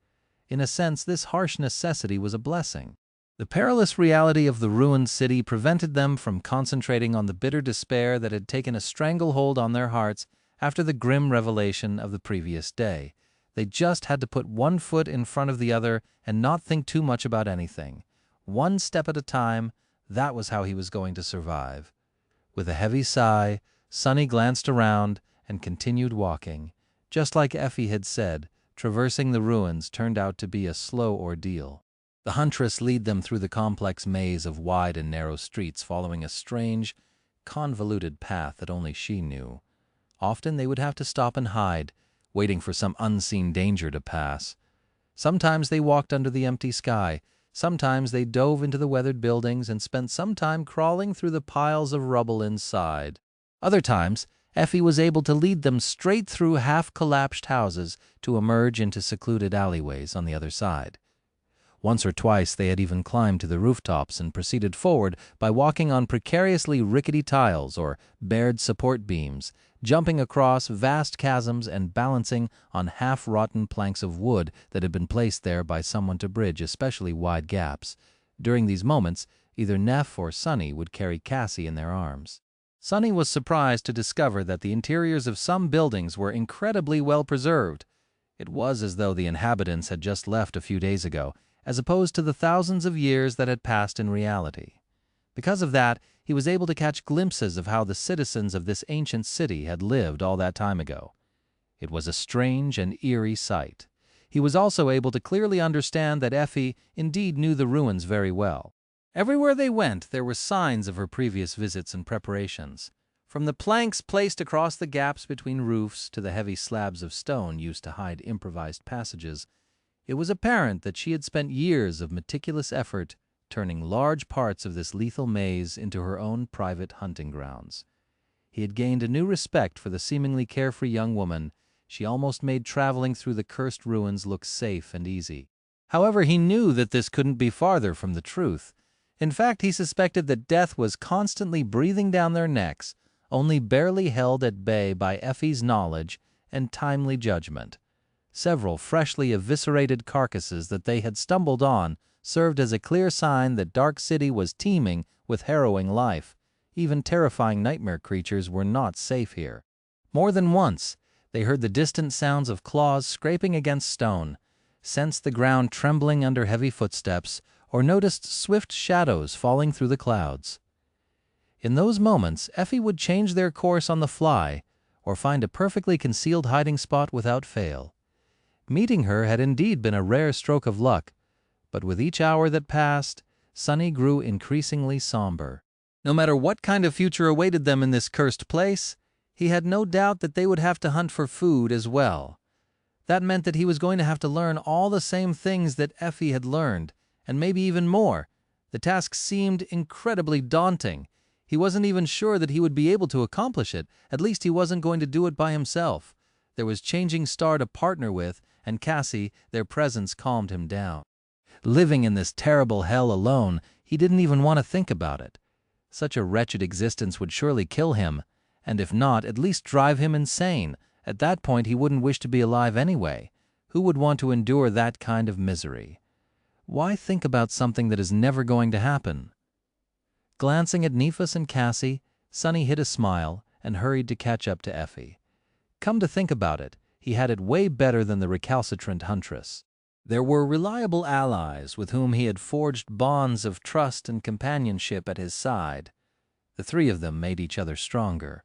In a sense, this harsh necessity was a blessing. The perilous reality of the ruined city prevented them from concentrating on the bitter despair that had taken a stranglehold on their hearts after the grim revelation of the previous day. They just had to put one foot in front of the other and not think too much about anything. One step at a time, that was how he was going to survive. With a heavy sigh, Sonny glanced around and continued walking. Just like Effie had said, traversing the ruins turned out to be a slow ordeal. The huntress led them through the complex maze of wide and narrow streets, following a strange, convoluted path that only she knew. Often they would have to stop and hide, waiting for some unseen danger to pass. Sometimes they walked under the empty sky. Sometimes they dove into the weathered buildings and spent some time crawling through the piles of rubble inside. Other times, Effie was able to lead them straight through half-collapsed houses to emerge into secluded alleyways on the other side. Once or twice they had even climbed to the rooftops and proceeded forward by walking on precariously rickety tiles or bared support beams, jumping across vast chasms and balancing on half-rotten planks of wood that had been placed there by someone to bridge especially wide gaps. During these moments, either Neff or Sonny would carry Cassie in their arms. Sonny was surprised to discover that the interiors of some buildings were incredibly well preserved. It was as though the inhabitants had just left a few days ago, as opposed to the thousands of years that had passed in reality. Because of that, he was able to catch glimpses of how the citizens of this ancient city had lived all that time ago. It was a strange and eerie sight. He was also able to clearly understand that Effie indeed knew the ruins very well. Everywhere they went, there were signs of her previous visits and preparations. From the planks placed across the gaps between roofs to the heavy slabs of stone used to hide improvised passages, it was apparent that she had spent years of meticulous effort turning large parts of this lethal maze into her own private hunting grounds. He had gained a new respect for the seemingly carefree young woman. She almost made traveling through the cursed ruins look safe and easy. However, he knew that this couldn't be farther from the truth. In fact, he suspected that death was constantly breathing down their necks, only barely held at bay by Effie's knowledge and timely judgment. Several freshly eviscerated carcasses that they had stumbled on served as a clear sign that Dark City was teeming with harrowing life. Even terrifying nightmare creatures were not safe here. More than once, they heard the distant sounds of claws scraping against stone, sensed the ground trembling under heavy footsteps, or noticed swift shadows falling through the clouds. In those moments, Effie would change their course on the fly or find a perfectly concealed hiding spot without fail. Meeting her had indeed been a rare stroke of luck, but with each hour that passed, Sunny grew increasingly somber. No matter what kind of future awaited them in this cursed place, he had no doubt that they would have to hunt for food as well. That meant that he was going to have to learn all the same things that Effie had learned, and maybe even more. The task seemed incredibly daunting. He wasn't even sure that he would be able to accomplish it. At least he wasn't going to do it by himself. There was Changing Star to partner with, and Cassie. Their presence calmed him down. Living in this terrible hell alone, he didn't even want to think about it. Such a wretched existence would surely kill him, and if not, at least drive him insane. At that point, he wouldn't wish to be alive anyway. Who would want to endure that kind of misery? Why think about something that is never going to happen? Glancing at Nephus and Cassie, Sunny hid a smile and hurried to catch up to Effie. Come to think about it, he had it way better than the recalcitrant huntress. There were reliable allies with whom he had forged bonds of trust and companionship at his side. The three of them made each other stronger.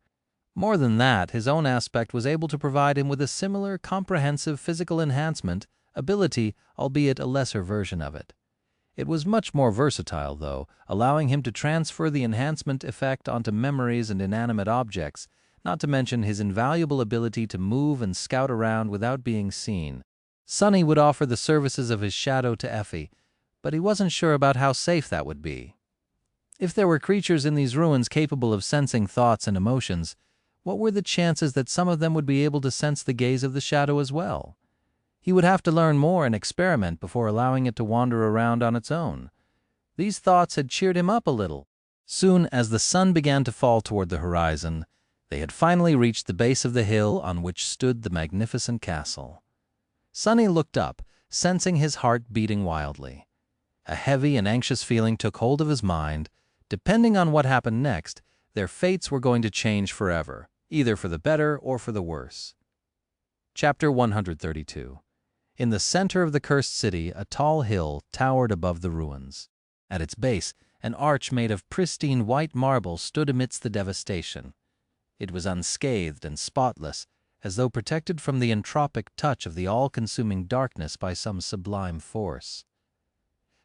More than that, his own aspect was able to provide him with a similar comprehensive physical enhancement ability, albeit a lesser version of it. It was much more versatile, though, allowing him to transfer the enhancement effect onto memories and inanimate objects, not to mention his invaluable ability to move and scout around without being seen. Sunny would offer the services of his shadow to Effie, but he wasn't sure about how safe that would be. If there were creatures in these ruins capable of sensing thoughts and emotions, what were the chances that some of them would be able to sense the gaze of the shadow as well? He would have to learn more and experiment before allowing it to wander around on its own. These thoughts had cheered him up a little. Soon as the sun began to fall toward the horizon, they had finally reached the base of the hill on which stood the magnificent castle. Sunny looked up, sensing his heart beating wildly. A heavy and anxious feeling took hold of his mind. Depending on what happened next, their fates were going to change forever, either for the better or for the worse. Chapter 132. In the center of the cursed city, a tall hill towered above the ruins. At its base, an arch made of pristine white marble stood amidst the devastation. It was unscathed and spotless, as though protected from the entropic touch of the all-consuming darkness by some sublime force.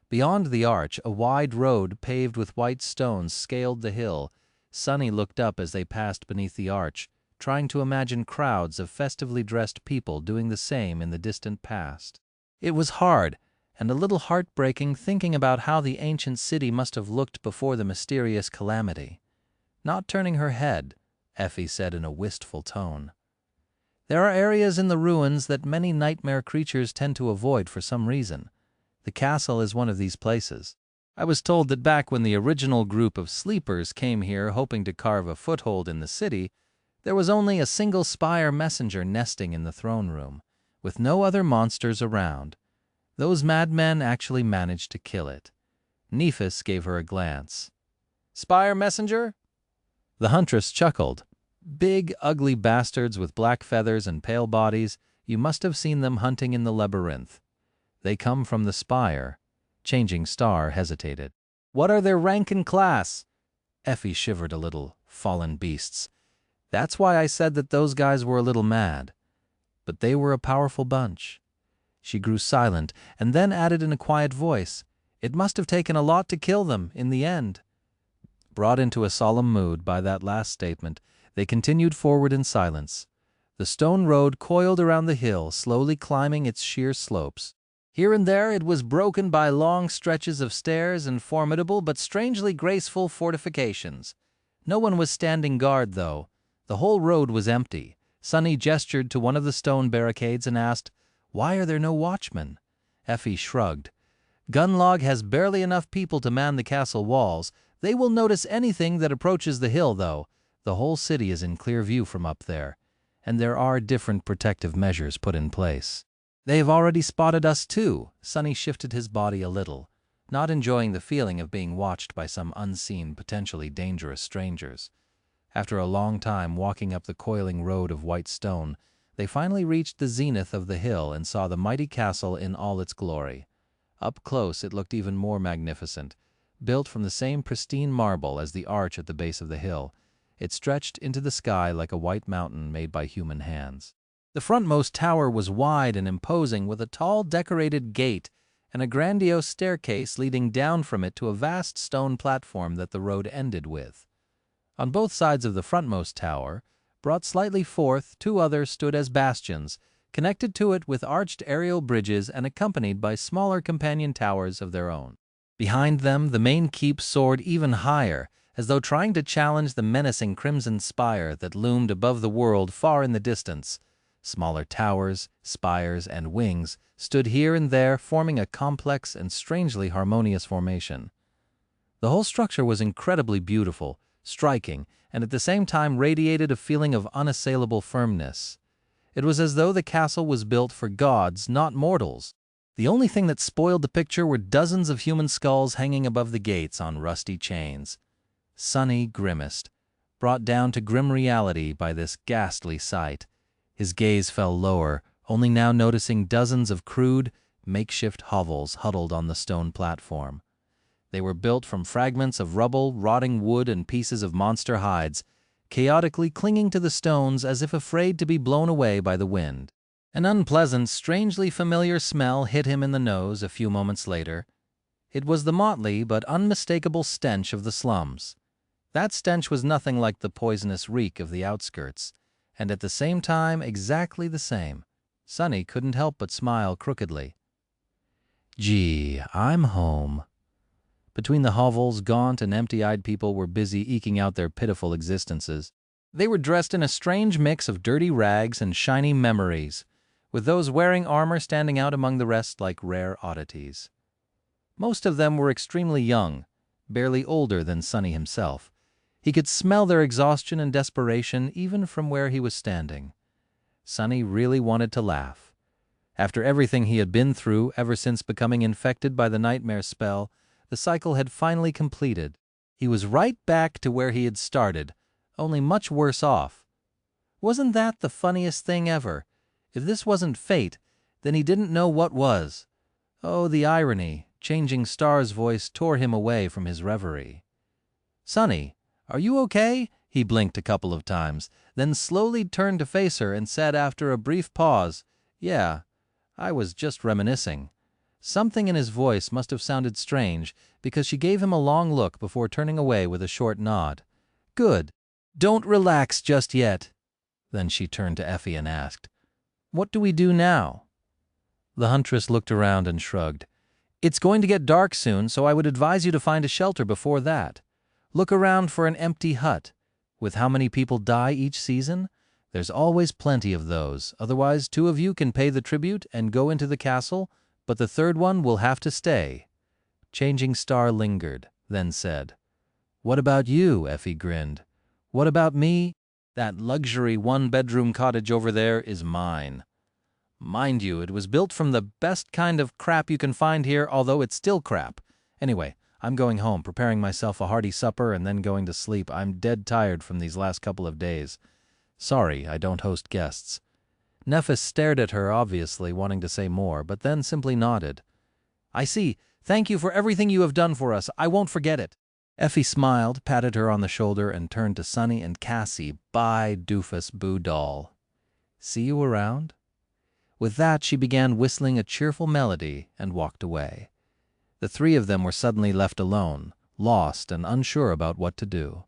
Beyond the arch, a wide road paved with white stones scaled the hill. Sunny looked up as they passed beneath the arch, trying to imagine crowds of festively dressed people doing the same in the distant past. It was hard and a little heartbreaking thinking about how the ancient city must have looked before the mysterious calamity. Not turning her head, Effie said in a wistful tone, "There are areas in the ruins that many nightmare creatures tend to avoid for some reason. The castle is one of these places. I was told that back when the original group of sleepers came here hoping to carve a foothold in the city, there was only a single spire messenger nesting in the throne room, with no other monsters around. Those madmen actually managed to kill it." Nephus gave her a glance. "Spire messenger?" The huntress chuckled. "Big, ugly bastards with black feathers and pale bodies. You must have seen them hunting in the labyrinth. They come from the spire." Changing Star hesitated. "What are their rank and class?" Effie shivered a little. Fallen beasts. "That's why I said that those guys were a little mad. But they were a powerful bunch." She grew silent and then added in a quiet voice, "It must have taken a lot to kill them in the end." Brought into a solemn mood by that last statement, they continued forward in silence. The stone road coiled around the hill, slowly climbing its sheer slopes. Here and there it was broken by long stretches of stairs and formidable but strangely graceful fortifications. No one was standing guard, though. The whole road was empty. Sonny gestured to one of the stone barricades and asked, "Why are there no watchmen?" Effie shrugged. "Gunlog has barely enough people to man the castle walls. They will notice anything that approaches the hill, though. The whole city is in clear view from up there, and there are different protective measures put in place. They have already spotted us, too." Sonny shifted his body a little, not enjoying the feeling of being watched by some unseen, potentially dangerous strangers. After a long time walking up the coiling road of white stone, they finally reached the zenith of the hill and saw the mighty castle in all its glory. Up close it looked even more magnificent. Built from the same pristine marble as the arch at the base of the hill, it stretched into the sky like a white mountain made by human hands. The frontmost tower was wide and imposing, with a tall decorated gate and a grandiose staircase leading down from it to a vast stone platform that the road ended with. On both sides of the frontmost tower, brought slightly forth, two others stood as bastions, connected to it with arched aerial bridges and accompanied by smaller companion towers of their own. Behind them, the main keep soared even higher, as though trying to challenge the menacing crimson spire that loomed above the world far in the distance. Smaller towers, spires, and wings stood here and there, forming a complex and strangely harmonious formation. The whole structure was incredibly beautiful, striking, and at the same time radiated a feeling of unassailable firmness. It was as though the castle was built for gods, not mortals. The only thing that spoiled the picture were dozens of human skulls hanging above the gates on rusty chains. Sonny grimaced, brought down to grim reality by this ghastly sight. His gaze fell lower, only now noticing dozens of crude, makeshift hovels huddled on the stone platform. They were built from fragments of rubble, rotting wood, and pieces of monster hides, chaotically clinging to the stones as if afraid to be blown away by the wind. An unpleasant, strangely familiar smell hit him in the nose a few moments later. It was the motley but unmistakable stench of the slums. That stench was nothing like the poisonous reek of the outskirts, and at the same time exactly the same. Sonny couldn't help but smile crookedly. "Gee, I'm home." Between the hovels, gaunt and empty-eyed people were busy eking out their pitiful existences. They were dressed in a strange mix of dirty rags and shiny memories, with those wearing armor standing out among the rest like rare oddities. Most of them were extremely young, barely older than Sonny himself. He could smell their exhaustion and desperation even from where he was standing. Sonny really wanted to laugh. After everything he had been through ever since becoming infected by the nightmare spell, the cycle had finally completed. He was right back to where he had started, only much worse off. Wasn't that the funniest thing ever? If this wasn't fate, then he didn't know what was. Oh, the irony! Changing Star's voice tore him away from his reverie. "Sonny, are you okay?" He blinked a couple of times, then slowly turned to face her and said after a brief pause, "Yeah, I was just reminiscing." Something in his voice must have sounded strange, because she gave him a long look before turning away with a short nod. "Good. Don't relax just yet." Then she turned to Effie and asked, "What do we do now?" The huntress looked around and shrugged. "It's going to get dark soon, so I would advise you to find a shelter before that. Look around for an empty hut. With how many people die each season, there's always plenty of those. Otherwise, two of you can pay the tribute and go into the castle, but the third one will have to stay." Changing Star lingered, then said, "What about you?" Effie grinned. "What about me? That luxury one-bedroom cottage over there is mine. Mind you, it was built from the best kind of crap you can find here, although it's still crap. Anyway, I'm going home, preparing myself a hearty supper and then going to sleep. I'm dead tired from these last couple of days. Sorry, I don't host guests." Nephis stared at her, obviously wanting to say more, but then simply nodded. "I see. Thank you for everything you have done for us. I won't forget it." Effie smiled, patted her on the shoulder, and turned to Sonny and Cassie. "Bye, doofus boo doll. See you around?" With that, she began whistling a cheerful melody and walked away. The three of them were suddenly left alone, lost and unsure about what to do.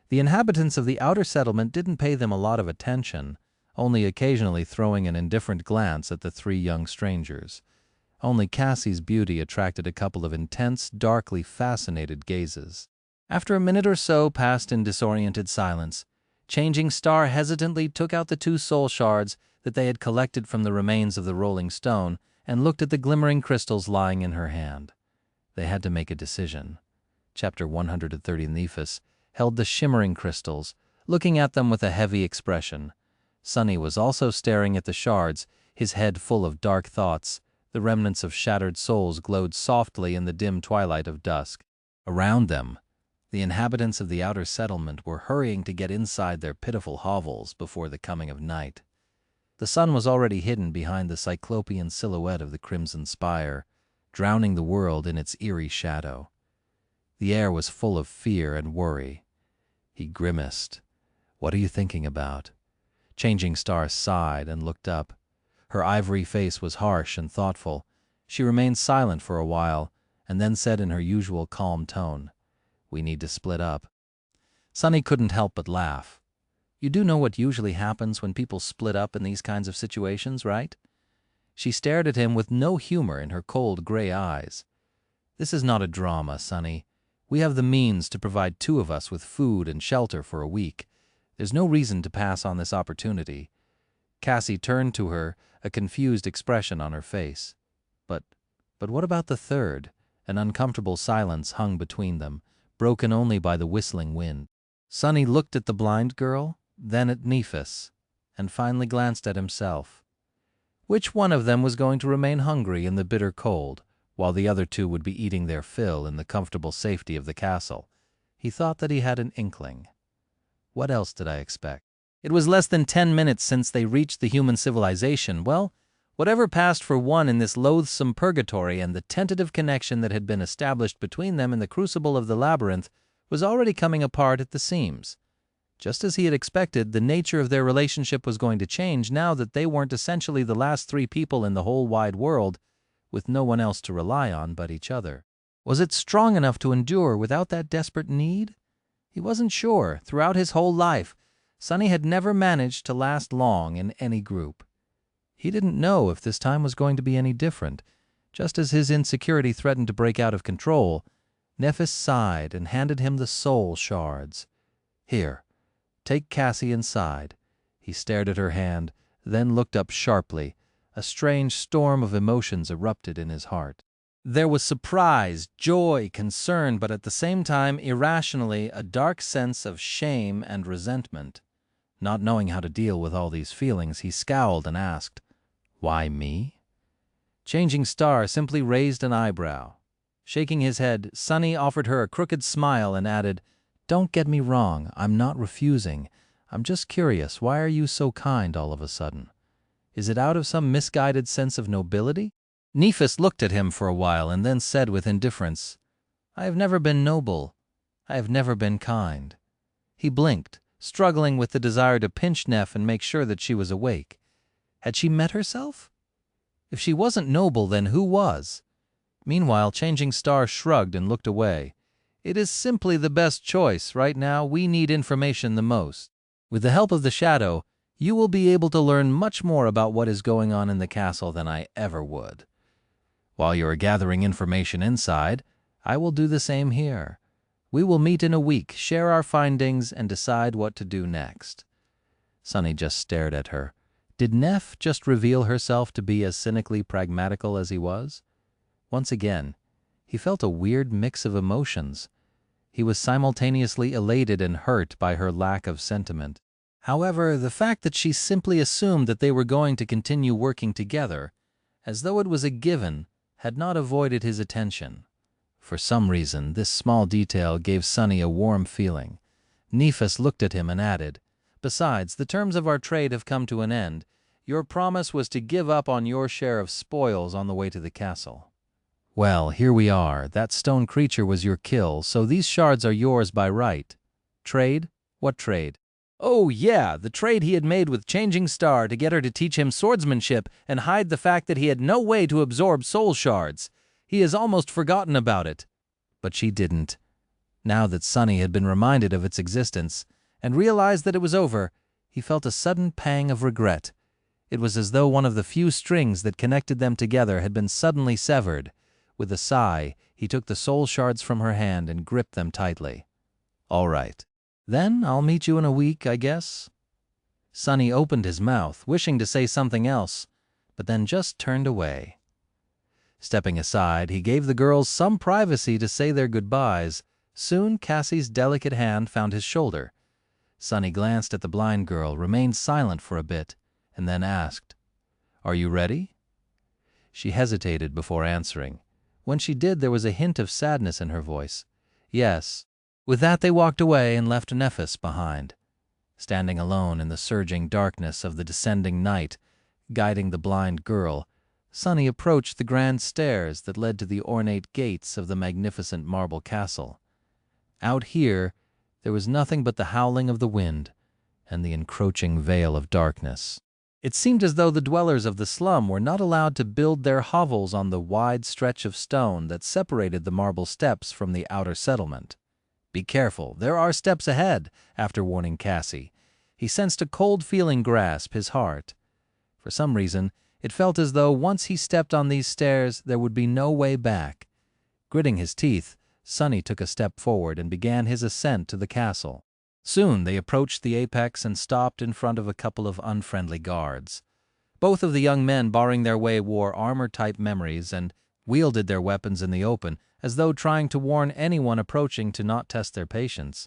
The inhabitants of the outer settlement didn't pay them a lot of attention, only occasionally throwing an indifferent glance at the three young strangers. Only Cassie's beauty attracted a couple of intense, darkly fascinated gazes. After a minute or so passed in disoriented silence, Changing Star hesitantly took out the 2 soul shards that they had collected from the remains of the rolling stone and looked at the glimmering crystals lying in her hand. They had to make a decision. Chapter 130 Nephis held the shimmering crystals, looking at them with a heavy expression. Sunny was also staring at the shards, his head full of dark thoughts. The remnants of shattered souls glowed softly in the dim twilight of dusk. Around them, the inhabitants of the outer settlement were hurrying to get inside their pitiful hovels before the coming of night. The sun was already hidden behind the cyclopean silhouette of the crimson spire, drowning the world in its eerie shadow. The air was full of fear and worry. He grimaced. "What are you thinking about?" Changing Star sighed and looked up. Her ivory face was harsh and thoughtful. She remained silent for a while, and then said in her usual calm tone, "We need to split up." Sunny couldn't help but laugh. "You do know what usually happens when people split up in these kinds of situations, right?" She stared at him with no humor in her cold gray eyes. "This is not a drama, Sunny. We have the means to provide 2 of us with food and shelter for a week. There's no reason to pass on this opportunity." Cassie turned to her, a confused expression on her face. But what about the third?" An uncomfortable silence hung between them, broken only by the whistling wind. Sunny looked at the blind girl, then at Nephis, and finally glanced at himself. Which one of them was going to remain hungry in the bitter cold, while the other 2 would be eating their fill in the comfortable safety of the castle? He thought that he had an inkling. What else did I expect? It was less than 10 minutes since they reached the human civilization. Well, whatever passed for one in this loathsome purgatory and the tentative connection that had been established between them in the crucible of the labyrinth was already coming apart at the seams. Just as he had expected, the nature of their relationship was going to change now that they weren't essentially the last 3 people in the whole wide world, with no one else to rely on but each other. Was it strong enough to endure without that desperate need? He wasn't sure. Throughout his whole life, Sunny had never managed to last long in any group. He didn't know if this time was going to be any different. Just as his insecurity threatened to break out of control, Nephis sighed and handed him the soul shards. "Here, take Cassie inside." He stared at her hand, then looked up sharply. A strange storm of emotions erupted in his heart. There was surprise, joy, concern, but at the same time, irrationally, a dark sense of shame and resentment. Not knowing how to deal with all these feelings, he scowled and asked, "Why me?" Changing Star simply raised an eyebrow. Shaking his head, Sunny offered her a crooked smile and added, "Don't get me wrong, I'm not refusing. I'm just curious, why are you so kind all of a sudden? Is it out of some misguided sense of nobility?" Nephis looked at him for a while and then said with indifference, "I have never been noble. I have never been kind." He blinked, struggling with the desire to pinch Neph and make sure that she was awake. Had she met herself? If she wasn't noble, then who was? Meanwhile, Changing Star shrugged and looked away. "It is simply the best choice. Right now, we need information the most. With the help of the shadow, you will be able to learn much more about what is going on in the castle than I ever would. While you are gathering information inside, I will do the same here. We will meet in a week, share our findings, and decide what to do next." Sunny just stared at her. Did Neph just reveal herself to be as cynically pragmatical as he was? Once again, he felt a weird mix of emotions. He was simultaneously elated and hurt by her lack of sentiment. However, the fact that she simply assumed that they were going to continue working together, as though it was a given, had not avoided his attention. For some reason, this small detail gave Sunny a warm feeling. Nephis looked at him and added, "Besides, the terms of our trade have come to an end. Your promise was to give up on your share of spoils on the way to the castle. Well, here we are. That stone creature was your kill, so these shards are yours by right. Trade? What trade?" Oh yeah, the trade he had made with Changing Star to get her to teach him swordsmanship and hide the fact that he had no way to absorb soul shards. He has almost forgotten about it. But she didn't. Now that Sunny had been reminded of its existence and realized that it was over, he felt a sudden pang of regret. It was as though one of the few strings that connected them together had been suddenly severed. With a sigh, he took the soul shards from her hand and gripped them tightly. "All right. Then I'll meet you in a week, I guess." Sonny opened his mouth, wishing to say something else, but then just turned away. Stepping aside, he gave the girls some privacy to say their goodbyes. Soon Cassie's delicate hand found his shoulder. Sonny glanced at the blind girl, remained silent for a bit, and then asked, "Are you ready?" She hesitated before answering. When she did, there was a hint of sadness in her voice. "Yes." With that they walked away and left Nephis behind. Standing alone in the surging darkness of the descending night, guiding the blind girl, Sonny approached the grand stairs that led to the ornate gates of the magnificent marble castle. Out here, there was nothing but the howling of the wind and the encroaching veil of darkness. It seemed as though the dwellers of the slum were not allowed to build their hovels on the wide stretch of stone that separated the marble steps from the outer settlement. "Be careful, there are steps ahead," after warning Cassie. He sensed a cold feeling grasp his heart. For some reason, it felt as though once he stepped on these stairs, there would be no way back. Gritting his teeth, Sonny took a step forward and began his ascent to the castle. Soon they approached the apex and stopped in front of a couple of unfriendly guards. Both of the young men barring their way wore armor-type memories and wielded their weapons in the open, as though trying to warn anyone approaching to not test their patience.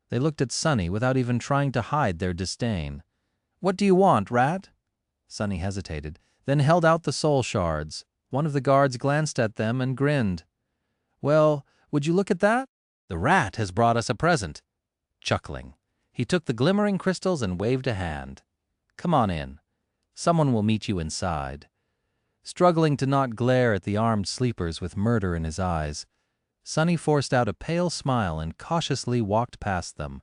They looked at Sonny without even trying to hide their disdain. "What do you want, rat?" Sonny hesitated, then held out the soul shards. One of the guards glanced at them and grinned. "Well, would you look at that? The rat has brought us a present." Chuckling, he took the glimmering crystals and waved a hand. "Come on in. Someone will meet you inside." Struggling to not glare at the armed sleepers with murder in his eyes, Sonny forced out a pale smile and cautiously walked past them.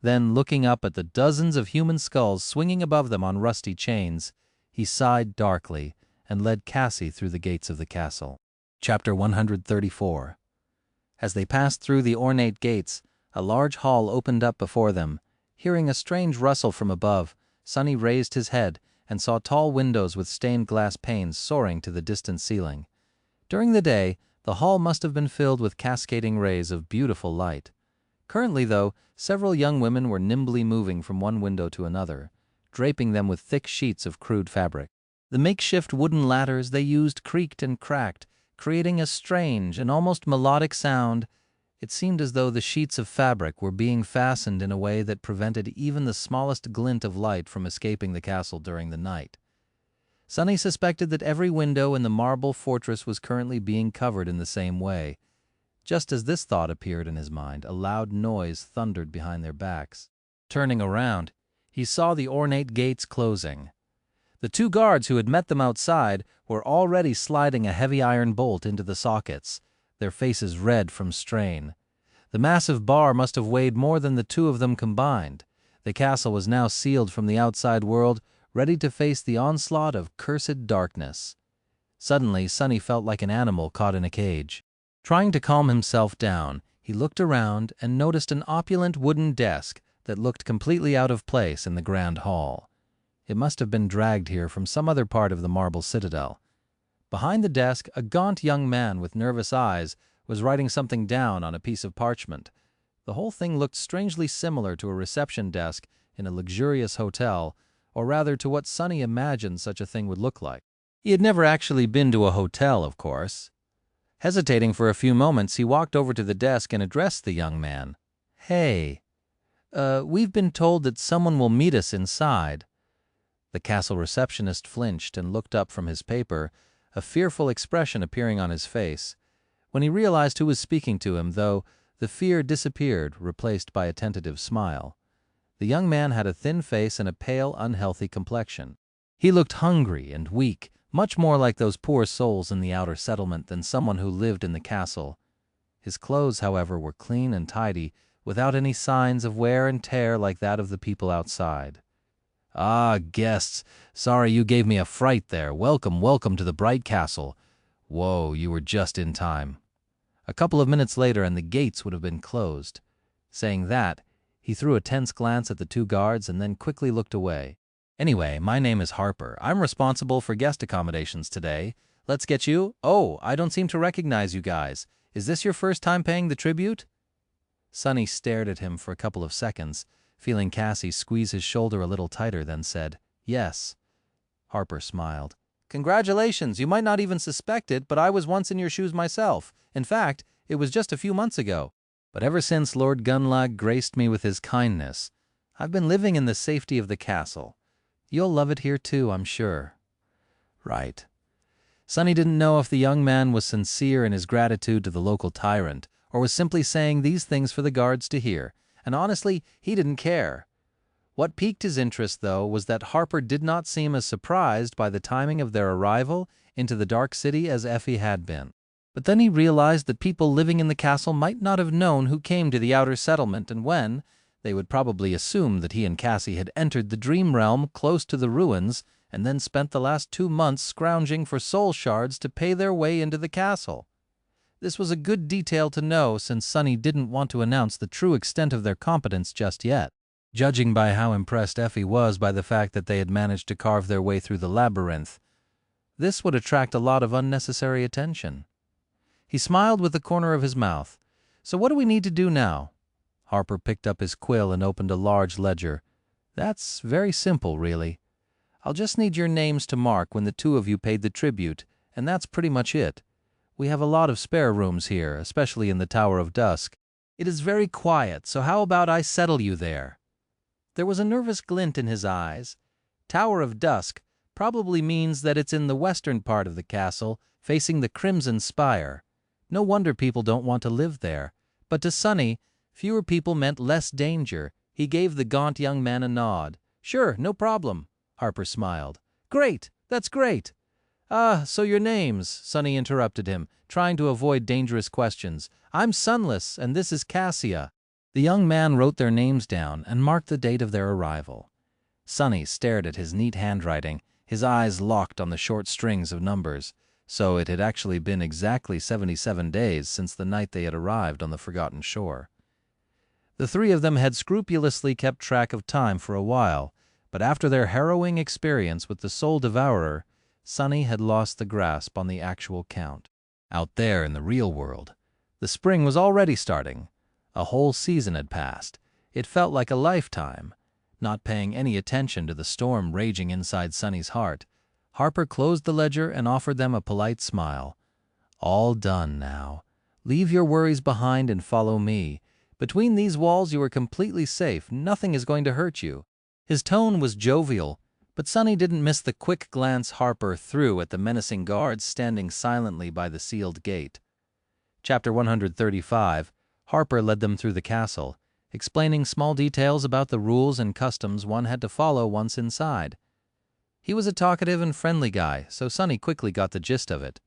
Then, looking up at the dozens of human skulls swinging above them on rusty chains, he sighed darkly and led Cassie through the gates of the castle. Chapter 134. As they passed through the ornate gates, a large hall opened up before them. Hearing a strange rustle from above, Sonny raised his head and saw tall windows with stained glass panes soaring to the distant ceiling. During the day, the hall must have been filled with cascading rays of beautiful light. Currently, though, several young women were nimbly moving from one window to another, draping them with thick sheets of crude fabric. The makeshift wooden ladders they used creaked and cracked, creating a strange and almost melodic sound. It seemed as though the sheets of fabric were being fastened in a way that prevented even the smallest glint of light from escaping the castle during the night. Sonny suspected that every window in the marble fortress was currently being covered in the same way. Just as this thought appeared in his mind, a loud noise thundered behind their backs. Turning around, he saw the ornate gates closing. The two guards who had met them outside were already sliding a heavy iron bolt into the sockets, their faces red from strain. The massive bar must have weighed more than the two of them combined. The castle was now sealed from the outside world, ready to face the onslaught of cursed darkness. Suddenly, Sonny felt like an animal caught in a cage. Trying to calm himself down, he looked around and noticed an opulent wooden desk that looked completely out of place in the grand hall. It must have been dragged here from some other part of the marble citadel. Behind the desk, a gaunt young man with nervous eyes was writing something down on a piece of parchment. The whole thing looked strangely similar to a reception desk in a luxurious hotel, or rather to what Sonny imagined such a thing would look like. He had never actually been to a hotel, of course. Hesitating for a few moments, he walked over to the desk and addressed the young man. "Hey, we've been told that someone will meet us inside." The castle receptionist flinched and looked up from his paper, a fearful expression appearing on his face. When he realized who was speaking to him, though, the fear disappeared, replaced by a tentative smile. The young man had a thin face and a pale, unhealthy complexion. He looked hungry and weak, much more like those poor souls in the outer settlement than someone who lived in the castle. His clothes, however, were clean and tidy, without any signs of wear and tear like that of the people outside. "Ah, guests, sorry you gave me a fright there. Welcome, welcome to the bright castle. Whoa, you were just in time." A couple of minutes later and the gates would have been closed. Saying that, he threw a tense glance at the two guards and then quickly looked away. Anyway, my name is Harper. I'm responsible for guest accommodations today. Let's get you— Oh, I don't seem to recognize you guys. Is this your first time paying the tribute? Sonny stared at him for a couple of seconds, feeling Cassie squeeze his shoulder a little tighter, then said, "Yes." Harper smiled. "Congratulations, you might not even suspect it, but I was once in your shoes myself. In fact, it was just a few months ago. But ever since Lord Gunlag graced me with his kindness, I've been living in the safety of the castle. You'll love it here too, I'm sure." Right. Sonny didn't know if the young man was sincere in his gratitude to the local tyrant, or was simply saying these things for the guards to hear, and honestly, he didn't care. What piqued his interest, though, was that Harper did not seem as surprised by the timing of their arrival into the Dark City as Effie had been. But then he realized that people living in the castle might not have known who came to the outer settlement and when. They would probably assume that he and Cassie had entered the dream realm close to the ruins and then spent the last 2 months scrounging for soul shards to pay their way into the castle. This was a good detail to know, since Sonny didn't want to announce the true extent of their competence just yet, judging by how impressed Effie was by the fact that they had managed to carve their way through the labyrinth. This would attract a lot of unnecessary attention. He smiled with the corner of his mouth. "So what do we need to do now?" Harper picked up his quill and opened a large ledger. "That's very simple, really. I'll just need your names to mark when the two of you paid the tribute, and that's pretty much it. We have a lot of spare rooms here, especially in the Tower of Dusk. It is very quiet, so how about I settle you there?" There was a nervous glint in his eyes. Tower of Dusk probably means that it's in the western part of the castle, facing the Crimson Spire. No wonder people don't want to live there. But to Sonny, fewer people meant less danger. He gave the gaunt young man a nod. "Sure, no problem," Harper smiled. "Great, that's great." So your names," Sonny interrupted him, trying to avoid dangerous questions. "I'm Sunless, and this is Cassia." The young man wrote their names down and marked the date of their arrival. Sonny stared at his neat handwriting, his eyes locked on the short strings of numbers. So it had actually been exactly 77 days since the night they had arrived on the Forgotten Shore. The three of them had scrupulously kept track of time for a while, but after their harrowing experience with the Soul Devourer, Sonny had lost the grasp on the actual count. Out there in the real world, the spring was already starting. A whole season had passed. It felt like a lifetime. Not paying any attention to the storm raging inside Sonny's heart, Harper closed the ledger and offered them a polite smile. "All done now. Leave your worries behind and follow me. Between these walls you are completely safe. Nothing is going to hurt you." His tone was jovial, but Sonny didn't miss the quick glance Harper threw at the menacing guards standing silently by the sealed gate. Chapter 135, Harper led them through the castle, explaining small details about the rules and customs one had to follow once inside. He was a talkative and friendly guy, so Sonny quickly got the gist of it.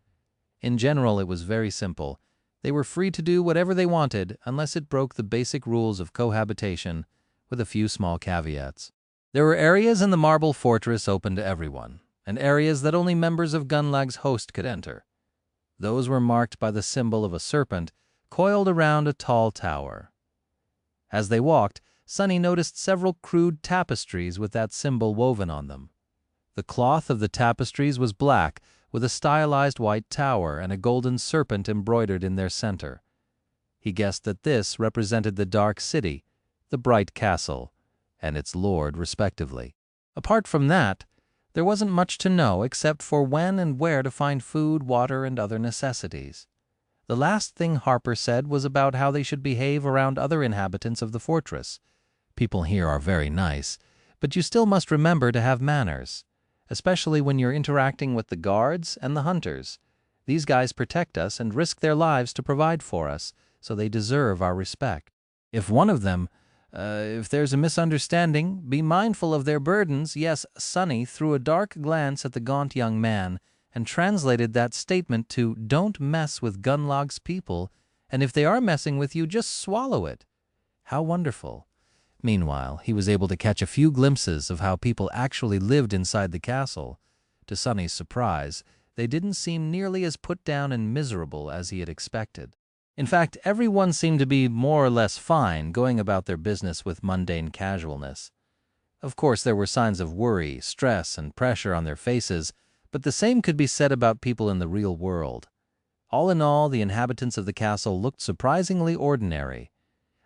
In general, it was very simple. They were free to do whatever they wanted, unless it broke the basic rules of cohabitation, with a few small caveats. There were areas in the marble fortress open to everyone, and areas that only members of Gunlag's host could enter. Those were marked by the symbol of a serpent coiled around a tall tower. As they walked, Sonny noticed several crude tapestries with that symbol woven on them. The cloth of the tapestries was black, with a stylized white tower and a golden serpent embroidered in their center. He guessed that this represented the Dark City, the Bright Castle, and its lord, respectively. Apart from that, there wasn't much to know except for when and where to find food, water, and other necessities. The last thing Harper said was about how they should behave around other inhabitants of the fortress. People here are very nice, but you still must remember to have manners, especially when you're interacting with the guards and the hunters. These guys protect us and risk their lives to provide for us, so they deserve our respect. If one of them, if there's a misunderstanding, be mindful of their burdens." Yes, Sonny threw a dark glance at the gaunt young man and translated that statement to "Don't mess with Gunlag's people, and if they are messing with you, just swallow it." How wonderful. Meanwhile, he was able to catch a few glimpses of how people actually lived inside the castle. To Sonny's surprise, they didn't seem nearly as put down and miserable as he had expected. In fact, everyone seemed to be more or less fine, going about their business with mundane casualness. Of course, there were signs of worry, stress, and pressure on their faces, but the same could be said about people in the real world. All in all, the inhabitants of the castle looked surprisingly ordinary.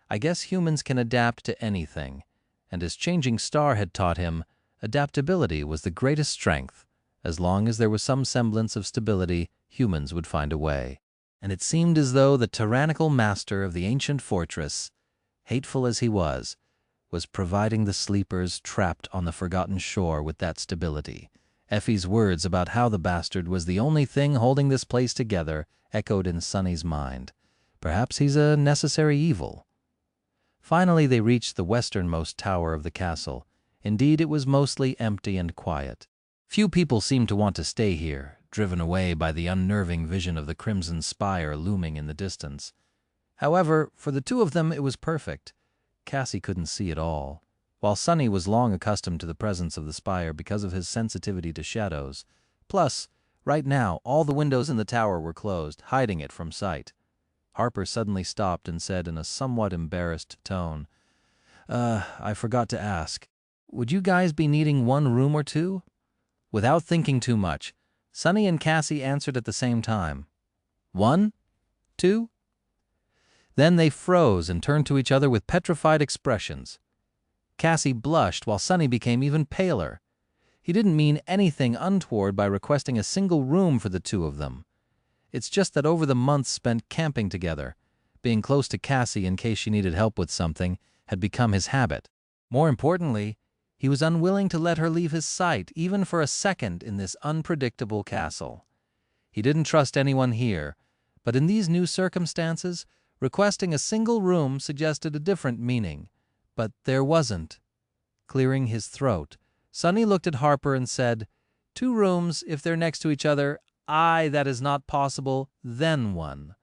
I guess humans can adapt to anything, and as Changing Star had taught him, adaptability was the greatest strength. As long as there was some semblance of stability, humans would find a way. And it seemed as though the tyrannical master of the ancient fortress, hateful as he was providing the sleepers trapped on the forgotten shore with that stability. Effie's words about how the bastard was the only thing holding this place together echoed in Sonny's mind. Perhaps he's a necessary evil. Finally, they reached the westernmost tower of the castle. Indeed, it was mostly empty and quiet. Few people seemed to want to stay here, driven away by the unnerving vision of the crimson spire looming in the distance. However, for the two of them it was perfect. Cassie couldn't see it all. While Sonny was long accustomed to the presence of the spire because of his sensitivity to shadows. Plus, right now, all the windows in the tower were closed, hiding it from sight. Harper suddenly stopped and said in a somewhat embarrassed tone, I forgot to ask. Would you guys be needing one room or two? Without thinking too much, Sonny and Cassie answered at the same time. 1? 2? Then they froze and turned to each other with petrified expressions. Cassie blushed while Sonny became even paler. He didn't mean anything untoward by requesting a single room for the two of them. It's just that over the months spent camping together, being close to Cassie in case she needed help with something had become his habit. More importantly, he was unwilling to let her leave his sight even for a second in this unpredictable castle. He didn't trust anyone here, but in these new circumstances, requesting a single room suggested a different meaning. But there wasn't. Clearing his throat, Sonny looked at Harper and said, 2 rooms, if they're next to each other. Aye, that is not possible, then 1.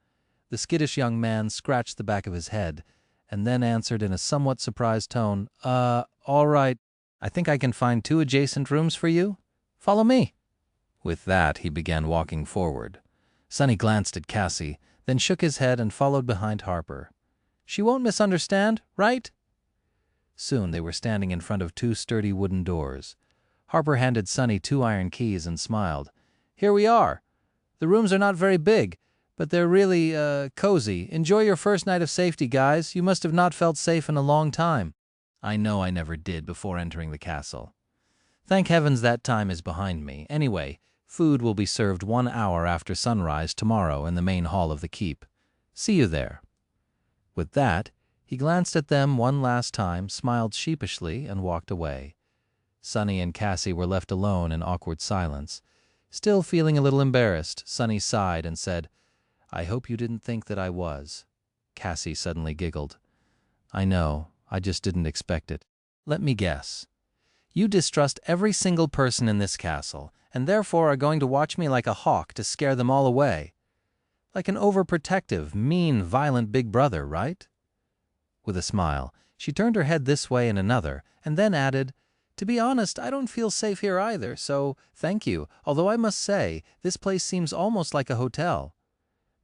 The skittish young man scratched the back of his head, and then answered in a somewhat surprised tone, all right, I think I can find 2 adjacent rooms for you. Follow me. With that, he began walking forward. Sonny glanced at Cassie, then shook his head and followed behind Harper. She won't misunderstand, right? Soon they were standing in front of 2 sturdy wooden doors. Harper handed Sonny 2 iron keys and smiled. Here we are. The rooms are not very big, but they're really, cozy. Enjoy your first night of safety, guys. You must have not felt safe in a long time. I know I never did before entering the castle. Thank heavens that time is behind me. Anyway, food will be served 1 hour after sunrise tomorrow in the main hall of the keep. See you there. With that, he glanced at them one last time, smiled sheepishly, and walked away. Sonny and Cassie were left alone in awkward silence. Still feeling a little embarrassed, Sonny sighed and said, I hope you didn't think that I was. Cassie suddenly giggled. I know, I just didn't expect it. Let me guess. You distrust every single person in this castle, and therefore are going to watch me like a hawk to scare them all away. Like an overprotective, mean, violent big brother, right? With a smile, she turned her head this way and another, and then added, To be honest, I don't feel safe here either, so thank you, although I must say, this place seems almost like a hotel.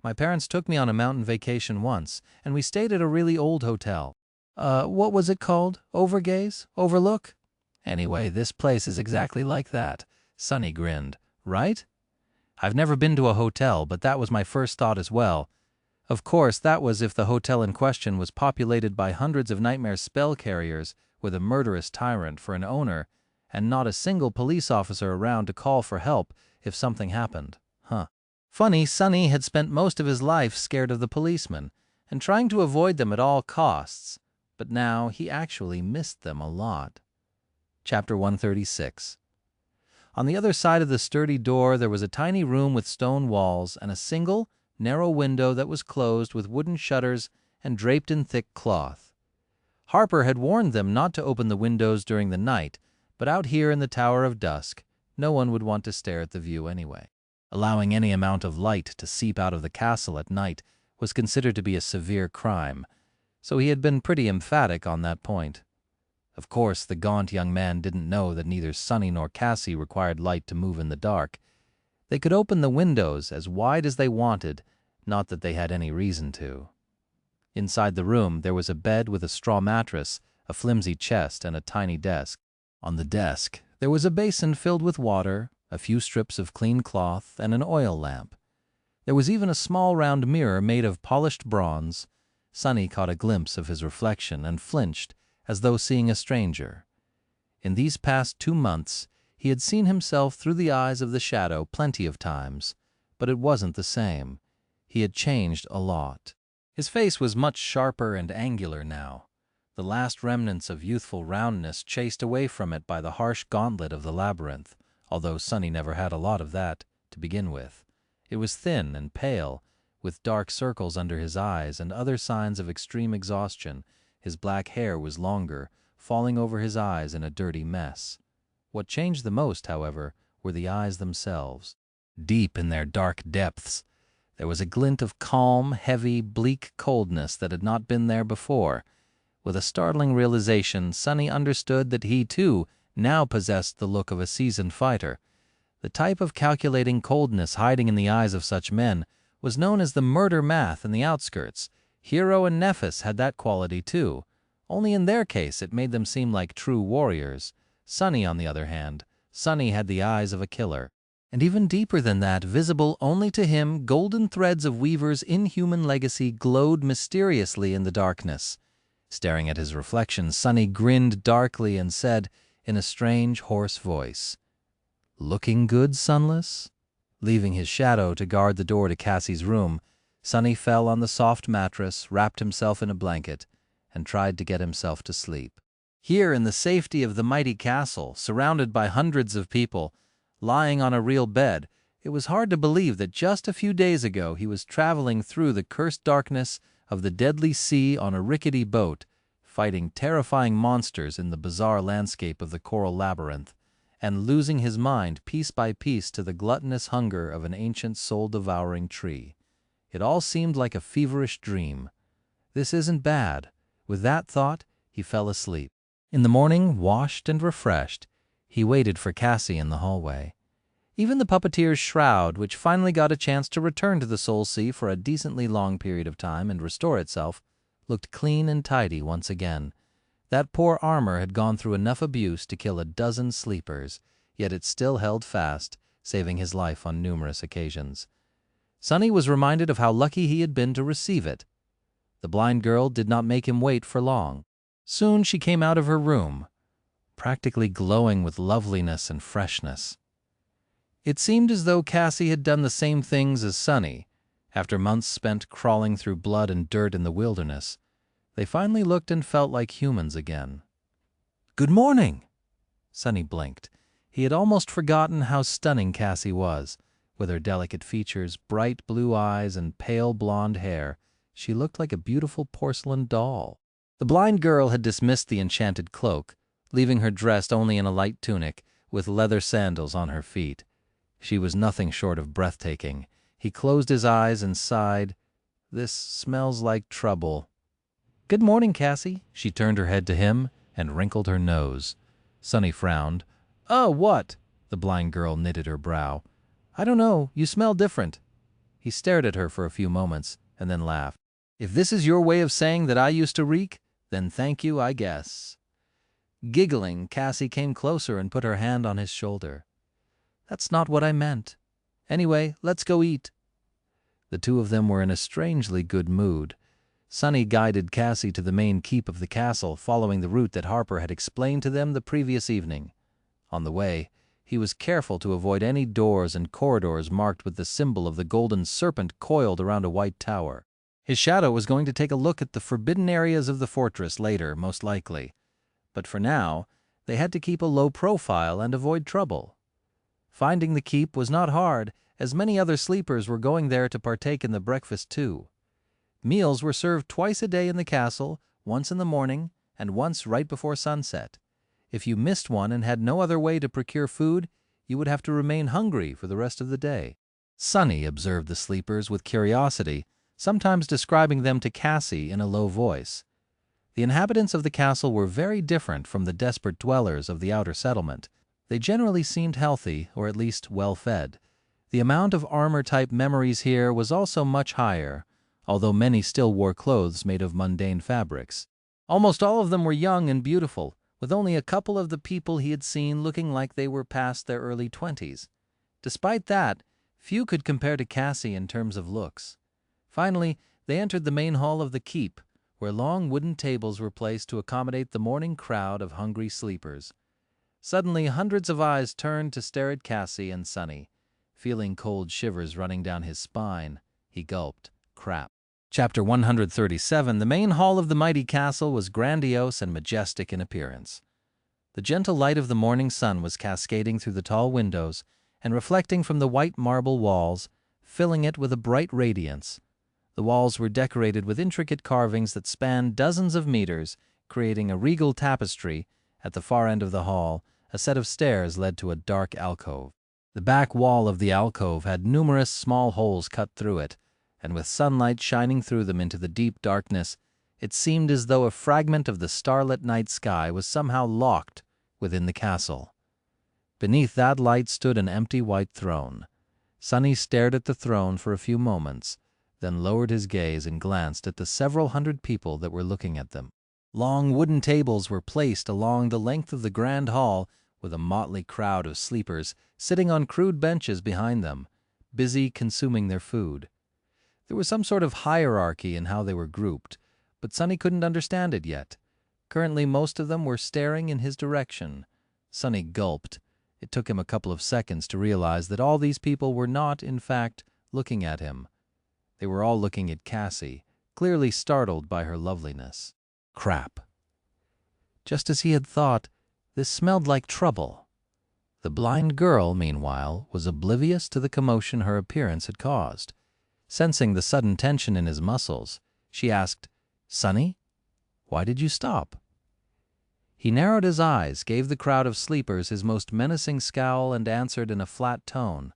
My parents took me on a mountain vacation once, and we stayed at a really old hotel. What was it called? Overgaze? Overlook? Anyway, this place is exactly like that. Sonny grinned. Right? I've never been to a hotel, but that was my first thought as well. Of course, that was if the hotel in question was populated by hundreds of nightmare spell carriers with a murderous tyrant for an owner, and not a single police officer around to call for help if something happened. Funny, Sonny had spent most of his life scared of the policemen, and trying to avoid them at all costs, but now he actually missed them a lot. Chapter 136. On the other side of the sturdy door there was a tiny room with stone walls and a single, narrow window that was closed with wooden shutters and draped in thick cloth. Harper had warned them not to open the windows during the night, but out here in the Tower of Dusk, no one would want to stare at the view anyway. Allowing any amount of light to seep out of the castle at night was considered to be a severe crime, so he had been pretty emphatic on that point. Of course, the gaunt young man didn't know that neither Sonny nor Cassie required light to move in the dark. They could open the windows as wide as they wanted, not that they had any reason to. Inside the room there was a bed with a straw mattress, a flimsy chest, and a tiny desk. On the desk, there was a basin filled with water, a few strips of clean cloth, and an oil lamp. There was even a small round mirror made of polished bronze. Sonny caught a glimpse of his reflection and flinched, as though seeing a stranger. In these past 2 months, he had seen himself through the eyes of the shadow plenty of times, but it wasn't the same. He had changed a lot. His face was much sharper and angular now, the last remnants of youthful roundness chased away from it by the harsh gauntlet of the labyrinth, although Sonny never had a lot of that to begin with. It was thin and pale, with dark circles under his eyes and other signs of extreme exhaustion. His black hair was longer, falling over his eyes in a dirty mess. What changed the most, however, were the eyes themselves. Deep in their dark depths, there was a glint of calm, heavy, bleak coldness that had not been there before. With a startling realization, Sonny understood that he, too, now possessed the look of a seasoned fighter. The type of calculating coldness hiding in the eyes of such men was known as the murder math in the outskirts. Hero and Nephis had that quality, too. Only in their case it made them seem like true warriors. Sonny, on the other hand, Sonny had the eyes of a killer. And even deeper than that, visible only to him, golden threads of Weaver's inhuman legacy glowed mysteriously in the darkness. Staring at his reflection, Sonny grinned darkly and said, in a strange, hoarse voice, "Looking good, Sunless?" Leaving his shadow to guard the door to Cassie's room, Sonny fell on the soft mattress, wrapped himself in a blanket, and tried to get himself to sleep. Here, in the safety of the mighty castle, surrounded by hundreds of people, lying on a real bed, it was hard to believe that just a few days ago he was traveling through the cursed darkness of the deadly sea on a rickety boat, fighting terrifying monsters in the bizarre landscape of the coral labyrinth, and losing his mind piece by piece to the gluttonous hunger of an ancient soul-devouring tree. It all seemed like a feverish dream. This isn't bad. With that thought, he fell asleep. In the morning, washed and refreshed, he waited for Cassie in the hallway. Even the puppeteer's shroud, which finally got a chance to return to the Soul Sea for a decently long period of time and restore itself, looked clean and tidy once again. That poor armor had gone through enough abuse to kill a dozen sleepers, yet it still held fast, saving his life on numerous occasions. Sonny was reminded of how lucky he had been to receive it. The blind girl did not make him wait for long. Soon she came out of her room, practically glowing with loveliness and freshness. It seemed as though Cassie had done the same things as Sonny. After months spent crawling through blood and dirt in the wilderness, they finally looked and felt like humans again. "Good morning!" Sonny blinked. He had almost forgotten how stunning Cassie was. With her delicate features, bright blue eyes, and pale blonde hair, she looked like a beautiful porcelain doll. The blind girl had dismissed the enchanted cloak, leaving her dressed only in a light tunic, with leather sandals on her feet. She was nothing short of breathtaking. He closed his eyes and sighed, "This smells like trouble." "Good morning, Cassie." She turned her head to him and wrinkled her nose. Sonny frowned. "Oh, what?" The blind girl knitted her brow. "I don't know. You smell different." He stared at her for a few moments and then laughed. "If this is your way of saying that I used to reek, then thank you, I guess." Giggling, Cassie came closer and put her hand on his shoulder. "That's not what I meant. Anyway, let's go eat." The two of them were in a strangely good mood. Sonny guided Cassie to the main keep of the castle, following the route that Harper had explained to them the previous evening. On the way, he was careful to avoid any doors and corridors marked with the symbol of the golden serpent coiled around a white tower. His shadow was going to take a look at the forbidden areas of the fortress later, most likely. But for now, they had to keep a low profile and avoid trouble. Finding the keep was not hard, as many other sleepers were going there to partake in the breakfast too. Meals were served twice a day in the castle, once in the morning and once right before sunset. If you missed one and had no other way to procure food, you would have to remain hungry for the rest of the day. Sonny observed the sleepers with curiosity, sometimes describing them to Cassie in a low voice. The inhabitants of the castle were very different from the desperate dwellers of the outer settlement. They generally seemed healthy, or at least well-fed. The amount of armor-type memories here was also much higher, although many still wore clothes made of mundane fabrics. Almost all of them were young and beautiful, with only a couple of the people he had seen looking like they were past their early 20s. Despite that, few could compare to Cassie in terms of looks. Finally, they entered the main hall of the keep, where long wooden tables were placed to accommodate the morning crowd of hungry sleepers. Suddenly, hundreds of eyes turned to stare at Cassie and Sonny. Feeling cold shivers running down his spine, he gulped. Crap. Chapter 137. The main hall of the mighty castle was grandiose and majestic in appearance. The gentle light of the morning sun was cascading through the tall windows and reflecting from the white marble walls, filling it with a bright radiance. The walls were decorated with intricate carvings that spanned dozens of meters, creating a regal tapestry. At the far end of the hall, a set of stairs led to a dark alcove. The back wall of the alcove had numerous small holes cut through it, and with sunlight shining through them into the deep darkness, it seemed as though a fragment of the starlit night sky was somehow locked within the castle. Beneath that light stood an empty white throne. Sonny stared at the throne for a few moments, then lowered his gaze and glanced at the several hundred people that were looking at them. Long wooden tables were placed along the length of the grand hall, with a motley crowd of sleepers sitting on crude benches behind them, busy consuming their food. There was some sort of hierarchy in how they were grouped, but Sonny couldn't understand it yet. Currently, most of them were staring in his direction. Sonny gulped. It took him a couple of seconds to realize that all these people were not, in fact, looking at him. They were all looking at Cassie, clearly startled by her loveliness. Crap. Just as he had thought, this smelled like trouble. The blind girl, meanwhile, was oblivious to the commotion her appearance had caused. Sensing the sudden tension in his muscles, she asked, "Sonny, why did you stop?" He narrowed his eyes, gave the crowd of sleepers his most menacing scowl, and answered in a flat tone,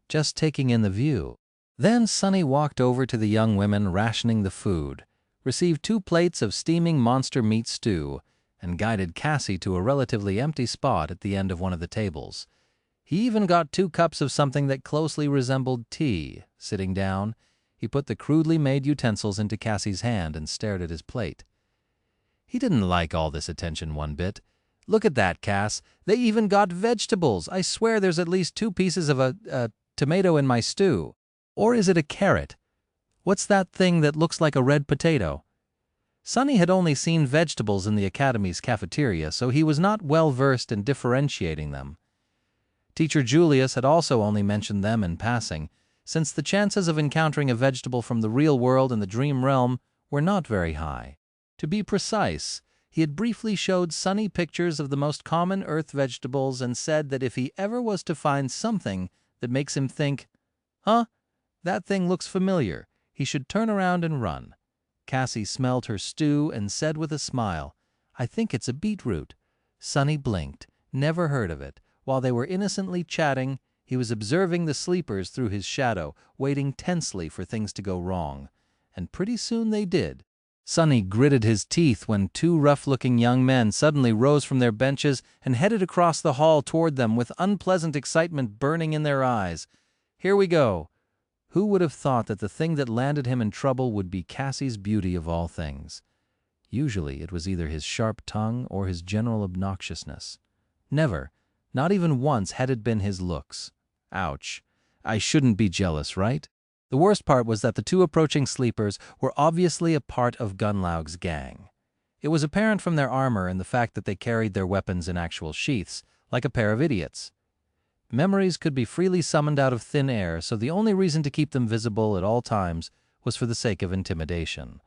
"Just taking in the view." Then Sonny walked over to the young women rationing the food, received 2 plates of steaming monster meat stew, and guided Cassie to a relatively empty spot at the end of one of the tables. He even got 2 cups of something that closely resembled tea. Sitting down, he put the crudely made utensils into Cassie's hand and stared at his plate. He didn't like all this attention one bit. "Look at that, Cass. They even got vegetables. I swear there's at least 2 pieces of a tomato in my stew. Or is it a carrot? What's that thing that looks like a red potato?" Sonny had only seen vegetables in the Academy's cafeteria, so he was not well versed in differentiating them. Teacher Julius had also only mentioned them in passing, since the chances of encountering a vegetable from the real world in the dream realm were not very high. To be precise, he had briefly showed Sonny pictures of the most common earth vegetables and said that if he ever was to find something that makes him think, "Huh, that thing looks familiar," he should turn around and run. Cassie smelled her stew and said with a smile, "I think it's a beetroot." Sonny blinked, never heard of it. While they were innocently chatting, he was observing the sleepers through his shadow, waiting tensely for things to go wrong. And pretty soon they did. Sonny gritted his teeth when 2 rough-looking young men suddenly rose from their benches and headed across the hall toward them with unpleasant excitement burning in their eyes. Here we go. Who would have thought that the thing that landed him in trouble would be Cassie's beauty of all things? Usually it was either his sharp tongue or his general obnoxiousness. Never, not even once, had it been his looks. Ouch. I shouldn't be jealous, right? The worst part was that the 2 approaching sleepers were obviously a part of Gunlaug's gang. It was apparent from their armor and the fact that they carried their weapons in actual sheaths, like a pair of idiots. Memories could be freely summoned out of thin air, so the only reason to keep them visible at all times was for the sake of intimidation.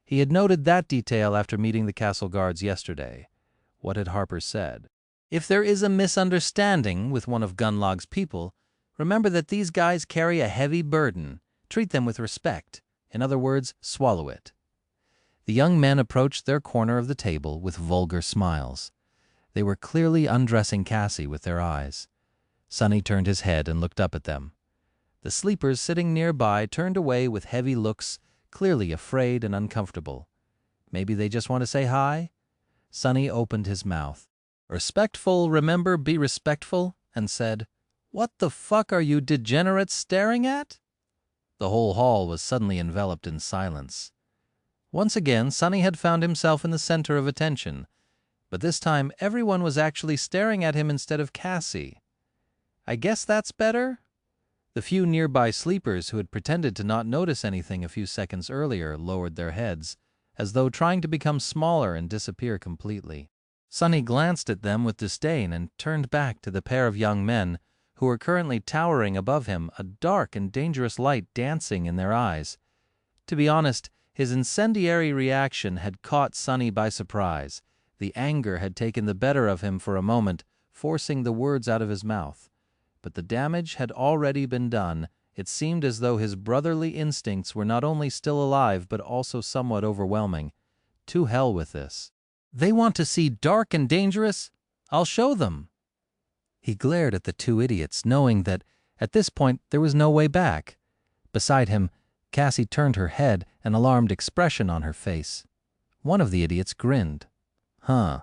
He had noted that detail after meeting the castle guards yesterday. What had Harper said? "If there is a misunderstanding with one of Gunlaug's people, remember that these guys carry a heavy burden. Treat them with respect. In other words, swallow it." The young men approached their corner of the table with vulgar smiles. They were clearly undressing Cassie with their eyes. Sonny turned his head and looked up at them. The sleepers sitting nearby turned away with heavy looks, clearly afraid and uncomfortable. Maybe they just want to say hi? Sonny opened his mouth. "Respectful, remember, be respectful," and said, "What the fuck are you degenerates staring at?" The whole hall was suddenly enveloped in silence. Once again, Sonny had found himself in the center of attention. But this time, everyone was actually staring at him instead of Cassie. I guess that's better? The few nearby sleepers who had pretended to not notice anything a few seconds earlier lowered their heads, as though trying to become smaller and disappear completely. Sunny glanced at them with disdain and turned back to the pair of young men who were currently towering above him, a dark and dangerous light dancing in their eyes. To be honest, his incendiary reaction had caught Sunny by surprise. The anger had taken the better of him for a moment, forcing the words out of his mouth. But the damage had already been done. It seemed as though his brotherly instincts were not only still alive but also somewhat overwhelming. To hell with this. They want to see dark and dangerous? I'll show them. He glared at the two idiots, knowing that at this point there was no way back. Beside him, Cassie turned her head, an alarmed expression on her face. One of the idiots grinned. Huh.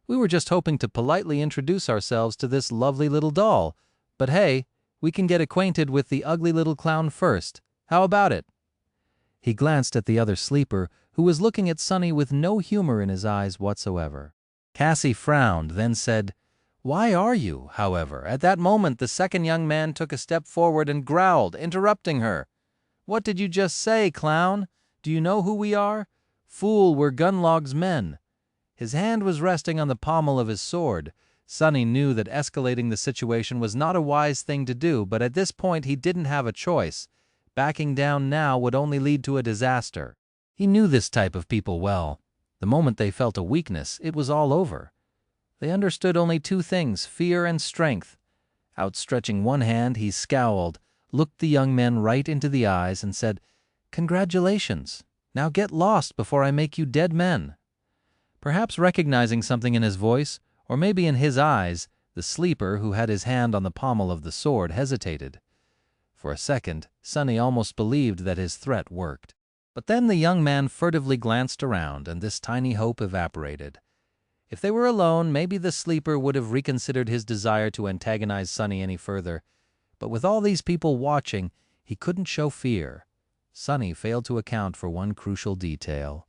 We were just hoping to politely introduce ourselves to this lovely little doll. But hey, we can get acquainted with the ugly little clown first. How about it? He glanced at the other sleeper, who was looking at Sunny with no humor in his eyes whatsoever. Cassie frowned, then said, "Why are you?" However, at that moment the second young man took a step forward and growled, interrupting her. "What did you just say, clown? Do you know who we are? Fool, we're Gunlog's men." His hand was resting on the pommel of his sword. Sunny knew that escalating the situation was not a wise thing to do, but at this point he didn't have a choice. Backing down now would only lead to a disaster. He knew this type of people well. The moment they felt a weakness, it was all over. They understood only two things, fear and strength. Outstretching one hand, he scowled, looked the young men right into the eyes, and said, "Congratulations. Now get lost before I make you dead men." Perhaps recognizing something in his voice, or maybe in his eyes, the sleeper who had his hand on the pommel of the sword hesitated. For a second, Sunny almost believed that his threat worked. But then the young man furtively glanced around, and this tiny hope evaporated. If they were alone, maybe the sleeper would have reconsidered his desire to antagonize Sunny any further. But with all these people watching, he couldn't show fear. Sunny failed to account for one crucial detail.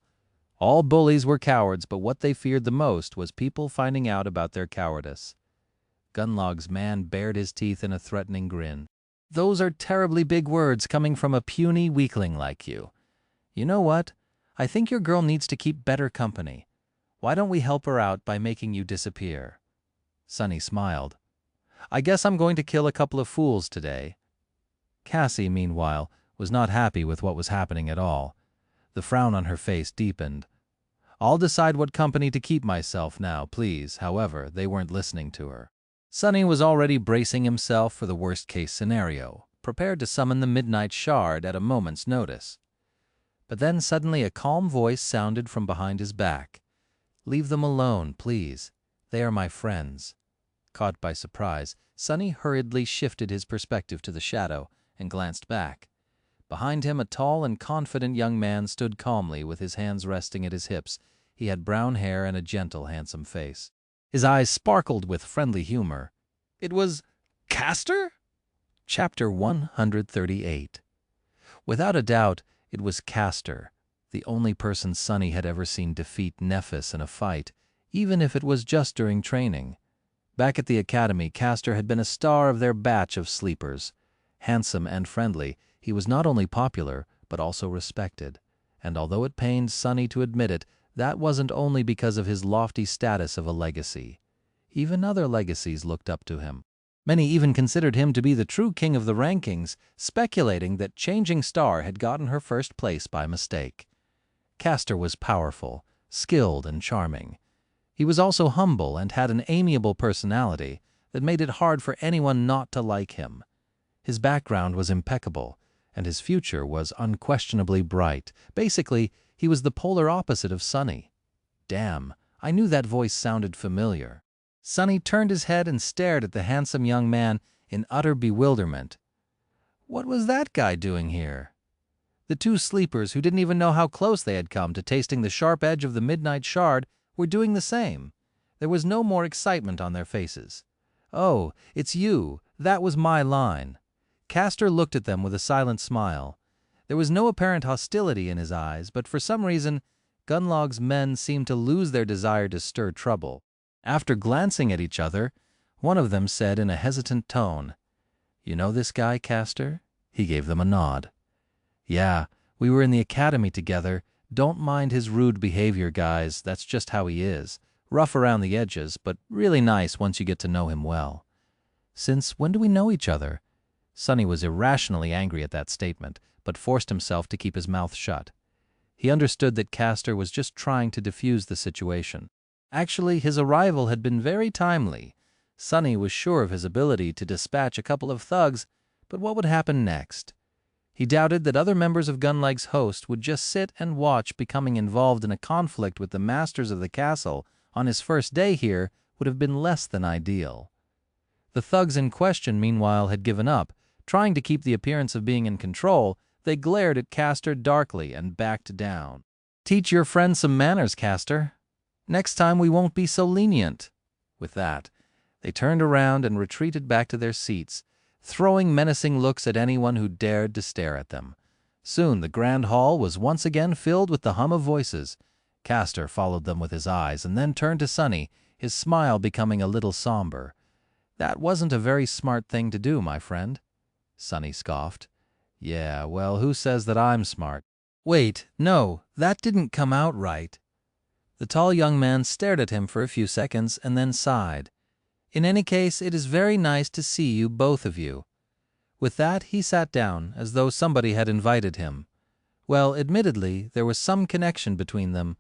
All bullies were cowards, but what they feared the most was people finding out about their cowardice. Gunlog's man bared his teeth in a threatening grin. "Those are terribly big words coming from a puny weakling like you. You know what? I think your girl needs to keep better company. Why don't we help her out by making you disappear?" Sunny smiled. "I guess I'm going to kill a couple of fools today." Cassie, meanwhile, was not happy with what was happening at all. The frown on her face deepened. "I'll decide what company to keep myself now, please." However, they weren't listening to her. Sunny was already bracing himself for the worst-case scenario, prepared to summon the Midnight Shard at a moment's notice. But then suddenly a calm voice sounded from behind his back. "Leave them alone, please. They are my friends." Caught by surprise, Sunny hurriedly shifted his perspective to the shadow and glanced back. Behind him, a tall and confident young man stood calmly with his hands resting at his hips. He had brown hair and a gentle, handsome face. His eyes sparkled with friendly humor. It was Castor? Chapter 138. Without a doubt, it was Castor, the only person Sunny had ever seen defeat Nephis in a fight, even if it was just during training. Back at the academy, Castor had been a star of their batch of sleepers. Handsome and friendly, he was not only popular, but also respected. And although it pained Sunny to admit it, that wasn't only because of his lofty status of a legacy. Even other legacies looked up to him. Many even considered him to be the true king of the rankings, speculating that Changing Star had gotten her first place by mistake. Castor was powerful, skilled, and charming. He was also humble and had an amiable personality that made it hard for anyone not to like him. His background was impeccable, and his future was unquestionably bright. Basically, he was the polar opposite of Sunny. Damn, I knew that voice sounded familiar. Sunny turned his head and stared at the handsome young man in utter bewilderment. What was that guy doing here? The two sleepers, who didn't even know how close they had come to tasting the sharp edge of the Midnight Shard, were doing the same. There was no more excitement on their faces. "Oh, it's you. That was my line." Castor looked at them with a silent smile. There was no apparent hostility in his eyes, but for some reason, Gunlog's men seemed to lose their desire to stir trouble. After glancing at each other, one of them said in a hesitant tone, "You know this guy, Castor?" He gave them a nod. "Yeah, we were in the academy together. Don't mind his rude behavior, guys. That's just how he is. Rough around the edges, but really nice once you get to know him well." "Since when do we know each other?" Sonny was irrationally angry at that statement, but forced himself to keep his mouth shut. He understood that Castor was just trying to defuse the situation. Actually, his arrival had been very timely. Sonny was sure of his ability to dispatch a couple of thugs, but what would happen next? He doubted that other members of Gunleg's host would just sit and watch becoming involved in a conflict with the masters of the castle on his first day here would have been less than ideal. The thugs in question, meanwhile, had given up. Trying to keep the appearance of being in control, they glared at Castor darkly and backed down. "Teach your friend some manners, Castor. Next time we won't be so lenient." With that, they turned around and retreated back to their seats, throwing menacing looks at anyone who dared to stare at them. Soon the grand hall was once again filled with the hum of voices. Castor followed them with his eyes and then turned to Sonny, his smile becoming a little somber. "That wasn't a very smart thing to do, my friend." Sonny scoffed. "Yeah, well, who says that I'm smart?" "Wait, no, that didn't come out right." The tall young man stared at him for a few seconds and then sighed. "In any case, it is very nice to see you, both of you." With that, he sat down, as though somebody had invited him. Well, admittedly, there was some connection between them.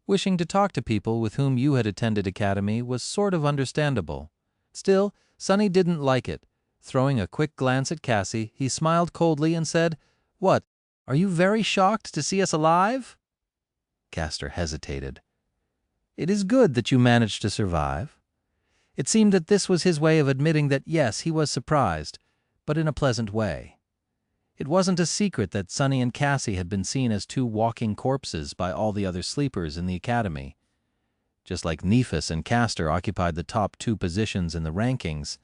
Wishing to talk to people with whom you had attended academy was sort of understandable. Still, Sonny didn't like it. Throwing a quick glance at Cassie, he smiled coldly and said, "What, are you very shocked to see us alive?" Castor hesitated. "It is good that you managed to survive." It seemed that this was his way of admitting that yes, he was surprised, but in a pleasant way. It wasn't a secret that Sonny and Cassie had been seen as two walking corpses by all the other sleepers in the academy. Just like Nephis and Castor occupied the top 2 positions in the rankings,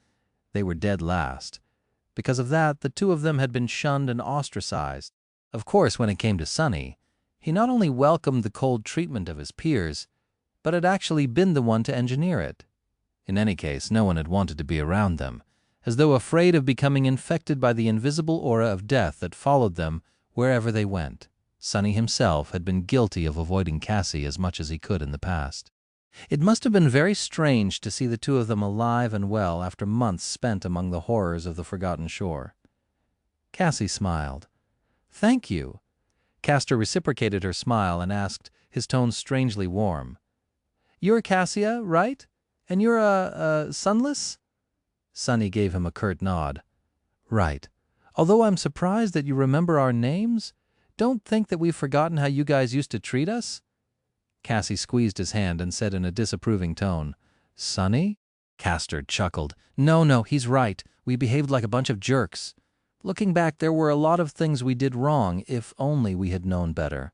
they were dead last. Because of that, the two of them had been shunned and ostracized. Of course, when it came to Sonny, he not only welcomed the cold treatment of his peers, but had actually been the one to engineer it. In any case, no one had wanted to be around them, as though afraid of becoming infected by the invisible aura of death that followed them wherever they went. Sonny himself had been guilty of avoiding Cassie as much as he could in the past. It must have been very strange to see the two of them alive and well after months spent among the horrors of the Forgotten Shore. Cassie smiled. "Thank you." Castor reciprocated her smile and asked, his tone strangely warm, "You're Cassia, right? And you're Sunless?" Sonny gave him a curt nod. "Right. Although I'm surprised that you remember our names. Don't think that we've forgotten how you guys used to treat us." Cassie squeezed his hand and said in a disapproving tone, "Sonny?" Castor chuckled. No, he's right. We behaved like a bunch of jerks. Looking back, there were a lot of things we did wrong, if only we had known better."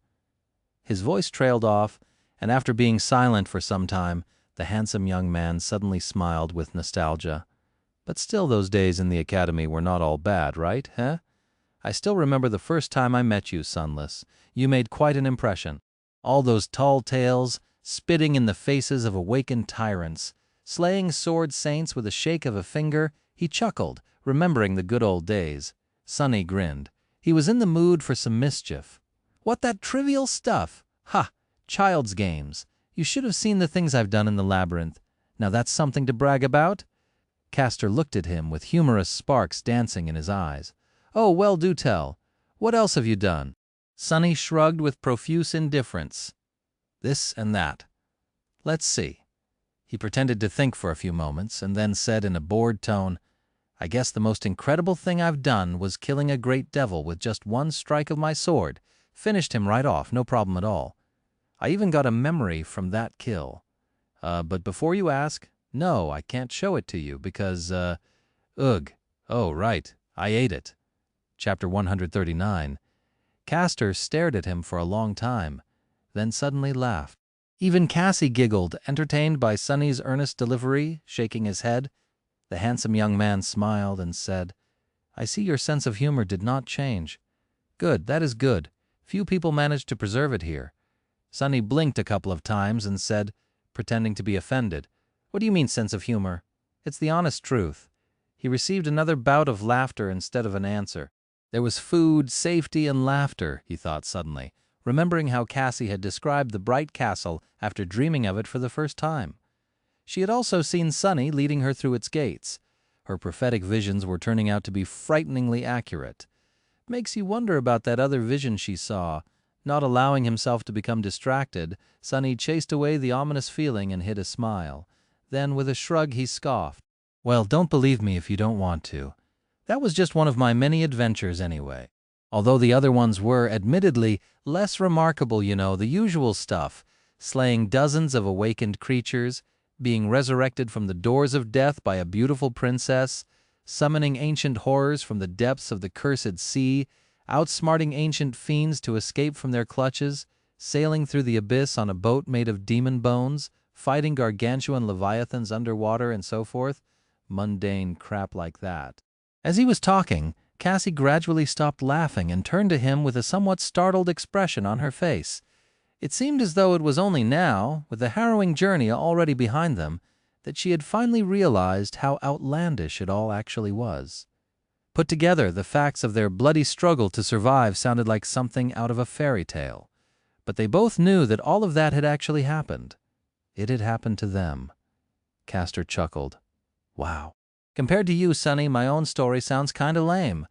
His voice trailed off, and after being silent for some time, the handsome young man suddenly smiled with nostalgia. "But still, those days in the academy were not all bad, right, I still remember the first time I met you, Sunless. You made quite an impression. All those tall tales, spitting in the faces of awakened tyrants, slaying sword saints with a shake of a finger." He chuckled, remembering the good old days. Sonny grinned. He was in the mood for some mischief. "What, that trivial stuff? Ha! Child's games. You should have seen the things I've done in the labyrinth. Now that's something to brag about?" Castor looked at him with humorous sparks dancing in his eyes. "Oh, well, do tell. What else have you done?" Sonny shrugged with profuse indifference. "This and that. Let's see." He pretended to think for a few moments, and then said in a bored tone, "I guess the most incredible thing I've done was killing a great devil with just one strike of my sword. Finished him right off, no problem at all. I even got a memory from that kill. But before you ask, no, I can't show it to you because, ugh. Oh, right, I ate it." Chapter 139. Castor stared at him for a long time, then suddenly laughed. Even Cassie giggled, entertained by Sonny's earnest delivery, shaking his head. The handsome young man smiled and said, "I see your sense of humor did not change. Good, that is good. Few people manage to preserve it here. Sunny blinked a couple of times and said, pretending to be offended, "What do you mean, sense of humor? It's the honest truth." He received another bout of laughter instead of an answer. There was food, safety, and laughter, he thought suddenly, remembering how Cassie had described the bright castle after dreaming of it for the first time. She had also seen Sunny leading her through its gates. Her prophetic visions were turning out to be frighteningly accurate. Makes you wonder about that other vision she saw. Not allowing himself to become distracted, Sunny chased away the ominous feeling and hid a smile. Then, with a shrug, he scoffed. "Well, don't believe me if you don't want to. That was just one of my many adventures anyway. Although the other ones were, admittedly, less remarkable, the usual stuff, slaying dozens of awakened creatures, being resurrected from the doors of death by a beautiful princess, summoning ancient horrors from the depths of the cursed sea, outsmarting ancient fiends to escape from their clutches, sailing through the abyss on a boat made of demon bones, fighting gargantuan leviathans underwater, and so forth. Mundane crap like that." As he was talking, Cassie gradually stopped laughing and turned to him with a somewhat startled expression on her face. It seemed as though it was only now, with the harrowing journey already behind them, that she had finally realized how outlandish it all actually was. Put together, the facts of their bloody struggle to survive sounded like something out of a fairy tale. But they both knew that all of that had actually happened. It had happened to them. Castor chuckled. "Wow. Compared to you, Sunny, my own story sounds kinda lame.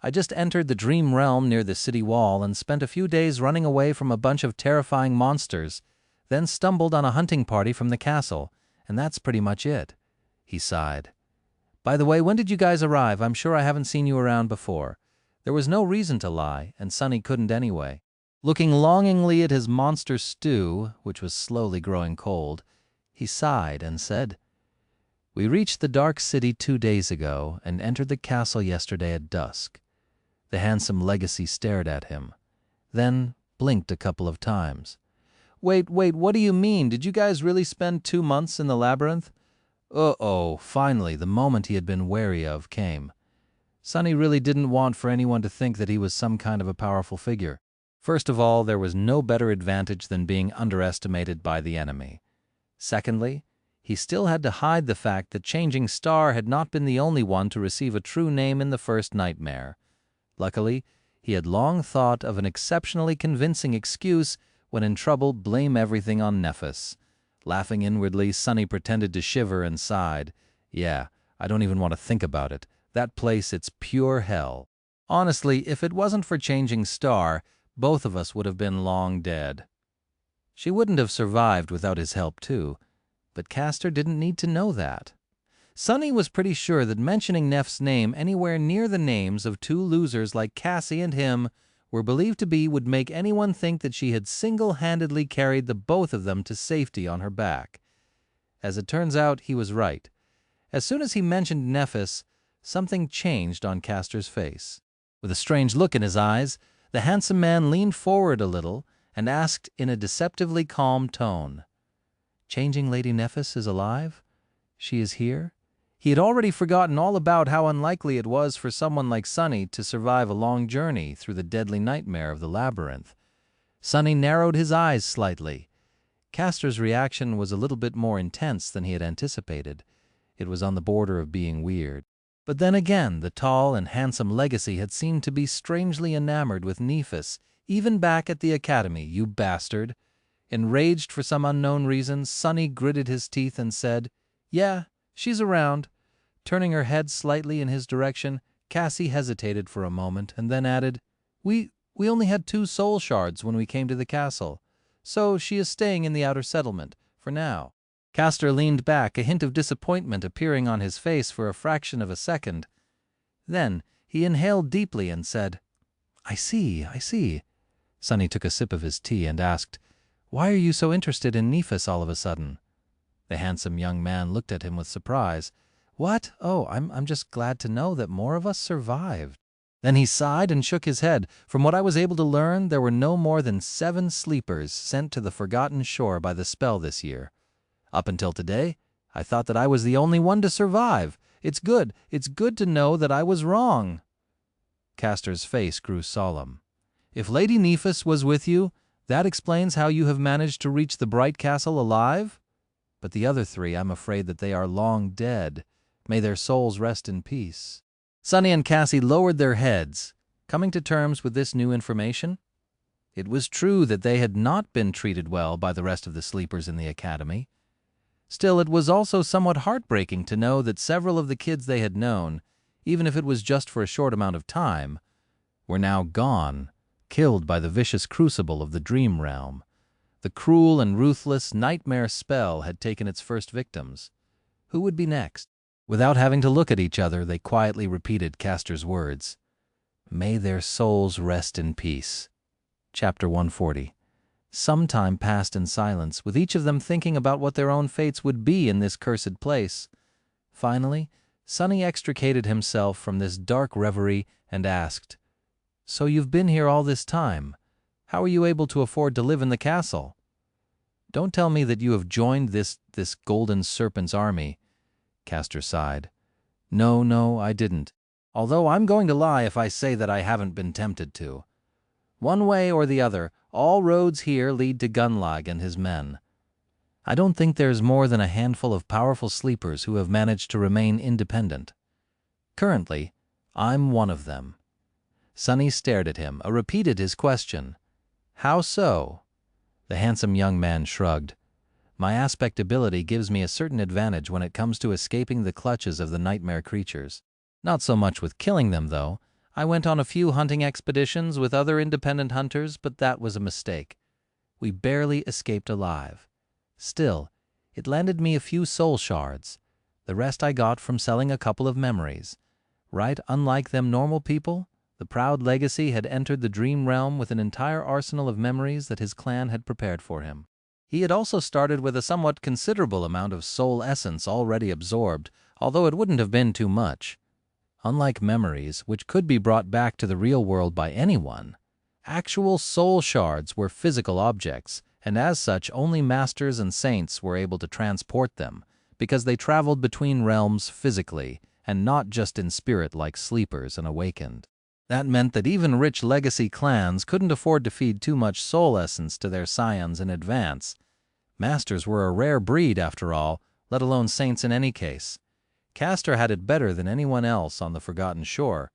I just entered the dream realm near the city wall and spent a few days running away from a bunch of terrifying monsters, then stumbled on a hunting party from the castle, and that's pretty much it." He sighed. "By the way, when did you guys arrive? I'm sure I haven't seen you around before." There was no reason to lie, and Sunny couldn't anyway. Looking longingly at his monster stew, which was slowly growing cold, he sighed and said, "We reached the dark city 2 days ago and entered the castle yesterday at dusk." The handsome legacy stared at him, then blinked a couple of times. Wait, what do you mean? Did you guys really spend 2 months in the labyrinth?" Uh-oh, finally, the moment he had been wary of came. Sunny really didn't want for anyone to think that he was some kind of a powerful figure. First of all, there was no better advantage than being underestimated by the enemy. Secondly, he still had to hide the fact that Changing Star had not been the only one to receive a true name in the first nightmare. Luckily, he had long thought of an exceptionally convincing excuse when in trouble blame everything on Nephis. Laughing inwardly, Sunny pretended to shiver and sighed. "Yeah, I don't even want to think about it. That place, it's pure hell. Honestly, if it wasn't for Changing Star, both of us would have been long dead." She wouldn't have survived without his help, too. But Castor didn't need to know that. Sunny was pretty sure that mentioning Neff's name anywhere near the names of 2 losers like Cassie and him were believed to be would make anyone think that she had single-handedly carried the both of them to safety on her back. As it turns out, he was right. As soon as he mentioned Nephis, something changed on Castor's face. With a strange look in his eyes, the handsome man leaned forward a little and asked in a deceptively calm tone, "Changing Lady Nephis is alive? She is here?" He had already forgotten all about how unlikely it was for someone like Sunny to survive a long journey through the deadly nightmare of the labyrinth. Sunny narrowed his eyes slightly. Castor's reaction was a little bit more intense than he had anticipated. It was on the border of being weird. But then again, the tall and handsome legacy had seemed to be strangely enamored with Nephis, even back at the academy, you bastard. Enraged for some unknown reason, Sunny gritted his teeth and said, "Yeah, she's around." Turning her head slightly in his direction, Cassie hesitated for a moment and then added, We only had 2 soul shards when we came to the castle, so she is staying in the outer settlement, for now." Castor leaned back, a hint of disappointment appearing on his face for a fraction of a second. Then he inhaled deeply and said, I see. Sunny took a sip of his tea and asked, "Why are you so interested in Nephis all of a sudden?" The handsome young man looked at him with surprise. "What? Oh, I'm just glad to know that more of us survived." Then he sighed and shook his head. "From what I was able to learn, there were no more than 7 sleepers sent to the Forgotten Shore by the spell this year. Up until today, I thought that I was the only one to survive. It's good to know that I was wrong." Castor's face grew solemn. "If Lady Nephis was with you, That explains how you have managed to reach the bright castle alive? But the other three, I'm afraid that they are long dead. May their souls rest in peace." Sunny and Cassie lowered their heads, coming to terms with this new information. It was true that they had not been treated well by the rest of the sleepers in the academy. Still, it was also somewhat heartbreaking to know that several of the kids they had known, even if it was just for a short amount of time, were now gone, killed by the vicious crucible of the dream realm. The cruel and ruthless nightmare spell had taken its first victims. Who would be next? Without having to look at each other, they quietly repeated Castor's words. May their souls rest in peace. Chapter 140. Some time passed in silence, with each of them thinking about what their own fates would be in this cursed place. Finally, Sunny extricated himself from this dark reverie and asked, "So you've been here all this time? How are you able to afford to live in the castle? Don't tell me that you have joined this golden serpent's army." Castor sighed. No, I didn't. Although I'm going to lie if I say that I haven't been tempted to. One way or the other, all roads here lead to Gunlag and his men. I don't think there's more than a handful of powerful sleepers who have managed to remain independent. Currently, I'm one of them. Sunny stared at him, repeated his question. How so? The handsome young man shrugged. My aspect ability gives me a certain advantage when it comes to escaping the clutches of the nightmare creatures. Not so much with killing them, though. I went on a few hunting expeditions with other independent hunters, but that was a mistake. We barely escaped alive. Still, it landed me a few soul shards. The rest I got from selling a couple of memories. Right, unlike them normal people, the proud legacy had entered the dream realm with an entire arsenal of memories that his clan had prepared for him. He had also started with a somewhat considerable amount of soul essence already absorbed, although it wouldn't have been too much. Unlike memories, which could be brought back to the real world by anyone, actual soul shards were physical objects, and as such only masters and saints were able to transport them, because they traveled between realms physically, and not just in spirit like sleepers and awakened. That meant that even rich legacy clans couldn't afford to feed too much soul essence to their scions in advance. Masters were a rare breed, after all, let alone saints in any case. Castor had it better than anyone else on the Forgotten Shore.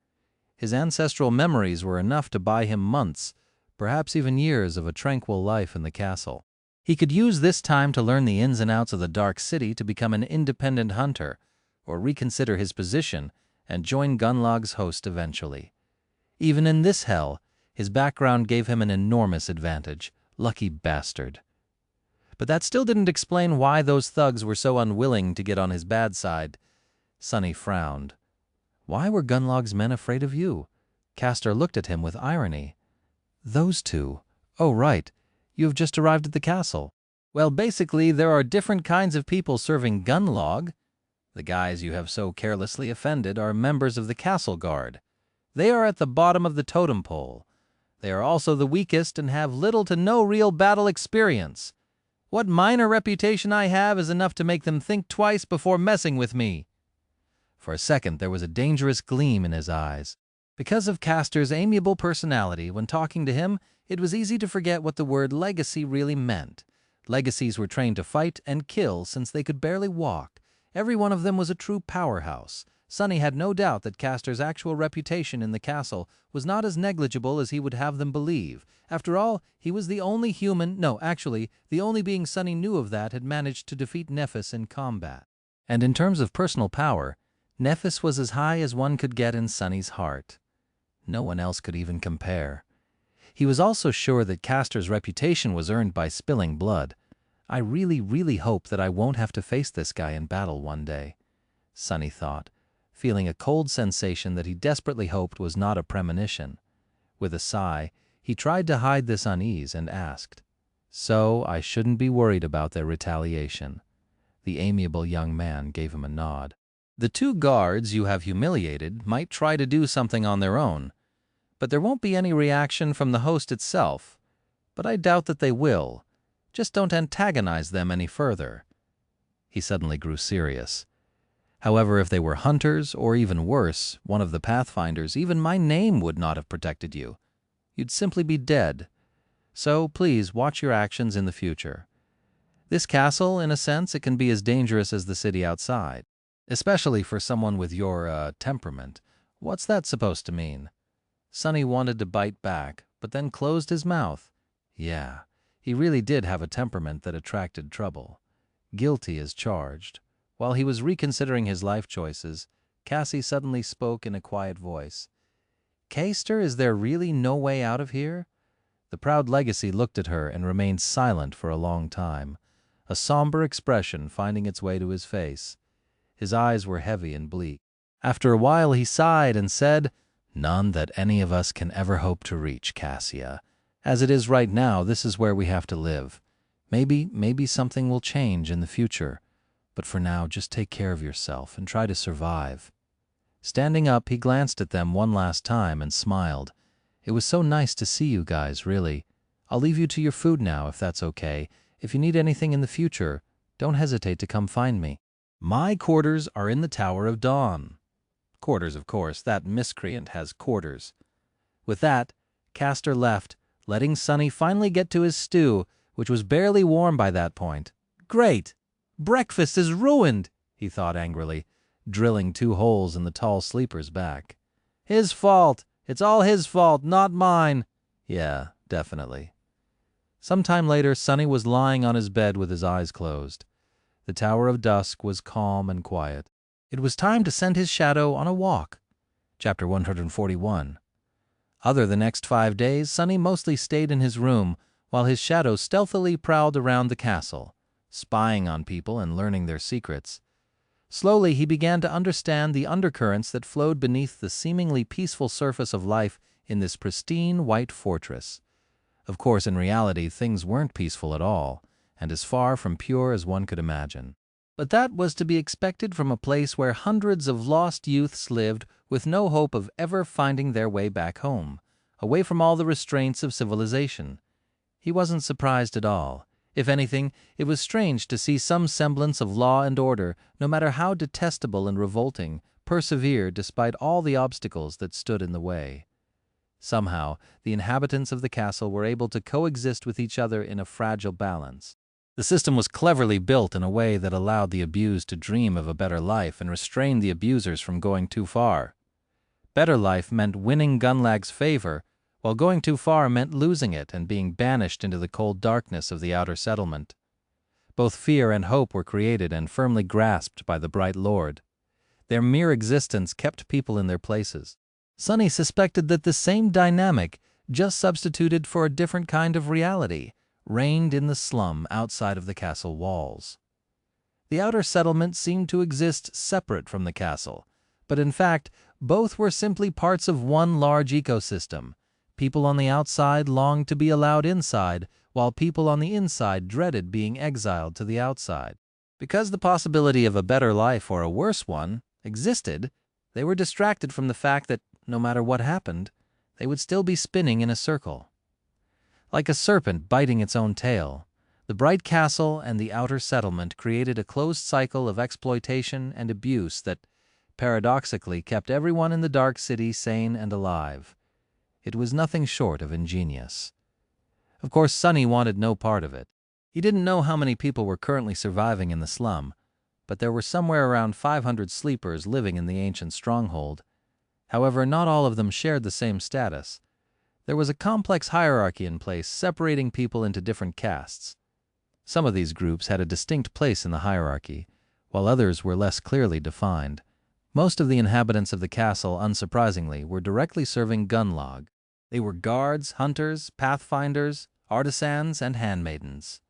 His ancestral memories were enough to buy him months, perhaps even years of a tranquil life in the castle. He could use this time to learn the ins and outs of the Dark City to become an independent hunter, or reconsider his position and join Gunlag's host eventually. Even in this hell, his background gave him an enormous advantage. Lucky bastard. But that still didn't explain why those thugs were so unwilling to get on his bad side. Sunny frowned. Why were Gunlag's men afraid of you? Castor looked at him with irony. Those two. Oh, right. You have just arrived at the castle. Well, basically, there are different kinds of people serving Gunlag. The guys you have so carelessly offended are members of the castle guard. They are at the bottom of the totem pole. They are also the weakest and have little to no real battle experience. What minor reputation I have is enough to make them think twice before messing with me. For a second, there was a dangerous gleam in his eyes. Because of Castor's amiable personality, when talking to him, it was easy to forget what the word legacy really meant. Legacies were trained to fight and kill since they could barely walk. Every one of them was a true powerhouse. Sunny had no doubt that Castor's actual reputation in the castle was not as negligible as he would have them believe. After all, he was the only human, the only being Sunny knew of that had managed to defeat Nephis in combat. And in terms of personal power, Nephis was as high as one could get in Sunny's heart. No one else could even compare. He was also sure that Castor's reputation was earned by spilling blood. I really hope that I won't have to face this guy in battle one day, Sunny thought, feeling a cold sensation that he desperately hoped was not a premonition. With a sigh, he tried to hide this unease and asked, "So I shouldn't be worried about their retaliation?" The amiable young man gave him a nod. The two guards you have humiliated might try to do something on their own, but there won't be any reaction from the host itself. But I doubt that they will. Just don't antagonize them any further. He suddenly grew serious. However, if they were hunters, or even worse, one of the Pathfinders, even my name would not have protected you. You'd simply be dead. So please watch your actions in the future. This castle, in a sense, it can be as dangerous as the city outside, especially for someone with your temperament. What's that supposed to mean? Sonny wanted to bite back, but then closed his mouth. Yeah, he really did have a temperament that attracted trouble. Guilty as charged. While he was reconsidering his life choices, Cassie suddenly spoke in a quiet voice. "Caster, is there really no way out of here?" The proud legacy looked at her and remained silent for a long time, a somber expression finding its way to his face. His eyes were heavy and bleak. After a while he sighed and said, "None that any of us can ever hope to reach, Cassia. As it is right now, this is where we have to live. Maybe something will change in the future. But for now, just take care of yourself and try to survive." Standing up, he glanced at them one last time and smiled. "It was so nice to see you guys, really. I'll leave you to your food now, if that's okay. If you need anything in the future, don't hesitate to come find me. My quarters are in the Tower of Dawn." Quarters, of course. That miscreant has quarters. With that, Castor left, letting Sonny finally get to his stew, which was barely warm by that point. Great! Breakfast is ruined, he thought angrily, drilling 2 holes in the tall sleeper's back. His fault! It's all his fault, not mine! Yeah, definitely. Sometime later, Sonny was lying on his bed with his eyes closed. The Tower of Dusk was calm and quiet. It was time to send his shadow on a walk. Chapter 141. Other the next 5 days, Sonny mostly stayed in his room, while his shadow stealthily prowled around the castle, spying on people and learning their secrets. Slowly he began to understand the undercurrents that flowed beneath the seemingly peaceful surface of life in this pristine white fortress. Of course, in reality, things weren't peaceful at all, and as far from pure as one could imagine. But that was to be expected from a place where hundreds of lost youths lived with no hope of ever finding their way back home, away from all the restraints of civilization. He wasn't surprised at all. If anything, it was strange to see some semblance of law and order, no matter how detestable and revolting, persevere despite all the obstacles that stood in the way. Somehow, the inhabitants of the castle were able to coexist with each other in a fragile balance. The system was cleverly built in a way that allowed the abused to dream of a better life and restrained the abusers from going too far. Better life meant winning Gunlag's favor, while going too far meant losing it and being banished into the cold darkness of the outer settlement. Both fear and hope were created and firmly grasped by the Bright Lord. Their mere existence kept people in their places. Sonny suspected that the same dynamic, just substituted for a different kind of reality, reigned in the slum outside of the castle walls. The outer settlement seemed to exist separate from the castle, but in fact, both were simply parts of one large ecosystem. People on the outside longed to be allowed inside, while people on the inside dreaded being exiled to the outside. Because the possibility of a better life or a worse one existed, they were distracted from the fact that, no matter what happened, they would still be spinning in a circle. Like a serpent biting its own tail, the bright castle and the outer settlement created a closed cycle of exploitation and abuse that, paradoxically, kept everyone in the dark city sane and alive. It was nothing short of ingenious. Of course, Sonny wanted no part of it. He didn't know how many people were currently surviving in the slum, but there were somewhere around 500 sleepers living in the ancient stronghold. However, not all of them shared the same status. There was a complex hierarchy in place separating people into different castes. Some of these groups had a distinct place in the hierarchy, while others were less clearly defined. Most of the inhabitants of the castle, unsurprisingly, were directly serving Gunlag. They were guards, hunters, pathfinders, artisans, and handmaidens.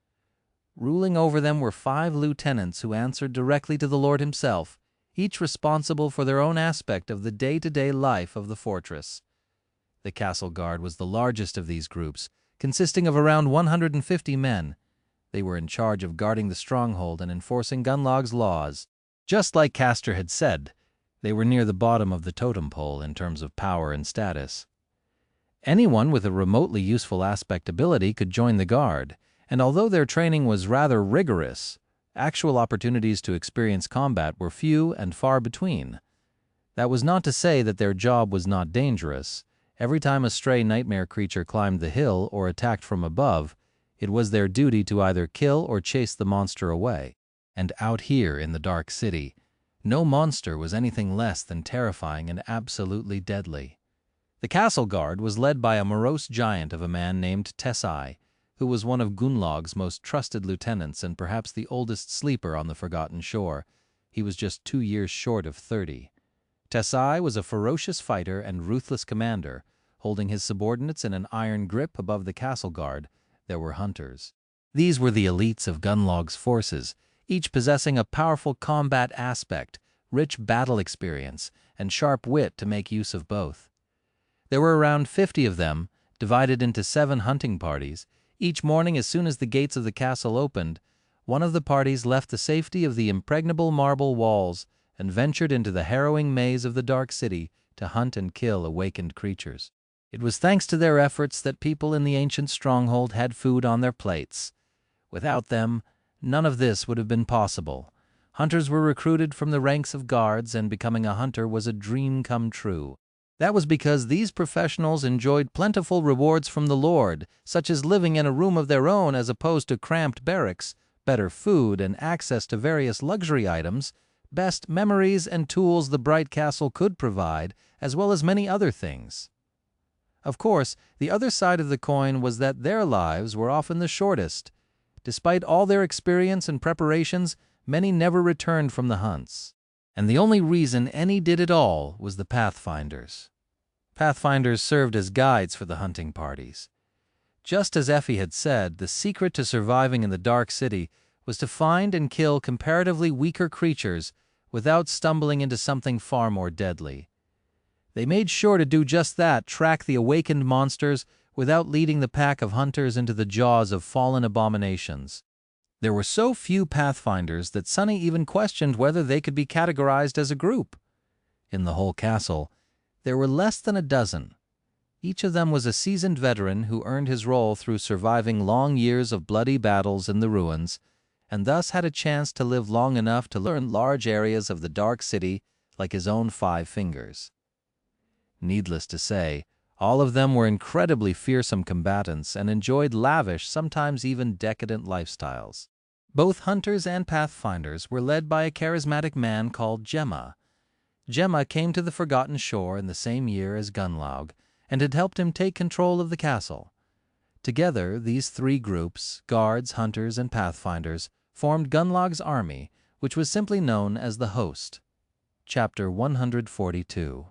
Ruling over them were 5 lieutenants who answered directly to the Lord himself, each responsible for their own aspect of the day-to-day life of the fortress. The castle guard was the largest of these groups, consisting of around 150 men. They were in charge of guarding the stronghold and enforcing Gunlag's laws. Just like Castor had said, they were near the bottom of the totem pole in terms of power and status. Anyone with a remotely useful aspect ability could join the guard, and although their training was rather rigorous, actual opportunities to experience combat were few and far between. That was not to say that their job was not dangerous. Every time a stray nightmare creature climbed the hill or attacked from above, it was their duty to either kill or chase the monster away. And out here in the Dark City, no monster was anything less than terrifying and absolutely deadly. The castle guard was led by a morose giant of a man named Tesai, who was one of Gunnlaug's most trusted lieutenants and perhaps the oldest sleeper on the Forgotten Shore. He was just 2 years short of 30. Tesai was a ferocious fighter and ruthless commander, holding his subordinates in an iron grip above the castle guard. There were hunters. These were the elites of Gunnlaug's forces, each possessing a powerful combat aspect, rich battle experience, and sharp wit to make use of both. There were around 50 of them, divided into 7 hunting parties. Each morning, as soon as the gates of the castle opened, one of the parties left the safety of the impregnable marble walls and ventured into the harrowing maze of the Dark City to hunt and kill awakened creatures. It was thanks to their efforts that people in the ancient stronghold had food on their plates. Without them, none of this would have been possible. Hunters were recruited from the ranks of guards, and becoming a hunter was a dream come true. That was because these professionals enjoyed plentiful rewards from the Lord, such as living in a room of their own as opposed to cramped barracks, better food, and access to various luxury items, best memories and tools the bright castle could provide, as well as many other things. Of course, the other side of the coin was that their lives were often the shortest. Despite all their experience and preparations, many never returned from the hunts. And the only reason any did at all was the pathfinders. Pathfinders served as guides for the hunting parties. Just as Effie had said, the secret to surviving in the Dark City was to find and kill comparatively weaker creatures without stumbling into something far more deadly. They made sure to do just that, track the awakened monsters without leading the pack of hunters into the jaws of fallen abominations. There were so few pathfinders that Sunny even questioned whether they could be categorized as a group. In the whole castle, there were less than a dozen. Each of them was a seasoned veteran who earned his role through surviving long years of bloody battles in the ruins, and thus had a chance to live long enough to learn large areas of the Dark City like his own 5 fingers. Needless to say, all of them were incredibly fearsome combatants and enjoyed lavish, sometimes even decadent lifestyles. Both hunters and pathfinders were led by a charismatic man called Gemma. Gemma came to the Forgotten Shore in the same year as Gunnlaug and had helped him take control of the castle. Together, these 3 groups, guards, hunters, and pathfinders, formed Gunnlaug's army, which was simply known as the Host. Chapter 142.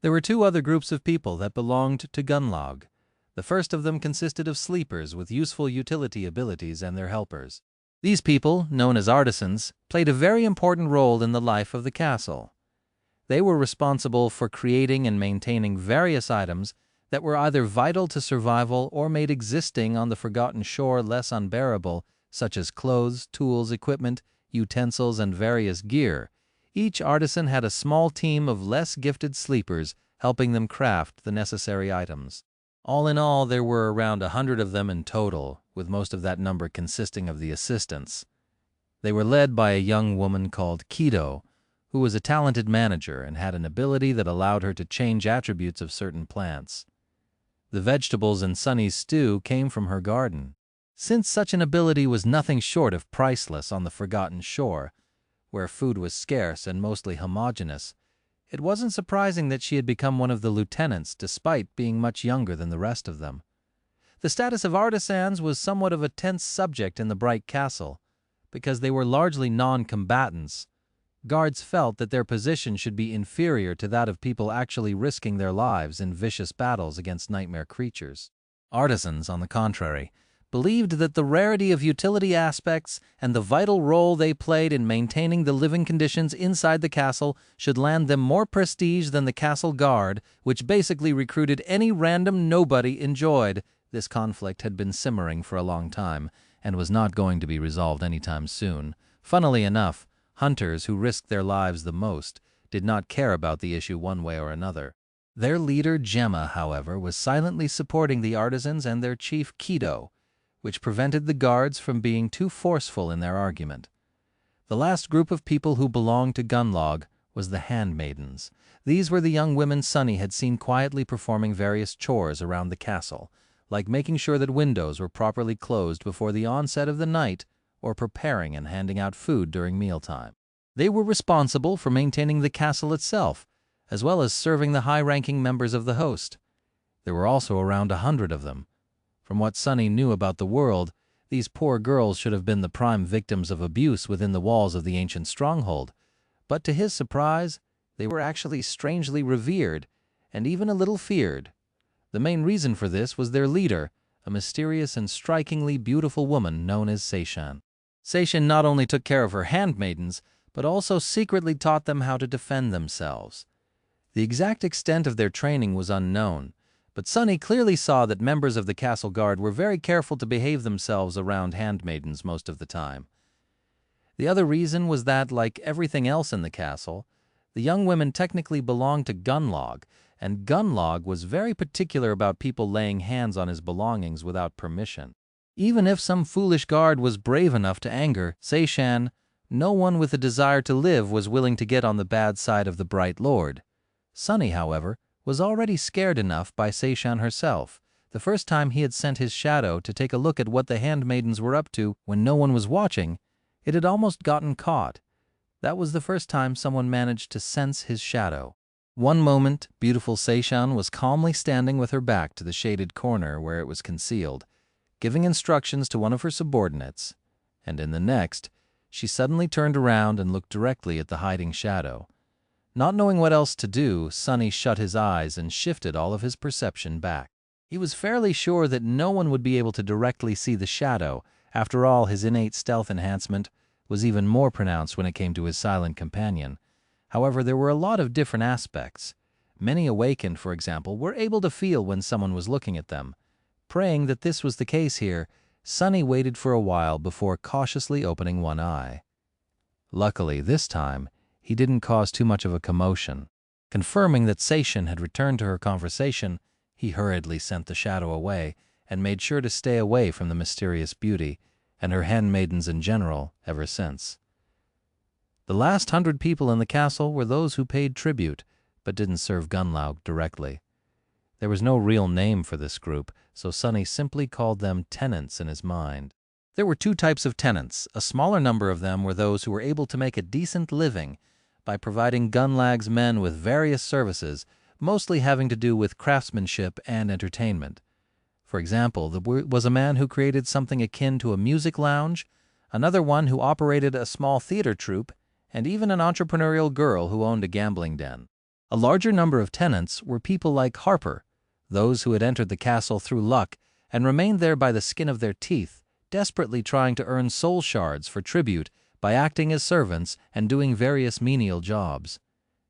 There were 2 other groups of people that belonged to Gunnlaug. The first of them consisted of sleepers with useful utility abilities and their helpers. These people, known as artisans, played a very important role in the life of the castle. They were responsible for creating and maintaining various items that were either vital to survival or made existing on the Forgotten Shore less unbearable, such as clothes, tools, equipment, utensils, and various gear. Each artisan had a small team of less gifted sleepers helping them craft the necessary items. All in all, there were around 100 of them in total, with most of that number consisting of the assistants. They were led by a young woman called Kido, who was a talented manager and had an ability that allowed her to change attributes of certain plants. The vegetables in Sunny's stew came from her garden. Since such an ability was nothing short of priceless on the Forgotten Shore, where food was scarce and mostly homogeneous, it wasn't surprising that she had become one of the lieutenants despite being much younger than the rest of them. The status of artisans was somewhat of a tense subject in the Bright Castle, because they were largely non-combatants. Guards felt that their position should be inferior to that of people actually risking their lives in vicious battles against nightmare creatures. Artisans, on the contrary, believed that the rarity of utility aspects and the vital role they played in maintaining the living conditions inside the castle should land them more prestige than the castle guard, which basically recruited any random nobody enjoyed. This conflict had been simmering for a long time and was not going to be resolved anytime soon. Funnily enough, hunters who risked their lives the most did not care about the issue one way or another. Their leader, Gemma, however, was silently supporting the artisans and their chief, Kido, which prevented the guards from being too forceful in their argument. The last group of people who belonged to Gunnlaug was the handmaidens. These were the young women Sunny had seen quietly performing various chores around the castle, like making sure that windows were properly closed before the onset of the night or preparing and handing out food during mealtime. They were responsible for maintaining the castle itself, as well as serving the high-ranking members of the host. There were also around 100 of them. From what Sunny knew about the world, these poor girls should have been the prime victims of abuse within the walls of the ancient stronghold, but to his surprise, they were actually strangely revered and even a little feared. The main reason for this was their leader, a mysterious and strikingly beautiful woman known as Seishan. Seishan not only took care of her handmaidens, but also secretly taught them how to defend themselves. The exact extent of their training was unknown, but Sunny clearly saw that members of the castle guard were very careful to behave themselves around handmaidens most of the time. The other reason was that, like everything else in the castle, the young women technically belonged to Gunlog, and Gunlog was very particular about people laying hands on his belongings without permission. Even if some foolish guard was brave enough to anger Seishan, no one with a desire to live was willing to get on the bad side of the Bright Lord. Sunny, however, was already scared enough by Seishan herself. The first time he had sent his shadow to take a look at what the handmaidens were up to when no one was watching, it had almost gotten caught. That was the first time someone managed to sense his shadow. One moment, beautiful Seishan was calmly standing with her back to the shaded corner where it was concealed, giving instructions to one of her subordinates, and in the next, she suddenly turned around and looked directly at the hiding shadow. Not knowing what else to do, Sunny shut his eyes and shifted all of his perception back. He was fairly sure that no one would be able to directly see the shadow. After all, his innate stealth enhancement was even more pronounced when it came to his silent companion. However, there were a lot of different aspects. Many awakened, for example, were able to feel when someone was looking at them. Praying that this was the case here, Sunny waited for a while before cautiously opening one eye. Luckily, this time, he didn't cause too much of a commotion. Confirming that Seishan had returned to her conversation, he hurriedly sent the shadow away and made sure to stay away from the mysterious beauty and her handmaidens in general ever since. The last 100 people in the castle were those who paid tribute, but didn't serve Gunlaug directly. There was no real name for this group, so Sunny simply called them tenants in his mind. There were two types of tenants. A smaller number of them were those who were able to make a decent living by providing Gunlag's men with various services, mostly having to do with craftsmanship and entertainment. For example, there was a man who created something akin to a music lounge, another one who operated a small theater troupe, and even an entrepreneurial girl who owned a gambling den. A larger number of tenants were people like Harper, those who had entered the castle through luck and remained there by the skin of their teeth, desperately trying to earn soul shards for tribute by acting as servants and doing various menial jobs.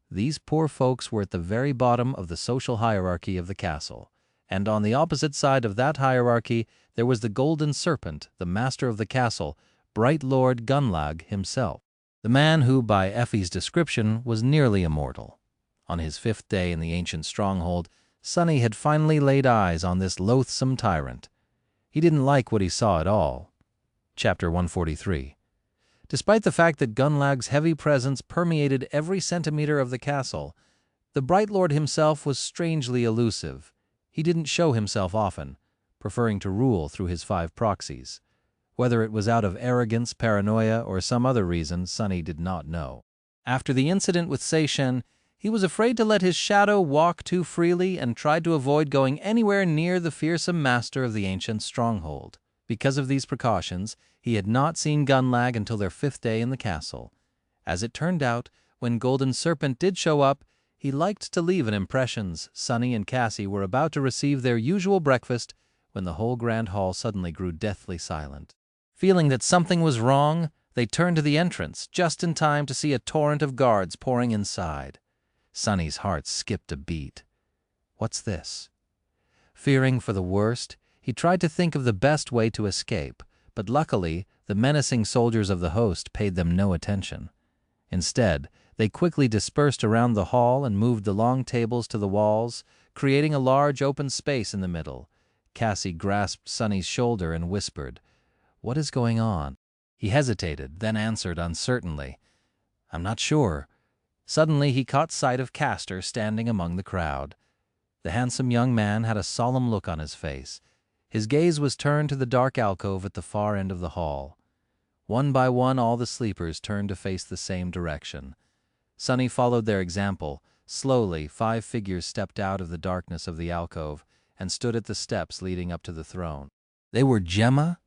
These poor folks were at the very bottom of the social hierarchy of the castle, and on the opposite side of that hierarchy there was the Golden Serpent, the master of the castle, Bright Lord Gunlag himself, the man who, by Effie's description, was nearly immortal. On his 5th day in the ancient stronghold, Sunny had finally laid eyes on this loathsome tyrant. He didn't like what he saw at all. Chapter 143. Despite the fact that Gunlag's heavy presence permeated every centimeter of the castle, the Bright Lord himself was strangely elusive. He didn't show himself often, preferring to rule through his 5 proxies. Whether it was out of arrogance, paranoia, or some other reason, Sunny did not know. After the incident with Seishan, he was afraid to let his shadow walk too freely and tried to avoid going anywhere near the fearsome master of the ancient stronghold. Because of these precautions, he had not seen Gunlag until their 5th day in the castle. As it turned out, when Golden Serpent did show up, he liked to leave an impression. Sunny and Cassie were about to receive their usual breakfast when the whole grand hall suddenly grew deathly silent. Feeling that something was wrong, they turned to the entrance, just in time to see a torrent of guards pouring inside. Sunny's heart skipped a beat. What's this? Fearing for the worst, he tried to think of the best way to escape, but luckily, the menacing soldiers of the host paid them no attention. Instead, they quickly dispersed around the hall and moved the long tables to the walls, creating a large open space in the middle. Cassie grasped Sunny's shoulder and whispered, "What is going on?" He hesitated, then answered uncertainly, "I'm not sure." Suddenly he caught sight of Castor standing among the crowd. The handsome young man had a solemn look on his face. His gaze was turned to the dark alcove at the far end of the hall. One by one all the sleepers turned to face the same direction. Sonny followed their example. Slowly, 5 figures stepped out of the darkness of the alcove and stood at the steps leading up to the throne. They were Gemma,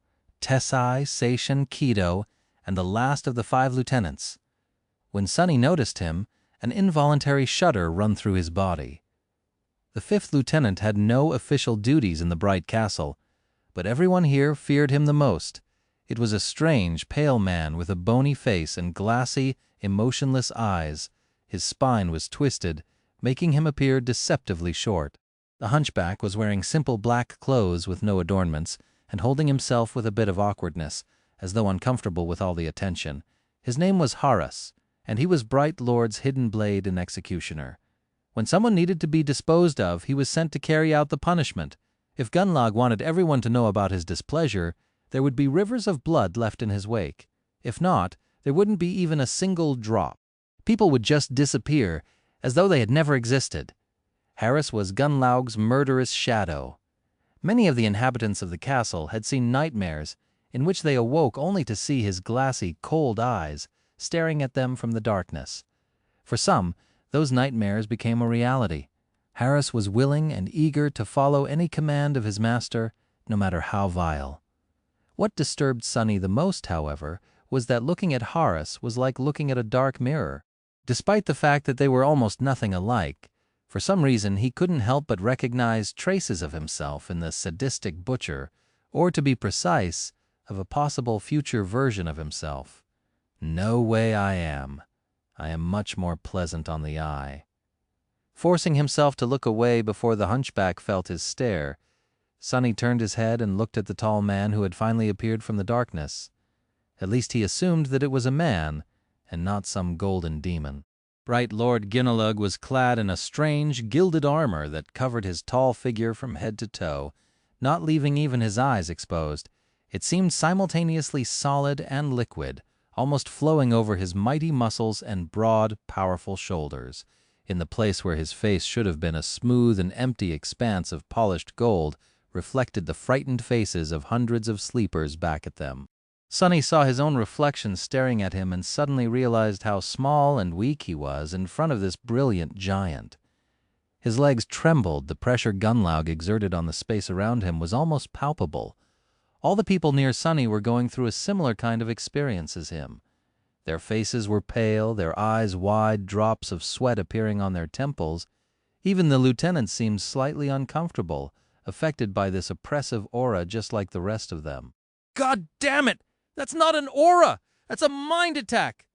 Tessai, Sation, Kido, and the last of the 5 lieutenants. When Sonny noticed him, an involuntary shudder ran through his body. The 5th lieutenant had no official duties in the bright castle, but everyone here feared him the most. It was a strange, pale man with a bony face and glassy, emotionless eyes. His spine was twisted, making him appear deceptively short. The hunchback was wearing simple black clothes with no adornments, and holding himself with a bit of awkwardness, as though uncomfortable with all the attention. His name was Harus, and he was Bright Lord's hidden blade and executioner. When someone needed to be disposed of, he was sent to carry out the punishment. If Gunlag wanted everyone to know about his displeasure, there would be rivers of blood left in his wake. If not, there wouldn't be even a single drop. People would just disappear, as though they had never existed. Harris was Gunlaug's murderous shadow. Many of the inhabitants of the castle had seen nightmares in which they awoke only to see his glassy, cold eyes staring at them from the darkness. For some, those nightmares became a reality. Harris was willing and eager to follow any command of his master, no matter how vile. What disturbed Sonny the most, however, was that looking at Harris was like looking at a dark mirror. Despite the fact that they were almost nothing alike, for some reason he couldn't help but recognize traces of himself in the sadistic butcher, or to be precise, of a possible future version of himself. No way I am. I am much more pleasant on the eye. Forcing himself to look away before the hunchback felt his stare, Sonny turned his head and looked at the tall man who had finally appeared from the darkness. At least he assumed that it was a man, and not some golden demon. Bright Lord Ginelug was clad in a strange, gilded armor that covered his tall figure from head to toe, not leaving even his eyes exposed. It seemed simultaneously solid and liquid, almost flowing over his mighty muscles and broad, powerful shoulders. In the place where his face should have been a smooth and empty expanse of polished gold, reflected the frightened faces of hundreds of sleepers back at them. Sonny saw his own reflection staring at him and suddenly realized how small and weak he was in front of this brilliant giant. His legs trembled. The pressure Gunlaug exerted on the space around him was almost palpable. All the people near Sonny were going through a similar kind of experience as him. Their faces were pale, their eyes wide, drops of sweat appearing on their temples. Even the lieutenant seemed slightly uncomfortable, affected by this oppressive aura just like the rest of them. "God damn it! That's not an aura! That's a mind attack!"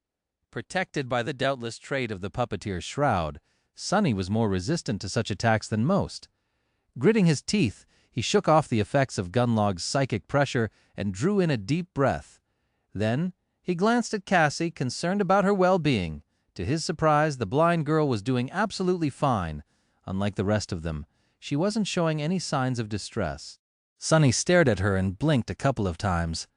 Protected by the doubtless trait of the puppeteer's shroud, Sonny was more resistant to such attacks than most. Gritting his teeth, he shook off the effects of Gunlaug's psychic pressure and drew in a deep breath. Then he glanced at Cassie, concerned about her well-being. To his surprise, the blind girl was doing absolutely fine. Unlike the rest of them, she wasn't showing any signs of distress. Sonny stared at her and blinked a couple of times.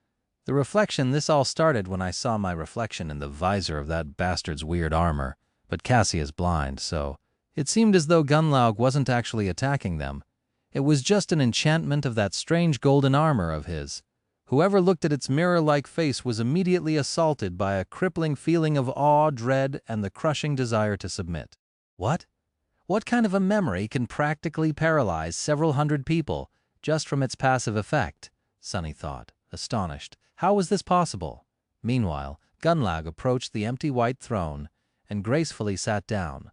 The reflection, this all started when I saw my reflection in the visor of that bastard's weird armor. But Cassie is blind, so it seemed as though Gunlaug wasn't actually attacking them. It was just an enchantment of that strange golden armor of his. Whoever looked at its mirror-like face was immediately assaulted by a crippling feeling of awe, dread, and the crushing desire to submit. What? What kind of a memory can practically paralyze several hundred people just from its passive effect? Sonny thought, astonished. How was this possible? Meanwhile, Gunlaug approached the empty white throne and gracefully sat down.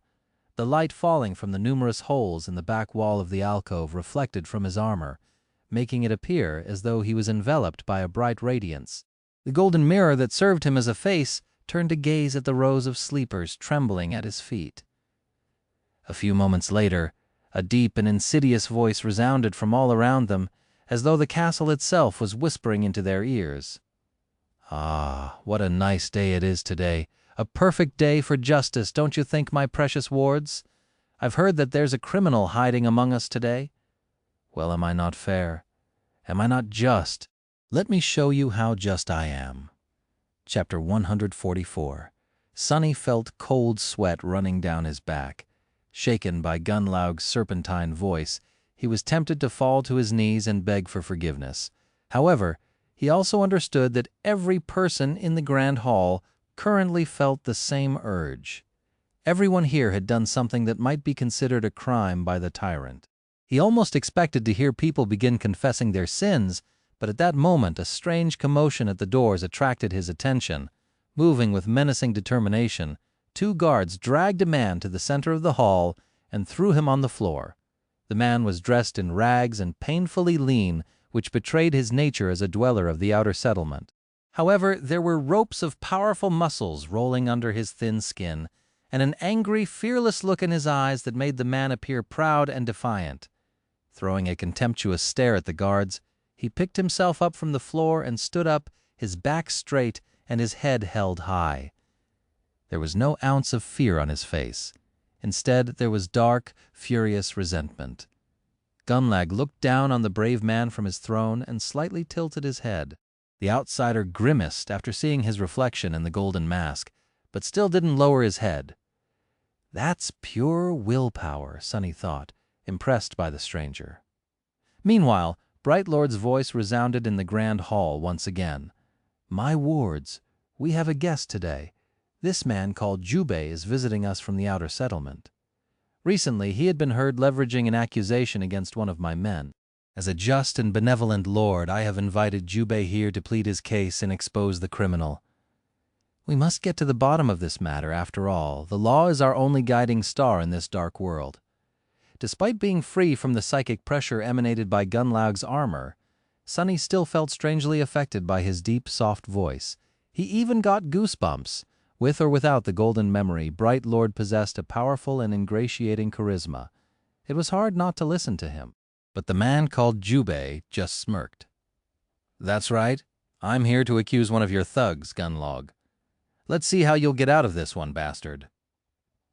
The light falling from the numerous holes in the back wall of the alcove reflected from his armor, making it appear as though he was enveloped by a bright radiance. The golden mirror that served him as a face turned to gaze at the rows of sleepers trembling at his feet. A few moments later, a deep and insidious voice resounded from all around them, as though the castle itself was whispering into their ears. "Ah, what a nice day it is today. A perfect day for justice, don't you think, my precious wards? I've heard that there's a criminal hiding among us today. Well, am I not fair? Am I not just? Let me show you how just I am." Chapter 144. Sonny felt cold sweat running down his back. Shaken by Gunlaug's serpentine voice, he was tempted to fall to his knees and beg for forgiveness. However, he also understood that every person in the Grand Hall currently felt the same urge. Everyone here had done something that might be considered a crime by the tyrant. He almost expected to hear people begin confessing their sins, but at that moment a strange commotion at the doors attracted his attention. Moving with menacing determination, 2 guards dragged a man to the center of the hall and threw him on the floor. The man was dressed in rags and painfully lean, which betrayed his nature as a dweller of the outer settlement. However, there were ropes of powerful muscles rolling under his thin skin, and an angry, fearless look in his eyes that made the man appear proud and defiant. Throwing a contemptuous stare at the guards, he picked himself up from the floor and stood up, his back straight and his head held high. There was no ounce of fear on his face. Instead, there was dark, furious resentment. Gunlag looked down on the brave man from his throne and slightly tilted his head. The outsider grimaced after seeing his reflection in the golden mask, but still didn't lower his head. That's pure willpower, Sonny thought, impressed by the stranger. Meanwhile, Bright Lord's voice resounded in the grand hall once again. My wards, we have a guest today. This man called Jubei is visiting us from the outer settlement. Recently, he had been heard leveraging an accusation against one of my men. As a just and benevolent lord, I have invited Jubei here to plead his case and expose the criminal. We must get to the bottom of this matter, after all. The law is our only guiding star in this dark world. Despite being free from the psychic pressure emanated by Gunlaug's armor, Sonny still felt strangely affected by his deep, soft voice. He even got goosebumps. With or without the golden memory, Bright Lord possessed a powerful and ingratiating charisma. It was hard not to listen to him. But the man called Jubei just smirked. That's right. I'm here to accuse one of your thugs, Gunlag. Let's see how you'll get out of this one, bastard.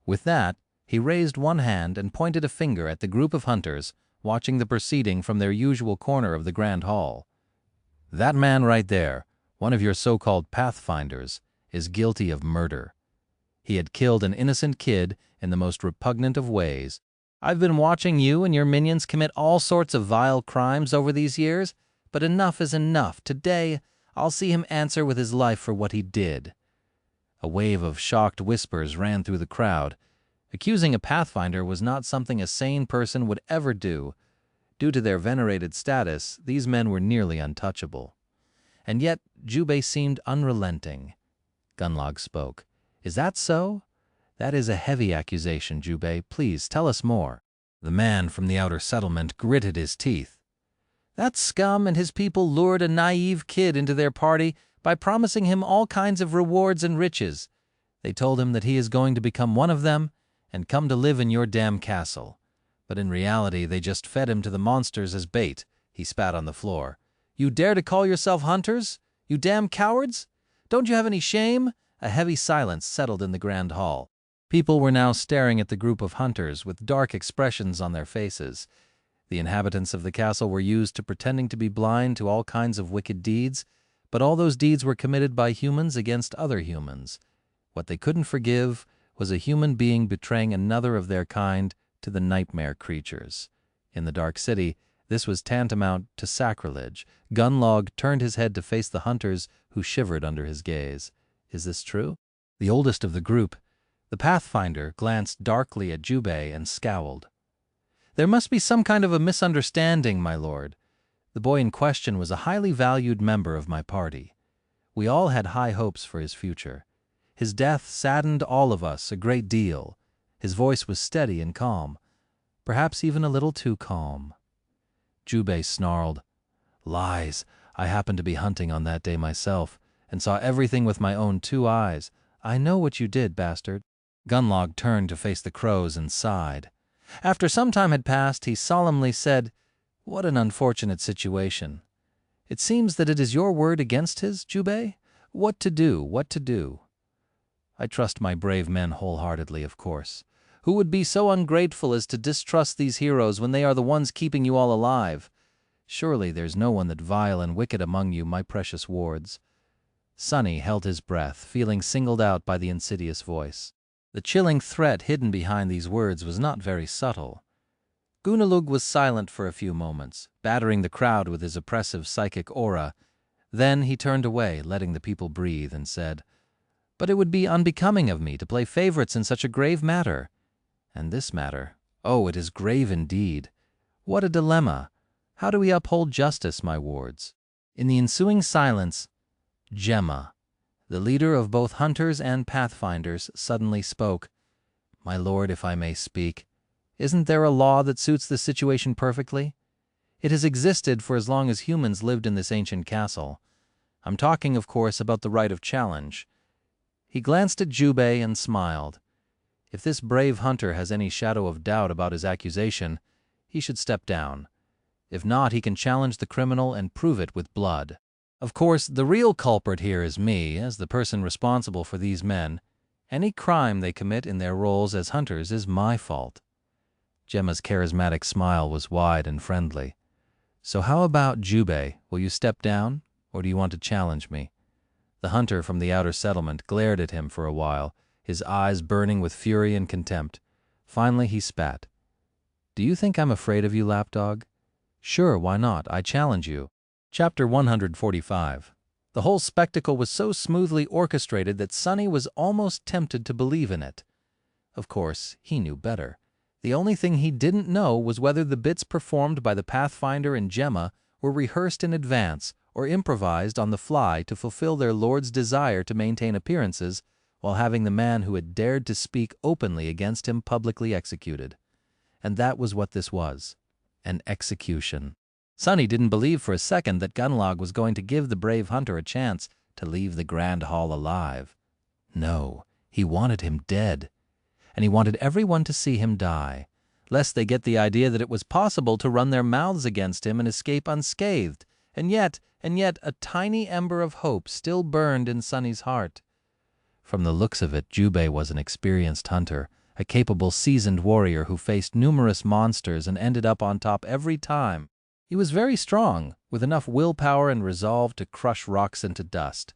With that, he raised one hand and pointed a finger at the group of hunters watching the proceeding from their usual corner of the grand hall. That man right there, one of your so-called pathfinders, is guilty of murder. He had killed an innocent kid in the most repugnant of ways. I've been watching you and your minions commit all sorts of vile crimes over these years, but enough is enough. Today, I'll see him answer with his life for what he did. A wave of shocked whispers ran through the crowd. Accusing a pathfinder was not something a sane person would ever do. Due to their venerated status, these men were nearly untouchable. And yet, Jubei seemed unrelenting. Gunlag spoke. Is that so? That is a heavy accusation, Jubei. Please, tell us more. The man from the outer settlement gritted his teeth. That scum and his people lured a naive kid into their party by promising him all kinds of rewards and riches. They told him that he is going to become one of them and come to live in your damn castle. But in reality, they just fed him to the monsters as bait. He spat on the floor. You dare to call yourself hunters? You damn cowards? Don't you have any shame? A heavy silence settled in the grand hall. People were now staring at the group of hunters with dark expressions on their faces. The inhabitants of the castle were used to pretending to be blind to all kinds of wicked deeds, but all those deeds were committed by humans against other humans. What they couldn't forgive was a human being betraying another of their kind to the nightmare creatures. In the dark city, this was tantamount to sacrilege. Gunlag turned his head to face the hunters who shivered under his gaze. Is this true? The oldest of the group, the Pathfinder, glanced darkly at Jubei and scowled. There must be some kind of a misunderstanding, my lord. The boy in question was a highly valued member of my party. We all had high hopes for his future. His death saddened all of us a great deal. His voice was steady and calm, perhaps even a little too calm. Jubei snarled. Lies. I happened to be hunting on that day myself, and saw everything with my own 2 eyes. I know what you did, bastard. Gunlag turned to face the crows and sighed. After some time had passed, he solemnly said, What an unfortunate situation. It seems that it is your word against his, Jubei? What to do, what to do? I trust my brave men wholeheartedly, of course. Who would be so ungrateful as to distrust these heroes when they are the ones keeping you all alive? Surely there's no one that vile and wicked among you, my precious wards. Sonny held his breath, feeling singled out by the insidious voice. The chilling threat hidden behind these words was not very subtle. Gunalug was silent for a few moments, battering the crowd with his oppressive psychic aura. Then he turned away, letting the people breathe, and said, "But it would be unbecoming of me to play favorites in such a grave matter. And this matter, oh, it is grave indeed. What a dilemma! How do we uphold justice, my wards?" In the ensuing silence, Gemma, the leader of both hunters and pathfinders, suddenly spoke. "My lord, if I may speak, isn't there a law that suits the situation perfectly? It has existed for as long as humans lived in this ancient castle. I'm talking, of course, about the right of challenge." He glanced at Jubei and smiled. If this brave hunter has any shadow of doubt about his accusation, he should step down. If not, he can challenge the criminal and prove it with blood. Of course, the real culprit here is me, as the person responsible for these men. Any crime they commit in their roles as hunters is my fault. Gemma's charismatic smile was wide and friendly. "So how about Jubei? Will you step down, or do you want to challenge me?" The hunter from the outer settlement glared at him for a while, his eyes burning with fury and contempt. Finally he spat. "Do you think I'm afraid of you, lapdog? Sure, why not? I challenge you." Chapter 145. The whole spectacle was so smoothly orchestrated that Sonny was almost tempted to believe in it. Of course, he knew better. The only thing he didn't know was whether the bits performed by the Pathfinder and Gemma were rehearsed in advance or improvised on the fly to fulfill their lord's desire to maintain appearances while having the man who had dared to speak openly against him publicly executed. And that was what this was, an execution. Sonny didn't believe for a second that Gunlog was going to give the brave hunter a chance to leave the Grand Hall alive. No, he wanted him dead. And he wanted everyone to see him die, lest they get the idea that it was possible to run their mouths against him and escape unscathed. And yet, a tiny ember of hope still burned in Sonny's heart. From the looks of it, Jubei was an experienced hunter, a capable, seasoned warrior who faced numerous monsters and ended up on top every time. He was very strong, with enough willpower and resolve to crush rocks into dust.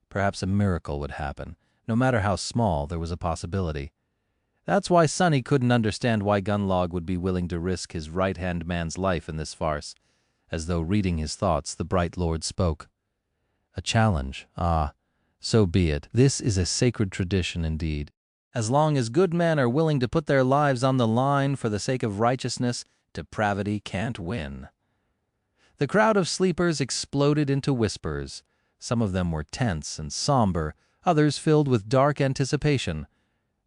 Perhaps a miracle would happen. No matter how small, there was a possibility. That's why Sonny couldn't understand why Gunlog would be willing to risk his right-hand man's life in this farce. As though reading his thoughts, the bright lord spoke. "A challenge, ah, so be it. This is a sacred tradition indeed. As long as good men are willing to put their lives on the line for the sake of righteousness, depravity can't win." The crowd of sleepers exploded into whispers. Some of them were tense and somber, others filled with dark anticipation.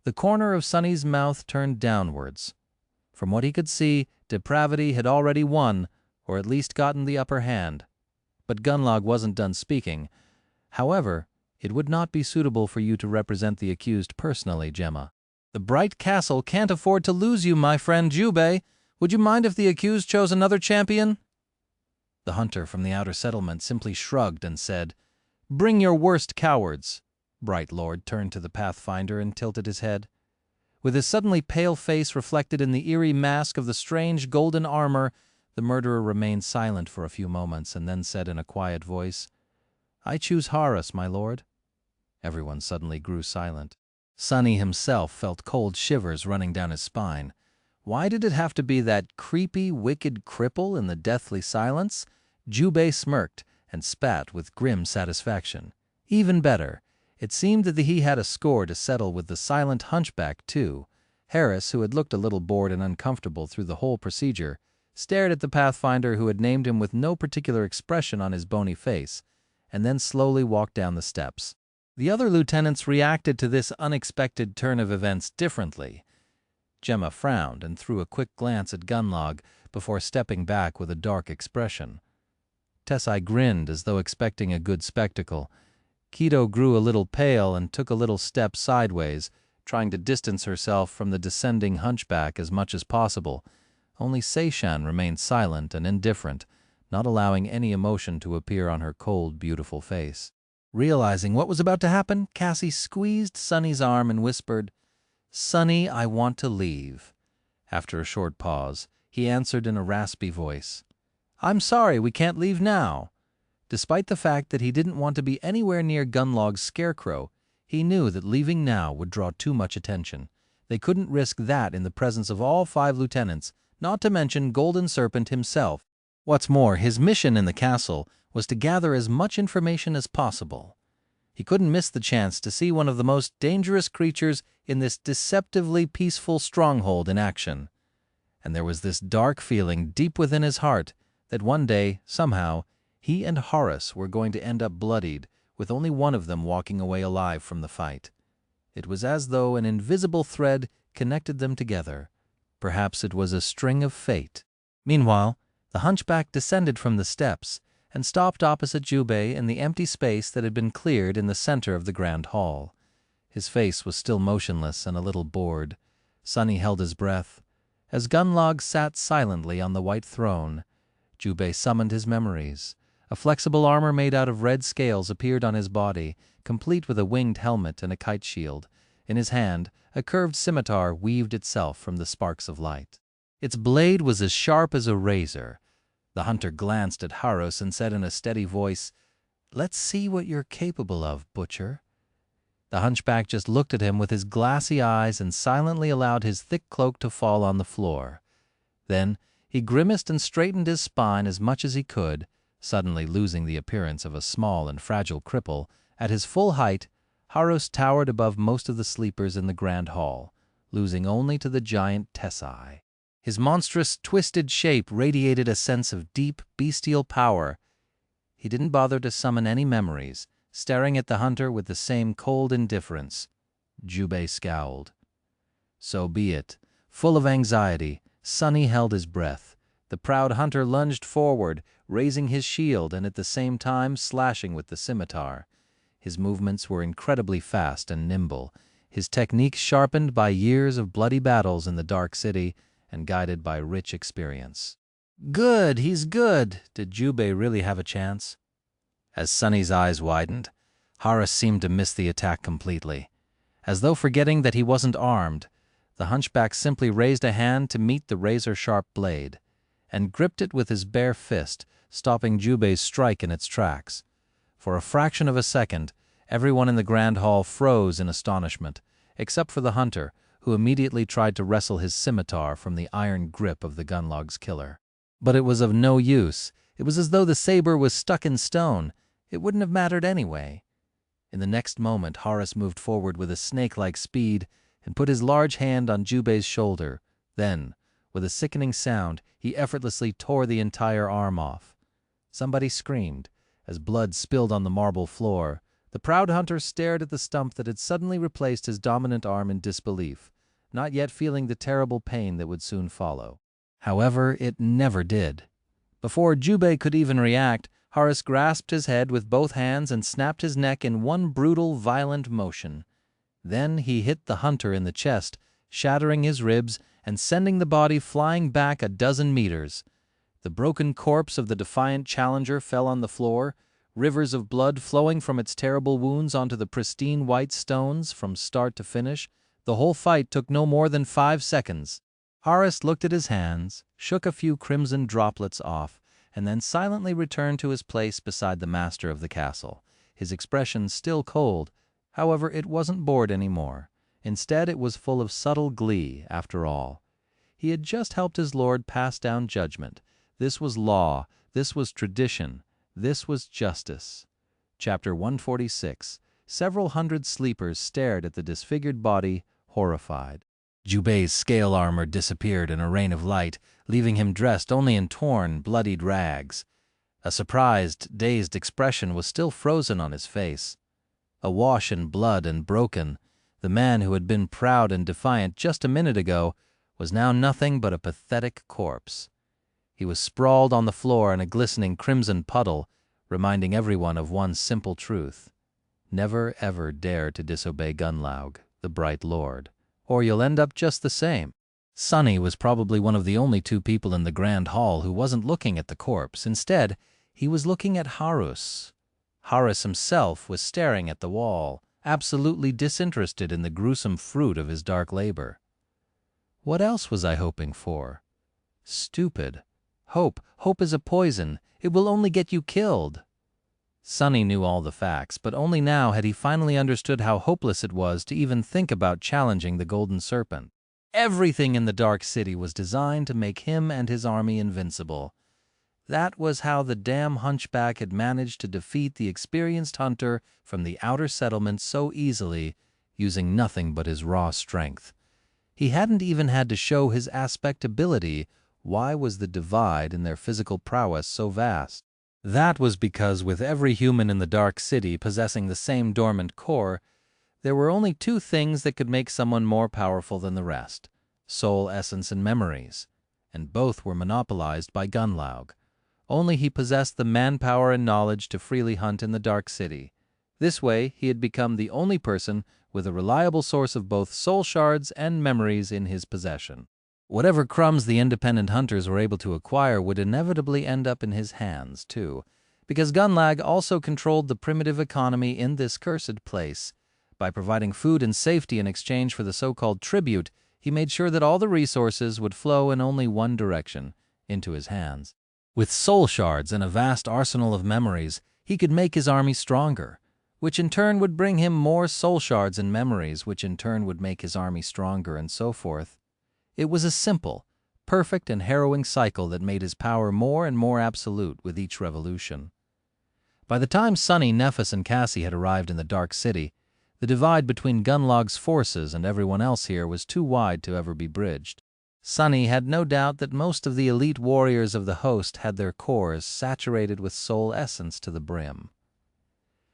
The corner of Sonny's mouth turned downwards. From what he could see, depravity had already won, or at least gotten the upper hand. But Gunlog wasn't done speaking. "However, it would not be suitable for you to represent the accused personally, Gemma. The Bright Castle can't afford to lose you, my friend Jubei. Would you mind if the accused chose another champion?" The hunter from the outer settlement simply shrugged and said, "Bring your worst cowards." Bright Lord turned to the Pathfinder and tilted his head. With his suddenly pale face reflected in the eerie mask of the strange golden armor, the murderer remained silent for a few moments and then said in a quiet voice, "I choose Horus, my lord." Everyone suddenly grew silent. Sonny himself felt cold shivers running down his spine. Why did it have to be that creepy, wicked cripple in the deathly silence? Jubei smirked and spat with grim satisfaction. Even better, it seemed that he had a score to settle with the silent hunchback, too. Harris, who had looked a little bored and uncomfortable through the whole procedure, stared at the Pathfinder who had named him with no particular expression on his bony face, and then slowly walked down the steps. The other lieutenants reacted to this unexpected turn of events differently. Gemma frowned and threw a quick glance at Gunlog before stepping back with a dark expression. Tessai grinned as though expecting a good spectacle. Keto grew a little pale and took a little step sideways, trying to distance herself from the descending hunchback as much as possible. Only Seishan remained silent and indifferent, not allowing any emotion to appear on her cold, beautiful face. Realizing what was about to happen, Cassie squeezed Sonny's arm and whispered, "Sonny, I want to leave." After a short pause, he answered in a raspy voice, "I'm sorry, we can't leave now." Despite the fact that he didn't want to be anywhere near Gunlog's scarecrow, he knew that leaving now would draw too much attention. They couldn't risk that in the presence of all 5 lieutenants, not to mention Golden Serpent himself. What's more, his mission in the castle was to gather as much information as possible. He couldn't miss the chance to see one of the most dangerous creatures in this deceptively peaceful stronghold in action. And there was this dark feeling deep within his heart that one day, somehow, he and Horace were going to end up bloodied, with only one of them walking away alive from the fight. It was as though an invisible thread connected them together. Perhaps it was a string of fate. Meanwhile, the hunchback descended from the steps and stopped opposite Jubei in the empty space that had been cleared in the center of the grand hall. His face was still motionless and a little bored. Sunny held his breath. As Gunlog sat silently on the white throne, Jubei summoned his memories. A flexible armor made out of red scales appeared on his body, complete with a winged helmet and a kite shield. In his hand, a curved scimitar weaved itself from the sparks of light. Its blade was as sharp as a razor. The hunter glanced at Haros and said in a steady voice, "Let's see what you're capable of, Butcher." The hunchback just looked at him with his glassy eyes and silently allowed his thick cloak to fall on the floor. Then he grimaced and straightened his spine as much as he could, suddenly losing the appearance of a small and fragile cripple. At his full height, Haros towered above most of the sleepers in the grand hall, losing only to the giant Tessai. His monstrous, twisted shape radiated a sense of deep, bestial power. He didn't bother to summon any memories, staring at the hunter with the same cold indifference. Jubei scowled. So be it. Full of anxiety, Sunny held his breath. The proud hunter lunged forward, raising his shield and at the same time slashing with the scimitar. His movements were incredibly fast and nimble, his technique sharpened by years of bloody battles in the Dark City and guided by rich experience. Good, he's good. Did Jubei really have a chance? As Sunny's eyes widened, Haros seemed to miss the attack completely. As though forgetting that he wasn't armed, the hunchback simply raised a hand to meet the razor-sharp blade, and gripped it with his bare fist, stopping Jubei's strike in its tracks. For a fraction of a second, everyone in the grand hall froze in astonishment, except for the hunter, who immediately tried to wrestle his scimitar from the iron grip of the Gunlog's killer. But it was of no use. It was as though the saber was stuck in stone. It wouldn't have mattered anyway. In the next moment, Haros moved forward with a snake-like speed and put his large hand on Jubei's shoulder. Then, with a sickening sound, he effortlessly tore the entire arm off. Somebody screamed. As blood spilled on the marble floor, the proud hunter stared at the stump that had suddenly replaced his dominant arm in disbelief, not yet feeling the terrible pain that would soon follow. However, it never did. Before Jubei could even react, Haros grasped his head with both hands and snapped his neck in one brutal, violent motion. Then he hit the hunter in the chest, shattering his ribs and sending the body flying back a dozen meters. The broken corpse of the defiant challenger fell on the floor, rivers of blood flowing from its terrible wounds onto the pristine white stones from start to finish. The whole fight took no more than 5 seconds. Haros looked at his hands, shook a few crimson droplets off, and then silently returned to his place beside the master of the castle, his expression still cold. However, it wasn't bored anymore. Instead, it was full of subtle glee, after all. He had just helped his lord pass down judgment. This was law, this was tradition, this was justice. Chapter 146. Several hundred sleepers stared at the disfigured body, horrified. Jubei's scale armor disappeared in a rain of light, leaving him dressed only in torn, bloodied rags. A surprised, dazed expression was still frozen on his face. Awash in blood and broken, the man who had been proud and defiant just a minute ago was now nothing but a pathetic corpse. He was sprawled on the floor in a glistening crimson puddle, reminding everyone of one simple truth. Never ever dare to disobey Gunlog, the Bright Lord, or you'll end up just the same. Sunny was probably one of the only 2 people in the grand hall who wasn't looking at the corpse. Instead, he was looking at Haros. Haros himself was staring at the wall, absolutely disinterested in the gruesome fruit of his dark labor. What else was I hoping for? Stupid. Hope is a poison. It will only get you killed. Sonny knew all the facts, but only now had he finally understood how hopeless it was to even think about challenging the Golden Serpent. Everything in the Dark City was designed to make him and his army invincible. That was how the damn hunchback had managed to defeat the experienced hunter from the outer settlement so easily, using nothing but his raw strength. He hadn't even had to show his aspect ability. Why was the divide in their physical prowess so vast? That was because with every human in the Dark City possessing the same dormant core, there were only two things that could make someone more powerful than the rest: soul essence and memories, and both were monopolized by Gunlaug. Only he possessed the manpower and knowledge to freely hunt in the Dark City. This way, he had become the only person with a reliable source of both soul shards and memories in his possession. Whatever crumbs the independent hunters were able to acquire would inevitably end up in his hands, too, because Gunlag also controlled the primitive economy in this cursed place. By providing food and safety in exchange for the so-called tribute, he made sure that all the resources would flow in only one direction, into his hands. With soul shards and a vast arsenal of memories, he could make his army stronger, which in turn would bring him more soul shards and memories, which in turn would make his army stronger, and so forth. It was a simple, perfect, and harrowing cycle that made his power more and more absolute with each revolution. By the time Sonny, Nephis, and Cassie had arrived in the Dark City, the divide between Gunlaug's forces and everyone else here was too wide to ever be bridged. Sonny had no doubt that most of the elite warriors of the host had their cores saturated with soul essence to the brim.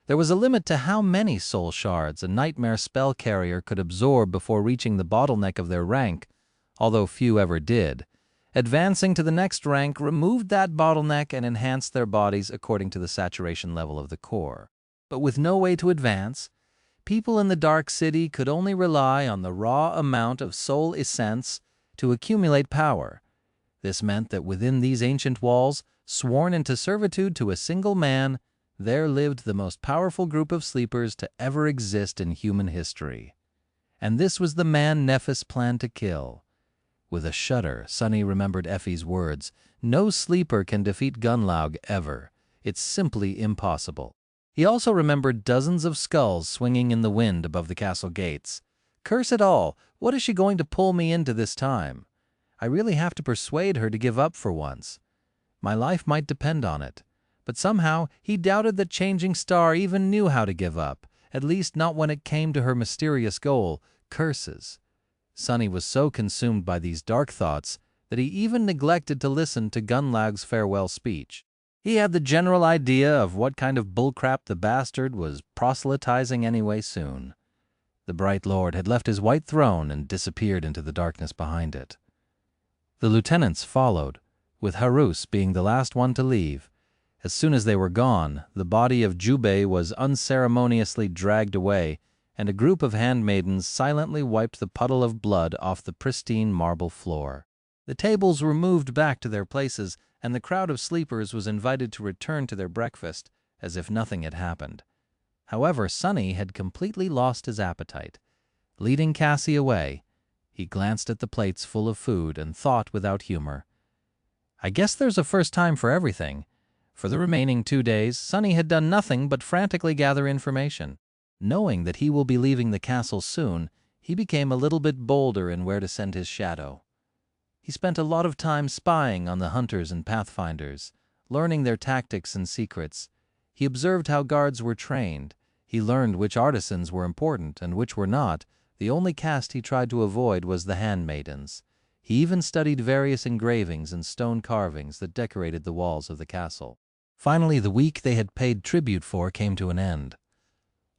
There was a limit to how many soul shards a nightmare spell carrier could absorb before reaching the bottleneck of their rank, although few ever did. Advancing to the next rank removed that bottleneck and enhanced their bodies according to the saturation level of the core. But with no way to advance, people in the Dark City could only rely on the raw amount of soul essence to accumulate power. This meant that within these ancient walls, sworn into servitude to a single man, there lived the most powerful group of sleepers to ever exist in human history. And this was the man Nephis planned to kill. With a shudder, Sonny remembered Effie's words, "No sleeper can defeat Gunlaug ever. It's simply impossible." He also remembered dozens of skulls swinging in the wind above the castle gates. Curse it all, what is she going to pull me into this time? I really have to persuade her to give up for once. My life might depend on it. But somehow he doubted that Changing Star even knew how to give up, at least not when it came to her mysterious goal, curses. Sonny was so consumed by these dark thoughts that he even neglected to listen to Gunlaug's farewell speech. He had the general idea of what kind of bullcrap the bastard was proselytizing anyway soon. The Bright Lord had left his white throne and disappeared into the darkness behind it. The lieutenants followed, with Harus being the last one to leave. As soon as they were gone, the body of Jubei was unceremoniously dragged away, and a group of handmaidens silently wiped the puddle of blood off the pristine marble floor. The tables were moved back to their places, and the crowd of sleepers was invited to return to their breakfast, as if nothing had happened. However, Sonny had completely lost his appetite. Leading Cassie away, he glanced at the plates full of food and thought without humor, "I guess there's a first time for everything." For the remaining 2 days, Sonny had done nothing but frantically gather information. Knowing that he will be leaving the castle soon, he became a little bit bolder in where to send his shadow. He spent a lot of time spying on the hunters and pathfinders, learning their tactics and secrets. He observed how guards were trained. He learned which artisans were important and which were not. The only caste he tried to avoid was the handmaidens. He even studied various engravings and stone carvings that decorated the walls of the castle. Finally, the week they had paid tribute for came to an end.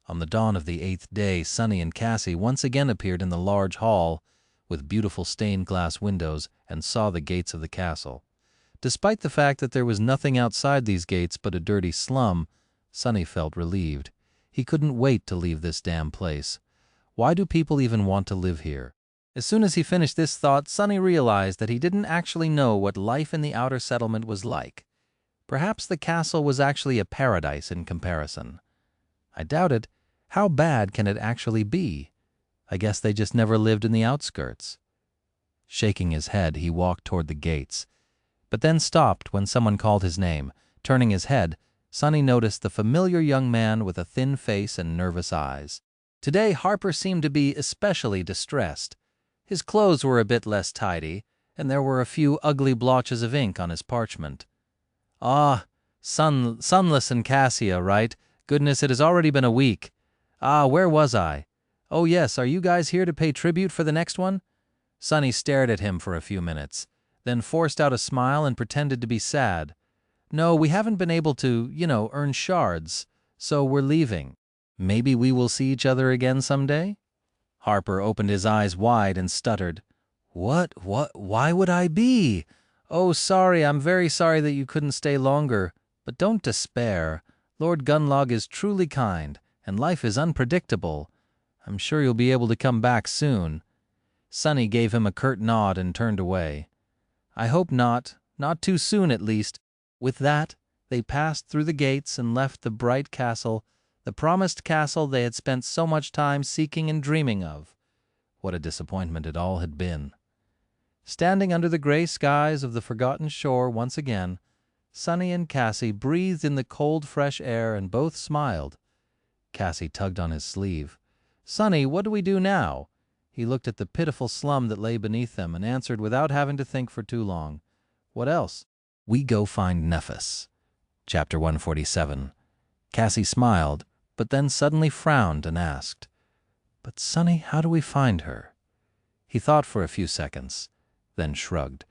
On the dawn of the 8th day, Sonny and Cassie once again appeared in the large hall with beautiful stained glass windows and saw the gates of the castle. Despite the fact that there was nothing outside these gates but a dirty slum, Sonny felt relieved. He couldn't wait to leave this damn place. Why do people even want to live here? As soon as he finished this thought, Sonny realized that he didn't actually know what life in the outer settlement was like. Perhaps the castle was actually a paradise in comparison. I doubt it. How bad can it actually be? I guess they just never lived in the outskirts. Shaking his head, he walked toward the gates, but then stopped when someone called his name. Turning his head, Sunny noticed the familiar young man with a thin face and nervous eyes. Today, Harper seemed to be especially distressed. His clothes were a bit less tidy, and there were a few ugly blotches of ink on his parchment. "Ah, Sunless and Cassia, right? Goodness, it has already been a week. Ah, where was I? Oh yes, are you guys here to pay tribute for the next one?" Sunny stared at him for a few minutes, then forced out a smile and pretended to be sad. "No, we haven't been able to, earn shards, so we're leaving. Maybe we will see each other again someday?" Harper opened his eyes wide and stuttered. Why would I be? Oh, sorry, I'm very sorry that you couldn't stay longer. But don't despair. Lord Gunlog is truly kind, and life is unpredictable. I'm sure you'll be able to come back soon." Sunny gave him a curt nod and turned away. "I hope not too soon at least." With that, they passed through the gates and left the bright castle, the promised castle they had spent so much time seeking and dreaming of. What a disappointment it all had been. Standing under the gray skies of the forgotten shore once again, Sunny and Cassie breathed in the cold, fresh air and both smiled. Cassie tugged on his sleeve. "Sunny, what do we do now?" He looked at the pitiful slum that lay beneath them and answered without having to think for too long. "What else?" "We go find Nephis." Chapter 147. Cassie smiled, but then suddenly frowned and asked, "But Sunny, how do we find her?" He thought for a few seconds, then shrugged.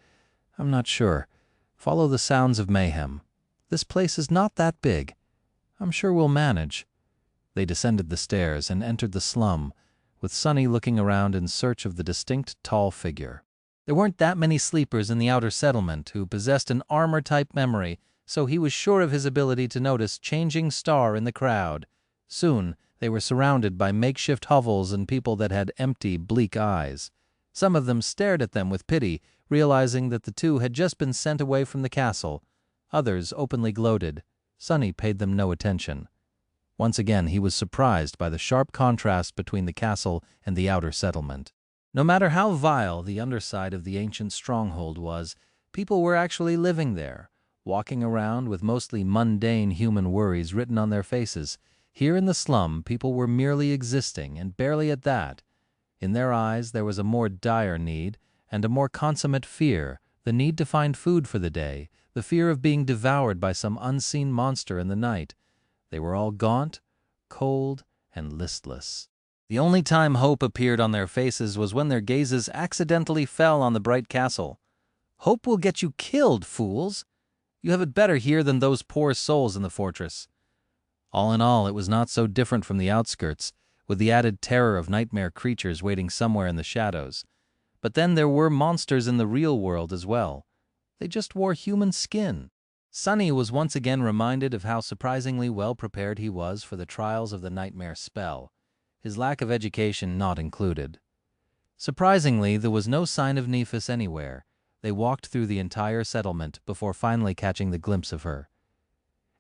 "I'm not sure. Follow the sounds of mayhem. This place is not that big. I'm sure we'll manage." They descended the stairs and entered the slum, with Sunny looking around in search of the distinct tall figure. There weren't that many sleepers in the outer settlement who possessed an armor-type memory, so he was sure of his ability to notice Changing Star in the crowd. Soon, they were surrounded by makeshift hovels and people that had empty, bleak eyes. Some of them stared at them with pity, realizing that the two had just been sent away from the castle. Others openly gloated. Sunny paid them no attention. Once again, he was surprised by the sharp contrast between the castle and the outer settlement. No matter how vile the underside of the ancient stronghold was, people were actually living there, walking around with mostly mundane human worries written on their faces. Here in the slum, people were merely existing, and barely at that. In their eyes, there was a more dire need, and a more consummate fear, the need to find food for the day, the fear of being devoured by some unseen monster in the night. They were all gaunt, cold, and listless. The only time hope appeared on their faces was when their gazes accidentally fell on the bright castle. "Hope will get you killed, fools! You have it better here than those poor souls in the fortress." All in all, it was not so different from the outskirts, with the added terror of nightmare creatures waiting somewhere in the shadows. But then there were monsters in the real world as well. They just wore human skin. Sunny was once again reminded of how surprisingly well prepared he was for the trials of the nightmare spell, his lack of education not included. Surprisingly, there was no sign of Nephis anywhere. They walked through the entire settlement before finally catching the glimpse of her.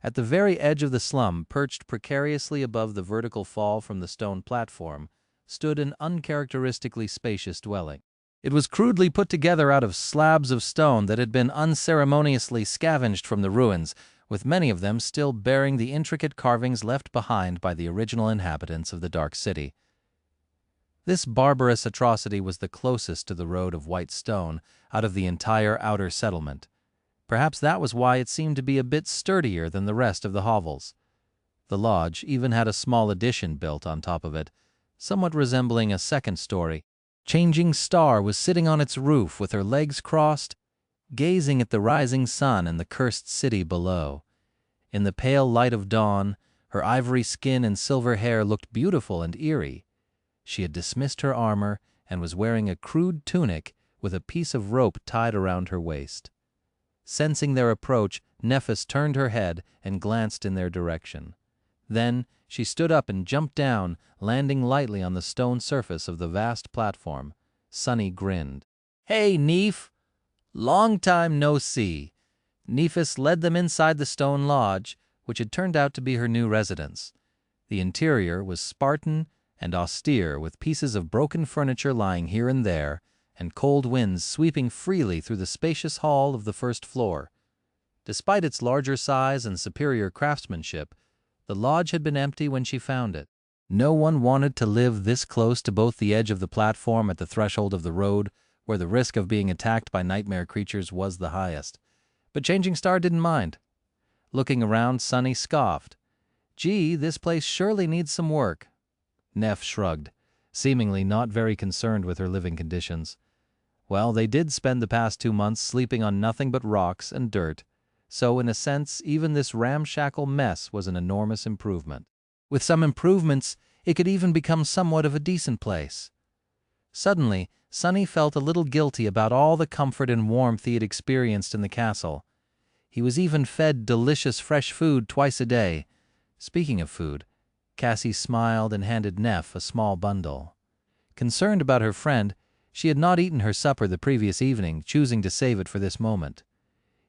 At the very edge of the slum, perched precariously above the vertical fall from the stone platform, stood an uncharacteristically spacious dwelling. It was crudely put together out of slabs of stone that had been unceremoniously scavenged from the ruins, with many of them still bearing the intricate carvings left behind by the original inhabitants of the Dark City. This barbarous atrocity was the closest to the road of white stone out of the entire outer settlement. Perhaps that was why it seemed to be a bit sturdier than the rest of the hovels. The lodge even had a small addition built on top of it, somewhat resembling a second story. Changing Star was sitting on its roof with her legs crossed, gazing at the rising sun and the cursed city below. In the pale light of dawn, her ivory skin and silver hair looked beautiful and eerie. She had dismissed her armor and was wearing a crude tunic with a piece of rope tied around her waist. Sensing their approach, Nephis turned her head and glanced in their direction. Then she stood up and jumped down, landing lightly on the stone surface of the vast platform. Sunny grinned. "Hey, Neph! Long time no see." Nephis led them inside the stone lodge, which had turned out to be her new residence. The interior was Spartan and austere, with pieces of broken furniture lying here and there, and cold winds sweeping freely through the spacious hall of the first floor. Despite its larger size and superior craftsmanship, the lodge had been empty when she found it. No one wanted to live this close to both the edge of the platform at the threshold of the road, where the risk of being attacked by nightmare creatures was the highest. But Changing Star didn't mind. Looking around, Sunny scoffed. "Gee, this place surely needs some work." Neff shrugged, seemingly not very concerned with her living conditions. Well, they did spend the past 2 months sleeping on nothing but rocks and dirt, so in a sense, even this ramshackle mess was an enormous improvement. With some improvements, it could even become somewhat of a decent place. Suddenly, Sunny felt a little guilty about all the comfort and warmth he had experienced in the castle. He was even fed delicious fresh food twice a day. Speaking of food, Cassie smiled and handed Neff a small bundle. Concerned about her friend, she had not eaten her supper the previous evening, choosing to save it for this moment.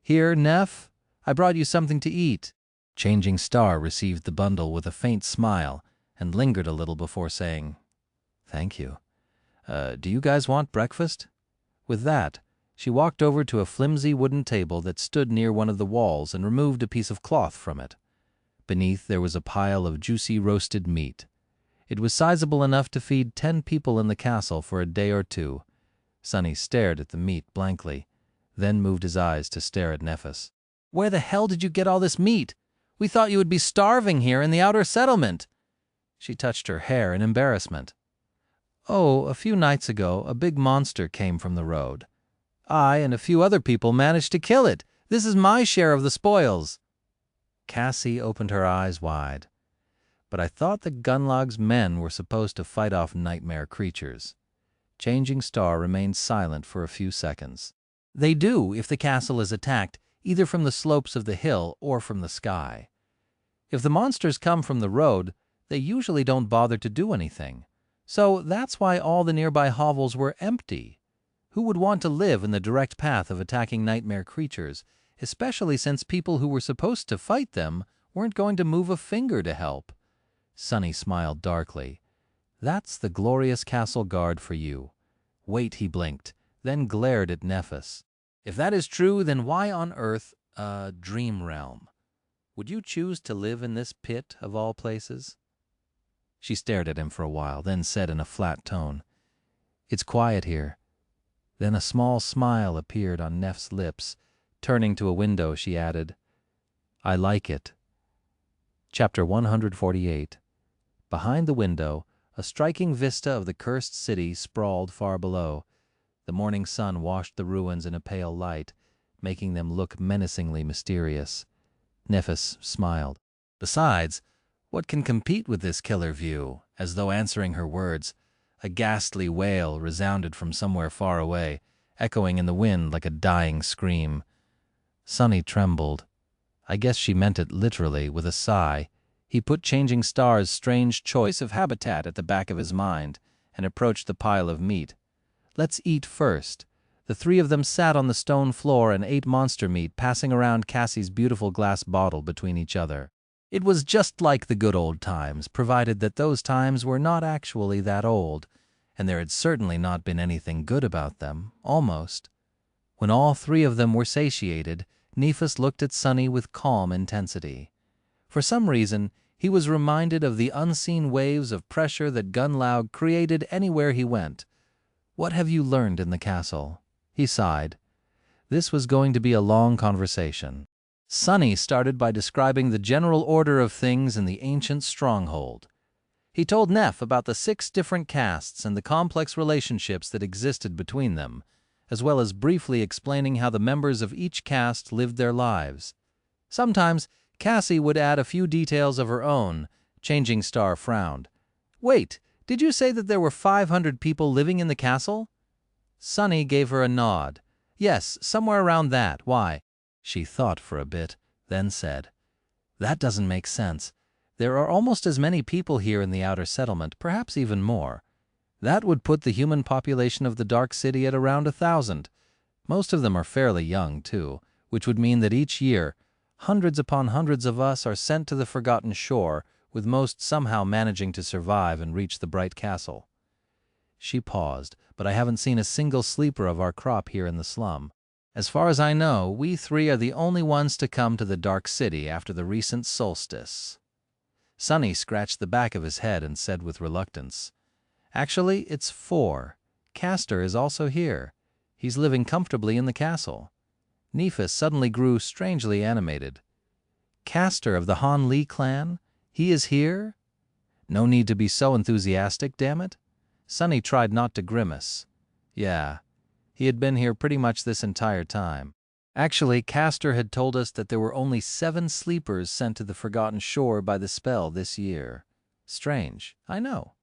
"Here, Neff, I brought you something to eat." Changing Star received the bundle with a faint smile and lingered a little before saying, "Thank you. Do you guys want breakfast?" With that, she walked over to a flimsy wooden table that stood near one of the walls and removed a piece of cloth from it. Beneath there was a pile of juicy roasted meat. It was sizable enough to feed 10 people in the castle for a day or two. Sunny stared at the meat blankly, then moved his eyes to stare at Nephis. "Where the hell did you get all this meat? We thought you would be starving here in the outer settlement." She touched her hair in embarrassment. "Oh, a few nights ago, a big monster came from the road. I and a few other people managed to kill it. This is my share of the spoils." Cassie opened her eyes wide. "But I thought the Gunlog's men were supposed to fight off nightmare creatures." Changing Star remained silent for a few seconds. "They do if the castle is attacked, either from the slopes of the hill or from the sky. If the monsters come from the road, they usually don't bother to do anything. So that's why all the nearby hovels were empty. Who would want to live in the direct path of attacking nightmare creatures, especially since people who were supposed to fight them weren't going to move a finger to help?" Sunny smiled darkly. "That's the glorious castle guard for you." "Wait," he blinked, then glared at Nephis. "If that is true, then why on earth a dream realm? Would you choose to live in this pit of all places?" She stared at him for a while, then said in a flat tone, "It's quiet here." Then a small smile appeared on Neff's lips. Turning to a window, she added, "I like it." Chapter 148. Behind the window, a striking vista of the cursed city sprawled far below. The morning sun washed the ruins in a pale light, making them look menacingly mysterious. Nephis smiled. "Besides, what can compete with this killer view?" As though answering her words, a ghastly wail resounded from somewhere far away, echoing in the wind like a dying scream. Sunny trembled. I guess she meant it literally. With a sigh, he put Changing Star's strange choice of habitat at the back of his mind and approached the pile of meat. "Let's eat first." The three of them sat on the stone floor and ate monster meat, passing around Cassie's beautiful glass bottle between each other. It was just like the good old times, provided that those times were not actually that old, and there had certainly not been anything good about them, almost. When all three of them were satiated, Nephis looked at Sunny with calm intensity. For some reason, he was reminded of the unseen waves of pressure that Gunlaug created anywhere he went. "What have you learned in the castle?" He sighed. This was going to be a long conversation. Sunny started by describing the general order of things in the ancient stronghold. He told Neff about the 6 different castes and the complex relationships that existed between them, as well as briefly explaining how the members of each caste lived their lives. Sometimes Cassie would add a few details of her own. Changing Star frowned. "Wait, did you say that there were 500 people living in the castle?" Sunny gave her a nod. "Yes, somewhere around that. Why?" She thought for a bit, then said, "That doesn't make sense. There are almost as many people here in the outer settlement, perhaps even more. That would put the human population of the Dark City at around 1,000. Most of them are fairly young, too, which would mean that each year, hundreds upon hundreds of us are sent to the Forgotten Shore, with most somehow managing to survive and reach the Bright Castle." She paused, "But I haven't seen a single sleeper of our crop here in the slum." As far as I know, we three are the only ones to come to the Dark City after the recent solstice." Sonny scratched the back of his head and said with reluctance, "Actually, it's 4. Castor is also here. He's living comfortably in the castle." Nephis suddenly grew strangely animated. "Castor of the Han Li clan? He is here? No need to be so enthusiastic, damn it." Sonny tried not to grimace. Yeah, he had been here pretty much this entire time. Actually, Castor had told us that there were only 7 sleepers sent to the Forgotten Shore by the spell this year. Strange, I know.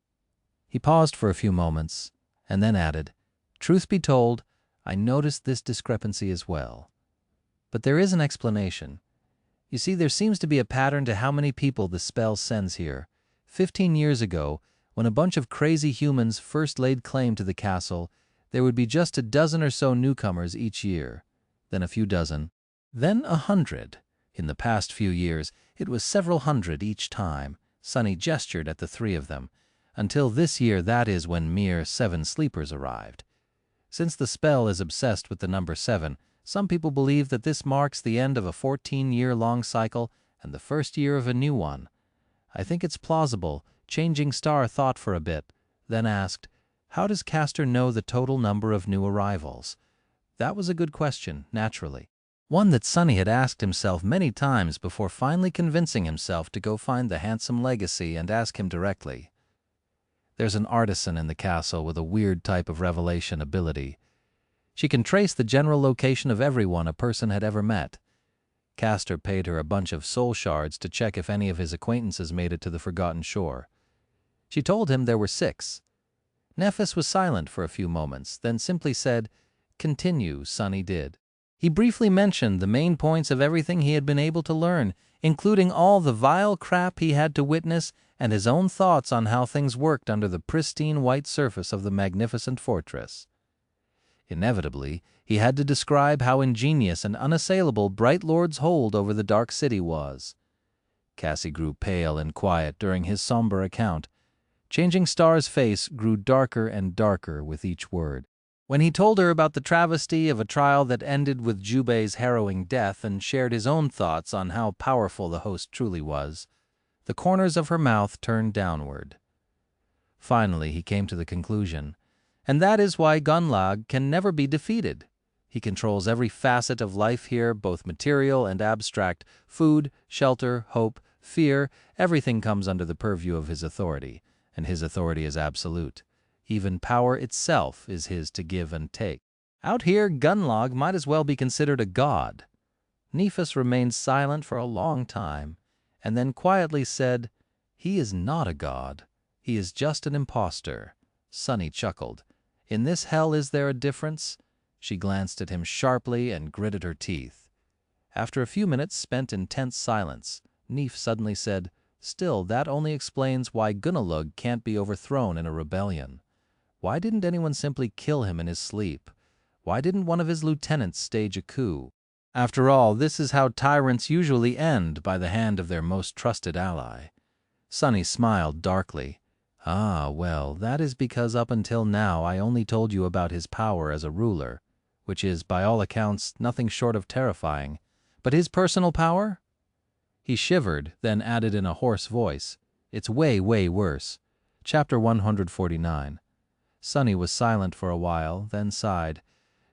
He paused for a few moments, and then added, "Truth be told, I noticed this discrepancy as well. But there is an explanation. You see, there seems to be a pattern to how many people the spell sends here. 15 years ago, when a bunch of crazy humans first laid claim to the castle, there would be just a dozen or so newcomers each year, then a few dozen, then 100. In the past few years, it was several hundred each time." Sonny gestured at the 3 of them. "Until this year, that is when mere 7 sleepers arrived. Since the spell is obsessed with the number 7, some people believe that this marks the end of a 14-year-long cycle and the first year of a new one. I think it's plausible." Changing Star thought for a bit, then asked, "How does Castor know the total number of new arrivals?" That was a good question, naturally. One that Sonny had asked himself many times before finally convincing himself to go find the handsome Legacy and ask him directly. "There's an artisan in the castle with a weird type of revelation ability. She can trace the general location of everyone a person had ever met. Castor paid her a bunch of soul shards to check if any of his acquaintances made it to the Forgotten Shore. She told him there were 6. Nephis was silent for a few moments, then simply said, "Continue." Sonny did. He briefly mentioned the main points of everything he had been able to learn, including all the vile crap he had to witness and his own thoughts on how things worked under the pristine white surface of the magnificent fortress. Inevitably, he had to describe how ingenious and unassailable Bright Lord's hold over the Dark City was. Cassie grew pale and quiet during his somber account. Changing Star's face grew darker and darker with each word. When he told her about the travesty of a trial that ended with Jubei's harrowing death and shared his own thoughts on how powerful the host truly was, the corners of her mouth turned downward. Finally, he came to the conclusion, "And that is why Gunlag can never be defeated. He controls every facet of life here, both material and abstract. Food, shelter, hope, fear, everything comes under the purview of his authority, and his authority is absolute. Even power itself is his to give and take. Out here, Gunlag might as well be considered a god." Nephis remained silent for a long time, and then quietly said, "He is not a god. He is just an impostor." Sonny chuckled. "In this hell is there a difference?" She glanced at him sharply and gritted her teeth. After a few minutes spent in tense silence, Neph suddenly said, "Still, that only explains why Gunnalug can't be overthrown in a rebellion. Why didn't anyone simply kill him in his sleep? Why didn't one of his lieutenants stage a coup? After all, this is how tyrants usually end, by the hand of their most trusted ally." Sonny smiled darkly. "Ah, well, that is because up until now I only told you about his power as a ruler, which is, by all accounts, nothing short of terrifying. But his personal power?" He shivered, then added in a hoarse voice, "It's way, way worse." Chapter 149. Sonny was silent for a while, then sighed.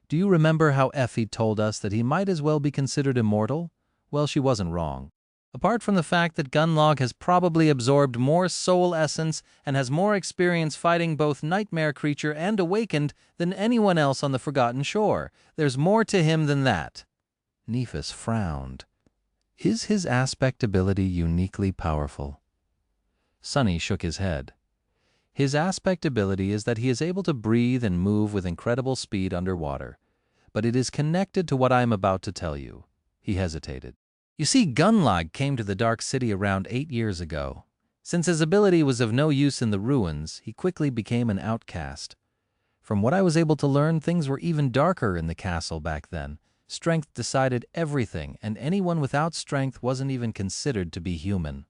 "Do you remember how Effie told us that he might as well be considered immortal? Well, she wasn't wrong. Apart from the fact that Gunlag has probably absorbed more soul essence and has more experience fighting both Nightmare Creature and Awakened than anyone else on the Forgotten Shore, there's more to him than that." Nephis frowned. "Is his aspect ability uniquely powerful?" Sonny shook his head. "His aspect ability is that he is able to breathe and move with incredible speed underwater. But it is connected to what I am about to tell you." He hesitated. "You see, Gunlag came to the Dark City around 8 years ago. Since his ability was of no use in the ruins, he quickly became an outcast. From what I was able to learn, things were even darker in the castle back then. Strength decided everything, and anyone without strength wasn't even considered to be human."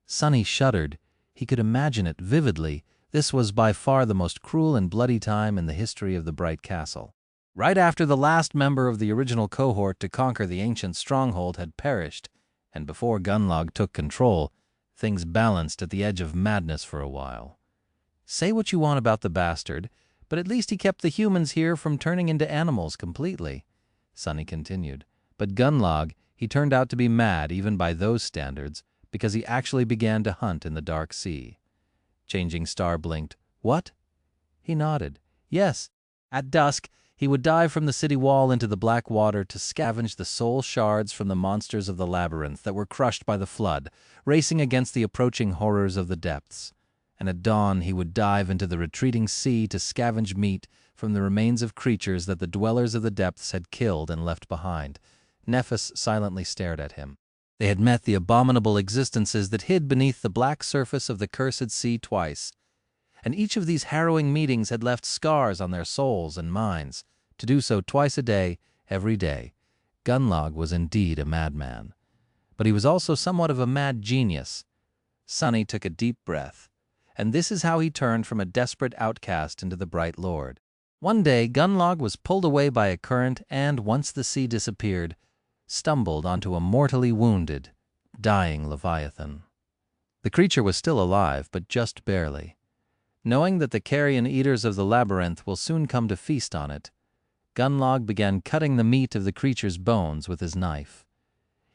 Sonny shuddered. He could imagine it vividly. This was by far the most cruel and bloody time in the history of the Bright Castle. Right after the last member of the original cohort to conquer the ancient stronghold had perished, and before Gunlog took control, things balanced at the edge of madness for a while. Say what you want about the bastard, but at least he kept the humans here from turning into animals completely, Sonny continued. But Gunlog, he turned out to be mad even by those standards, because he actually began to hunt in the dark sea. Changing Star blinked. What? He nodded. Yes. At dusk, he would dive from the city wall into the black water to scavenge the soul shards from the monsters of the labyrinth that were crushed by the flood, racing against the approaching horrors of the depths. And at dawn he would dive into the retreating sea to scavenge meat from the remains of creatures that the dwellers of the depths had killed and left behind. Nephis silently stared at him. They had met the abominable existences that hid beneath the black surface of the cursed sea twice, and each of these harrowing meetings had left scars on their souls and minds, to do so twice a day, every day. Gunlog was indeed a madman. But he was also somewhat of a mad genius. Sonny took a deep breath, and this is how he turned from a desperate outcast into the Bright Lord. One day, Gunlog was pulled away by a current and, once the sea disappeared, stumbled onto a mortally wounded, dying Leviathan. The creature was still alive, but just barely. Knowing that the carrion eaters of the labyrinth will soon come to feast on it, Gunlog began cutting the meat of the creature's bones with his knife.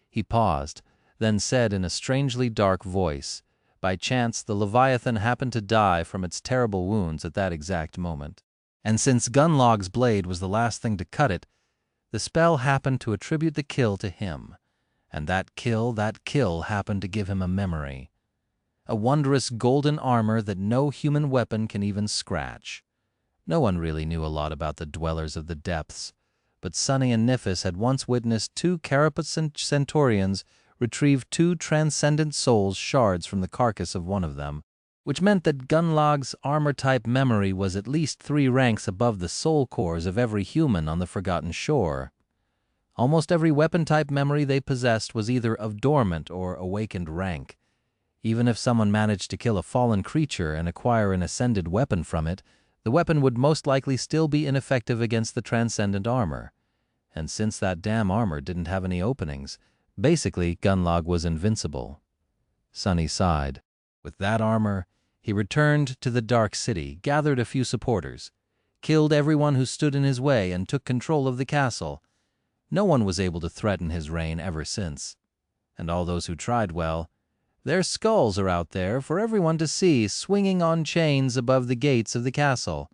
He paused, then said in a strangely dark voice, by chance the Leviathan happened to die from its terrible wounds at that exact moment. And since Gunlog's blade was the last thing to cut it, the spell happened to attribute the kill to him, and that kill happened to give him a memory. A wondrous golden armor that no human weapon can even scratch. No one really knew a lot about the dwellers of the depths, but Sonny and Nephis had once witnessed two Carapace centaurians retrieve two transcendent souls shards from the carcass of one of them, which meant that Gunlog's armor-type memory was at least 3 ranks above the soul cores of every human on the Forgotten Shore. Almost every weapon-type memory they possessed was either of dormant or awakened rank. Even if someone managed to kill a fallen creature and acquire an ascended weapon from it, the weapon would most likely still be ineffective against the transcendent armor. And since that damn armor didn't have any openings, basically Gunlog was invincible. Sonny sighed. With that armor, he returned to the Dark City, gathered a few supporters, killed everyone who stood in his way, and took control of the castle. No one was able to threaten his reign ever since. And all those who tried, well, their skulls are out there for everyone to see, swinging on chains above the gates of the castle.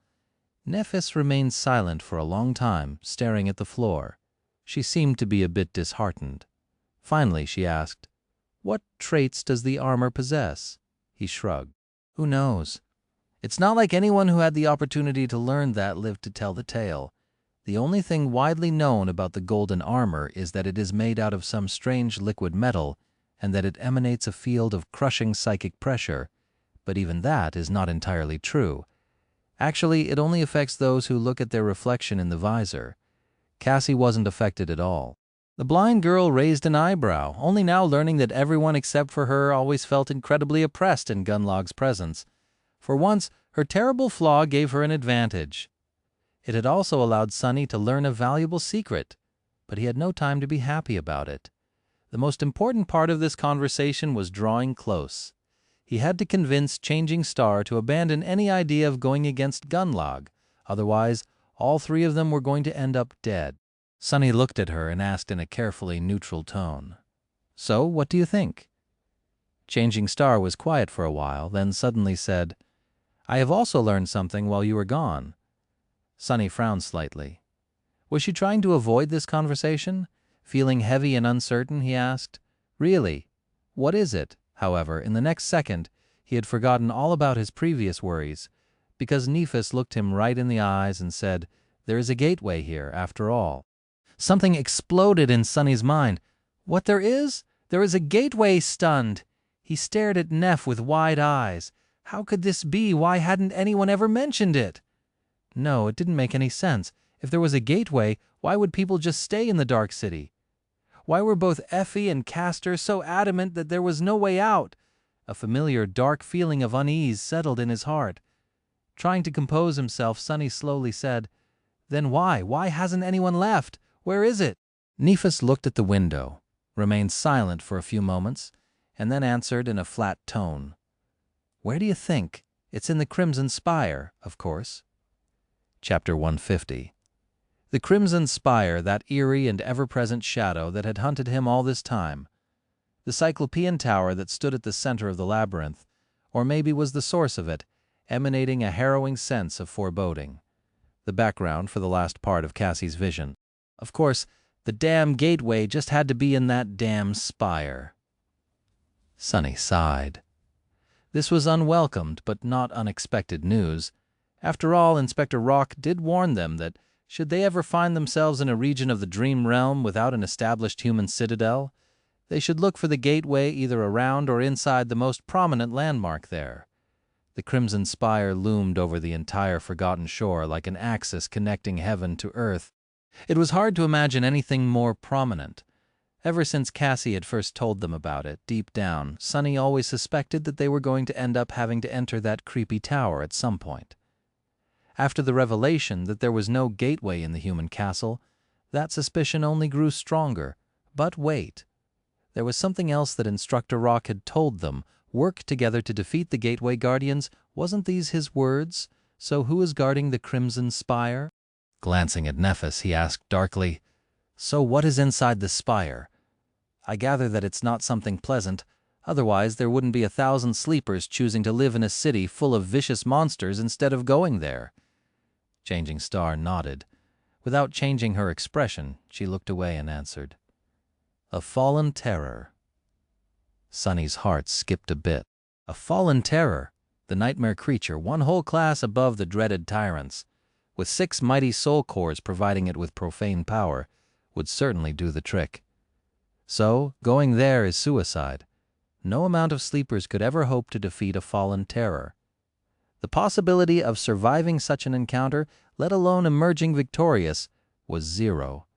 Nephis remained silent for a long time, staring at the floor. She seemed to be a bit disheartened. Finally, she asked, "What traits does the armor possess?" He shrugged. "Who knows? It's not like anyone who had the opportunity to learn that lived to tell the tale. The only thing widely known about the golden armor is that it is made out of some strange liquid metal, and that it emanates a field of crushing psychic pressure, but even that is not entirely true. Actually, it only affects those who look at their reflection in the visor. Cassie wasn't affected at all." The blind girl raised an eyebrow, only now learning that everyone except for her always felt incredibly oppressed in Gunlog's presence. For once, her terrible flaw gave her an advantage. It had also allowed Sonny to learn a valuable secret, but he had no time to be happy about it. The most important part of this conversation was drawing close. He had to convince Changing Star to abandon any idea of going against Gunlog, otherwise all 3 of them were going to end up dead. Sonny looked at her and asked in a carefully neutral tone, "So, what do you think?" Changing Star was quiet for a while, then suddenly said, "I have also learned something while you were gone." Sonny frowned slightly. Was she trying to avoid this conversation? Feeling heavy and uncertain, he asked, "Really? What is it?" However, in the next second, he had forgotten all about his previous worries, because Nephis looked him right in the eyes and said, "There is a gateway here, after all." Something exploded in Sonny's mind. "What there is? There is a gateway!" Stunned. He stared at Neph with wide eyes. How could this be? Why hadn't anyone ever mentioned it? No, it didn't make any sense. If there was a gateway, why would people just stay in the Dark City? Why were both Effie and Castor so adamant that there was no way out? A familiar dark feeling of unease settled in his heart. Trying to compose himself, Sonny slowly said, Then why? Why hasn't anyone left? Where is it? Nephis looked at the window, remained silent for a few moments, and then answered in a flat tone. Where do you think? It's in the Crimson Spire, of course. Chapter 150. The Crimson Spire, that eerie and ever-present shadow that had hunted him all this time. The Cyclopean tower that stood at the center of the labyrinth, or maybe was the source of it, emanating a harrowing sense of foreboding. The background for the last part of Cassie's vision. Of course, the damn gateway just had to be in that damn spire. Sunny sighed. This was unwelcomed but not unexpected news. After all, Inspector Rock did warn them that should they ever find themselves in a region of the Dream Realm without an established human citadel, they should look for the gateway either around or inside the most prominent landmark there. The Crimson Spire loomed over the entire forgotten shore like an axis connecting heaven to earth. It was hard to imagine anything more prominent. Ever since Cassie had first told them about it, deep down, Sunny always suspected that they were going to end up having to enter that creepy tower at some point. After the revelation that there was no gateway in the human castle, that suspicion only grew stronger. But wait. There was something else that Instructor Rock had told them. Work together to defeat the Gateway Guardians. Wasn't these his words? So who is guarding the Crimson Spire? Glancing at Nephis, he asked darkly, So what is inside the spire? I gather that it's not something pleasant. Otherwise, there wouldn't be 1,000 sleepers choosing to live in a city full of vicious monsters instead of going there. Changing Star nodded. Without changing her expression, she looked away and answered, A fallen terror. Sunny's heart skipped a bit. A fallen terror, the nightmare creature, one whole class above the dreaded tyrants, with 6 mighty soul cores providing it with profane power, would certainly do the trick. So, going there is suicide. No amount of sleepers could ever hope to defeat a fallen terror. The possibility of surviving such an encounter, let alone emerging victorious, was 0.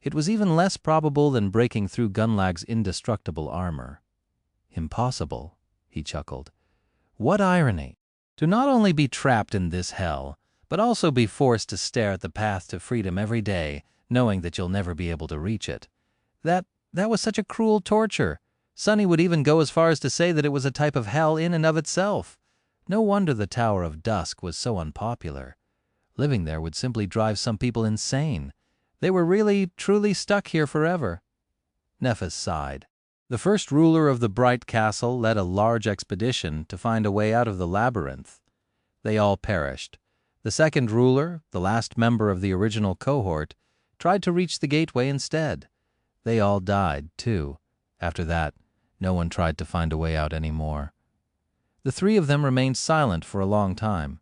It was even less probable than breaking through Gunlag's indestructible armor. Impossible, he chuckled. What irony! To not only be trapped in this hell, but also be forced to stare at the path to freedom every day, knowing that you'll never be able to reach it. That was such a cruel torture. Sunny would even go as far as to say that it was a type of hell in and of itself. No wonder the Tower of Dusk was so unpopular. Living there would simply drive some people insane. They were really, truly stuck here forever. Nephis sighed. The first ruler of the Bright Castle led a large expedition to find a way out of the labyrinth. They all perished. The second ruler, the last member of the original cohort, tried to reach the gateway instead. They all died, too. After that, no one tried to find a way out anymore. The 3 of them remained silent for a long time,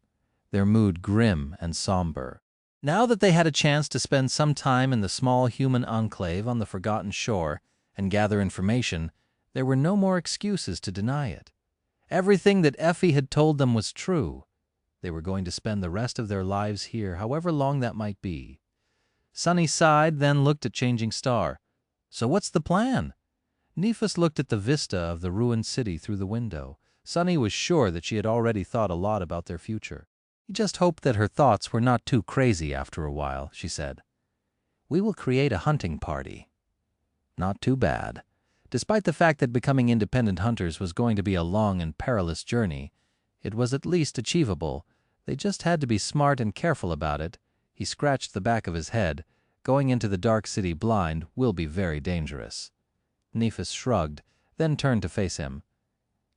their mood grim and somber. Now that they had a chance to spend some time in the small human enclave on the forgotten shore and gather information, there were no more excuses to deny it. Everything that Effie had told them was true. They were going to spend the rest of their lives here, however long that might be. Sunny sighed, then looked at Changing Star. So what's the plan? Nephis looked at the vista of the ruined city through the window. Sunny was sure that she had already thought a lot about their future. He just hoped that her thoughts were not too crazy after a while, she said. We will create a hunting party. Not too bad. Despite the fact that becoming independent hunters was going to be a long and perilous journey, it was at least achievable. They just had to be smart and careful about it. He scratched the back of his head. Going into the dark city blind will be very dangerous. Nephis shrugged, then turned to face him.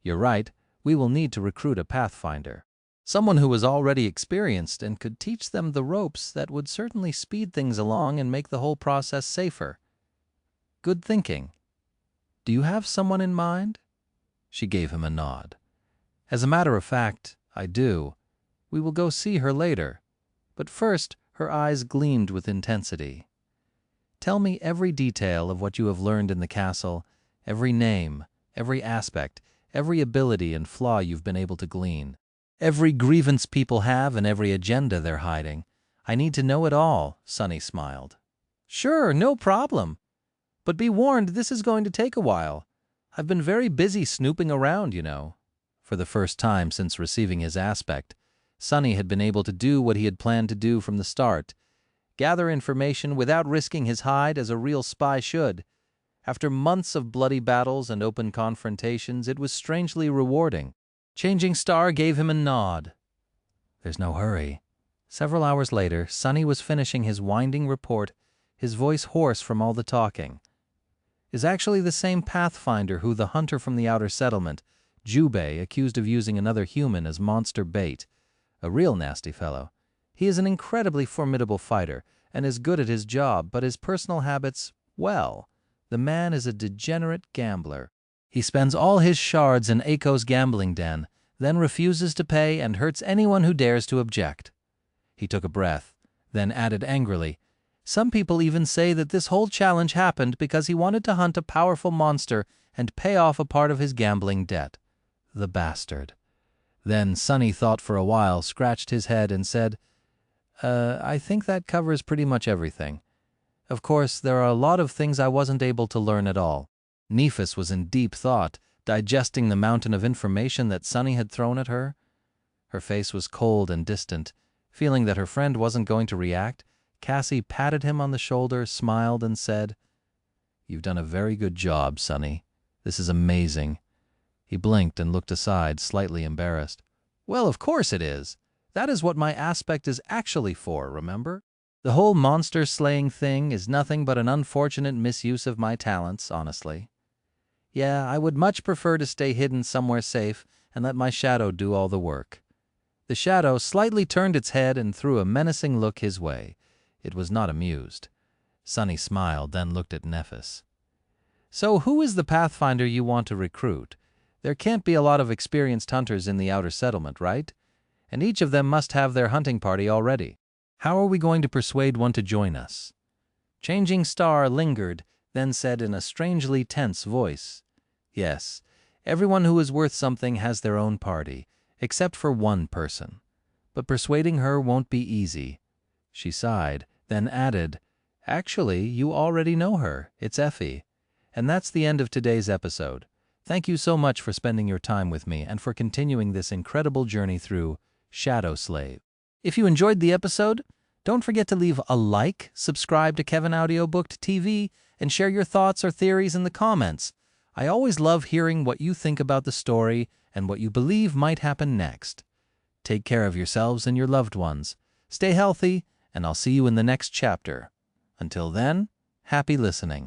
You're right, we will need to recruit a pathfinder. Someone who was already experienced and could teach them the ropes that would certainly speed things along and make the whole process safer. Good thinking. Do you have someone in mind? She gave him a nod. As a matter of fact, I do. We will go see her later. But first, her eyes gleamed with intensity. Tell me every detail of what you have learned in the castle, every name, every aspect, every ability and flaw you've been able to glean, every grievance people have and every agenda they're hiding. I need to know it all, Sunny smiled. Sure, no problem. But be warned, this is going to take a while. I've been very busy snooping around, you know. For the first time since receiving his aspect, Sunny had been able to do what he had planned to do from the start. gather information without risking his hide as a real spy should. After months of bloody battles and open confrontations, it was strangely rewarding. Changing Star gave him a nod. There's no hurry. Several hours later, Sonny was finishing his winding report, his voice hoarse from all the talking. Is actually the same Pathfinder who the hunter from the outer settlement, Jubei, accused of using another human as monster bait. A real nasty fellow. He is an incredibly formidable fighter and is good at his job, but his personal habits, well, the man is a degenerate gambler. He spends all his shards in Aiko's gambling den, then refuses to pay and hurts anyone who dares to object. He took a breath, then added angrily, some people even say that this whole challenge happened because he wanted to hunt a powerful monster and pay off a part of his gambling debt. The bastard. Then Sonny thought for a while, scratched his head, and said, I think that covers pretty much everything. Of course, there are a lot of things I wasn't able to learn at all. Nephis was in deep thought, digesting the mountain of information that Sonny had thrown at her. Her face was cold and distant. Feeling that her friend wasn't going to react, Cassie patted him on the shoulder, smiled, and said, You've done a very good job, Sonny. This is amazing. He blinked and looked aside, slightly embarrassed. Well, of course it is. That is what my aspect is actually for, remember? The whole monster-slaying thing is nothing but an unfortunate misuse of my talents, honestly. Yeah, I would much prefer to stay hidden somewhere safe and let my shadow do all the work. The shadow slightly turned its head and threw a menacing look his way. It was not amused. Sonny smiled, then looked at Nephis. So who is the Pathfinder you want to recruit? There can't be a lot of experienced hunters in the outer settlement, right? And each of them must have their hunting party already. How are we going to persuade one to join us? Changing Star lingered, then said in a strangely tense voice, Yes, everyone who is worth something has their own party, except for one person. But persuading her won't be easy. She sighed, then added, Actually, you already know her. It's Effie. And that's the end of today's episode. Thank you so much for spending your time with me and for continuing this incredible journey through Shadow Slave. If you enjoyed the episode, don't forget to leave a like, subscribe to Kevin Audiobook TV, and share your thoughts or theories in the comments. I always love hearing what you think about the story and what you believe might happen next. Take care of yourselves and your loved ones. Stay healthy, and I'll see you in the next chapter. Until then, happy listening.